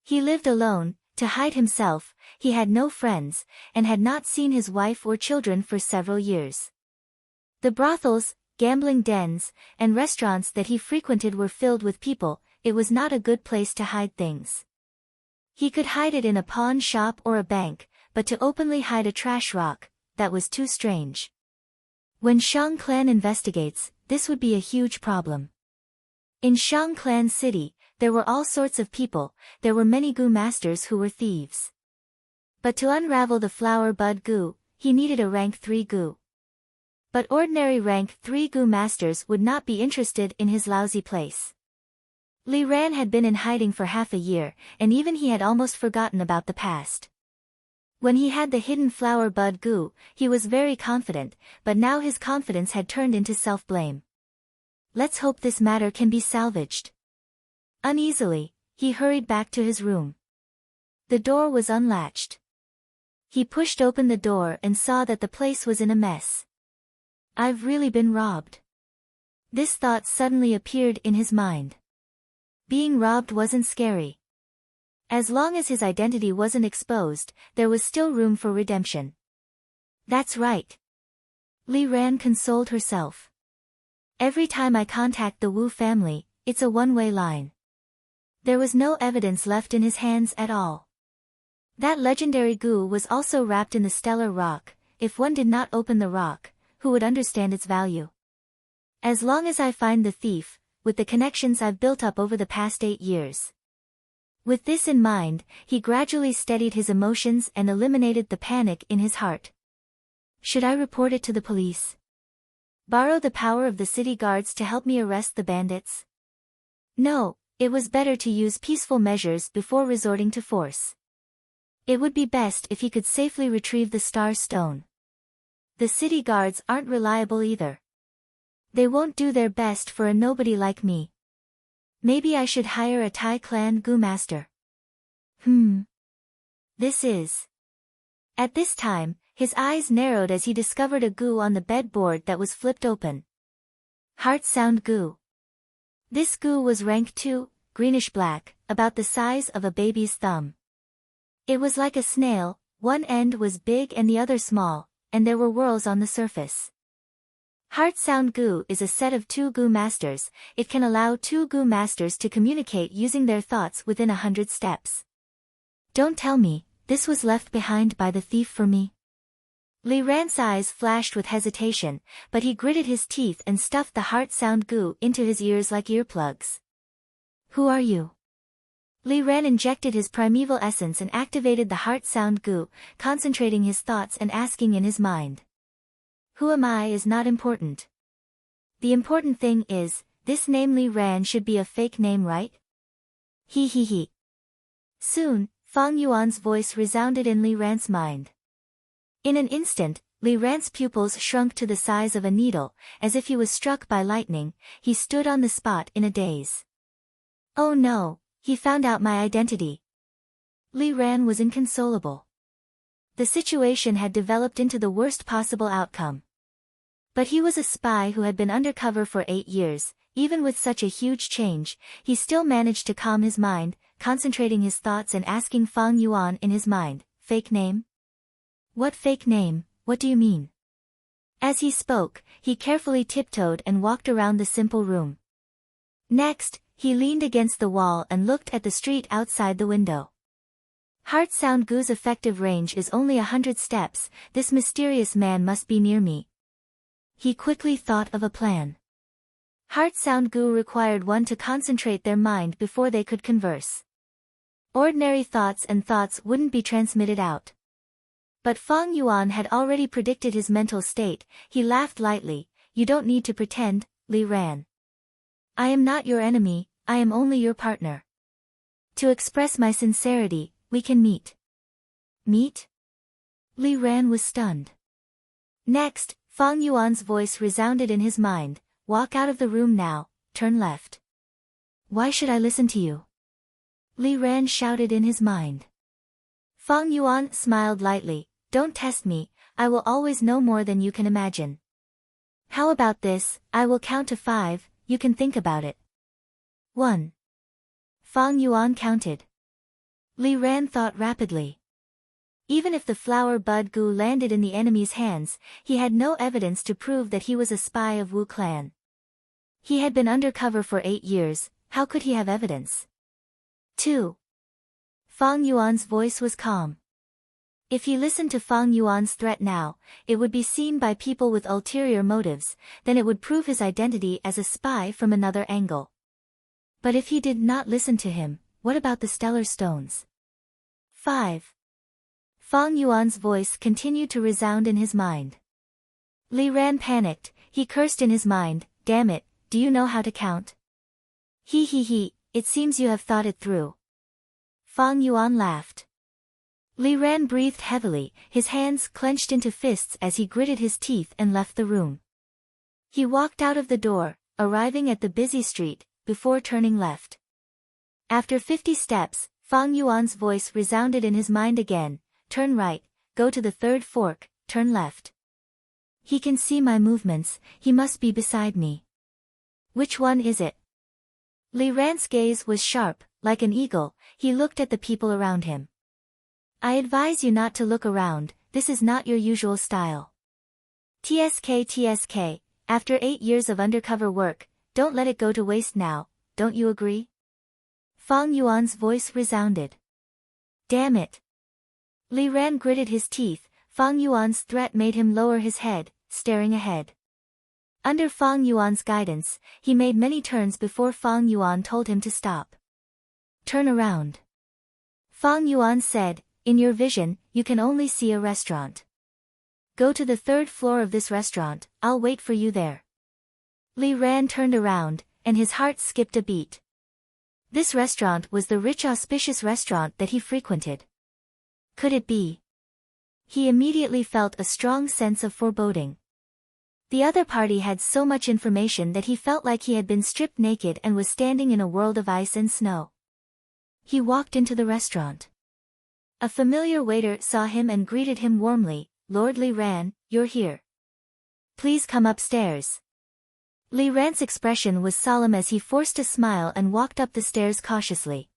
Speaker 1: He lived alone. To hide himself, he had no friends, and had not seen his wife or children for several years. The brothels, gambling dens, and restaurants that he frequented were filled with people. It was not a good place to hide things. He could hide it in a pawn shop or a bank, but to openly hide a trash rock, that was too strange. When Shang Clan investigates, this would be a huge problem. In Shang Clan City, there were all sorts of people. There were many Gu masters who were thieves. But to unravel the flower bud Gu, he needed a rank 3 Gu. But ordinary rank 3 Gu masters would not be interested in his lousy place. Li Ran had been in hiding for half a year, and even he had almost forgotten about the past. When he had the hidden flower bud Gu, he was very confident, but now his confidence had turned into self-blame. Let's hope this matter can be salvaged. Uneasily, he hurried back to his room. The door was unlatched. He pushed open the door and saw that the place was in a mess. I've really been robbed. This thought suddenly appeared in his mind. Being robbed wasn't scary. As long as his identity wasn't exposed, there was still room for redemption. That's right. Li Ran consoled herself. Every time I contact the Wu family, it's a one-way line. There was no evidence left in his hands at all. That legendary Gu was also wrapped in the stellar rock. If one did not open the rock, who would understand its value? As long as I find the thief, with the connections I've built up over the past 8 years. With this in mind, he gradually steadied his emotions and eliminated the panic in his heart. Should I report it to the police? Borrow the power of the city guards to help me arrest the bandits? No, it was better to use peaceful measures before resorting to force. It would be best if he could safely retrieve the star stone. The city guards aren't reliable either. They won't do their best for a nobody like me. Maybe I should hire a Tai Clan Gu master. This is... At this time, his eyes narrowed as he discovered a Gu on the bedboard that was flipped open. Heart Sound Gu. This Gu was rank 2, greenish-black, about the size of a baby's thumb. It was like a snail, one end was big and the other small, and there were whorls on the surface. Heart Sound Gu is a set of 2 Gu masters. It can allow 2 Gu masters to communicate using their thoughts within 100 steps. Don't tell me, this was left behind by the thief for me. Li Ran's eyes flashed with hesitation, but he gritted his teeth and stuffed the Heart Sound Gu into his ears like earplugs. Who are you? Li Ran injected his primeval essence and activated the Heart Sound Gu, concentrating his thoughts and asking in his mind. Who am I is not important. The important thing is, this name Li Ran should be a fake name, right? He. Soon, Fang Yuan's voice resounded in Li Ran's mind. In an instant, Li Ran's pupils shrunk to the size of a needle, as if he was struck by lightning. He stood on the spot in a daze. Oh no, he found out my identity. Li Ran was inconsolable. The situation had developed into the worst possible outcome. But he was a spy who had been undercover for 8 years. Even with such a huge change, he still managed to calm his mind, concentrating his thoughts and asking Fang Yuan in his mind, "Fake name? What fake name? What do you mean?" As he spoke, he carefully tiptoed and walked around the simple room. Next, he leaned against the wall and looked at the street outside the window. Heart Sound Gu's effective range is only 100 steps, this mysterious man must be near me. He quickly thought of a plan. Heart Sound Gu required one to concentrate their mind before they could converse. Ordinary thoughts wouldn't be transmitted out. But Fang Yuan had already predicted his mental state. He laughed lightly. "You don't need to pretend, Li Ran. I am not your enemy, I am only your partner. To express my sincerity, we can meet." "Meet?" Li Ran was stunned. Next, Fang Yuan's voice resounded in his mind, "Walk out of the room now, turn left." "Why should I listen to you?" Li Ran shouted in his mind. Fang Yuan smiled lightly, "Don't test me, I will always know more than you can imagine. How about this, I will count to 5, you can think about it." 1. Fang Yuan counted. Li Ran thought rapidly. Even if the flower bud Gu landed in the enemy's hands, he had no evidence to prove that he was a spy of Wu clan. He had been undercover for 8 years, how could he have evidence? 2. Fang Yuan's voice was calm. If he listened to Fang Yuan's threat now, it would be seen by people with ulterior motives, then it would prove his identity as a spy from another angle. But if he did not listen to him, what about the stellar stones? 5. Fang Yuan's voice continued to resound in his mind. Li Ran panicked, he cursed in his mind, "Damn it, do you know how to count?" He, it seems you have thought it through." Fang Yuan laughed. Li Ran breathed heavily, his hands clenched into fists as he gritted his teeth and left the room. He walked out of the door, arriving at the busy street, before turning left. After 50 steps, Fang Yuan's voice resounded in his mind again, "Turn right, go to the 3rd fork, turn left." He can see my movements, he must be beside me. Which one is it? Li Ran's gaze was sharp, like an eagle, he looked at the people around him. "I advise you not to look around, this is not your usual style. TSK, after 8 years of undercover work, don't let it go to waste now, don't you agree?" Fang Yuan's voice resounded. "Damn it." Li Ran gritted his teeth, Fang Yuan's threat made him lower his head, staring ahead. Under Fang Yuan's guidance, he made many turns before Fang Yuan told him to stop. "Turn around." Fang Yuan said, "In your vision, you can only see a restaurant. Go to the 3rd floor of this restaurant, I'll wait for you there." Li Ran turned around, and his heart skipped a beat. This restaurant was the rich auspicious restaurant that he frequented. Could it be? He immediately felt a strong sense of foreboding. The other party had so much information that he felt like he had been stripped naked and was standing in a world of ice and snow. He walked into the restaurant. A familiar waiter saw him and greeted him warmly, "Lord Li Ran, you're here. Please come upstairs." Li Ran's expression was solemn as he forced a smile and walked up the stairs cautiously.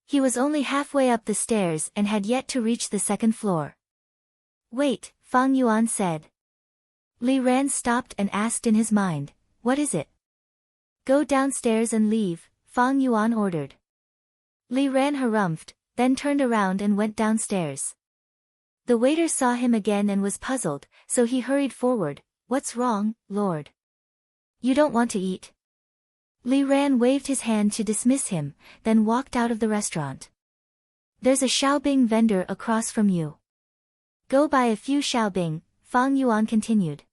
Speaker 1: He was only halfway up the stairs and had yet to reach the 2nd floor. "Wait," Fang Yuan said. Li Ran stopped and asked in his mind, "What is it?" "Go downstairs and leave," Fang Yuan ordered. Li Ran harumphed, then turned around and went downstairs. The waiter saw him again and was puzzled, so he hurried forward, "What's wrong, Lord? You don't want to eat?" Li Ran waved his hand to dismiss him, then walked out of the restaurant. "There's a Xiaobing vendor across from you. Go buy a few Xiaobing," Fang Yuan continued.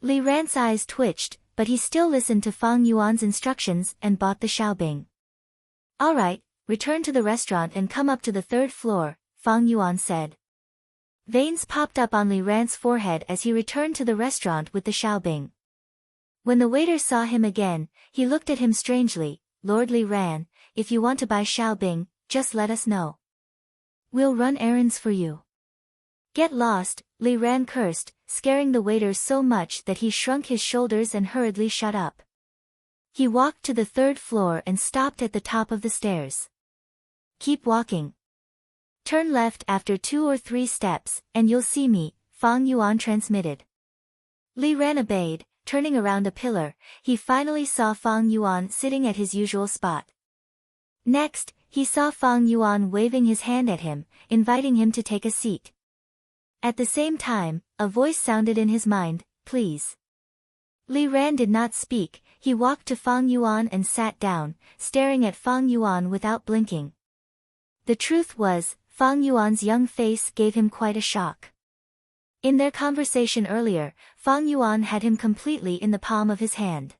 Speaker 1: Li Ran's eyes twitched, but he still listened to Fang Yuan's instructions and bought the Xiaobing. "All right, return to the restaurant and come up to the 3rd floor, Fang Yuan said. Veins popped up on Li Ran's forehead as he returned to the restaurant with the Xiaobing. When the waiter saw him again, he looked at him strangely, "Lord Li Ran, if you want to buy Xiaobing, just let us know." We'll run errands for you. Get lost, Li Ran cursed, scaring the waiter so much that he shrunk his shoulders and hurriedly shut up. He walked to the 3rd floor and stopped at the top of the stairs. Keep walking. Turn left after 2 or 3 steps, and you'll see me, Fang Yuan transmitted. Li Ran obeyed. Turning around a pillar, he finally saw Fang Yuan sitting at his usual spot. Next, he saw Fang Yuan waving his hand at him, inviting him to take a seat. At the same time, a voice sounded in his mind, please. Li Ran did not speak. He walked to Fang Yuan and sat down, staring at Fang Yuan without blinking. The truth was, Fang Yuan's young face gave him quite a shock. In their conversation earlier, Fang Yuan had him completely in the palm of his hand.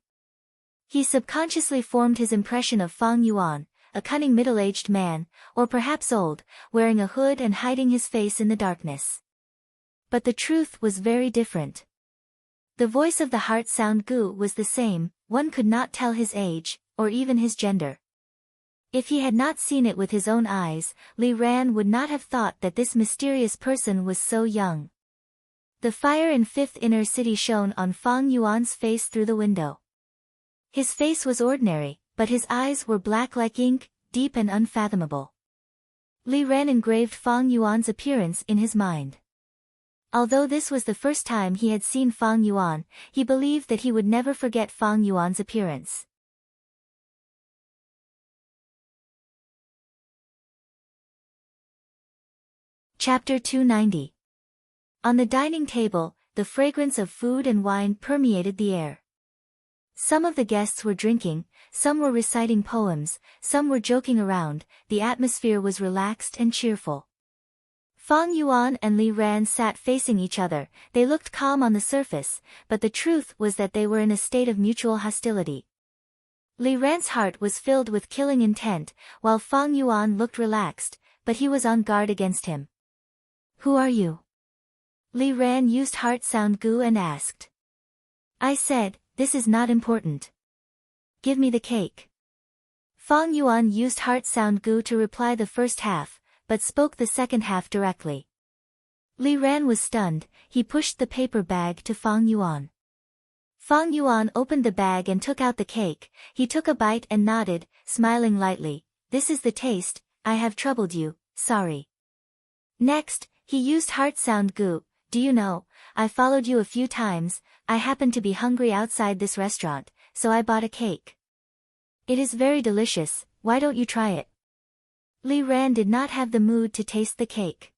Speaker 1: He subconsciously formed his impression of Fang Yuan, a cunning middle-aged man, or perhaps old, wearing a hood and hiding his face in the darkness. But the truth was very different. The voice of the heart sound Gu was the same, one could not tell his age, or even his gender. If he had not seen it with his own eyes, Li Ran would not have thought that this mysterious person was so young. The fire in 5th Inner City shone on Fang Yuan's face through the window. His face was ordinary, but his eyes were black like ink, deep and unfathomable. Li Ran engraved Fang Yuan's appearance in his mind. Although this was the first time he had seen Fang Yuan, he believed that he would never forget Fang Yuan's appearance. Chapter 290. On the dining table, the fragrance of food and wine permeated the air. Some of the guests were drinking, some were reciting poems, some were joking around. The atmosphere was relaxed and cheerful. Fang Yuan and Li Ran sat facing each other. They looked calm on the surface, but the truth was that they were in a state of mutual hostility. Li Ran's heart was filled with killing intent, while Fang Yuan looked relaxed, but he was on guard against him. Who are you? Li Ran used heart sound Gu and asked. I said, this is not important. Give me the cake. Fang Yuan used heart sound Gu to reply the first half, but spoke the second half directly. Li Ran was stunned. He pushed the paper bag to Fang Yuan. Fang Yuan opened the bag and took out the cake. He took a bite and nodded, smiling lightly. This is the taste. I have troubled you, sorry. Next, he used heart sound Gu. Do you know, I followed you a few times. I happened to be hungry outside this restaurant, so I bought a cake. It is very delicious. Why don't you try it? Li Ran did not have the mood to taste the cake.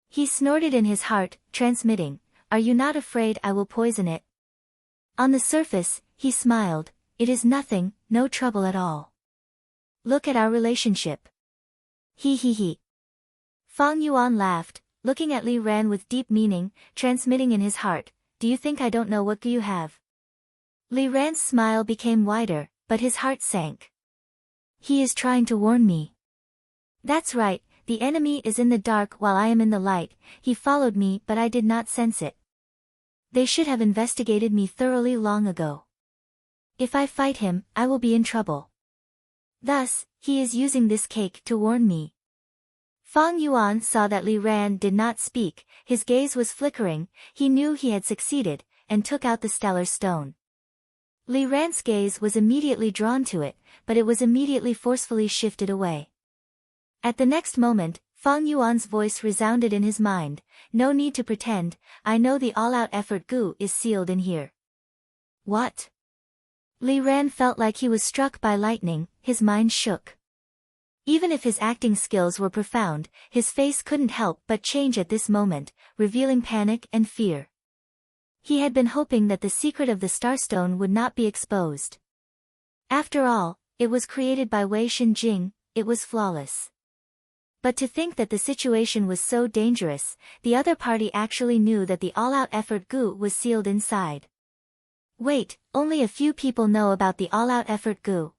Speaker 1: He snorted in his heart, transmitting, are you not afraid I will poison it? On the surface, he smiled, it is nothing, no trouble at all. Look at our relationship. He. Fang Yuan laughed, looking at Li Ran with deep meaning, transmitting in his heart, do you think I don't know what you have? Li Ran's smile became wider, but his heart sank. He is trying to warn me. That's right, the enemy is in the dark while I am in the light. He followed me but I did not sense it. They should have investigated me thoroughly long ago. If I fight him, I will be in trouble. Thus, he is using this cake to warn me. Fang Yuan saw that Li Ran did not speak. His gaze was flickering. He knew he had succeeded, and took out the stellar stone. Li Ran's gaze was immediately drawn to it, but it was immediately forcefully shifted away. At the next moment, Fang Yuan's voice resounded in his mind, no need to pretend, I know the all-out effort Gu is sealed in here. What? Li Ran felt like he was struck by lightning, his mind shook. Even if his acting skills were profound, his face couldn't help but change at this moment, revealing panic and fear. He had been hoping that the secret of the Starstone would not be exposed. After all, it was created by Wei Shenjing, it was flawless. But to think that the situation was so dangerous, the other party actually knew that the all-out effort Gu was sealed inside. Wait, only a few people know about the all-out effort Gu.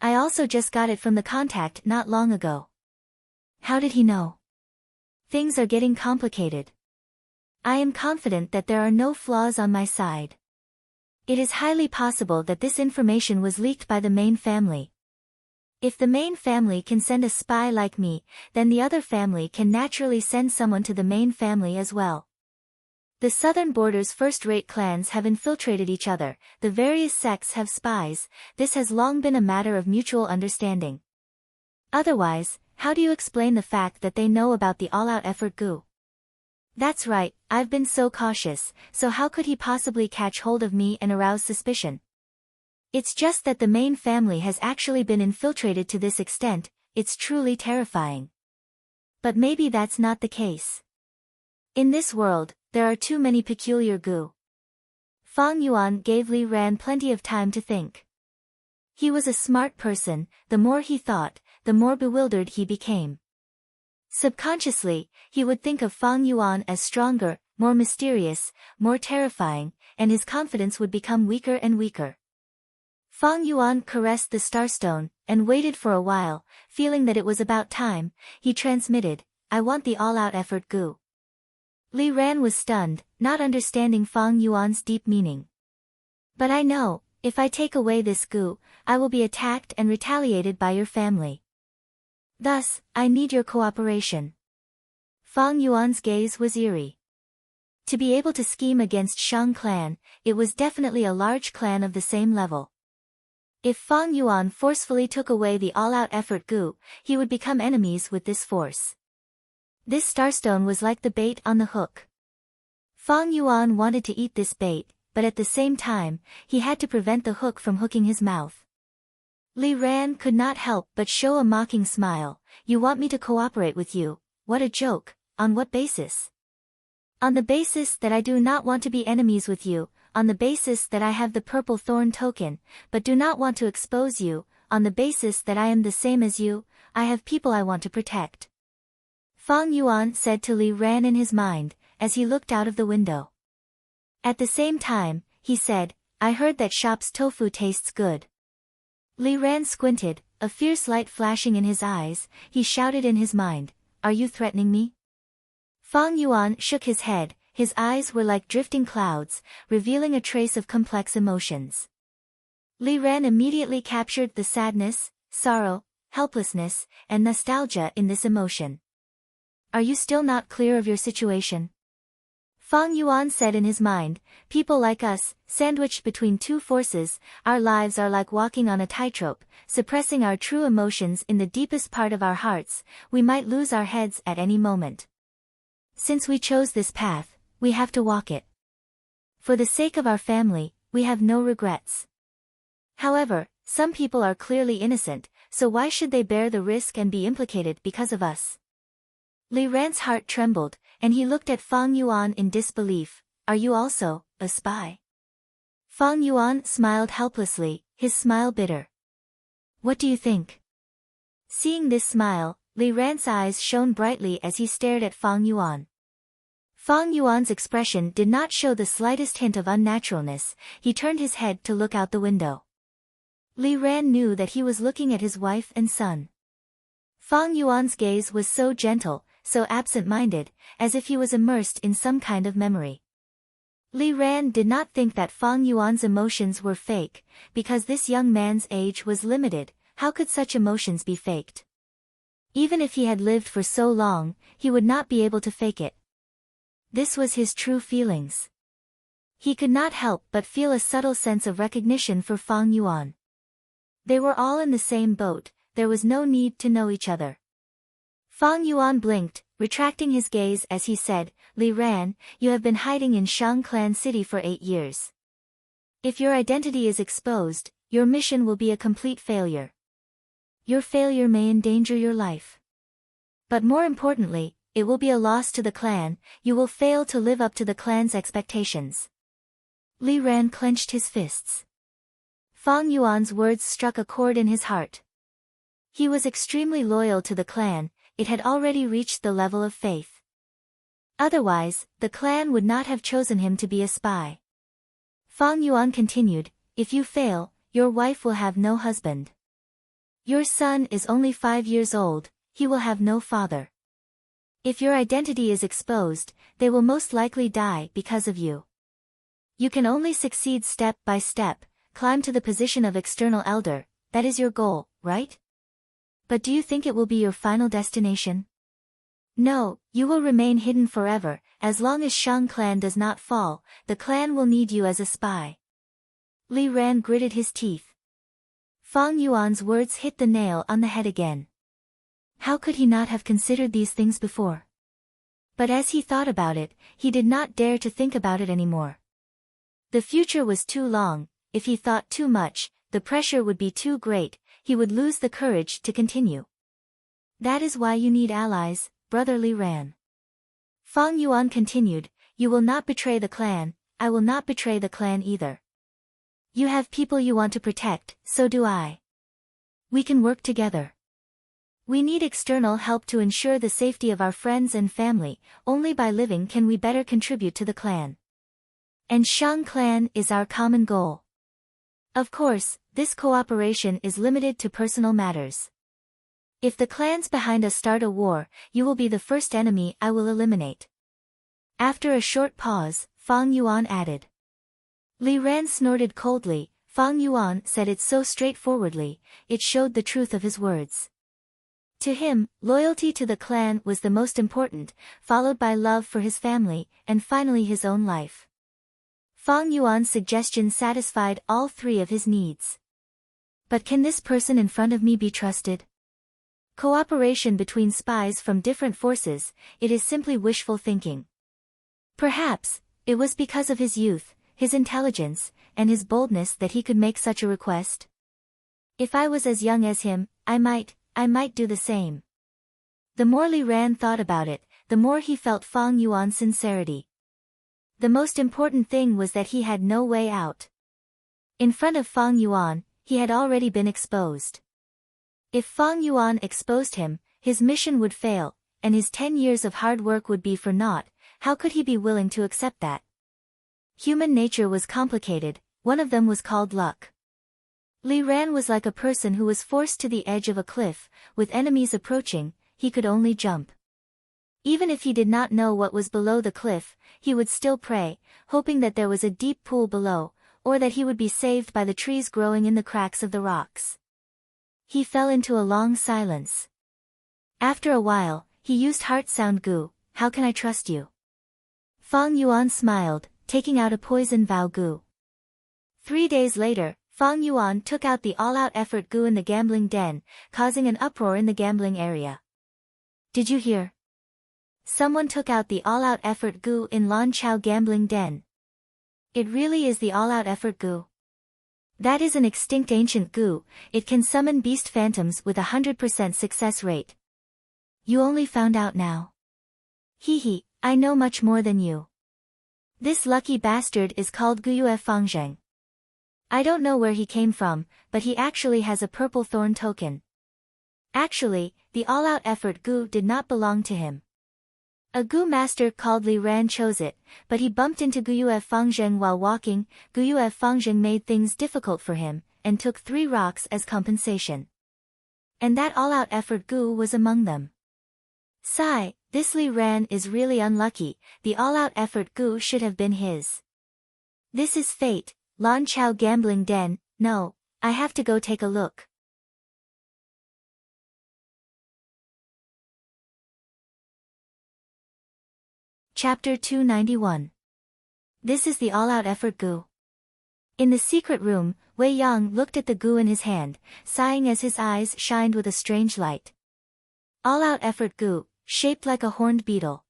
Speaker 1: I also just got it from the contact not long ago. How did he know? Things are getting complicated. I am confident that there are no flaws on my side. It is highly possible that this information was leaked by the main family. If the main family can send a spy like me, then the other family can naturally send someone to the main family as well. The southern border's first-rate clans have infiltrated each other, the various sects have spies, this has long been a matter of mutual understanding. Otherwise, how do you explain the fact that they know about the all-out effort Gu? That's right, I've been so cautious, so how could he possibly catch hold of me and arouse suspicion? It's just that the main family has actually been infiltrated to this extent, it's truly terrifying. But maybe that's not the case. In this world, there are too many peculiar Gu. Fang Yuan gave Li Ran plenty of time to think. He was a smart person, the more he thought, the more bewildered he became. Subconsciously, he would think of Fang Yuan as stronger, more mysterious, more terrifying, and his confidence would become weaker and weaker. Fang Yuan caressed the starstone, and waited for a while, feeling that it was about time, he transmitted, I want the all-out effort Gu. Li Ran was stunned, not understanding Fang Yuan's deep meaning. But I know, if I take away this Gu, I will be attacked and retaliated by your family. Thus, I need your cooperation. Fang Yuan's gaze was eerie. To be able to scheme against Shang clan, it was definitely a large clan of the same level. If Fang Yuan forcefully took away the all-out effort Gu, he would become enemies with this force. This starstone was like the bait on the hook. Fang Yuan wanted to eat this bait, but at the same time, he had to prevent the hook from hooking his mouth. Li Ran could not help but show a mocking smile. You want me to cooperate with you? What a joke, on what basis? On the basis that I do not want to be enemies with you, on the basis that I have the purple thorn token, but do not want to expose you, on the basis that I am the same as you, I have people I want to protect. Fang Yuan said to Li Ran in his mind, as he looked out of the window. At the same time, he said, I heard that shop's tofu tastes good. Li Ran squinted, a fierce light flashing in his eyes, he shouted in his mind, Are you threatening me? Fang Yuan shook his head, his eyes were like drifting clouds, revealing a trace of complex emotions. Li Ran immediately captured the sadness, sorrow, helplessness, and nostalgia in this emotion. Are you still not clear of your situation? Fang Yuan said in his mind, people like us, sandwiched between two forces, our lives are like walking on a tightrope, suppressing our true emotions in the deepest part of our hearts, we might lose our heads at any moment. Since we chose this path, we have to walk it. For the sake of our family, we have no regrets. However, some people are clearly innocent, so why should they bear the risk and be implicated because of us? Li Ran's heart trembled, and he looked at Fang Yuan in disbelief. Are you also a spy? Fang Yuan smiled helplessly, his smile bitter. What do you think? Seeing this smile, Li Ran's eyes shone brightly as he stared at Fang Yuan. Fang Yuan's expression did not show the slightest hint of unnaturalness, he turned his head to look out the window. Li Ran knew that he was looking at his wife and son. Fang Yuan's gaze was so gentle, so absent-minded, as if he was immersed in some kind of memory. Li Ran did not think that Fang Yuan's emotions were fake, because this young man's age was limited, how could such emotions be faked? Even if he had lived for so long, he would not be able to fake it. This was his true feelings. He could not help but feel a subtle sense of recognition for Fang Yuan. They were all in the same boat, there was no need to know each other. Fang Yuan blinked, retracting his gaze as he said, Li Ran, you have been hiding in Shang Clan City for 8 years. If your identity is exposed, your mission will be a complete failure. Your failure may endanger your life. But more importantly, it will be a loss to the clan, you will fail to live up to the clan's expectations. Li Ran clenched his fists. Fang Yuan's words struck a chord in his heart. He was extremely loyal to the clan, it had already reached the level of faith. Otherwise, the clan would not have chosen him to be a spy. Fang Yuan continued, if you fail, your wife will have no husband. Your son is only 5 years old, he will have no father. If your identity is exposed, they will most likely die because of you. You can only succeed step by step, climb to the position of external elder, that is your goal, right? But do you think it will be your final destination? No, you will remain hidden forever. As long as Shang clan does not fall, the clan will need you as a spy. Li Ran gritted his teeth. Fang Yuan's words hit the nail on the head again. How could he not have considered these things before? But as he thought about it, he did not dare to think about it anymore. The future was too long. If he thought too much, the pressure would be too great, he would lose the courage to continue. That is why you need allies, Brother Li Ran. Fang Yuan continued, you will not betray the clan, I will not betray the clan either. You have people you want to protect, so do I. We can work together. We need external help to ensure the safety of our friends and family, only by living can we better contribute to the clan. And Shang clan is our common goal. Of course, this cooperation is limited to personal matters. If the clans behind us start a war, you will be the first enemy I will eliminate. After a short pause, Fang Yuan added. Li Ran snorted coldly. Fang Yuan said it so straightforwardly, it showed the truth of his words. To him, loyalty to the clan was the most important, followed by love for his family, and finally his own life. Fang Yuan's suggestion satisfied all three of his needs. But can this person in front of me be trusted? Cooperation between spies from different forces, it is simply wishful thinking. Perhaps, it was because of his youth, his intelligence, and his boldness that he could make such a request. If I was as young as him, I might do the same. The more Li Ran thought about it, the more he felt Fang Yuan's sincerity. The most important thing was that he had no way out. In front of Fang Yuan, he had already been exposed. If Fang Yuan exposed him, his mission would fail, and his 10 years of hard work would be for naught. How could he be willing to accept that? Human nature was complicated, one of them was called luck. Li Ran was like a person who was forced to the edge of a cliff, with enemies approaching, he could only jump. Even if he did not know what was below the cliff, he would still pray, hoping that there was a deep pool below, or that he would be saved by the trees growing in the cracks of the rocks. He fell into a long silence. After a while, he used heart sound gu, how can I trust you? Fang Yuan smiled, taking out a poison vow gu. 3 days later, Fang Yuan took out the all-out effort gu in the gambling den, causing an uproar in the gambling area. Did you hear? Someone took out the all-out effort gu in Lan Chao gambling den. It really is the all-out effort gu. That is an extinct ancient gu, it can summon beast phantoms with 100% success rate. You only found out now. Hee, I know much more than you. This lucky bastard is called Guyue Fangzheng. I don't know where he came from, but he actually has a purple thorn token. Actually, the all-out effort gu did not belong to him. A gu master called Li Ran chose it, but he bumped into Guyue Fangzheng while walking. Guyue Fangzheng made things difficult for him, and took 3 rocks as compensation. And that all-out effort gu was among them. Sigh, this Li Ran is really unlucky, the all-out effort gu should have been his. This is fate, Lan Chao gambling den, no, I have to go take a look. Chapter 291. This is the all-out effort gu. In the secret room, Wei Yang looked at the gu in his hand, sighing as his eyes shined with a strange light. All-out effort gu, shaped like a horned beetle.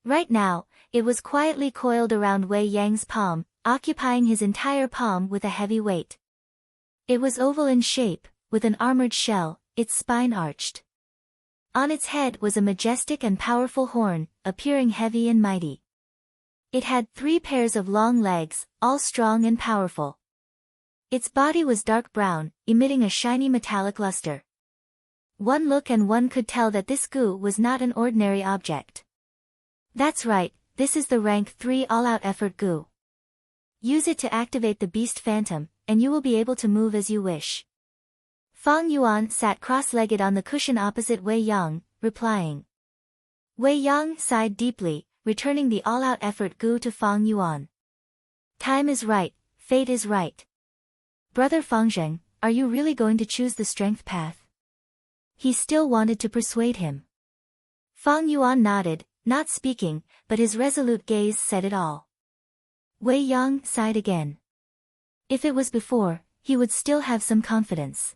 Speaker 1: Right now, it was quietly coiled around Wei Yang's palm, occupying his entire palm with a heavy weight. It was oval in shape, with an armored shell, its spine arched. On its head was a majestic and powerful horn, appearing heavy and mighty. It had 3 pairs of long legs, all strong and powerful. Its body was dark brown, emitting a shiny metallic luster. One look and one could tell that this gu was not an ordinary object. That's right, this is the rank 3 all-out effort gu. Use it to activate the beast phantom, and you will be able to move as you wish. Fang Yuan sat cross-legged on the cushion opposite Wei Yang, replying. Wei Yang sighed deeply, returning the all-out effort gu to Fang Yuan. Time is right, fate is right. Brother Fangzheng, are you really going to choose the strength path? He still wanted to persuade him. Fang Yuan nodded, not speaking, but his resolute gaze said it all. Wei Yang sighed again. If it was before, he would still have some confidence.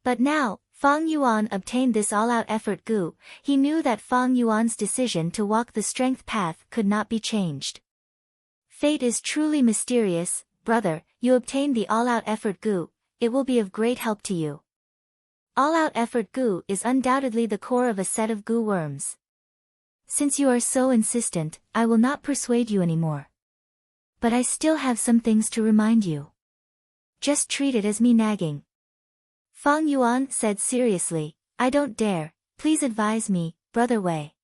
Speaker 1: But now, Fang Yuan obtained this all-out effort gu, he knew that Fang Yuan's decision to walk the strength path could not be changed. Fate is truly mysterious, brother, you obtained the all-out effort gu, it will be of great help to you. All-out effort gu is undoubtedly the core of a set of gu worms. Since you are so insistent, I will not persuade you anymore. But I still have some things to remind you. Just treat it as me nagging. Fang Yuan said seriously, I don't dare, please advise me, brother Wei.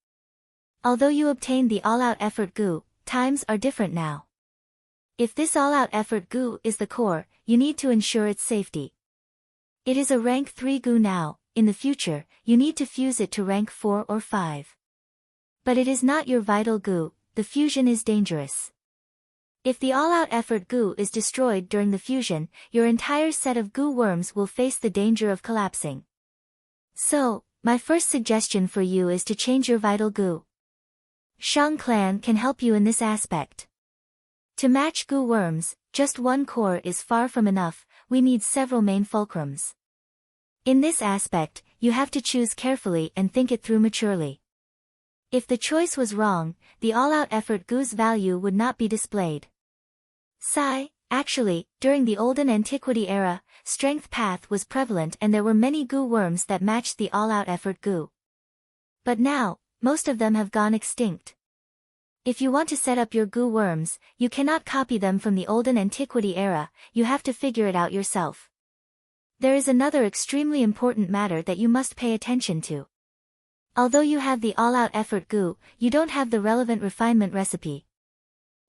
Speaker 1: Although you obtained the all-out effort gu, times are different now. If this all-out effort gu is the core, you need to ensure its safety. It is a rank 3 gu now, in the future, you need to fuse it to rank 4 or 5. But it is not your vital gu, the fusion is dangerous. If the all-out effort gu is destroyed during the fusion, your entire set of gu worms will face the danger of collapsing. So, my first suggestion for you is to change your vital gu. Shang clan can help you in this aspect. To match gu worms, just one core is far from enough, we need several main fulcrums. In this aspect, you have to choose carefully and think it through maturely. If the choice was wrong, the all-out effort gu's value would not be displayed. Actually, during the olden antiquity era, strength path was prevalent and there were many gu worms that matched the all-out effort gu. But now, most of them have gone extinct. If you want to set up your gu worms, you cannot copy them from the olden antiquity era, you have to figure it out yourself. There is another extremely important matter that you must pay attention to. Although you have the all-out effort gu, you don't have the relevant refinement recipe.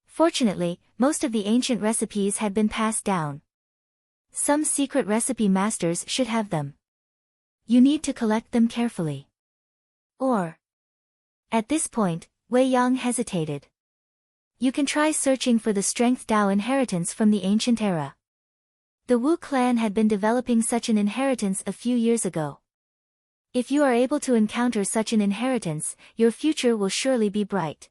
Speaker 1: Fortunately, most of the ancient recipes had been passed down. Some secret recipe masters should have them. You need to collect them carefully. At this point, Wei Yang hesitated. You can try searching for the Strength Dao inheritance from the ancient era. The Wu clan had been developing such an inheritance a few years ago. If you are able to encounter such an inheritance, your future will surely be bright.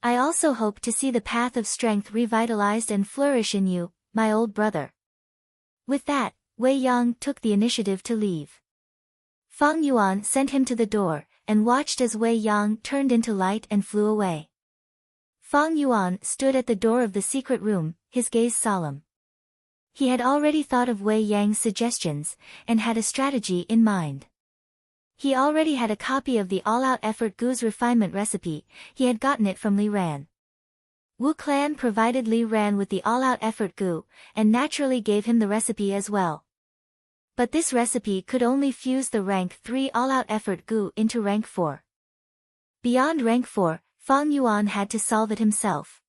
Speaker 1: I also hope to see the path of strength revitalized and flourish in you, my old brother. With that, Wei Yang took the initiative to leave. Fang Yuan sent him to the door, and watched as Wei Yang turned into light and flew away. Fang Yuan stood at the door of the secret room, his gaze solemn. He had already thought of Wei Yang's suggestions, and had a strategy in mind. He already had a copy of the all-out effort gu's refinement recipe, he had gotten it from Li Ran. Wu clan provided Li Ran with the all-out effort gu, and naturally gave him the recipe as well. But this recipe could only fuse the rank 3 all-out effort gu into rank 4. Beyond rank 4, Fang Yuan had to solve it himself.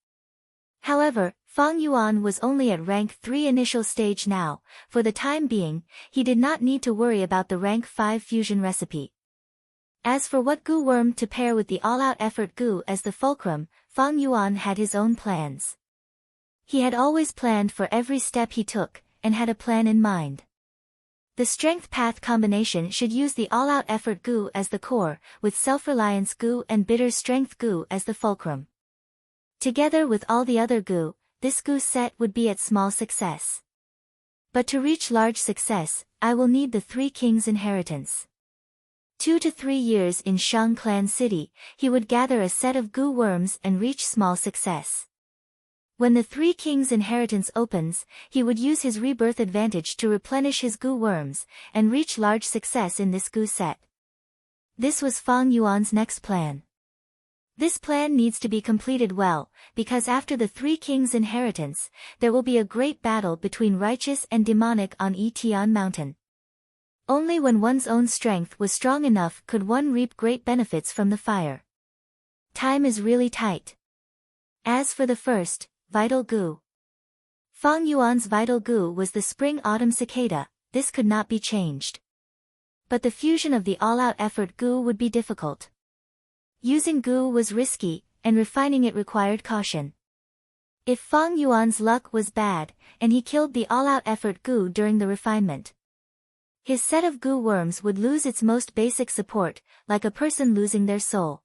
Speaker 1: However, Fang Yuan was only at rank 3 initial stage now, for the time being, he did not need to worry about the rank 5 fusion recipe. As for what gu worm to pair with the all-out effort gu as the fulcrum, Fang Yuan had his own plans. He had always planned for every step he took, and had a plan in mind. The strength path combination should use the all-out effort gu as the core, with self-reliance gu and bitter strength gu as the fulcrum. Together with all the other gu, this gu set would be at small success. But to reach large success, I will need the 3 kings' inheritance. 2 to 3 years in Shang Clan City, he would gather a set of gu worms and reach small success. When the 3 kings' inheritance opens, he would use his rebirth advantage to replenish his gu worms, and reach large success in this gu set. This was Fang Yuan's next plan. This plan needs to be completed well, because after the 3 kings' inheritance, there will be a great battle between righteous and demonic on Etian Mountain. Only when one's own strength was strong enough could one reap great benefits from the fire. Time is really tight. As for the first, vital gu. Fang Yuan's vital gu was the spring-autumn cicada, this could not be changed. But the fusion of the all-out effort gu would be difficult. Using gu was risky, and refining it required caution. If Fang Yuan's luck was bad, and he killed the all-out effort gu during the refinement, His set of goo worms would lose its most basic support, like a person losing their soul.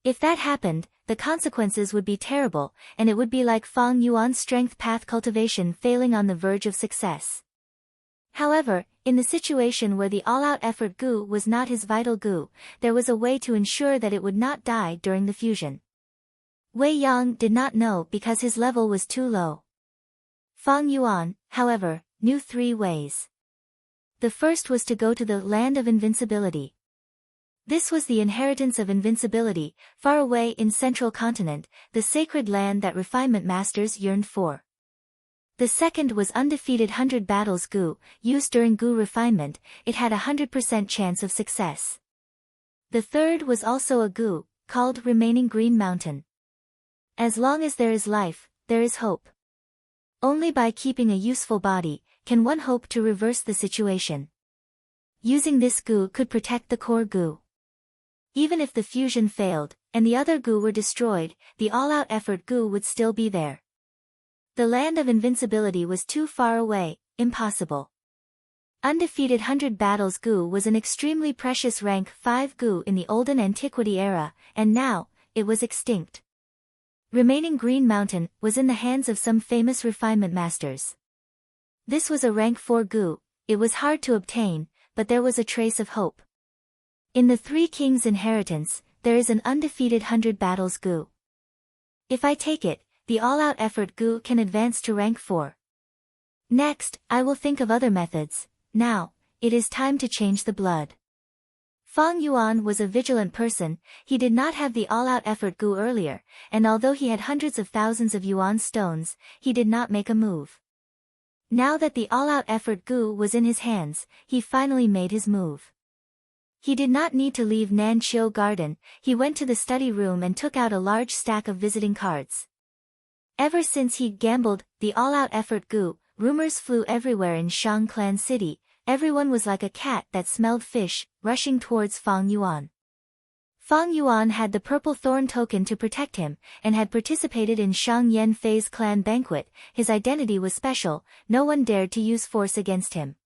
Speaker 1: If that happened, the consequences would be terrible, and it would be like Fang Yuan's strength path cultivation failing on the verge of success. However, in the situation where the all-out effort goo was not his vital goo, there was a way to ensure that it would not die during the fusion. Wei Yang did not know because his level was too low. Fang Yuan, however, knew 3 ways. The first was to go to the land of invincibility. This was the inheritance of invincibility, far away in central continent, the sacred land that refinement masters yearned for. The second was undefeated 100 battles goo, used during goo refinement, it had a 100% chance of success. The third was also a goo, called remaining green mountain. As long as there is life, there is hope. Only by keeping a useful body, can one hope to reverse the situation. Using this goo could protect the core goo. Even if the fusion failed, and the other goo were destroyed, the all-out effort goo would still be there. The land of invincibility was too far away, impossible. Undefeated 100 battles goo was an extremely precious rank 5 goo in the olden antiquity era, and now, it was extinct. Remaining green mountain was in the hands of some famous refinement masters. This was a rank 4 goo, it was hard to obtain, but there was a trace of hope. In the 3 kings' inheritance, there is an undefeated 100 battles goo. If I take it, the all-out effort goo can advance to rank 4. Next, I will think of other methods. Now, it is time to change the blood. Fang Yuan was a vigilant person, he did not have the all-out effort goo earlier, and although he had hundreds of thousands of yuan stones, he did not make a move. Now that the all-out effort goo was in his hands, he finally made his move. He did not need to leave Nanqiu Garden, he went to the study room and took out a large stack of visiting cards. Ever since he gambled the all-out effort goo, rumors flew everywhere in Shang Clan City, everyone was like a cat that smelled fish, rushing towards Fang Yuan. Fang Yuan had the purple thorn token to protect him, and had participated in Shang Yanfei's clan banquet, his identity was special, no one dared to use force against him.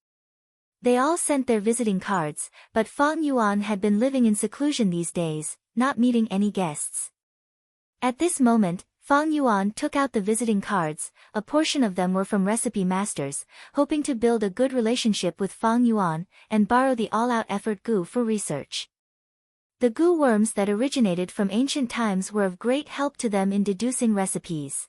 Speaker 1: They all sent their visiting cards, but Fang Yuan had been living in seclusion these days, not meeting any guests. At this moment, Fang Yuan took out the visiting cards, a portion of them were from recipe masters, hoping to build a good relationship with Fang Yuan, and borrow the all-out effort goo for research. The goo worms that originated from ancient times were of great help to them in deducing recipes.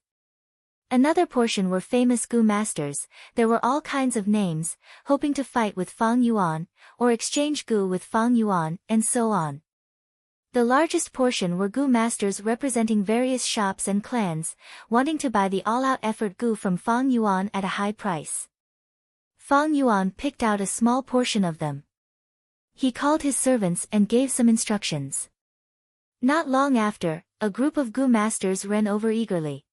Speaker 1: Another portion were famous goo masters, there were all kinds of names, hoping to fight with Fang Yuan, or exchange goo with Fang Yuan, and so on. The largest portion were goo masters representing various shops and clans, wanting to buy the all-out effort goo from Fang Yuan at a high price. Fang Yuan picked out a small portion of them. He called his servants and gave some instructions. Not long after, a group of goo masters ran over eagerly.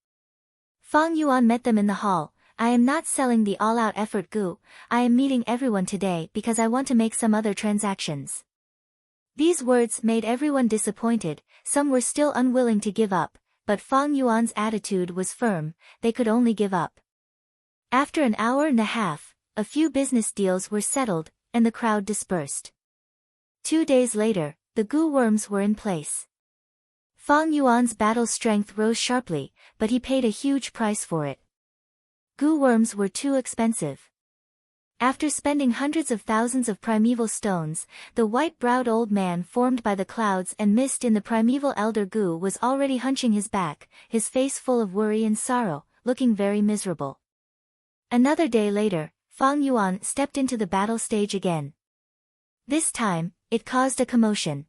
Speaker 1: Fang Yuan met them in the hall. I am not selling the all-out effort goo, I am meeting everyone today because I want to make some other transactions. These words made everyone disappointed, some were still unwilling to give up, but Fang Yuan's attitude was firm, they could only give up. After an hour and a half, a few business deals were settled, and the crowd dispersed. 2 days later, the goo worms were in place. Fang Yuan's battle strength rose sharply, but he paid a huge price for it. Goo worms were too expensive. After spending hundreds of thousands of primeval stones, the white-browed old man formed by the clouds and mist in the primeval elder goo was already hunching his back, his face full of worry and sorrow, looking very miserable. Another day later, Fang Yuan stepped into the battle stage again. This time, it caused a commotion.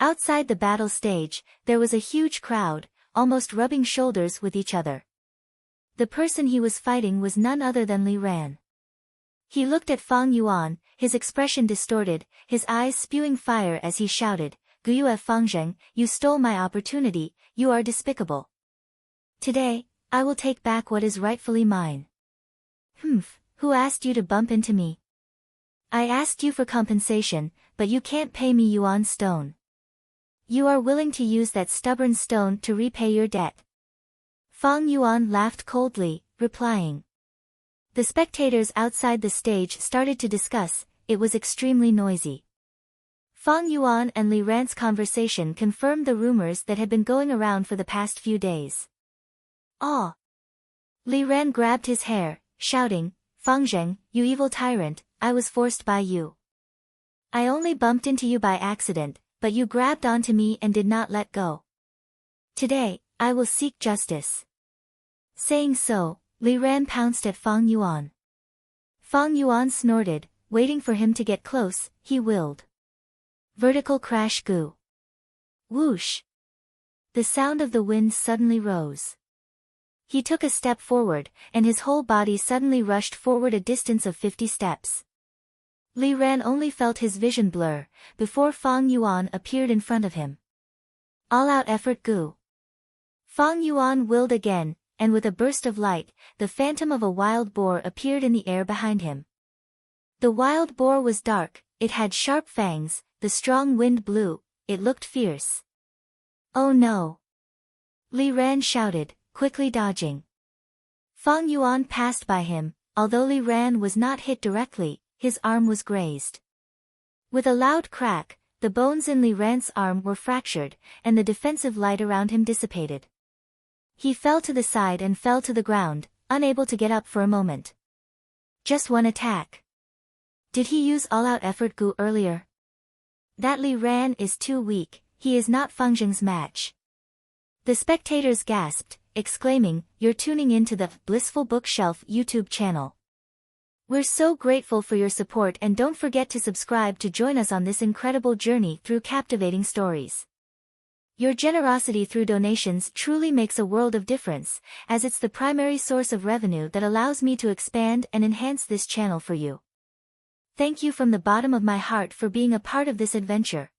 Speaker 1: Outside the battle stage, there was a huge crowd, almost rubbing shoulders with each other. The person he was fighting was none other than Li Ran. He looked at Fang Yuan, his expression distorted, his eyes spewing fire as he shouted, "Guyue Fangzheng, you stole my opportunity, you are despicable. Today, I will take back what is rightfully mine." Who asked you to bump into me? I asked you for compensation, but you can't pay me yuan stone. You are willing to use that stubborn stone to repay your debt. Fang Yuan laughed coldly, replying. The spectators outside the stage started to discuss, it was extremely noisy. Fang Yuan and Li Ran's conversation confirmed the rumors that had been going around for the past few days. Ah! Li Ran grabbed his hair, shouting, Fang Zheng, you evil tyrant, I was forced by you. I only bumped into you by accident, but you grabbed onto me and did not let go. Today, I will seek justice. Saying so, Li Ran pounced at Fang Yuan. Fang Yuan snorted, waiting for him to get close, he willed. Vertical crash goo. Whoosh! The sound of the wind suddenly rose. He took a step forward, and his whole body suddenly rushed forward a distance of 50 steps. Li Ran only felt his vision blur, before Fang Yuan appeared in front of him. All-out effort goo. Fang Yuan willed again, and with a burst of light, the phantom of a wild boar appeared in the air behind him. The wild boar was dark, it had sharp fangs, the strong wind blew, it looked fierce. Oh no! Li Ran shouted, quickly dodging. Fang Yuan passed by him, although Li Ran was not hit directly, his arm was grazed. With a loud crack, the bones in Li Ran's arm were fractured, and the defensive light around him dissipated. He fell to the side and fell to the ground, unable to get up for a moment. Just one attack. Did he use all-out effort goo earlier? That Li Ran is too weak, he is not Fang Zheng's match. The spectators gasped, exclaiming, you're tuning into the Blissful Bookshelf YouTube channel. We're so grateful for your support and don't forget to subscribe to join us on this incredible journey through captivating stories. Your generosity through donations truly makes a world of difference, as it's the primary source of revenue that allows me to expand and enhance this channel for you. Thank you from the bottom of my heart for being a part of this adventure.